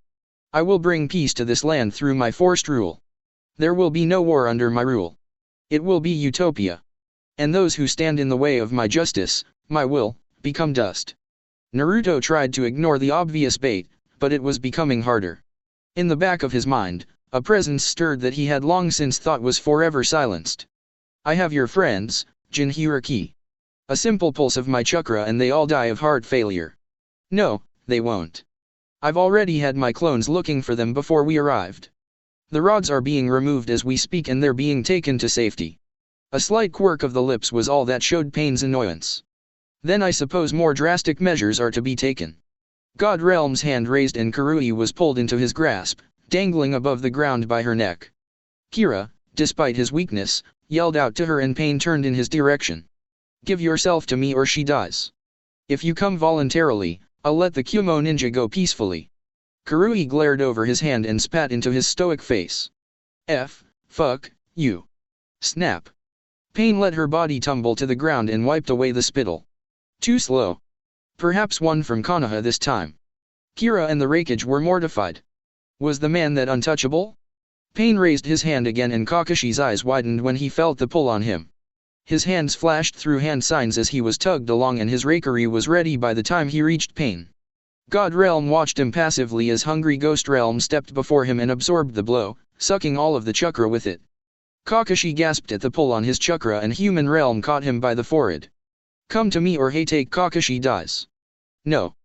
I will bring peace to this land through my forced rule. There will be no war under my rule. It will be utopia. And those who stand in the way of my justice, my will, become dust. Naruto tried to ignore the obvious bait, but it was becoming harder. In the back of his mind, a presence stirred that he had long since thought was forever silenced. I have your friends, Jinhuriki. A simple pulse of my chakra and they all die of heart failure. No, they won't. I've already had my clones looking for them before we arrived. The rods are being removed as we speak and they're being taken to safety. A slight quirk of the lips was all that showed Pain's annoyance. Then I suppose more drastic measures are to be taken. God Realm's hand raised and Karui was pulled into his grasp, dangling above the ground by her neck. Kira, despite his weakness, yelled out to her and Pain turned in his direction. Give yourself to me or she dies. If you come voluntarily, I'll let the Kumo ninja go peacefully. Karui glared over his hand and spat into his stoic face. Fuck, you. Snap. Pain let her body tumble to the ground and wiped away the spittle. Too slow. Perhaps one from Konoha this time. Kira and the Raikage were mortified. Was the man that untouchable? Pain raised his hand again and Kakashi's eyes widened when he felt the pull on him. His hands flashed through hand signs as he was tugged along and his Raikiri was ready by the time he reached Pain. God Realm watched impassively as Hungry Ghost Realm stepped before him and absorbed the blow, sucking all of the chakra with it. Kakashi gasped at the pull on his chakra and Human Realm caught him by the forehead. Come to me or Hatake Kakashi dies. No.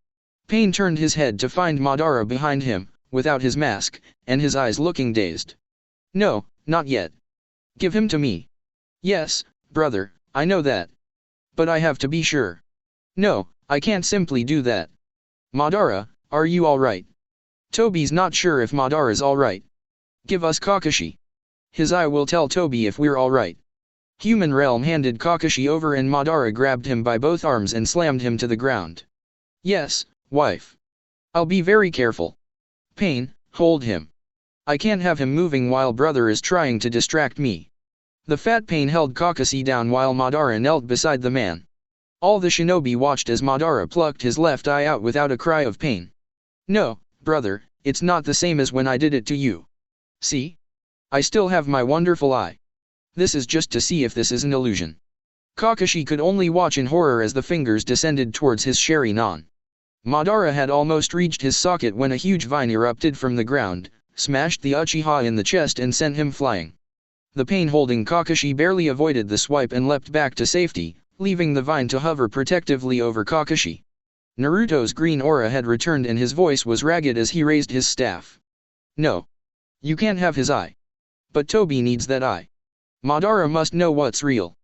Pain turned his head to find Madara behind him, without his mask, and his eyes looking dazed. No, not yet. Give him to me. Yes, brother, I know that. But I have to be sure. No, I can't simply do that. Madara, are you alright? Tobi's not sure if Madara's alright. Give us Kakashi. His eye will tell Tobi if we're alright. Human Realm handed Kakashi over and Madara grabbed him by both arms and slammed him to the ground. Yes, wife. I'll be very careful. Pain, hold him. I can't have him moving while brother is trying to distract me. The fat Pain held Kakashi down while Madara knelt beside the man. All the shinobi watched as Madara plucked his left eye out without a cry of pain. No, brother, it's not the same as when I did it to you. See? I still have my wonderful eye. This is just to see if this is an illusion. Kakashi could only watch in horror as the fingers descended towards his Sharingan. Madara had almost reached his socket when a huge vine erupted from the ground, smashed the Uchiha in the chest and sent him flying. The Pain holding Kakashi barely avoided the swipe and leapt back to safety, leaving the vine to hover protectively over Kakashi. Naruto's green aura had returned and his voice was ragged as he raised his staff. No. You can't have his eye. But Tobi needs that eye. Madara must know what's real.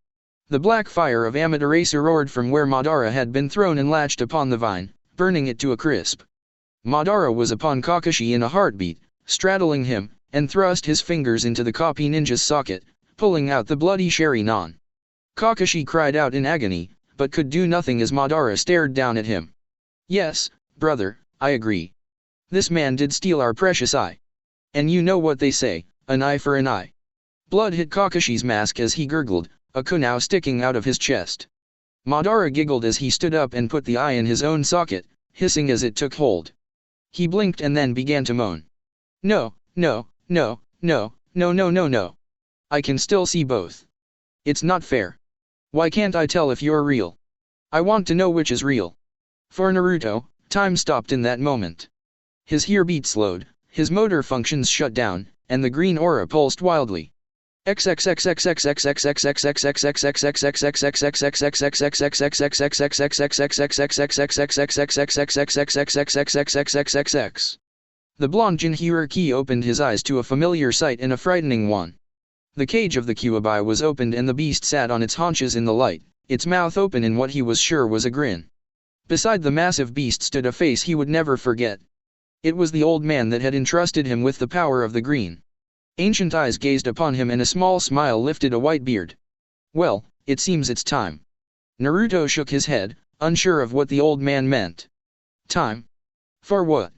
The black fire of Amaterasu roared from where Madara had been thrown and latched upon the vine, burning it to a crisp. Madara was upon Kakashi in a heartbeat, straddling him, and thrust his fingers into the copy ninja's socket, pulling out the bloody Sharingan. Kakashi cried out in agony, but could do nothing as Madara stared down at him. Yes, brother, I agree. This man did steal our precious eye. And you know what they say, an eye for an eye. Blood hit Kakashi's mask as he gurgled, a kunai sticking out of his chest. Madara giggled as he stood up and put the eye in his own socket, hissing as it took hold. He blinked and then began to moan. No, no, no, no, no, no, no, no. I can still see both. It's not fair. Why can't I tell if you're real? I want to know which is real. For Naruto, time stopped in that moment. His heartbeat slowed, his motor functions shut down, and the green aura pulsed wildly. The blonde Jinhyuriki opened his eyes to a familiar sight and a frightening one. The cage of the Kyuubi was opened and the beast sat on its haunches in the light, its mouth open in what he was sure was a grin. Beside the massive beast stood a face he would never forget. It was the old man that had entrusted him with the power of the green. Ancient eyes gazed upon him and a small smile lifted a white beard. Well, it seems it's time. Naruto shook his head, unsure of what the old man meant. Time? For what?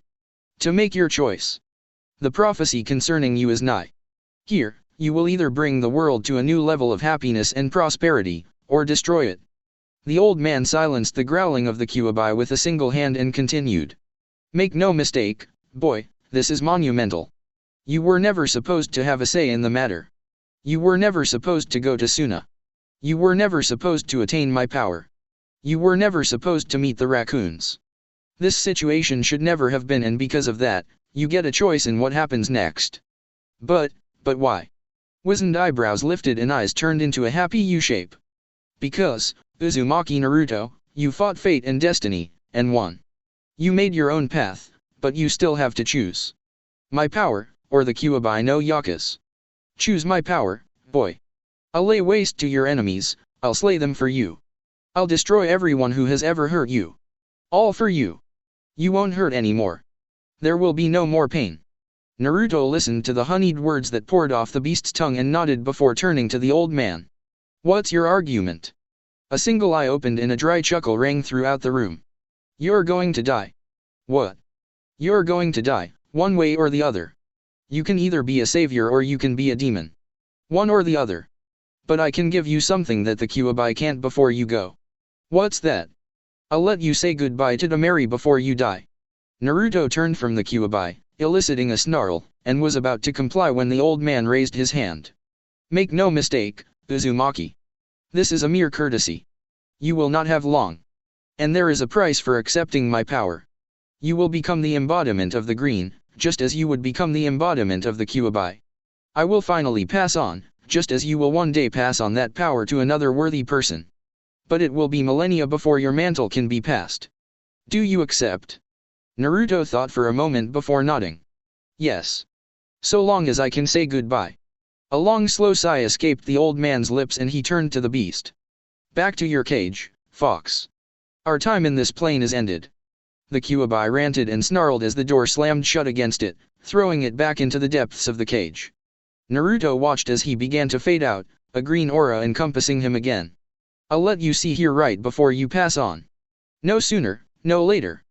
To make your choice. The prophecy concerning you is nigh. Here, you will either bring the world to a new level of happiness and prosperity, or destroy it. The old man silenced the growling of the Kyuubi with a single hand and continued. Make no mistake, boy, this is monumental. You were never supposed to have a say in the matter. You were never supposed to go to Suna. You were never supposed to attain my power. You were never supposed to meet the raccoons. This situation should never have been, and because of that, you get a choice in what happens next. But why? Wizened eyebrows lifted and eyes turned into a happy U-shape. Because, Uzumaki Naruto, you fought fate and destiny, and won. You made your own path, but you still have to choose. My power, or the Kyuubi no Yakuza. Choose my power, boy. I'll lay waste to your enemies, I'll slay them for you. I'll destroy everyone who has ever hurt you. All for you. You won't hurt anymore. There will be no more pain. Naruto listened to the honeyed words that poured off the beast's tongue and nodded before turning to the old man. What's your argument? A single eye opened and a dry chuckle rang throughout the room. You're going to die. What? You're going to die, one way or the other. You can either be a savior or you can be a demon. One or the other. But I can give you something that the Kyuubi can't before you go. What's that? I'll let you say goodbye to Temari before you die. Naruto turned from the Kyuubi, eliciting a snarl, and was about to comply when the old man raised his hand. Make no mistake, Uzumaki. This is a mere courtesy. You will not have long. And there is a price for accepting my power. You will become the embodiment of the green, just as you would become the embodiment of the Kyuubi. I will finally pass on, just as you will one day pass on that power to another worthy person. But it will be millennia before your mantle can be passed. Do you accept? Naruto thought for a moment before nodding. Yes. So long as I can say goodbye. A long slow sigh escaped the old man's lips and he turned to the beast. Back to your cage, fox. Our time in this plane is ended. The Kyuubi ranted and snarled as the door slammed shut against it, throwing it back into the depths of the cage. Naruto watched as he began to fade out, a green aura encompassing him again. I'll let you see here right before you pass on. No sooner, no later.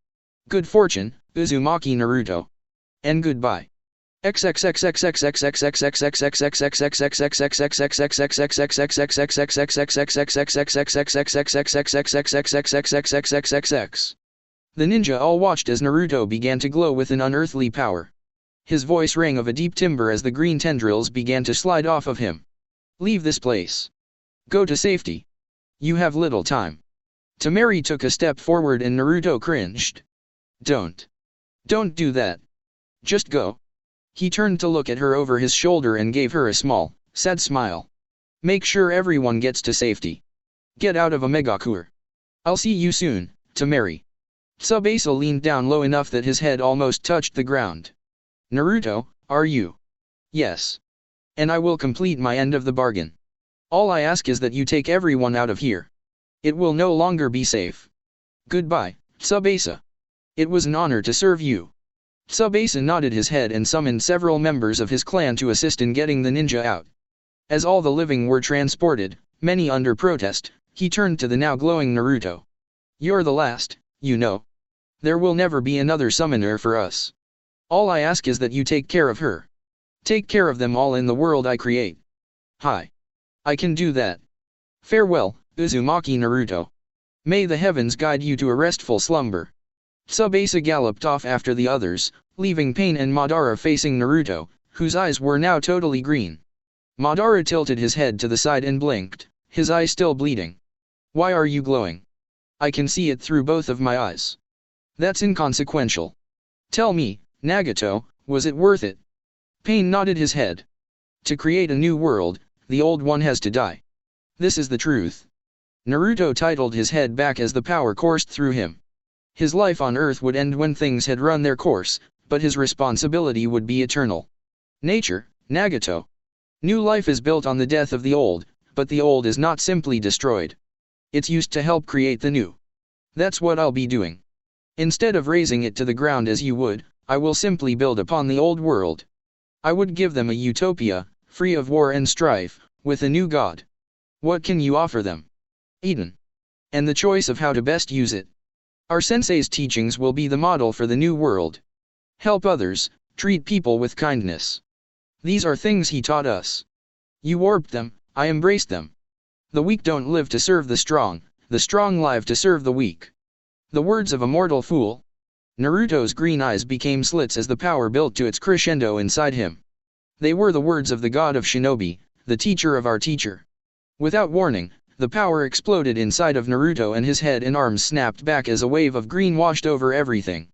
Good fortune, Uzumaki Naruto. And goodbye. The ninja all watched as Naruto began to glow with an unearthly power. His voice rang of a deep timbre as the green tendrils began to slide off of him. Leave this place. Go to safety. You have little time. Temari took a step forward and Naruto cringed. Don't do that. Just go. He turned to look at her over his shoulder and gave her a small, sad smile. Make sure everyone gets to safety. Get out of Omegakure. I'll see you soon, Temari. Tsubasa leaned down low enough that his head almost touched the ground. Naruto, are you? Yes. And I will complete my end of the bargain. All I ask is that you take everyone out of here. It will no longer be safe. Goodbye, Tsubasa. It was an honor to serve you. Tsubasa nodded his head and summoned several members of his clan to assist in getting the ninja out. As all the living were transported, many under protest, he turned to the now glowing Naruto. You're the last, you know. There will never be another summoner for us. All I ask is that you take care of her. Take care of them all in the world I create. Hi. I can do that. Farewell, Uzumaki Naruto. May the heavens guide you to a restful slumber. Tsubasa galloped off after the others, leaving Pain and Madara facing Naruto, whose eyes were now totally green. Madara tilted his head to the side and blinked, his eye still bleeding. Why are you glowing? I can see it through both of my eyes. That's inconsequential. Tell me, Nagato, was it worth it? Pain nodded his head. To create a new world, the old one has to die. This is the truth. Naruto titled his head back as the power coursed through him. His life on Earth would end when things had run their course, but his responsibility would be eternal. Nature, Nagato. New life is built on the death of the old, but the old is not simply destroyed. It's used to help create the new. That's what I'll be doing. Instead of razing it to the ground as you would, I will simply build upon the old world. I would give them a utopia, free of war and strife, with a new god. What can you offer them? Eden. And the choice of how to best use it. Our sensei's teachings will be the model for the new world. Help others, treat people with kindness. These are things he taught us. You warped them, I embraced them. The weak don't live to serve the strong live to serve the weak. The words of a mortal fool. Naruto's green eyes became slits as the power built to its crescendo inside him. They were the words of the god of shinobi, the teacher of our teacher. Without warning, the power exploded inside of Naruto and his head and arms snapped back as a wave of green washed over everything.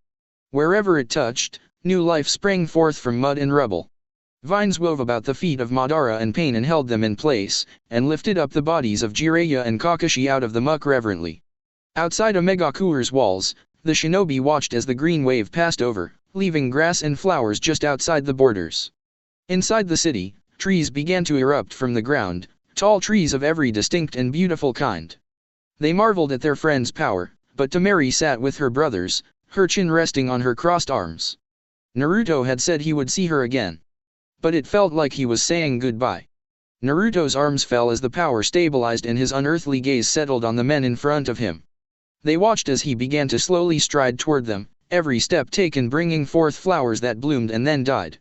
Wherever it touched, new life sprang forth from mud and rubble. Vines wove about the feet of Madara and Pain and held them in place, and lifted up the bodies of Jiraiya and Kakashi out of the muck reverently. Outside Omegakure's walls, the shinobi watched as the green wave passed over, leaving grass and flowers just outside the borders. Inside the city, trees began to erupt from the ground, tall trees of every distinct and beautiful kind. They marveled at their friend's power, but Temari sat with her brothers, her chin resting on her crossed arms. Naruto had said he would see her again. But it felt like he was saying goodbye. Naruto's arms fell as the power stabilized and his unearthly gaze settled on the men in front of him. They watched as he began to slowly stride toward them, every step taken bringing forth flowers that bloomed and then died.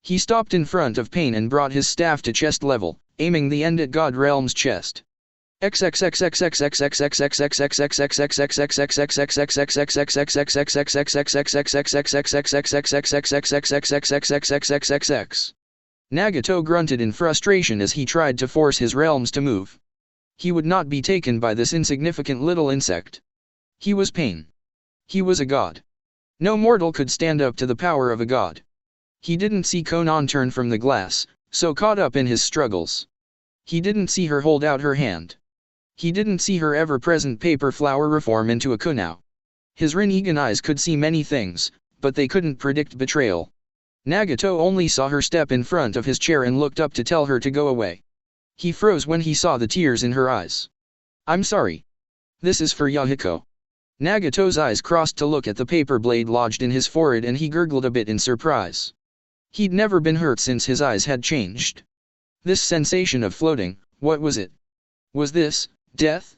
He stopped in front of Pain and brought his staff to chest level, aiming the end at God Realm's chest. Nagato grunted in frustration as he tried to force his realms to move. He would not be taken by this insignificant little insect. He was Pain. He was a god. No mortal could stand up to the power of a god. He didn't see Konan turn from the glass, so caught up in his struggles. He didn't see her hold out her hand. He didn't see her ever-present paper flower reform into a kunao. His Rinnegan eyes could see many things, but they couldn't predict betrayal. Nagato only saw her step in front of his chair and looked up to tell her to go away. He froze when he saw the tears in her eyes. I'm sorry. This is for Yahiko. Nagato's eyes crossed to look at the paper blade lodged in his forehead and he gurgled a bit in surprise. He'd never been hurt since his eyes had changed. This sensation of floating, what was it? Was this death?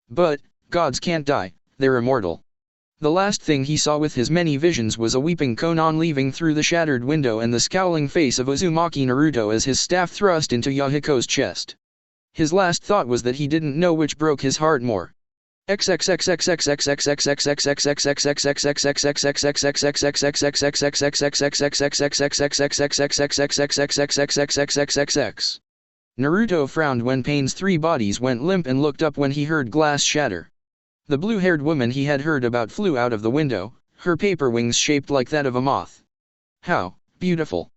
But gods can't die, they're immortal. The last thing he saw with his many visions was a weeping Konan leaving through the shattered window and the scowling face of Uzumaki Naruto as his staff thrust into Yahiko's chest. His last thought was that he didn't know which broke his heart more. Naruto frowned when Pain's three bodies went limp and looked up when he heard glass shatter. The blue-haired woman he had heard about flew out of the window, her paper wings shaped like that of a moth. How beautiful!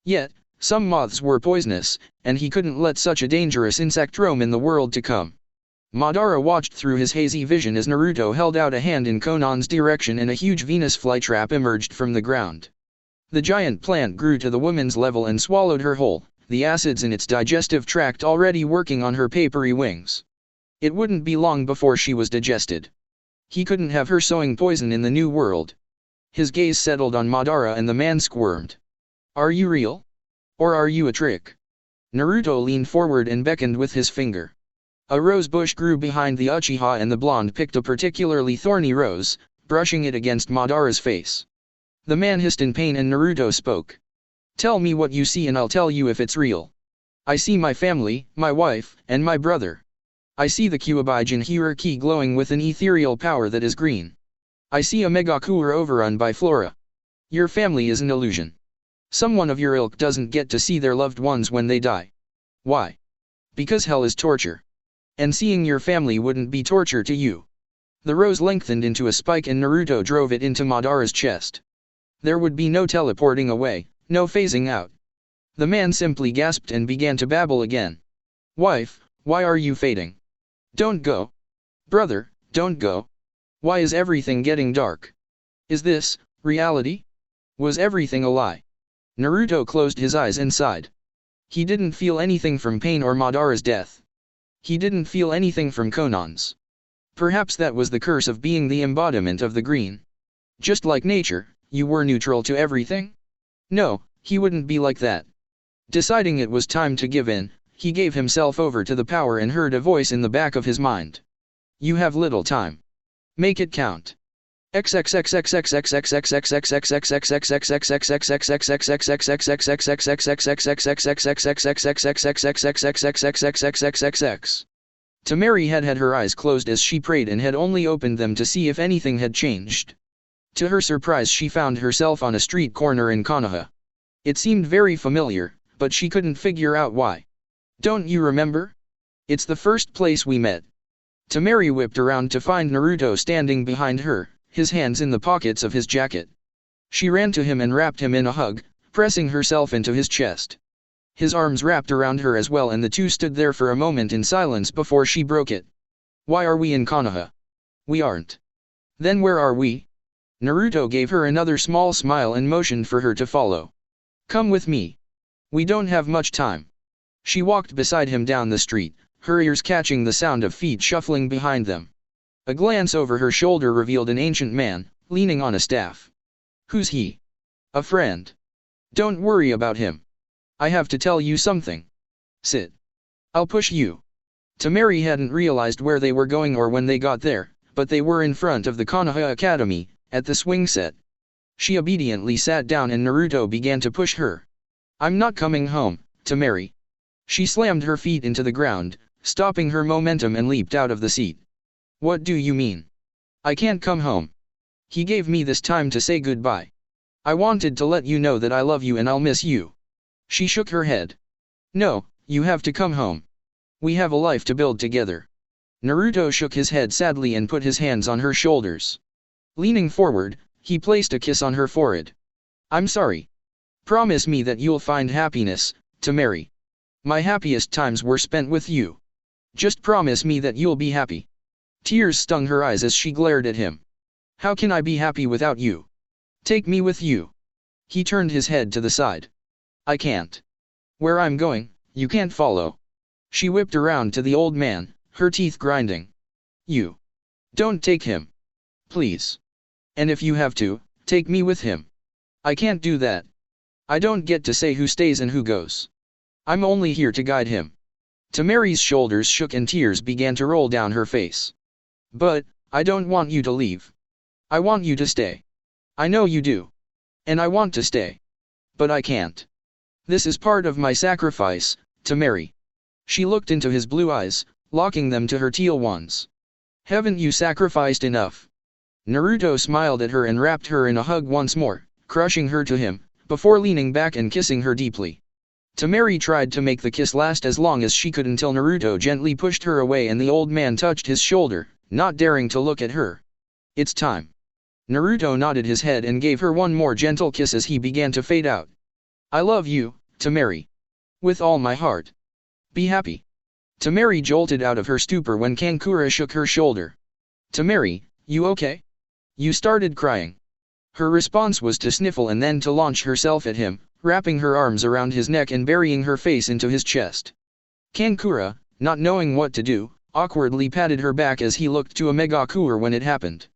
Yet, some moths were poisonous, and he couldn't let such a dangerous insect roam in the world to come. Madara watched through his hazy vision as Naruto held out a hand in Konan's direction and a huge Venus flytrap emerged from the ground. The giant plant grew to the woman's level and swallowed her whole, the acids in its digestive tract already working on her papery wings. It wouldn't be long before she was digested. He couldn't have her sowing poison in the new world. His gaze settled on Madara and the man squirmed. Are you real? Or are you a trick? Naruto leaned forward and beckoned with his finger. A rose bush grew behind the Uchiha and the blonde picked a particularly thorny rose, brushing it against Madara's face. The man hissed in pain and Naruto spoke. Tell me what you see and I'll tell you if it's real. I see my family, my wife, and my brother. I see the Kyuabijin hierarchy glowing with an ethereal power that is green. I see a Megakure overrun by flora. Your family is an illusion. Someone of your ilk doesn't get to see their loved ones when they die. Why? Because hell is torture. And seeing your family wouldn't be torture to you. The rose lengthened into a spike and Naruto drove it into Madara's chest. There would be no teleporting away, no phasing out. The man simply gasped and began to babble again. Wife, why are you fading? Don't go. Brother, don't go. Why is everything getting dark? Is this reality? Was everything a lie? Naruto closed his eyes and sighed. He didn't feel anything from Pain or Madara's death. He didn't feel anything from Konan's. Perhaps that was the curse of being the embodiment of the green. Just like nature, you were neutral to everything? No, he wouldn't be like that. Deciding it was time to give in, he gave himself over to the power and heard a voice in the back of his mind. You have little time. Make it count. Tamari had her eyes closed as she prayed and had only opened them to see if anything had changed. To her surprise she found herself on a street corner in Konoha. It seemed very familiar, but she couldn't figure out why. Don't you remember? It's the first place we met. Tamari whipped around to find Naruto standing behind her, his hands in the pockets of his jacket. She ran to him and wrapped him in a hug, pressing herself into his chest. His arms wrapped around her as well and the two stood there for a moment in silence before she broke it. Why are we in Konoha? We aren't. Then where are we? Naruto gave her another small smile and motioned for her to follow. Come with me. We don't have much time. She walked beside him down the street, her ears catching the sound of feet shuffling behind them. A glance over her shoulder revealed an ancient man, leaning on a staff. Who's he? A friend. Don't worry about him. I have to tell you something. Sit. I'll push you. Tamari hadn't realized where they were going or when they got there, but they were in front of the Konoha Academy, at the swing set. She obediently sat down and Naruto began to push her. I'm not coming home, Tamari. She slammed her feet into the ground, stopping her momentum and leaped out of the seat. What do you mean? I can't come home. He gave me this time to say goodbye. I wanted to let you know that I love you and I'll miss you. She shook her head. No, you have to come home. We have a life to build together. Naruto shook his head sadly and put his hands on her shoulders. Leaning forward, he placed a kiss on her forehead. I'm sorry. Promise me that you'll find happiness, Tamari. My happiest times were spent with you. Just promise me that you'll be happy. Tears stung her eyes as she glared at him. How can I be happy without you? Take me with you. He turned his head to the side. I can't. Where I'm going, you can't follow. She whipped around to the old man, her teeth grinding. You. Don't take him. Please. And if you have to, take me with him. I can't do that. I don't get to say who stays and who goes. I'm only here to guide him. Tamari's shoulders shook and tears began to roll down her face. But, I don't want you to leave. I want you to stay. I know you do. And I want to stay. But I can't. This is part of my sacrifice, Tamari. She looked into his blue eyes, locking them to her teal ones. Haven't you sacrificed enough? Naruto smiled at her and wrapped her in a hug once more, crushing her to him, before leaning back and kissing her deeply. Tamari tried to make the kiss last as long as she could until Naruto gently pushed her away and the old man touched his shoulder, not daring to look at her. It's time. Naruto nodded his head and gave her one more gentle kiss as he began to fade out. I love you, Tamari. With all my heart. Be happy. Tamari jolted out of her stupor when Kankura shook her shoulder. Tamari, you okay? You started crying. Her response was to sniffle and then to launch herself at him, wrapping her arms around his neck and burying her face into his chest. Kankura, not knowing what to do, awkwardly patted her back as he looked to a Megakure when it happened.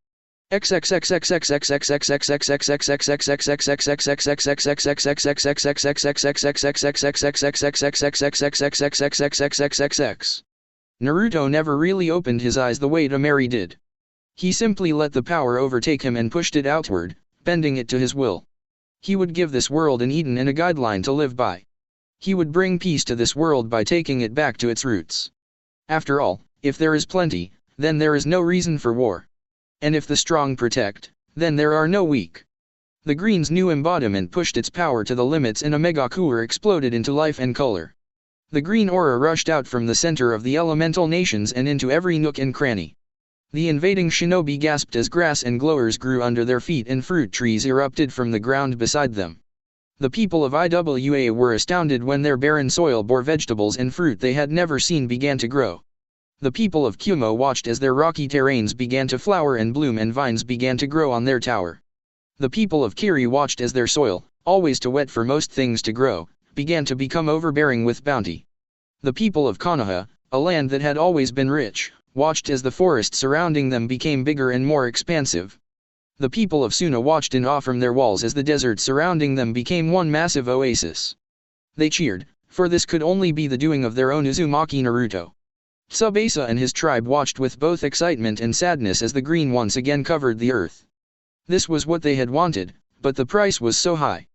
Naruto never really opened his eyes the way Tamari did. He simply let the power overtake him and pushed it outward, bending it to his will. He would give this world an Eden and a guideline to live by. He would bring peace to this world by taking it back to its roots. After all, if there is plenty, then there is no reason for war. And if the strong protect, then there are no weak. The green's new embodiment pushed its power to the limits and a Megakure exploded into life and color. The green aura rushed out from the center of the elemental nations and into every nook and cranny. The invading shinobi gasped as grass and glowers grew under their feet and fruit trees erupted from the ground beside them. The people of Iwa were astounded when their barren soil bore vegetables and fruit they had never seen began to grow. The people of Kumo watched as their rocky terrains began to flower and bloom and vines began to grow on their tower. The people of Kiri watched as their soil, always too wet for most things to grow, began to become overbearing with bounty. The people of Konoha, a land that had always been rich, watched as the forest surrounding them became bigger and more expansive. The people of Suna watched in awe from their walls as the desert surrounding them became one massive oasis. They cheered, for this could only be the doing of their own Uzumaki Naruto. Tsubasa and his tribe watched with both excitement and sadness as the green once again covered the earth. This was what they had wanted, but the price was so high.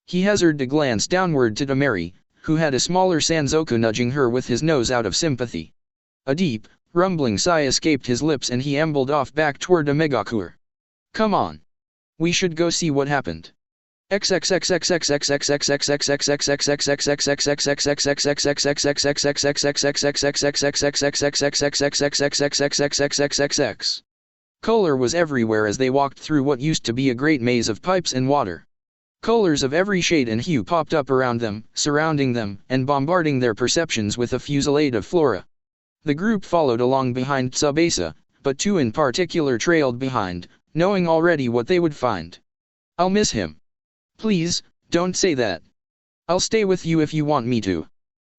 He hazarded a glance downward to Tamari, who had a smaller Sanzoku nudging her with his nose out of sympathy. A deep, rumbling sigh escaped his lips and he ambled off back toward a Megakure. Come on. We should go see what happened. Color was everywhere as they walked through what used to be a great maze of pipes and water. Colors of every shade and hue popped up around them, surrounding them, and bombarding their perceptions with a fusillade of flora. The group followed along behind Tsubasa, but two in particular trailed behind, knowing already what they would find. I'll miss him. Please, don't say that. I'll stay with you if you want me to.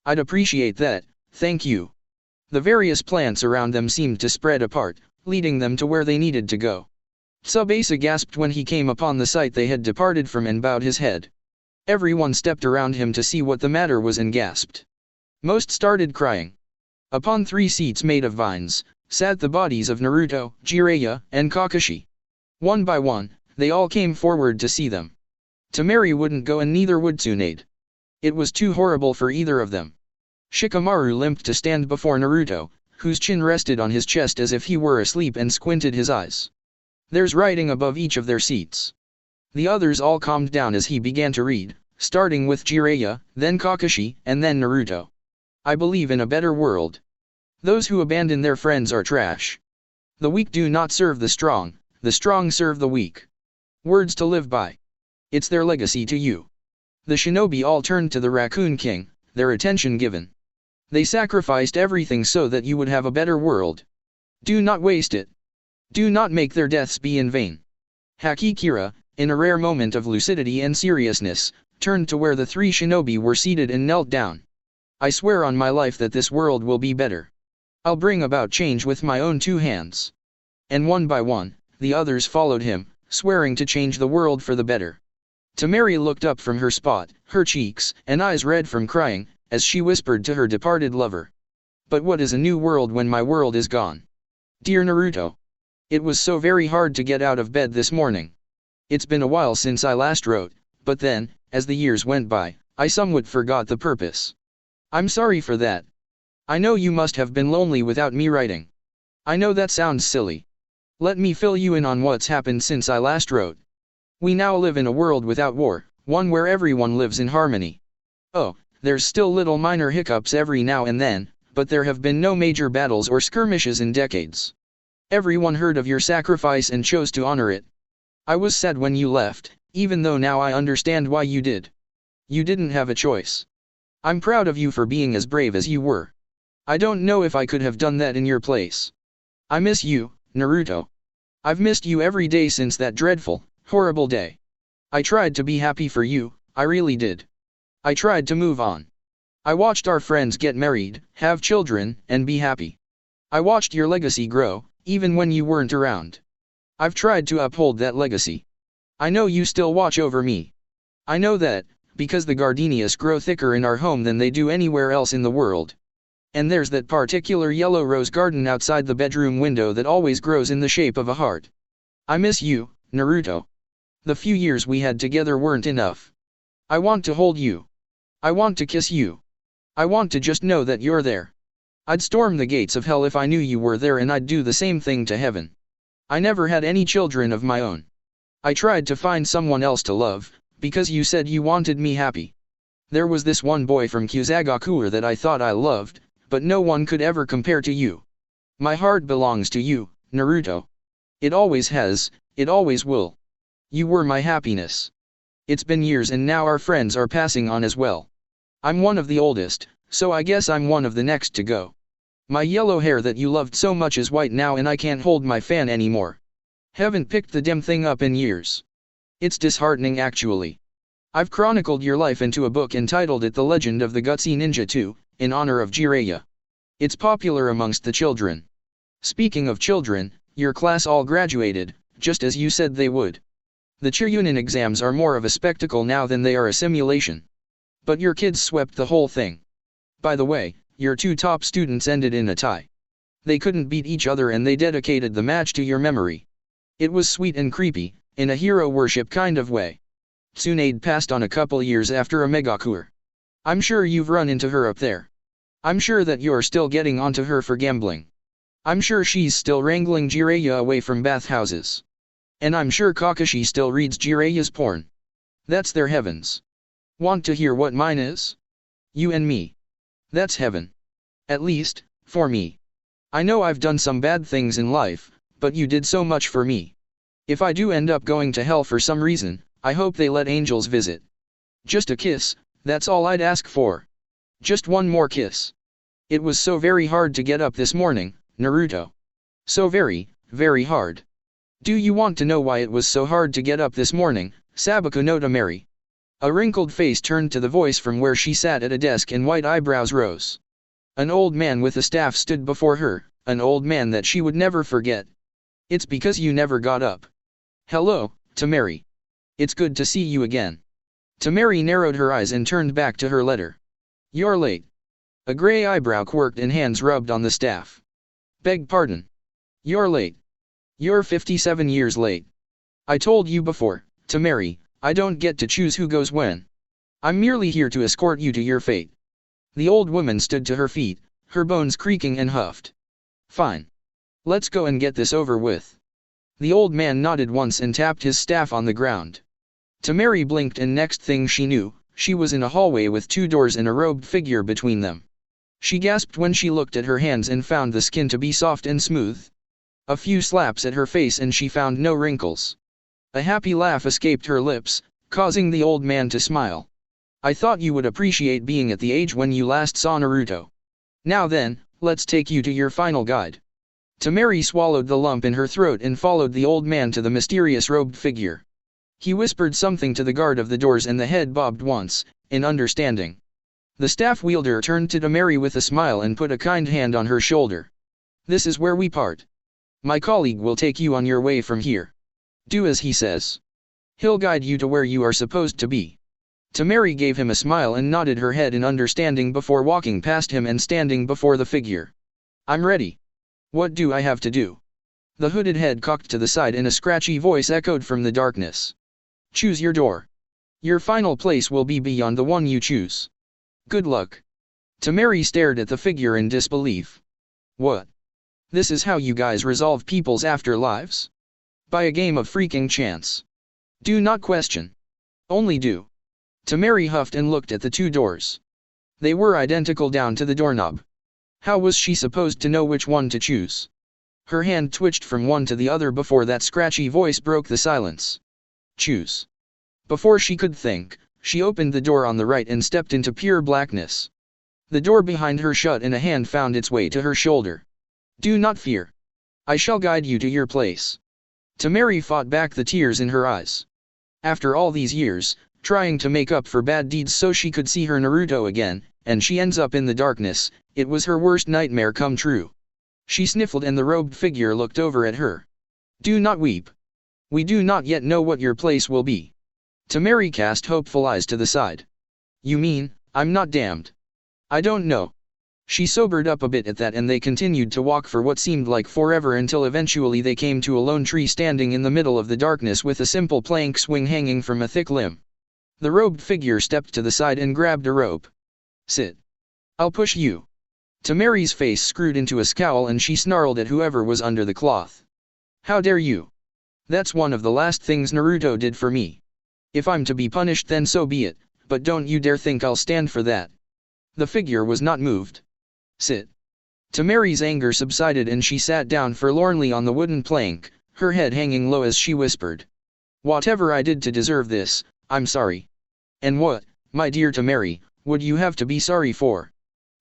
I'd appreciate that, thank you. The various plants around them seemed to spread apart, leading them to where they needed to go. Tsubasa gasped when he came upon the site they had departed from and bowed his head. Everyone stepped around him to see what the matter was and gasped. Most started crying. Upon 3 seats made of vines, sat the bodies of Naruto, Jiraiya, and Kakashi. One by one, they all came forward to see them. Tamari wouldn't go and neither would Tsunade. It was too horrible for either of them. Shikamaru limped to stand before Naruto, whose chin rested on his chest as if he were asleep and squinted his eyes. There's writing above each of their seats. The others all calmed down as he began to read, starting with Jiraiya, then Kakashi, and then Naruto. I believe in a better world. Those who abandon their friends are trash. The weak do not serve the strong serve the weak. Words to live by. It's their legacy to you. The shinobi all turned to the Raccoon King, their attention given. They sacrificed everything so that you would have a better world. Do not waste it. Do not make their deaths be in vain. Hakikira, in a rare moment of lucidity and seriousness, turned to where the 3 shinobi were seated and knelt down. I swear on my life that this world will be better. I'll bring about change with my own 2 hands. And one by one, the others followed him, swearing to change the world for the better. Tamari looked up from her spot, her cheeks and eyes red from crying, as she whispered to her departed lover. But what is a new world when my world is gone? Dear Naruto. It was so very hard to get out of bed this morning. It's been a while since I last wrote, but then, as the years went by, I somewhat forgot the purpose. I'm sorry for that. I know you must have been lonely without me writing. I know that sounds silly. Let me fill you in on what's happened since I last wrote. We now live in a world without war, one where everyone lives in harmony. Oh, there's still little minor hiccups every now and then, but there have been no major battles or skirmishes in decades. Everyone heard of your sacrifice and chose to honor it. I was sad when you left, even though now I understand why you did. You didn't have a choice. I'm proud of you for being as brave as you were. I don't know if I could have done that in your place. I miss you, Naruto. I've missed you every day since that dreadful, horrible day. I tried to be happy for you, I really did. I tried to move on. I watched our friends get married, have children, and be happy. I watched your legacy grow, even when you weren't around. I've tried to uphold that legacy. I know you still watch over me. I know that, because the gardenias grow thicker in our home than they do anywhere else in the world. And there's that particular yellow rose garden outside the bedroom window that always grows in the shape of a heart. I miss you, Naruto. The few years we had together weren't enough. I want to hold you. I want to kiss you. I want to just know that you're there. I'd storm the gates of hell if I knew you were there, and I'd do the same thing to heaven. I never had any children of my own. I tried to find someone else to love, because you said you wanted me happy. There was this one boy from Kusagakure that I thought I loved, but no one could ever compare to you. My heart belongs to you, Naruto. It always has, it always will. You were my happiness. It's been years and now our friends are passing on as well. I'm one of the oldest, so I guess I'm one of the next to go. My yellow hair that you loved so much is white now and I can't hold my fan anymore. Haven't picked the damn thing up in years. It's disheartening actually. I've chronicled your life into a book and titled it The Legend of the Gutsy Ninja 2, in honor of Jiraiya. It's popular amongst the children. Speaking of children, your class all graduated, just as you said they would. The Chunin exams are more of a spectacle now than they are a simulation. But your kids swept the whole thing. By the way, your 2 top students ended in a tie. They couldn't beat each other and they dedicated the match to your memory. It was sweet and creepy, in a hero worship kind of way. Tsunade passed on a couple years after a Megakure. I'm sure you've run into her up there. I'm sure that you're still getting onto her for gambling. I'm sure she's still wrangling Jiraiya away from bathhouses. And I'm sure Kakashi still reads Jiraiya's porn. That's their heavens. Want to hear what mine is? You and me. That's heaven. At least, for me. I know I've done some bad things in life, but you did so much for me. If I do end up going to hell for some reason, I hope they let angels visit. Just a kiss, that's all I'd ask for. Just one more kiss. It was so very hard to get up this morning, Naruto. So very, very hard. Do you want to know why it was so hard to get up this morning, Sabaku no Tamari? A wrinkled face turned to the voice from where she sat at a desk and white eyebrows rose. An old man with a staff stood before her, an old man that she would never forget. It's because you never got up. Hello, Tamari. It's good to see you again. Tamari narrowed her eyes and turned back to her letter. You're late. A gray eyebrow quirked and hands rubbed on the staff. Beg pardon. You're late. You're 57 years late. I told you before, Tamari, I don't get to choose who goes when. I'm merely here to escort you to your fate. The old woman stood to her feet, her bones creaking and huffed. Fine. Let's go and get this over with. The old man nodded once and tapped his staff on the ground. Tamari blinked and next thing she knew, she was in a hallway with 2 doors and a robed figure between them. She gasped when she looked at her hands and found the skin to be soft and smooth. A few slaps at her face and she found no wrinkles. A happy laugh escaped her lips, causing the old man to smile. I thought you would appreciate being at the age when you last saw Naruto. Now then, let's take you to your final guide. Tamari swallowed the lump in her throat and followed the old man to the mysterious robed figure. He whispered something to the guard of the doors and the head bobbed once, in understanding. The staff wielder turned to Tamari with a smile and put a kind hand on her shoulder. This is where we part. My colleague will take you on your way from here. Do as he says. He'll guide you to where you are supposed to be. Tamari gave him a smile and nodded her head in understanding before walking past him and standing before the figure. I'm ready. What do I have to do? The hooded head cocked to the side and a scratchy voice echoed from the darkness. Choose your door. Your final place will be beyond the one you choose. Good luck. Tamari stared at the figure in disbelief. What? This is how you guys resolve people's afterlives? By a game of freaking chance. Do not question. Only do. Tamari huffed and looked at the two doors. They were identical down to the doorknob. How was she supposed to know which one to choose? Her hand twitched from one to the other before that scratchy voice broke the silence. Choose. Before she could think, she opened the door on the right and stepped into pure blackness. The door behind her shut and a hand found its way to her shoulder. Do not fear. I shall guide you to your place. Tamari fought back the tears in her eyes. After all these years, trying to make up for bad deeds so she could see her Naruto again, and she ends up in the darkness, it was her worst nightmare come true. She sniffled and the robed figure looked over at her. Do not weep. We do not yet know what your place will be. Tamari cast hopeful eyes to the side. You mean, I'm not damned? I don't know. She sobered up a bit at that and they continued to walk for what seemed like forever until eventually they came to a lone tree standing in the middle of the darkness with a simple plank swing hanging from a thick limb. The robed figure stepped to the side and grabbed a rope. Sit. I'll push you. Tamari's face screwed into a scowl and she snarled at whoever was under the cloth. How dare you? That's one of the last things Naruto did for me. If I'm to be punished then so be it, but don't you dare think I'll stand for that. The figure was not moved. Sit. Tamari's anger subsided and she sat down forlornly on the wooden plank, her head hanging low as she whispered. Whatever I did to deserve this, I'm sorry. And what, my dear Tamari, would you have to be sorry for?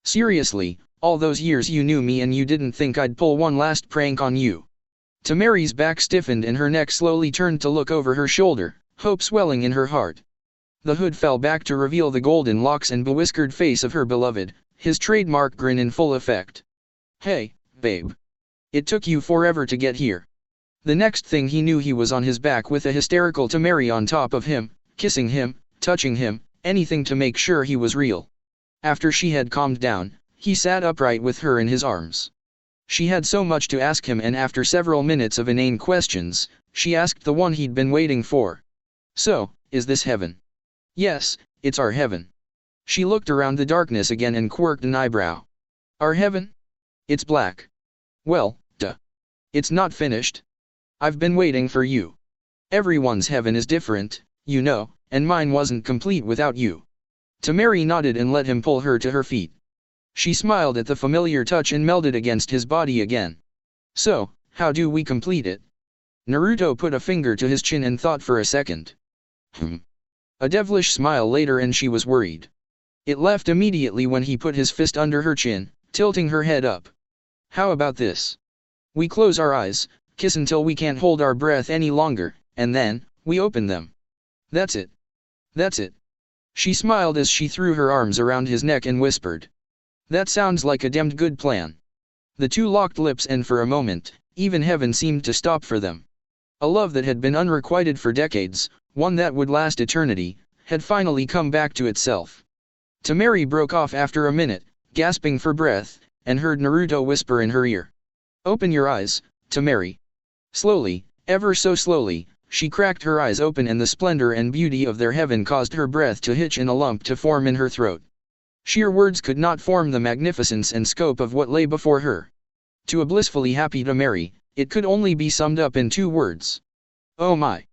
Seriously, all those years you knew me and you didn't think I'd pull one last prank on you. Tamari's back stiffened and her neck slowly turned to look over her shoulder, hope swelling in her heart. The hood fell back to reveal the golden locks and bewhiskered face of her beloved, his trademark grin in full effect. Hey, babe. It took you forever to get here. The next thing he knew he was on his back with a hysterical Tamari on top of him, kissing him, touching him, anything to make sure he was real. After she had calmed down, he sat upright with her in his arms. She had so much to ask him and after several minutes of inane questions, she asked the one he'd been waiting for. So, is this heaven? Yes, it's our heaven. She looked around the darkness again and quirked an eyebrow. Our heaven? It's black. Well, duh. It's not finished. I've been waiting for you. Everyone's heaven is different, you know, and mine wasn't complete without you. Tamari nodded and let him pull her to her feet. She smiled at the familiar touch and melded against his body again. So, how do we complete it? Naruto put a finger to his chin and thought for a second. A devilish smile later and she was worried. It left immediately when he put his fist under her chin, tilting her head up. How about this? We close our eyes, kiss until we can't hold our breath any longer, and then, we open them. That's it. That's it. She smiled as she threw her arms around his neck and whispered. That sounds like a damned good plan. The two locked lips and for a moment, even heaven seemed to stop for them. A love that had been unrequited for decades, one that would last eternity, had finally come back to itself. Tamari broke off after a minute, gasping for breath, and heard Naruto whisper in her ear. Open your eyes, Tamari. Slowly, ever so slowly, she cracked her eyes open and the splendor and beauty of their heaven caused her breath to hitch and a lump to form in her throat. Sheer words could not form the magnificence and scope of what lay before her. To a blissfully happy Tamari, it could only be summed up in two words. Oh my!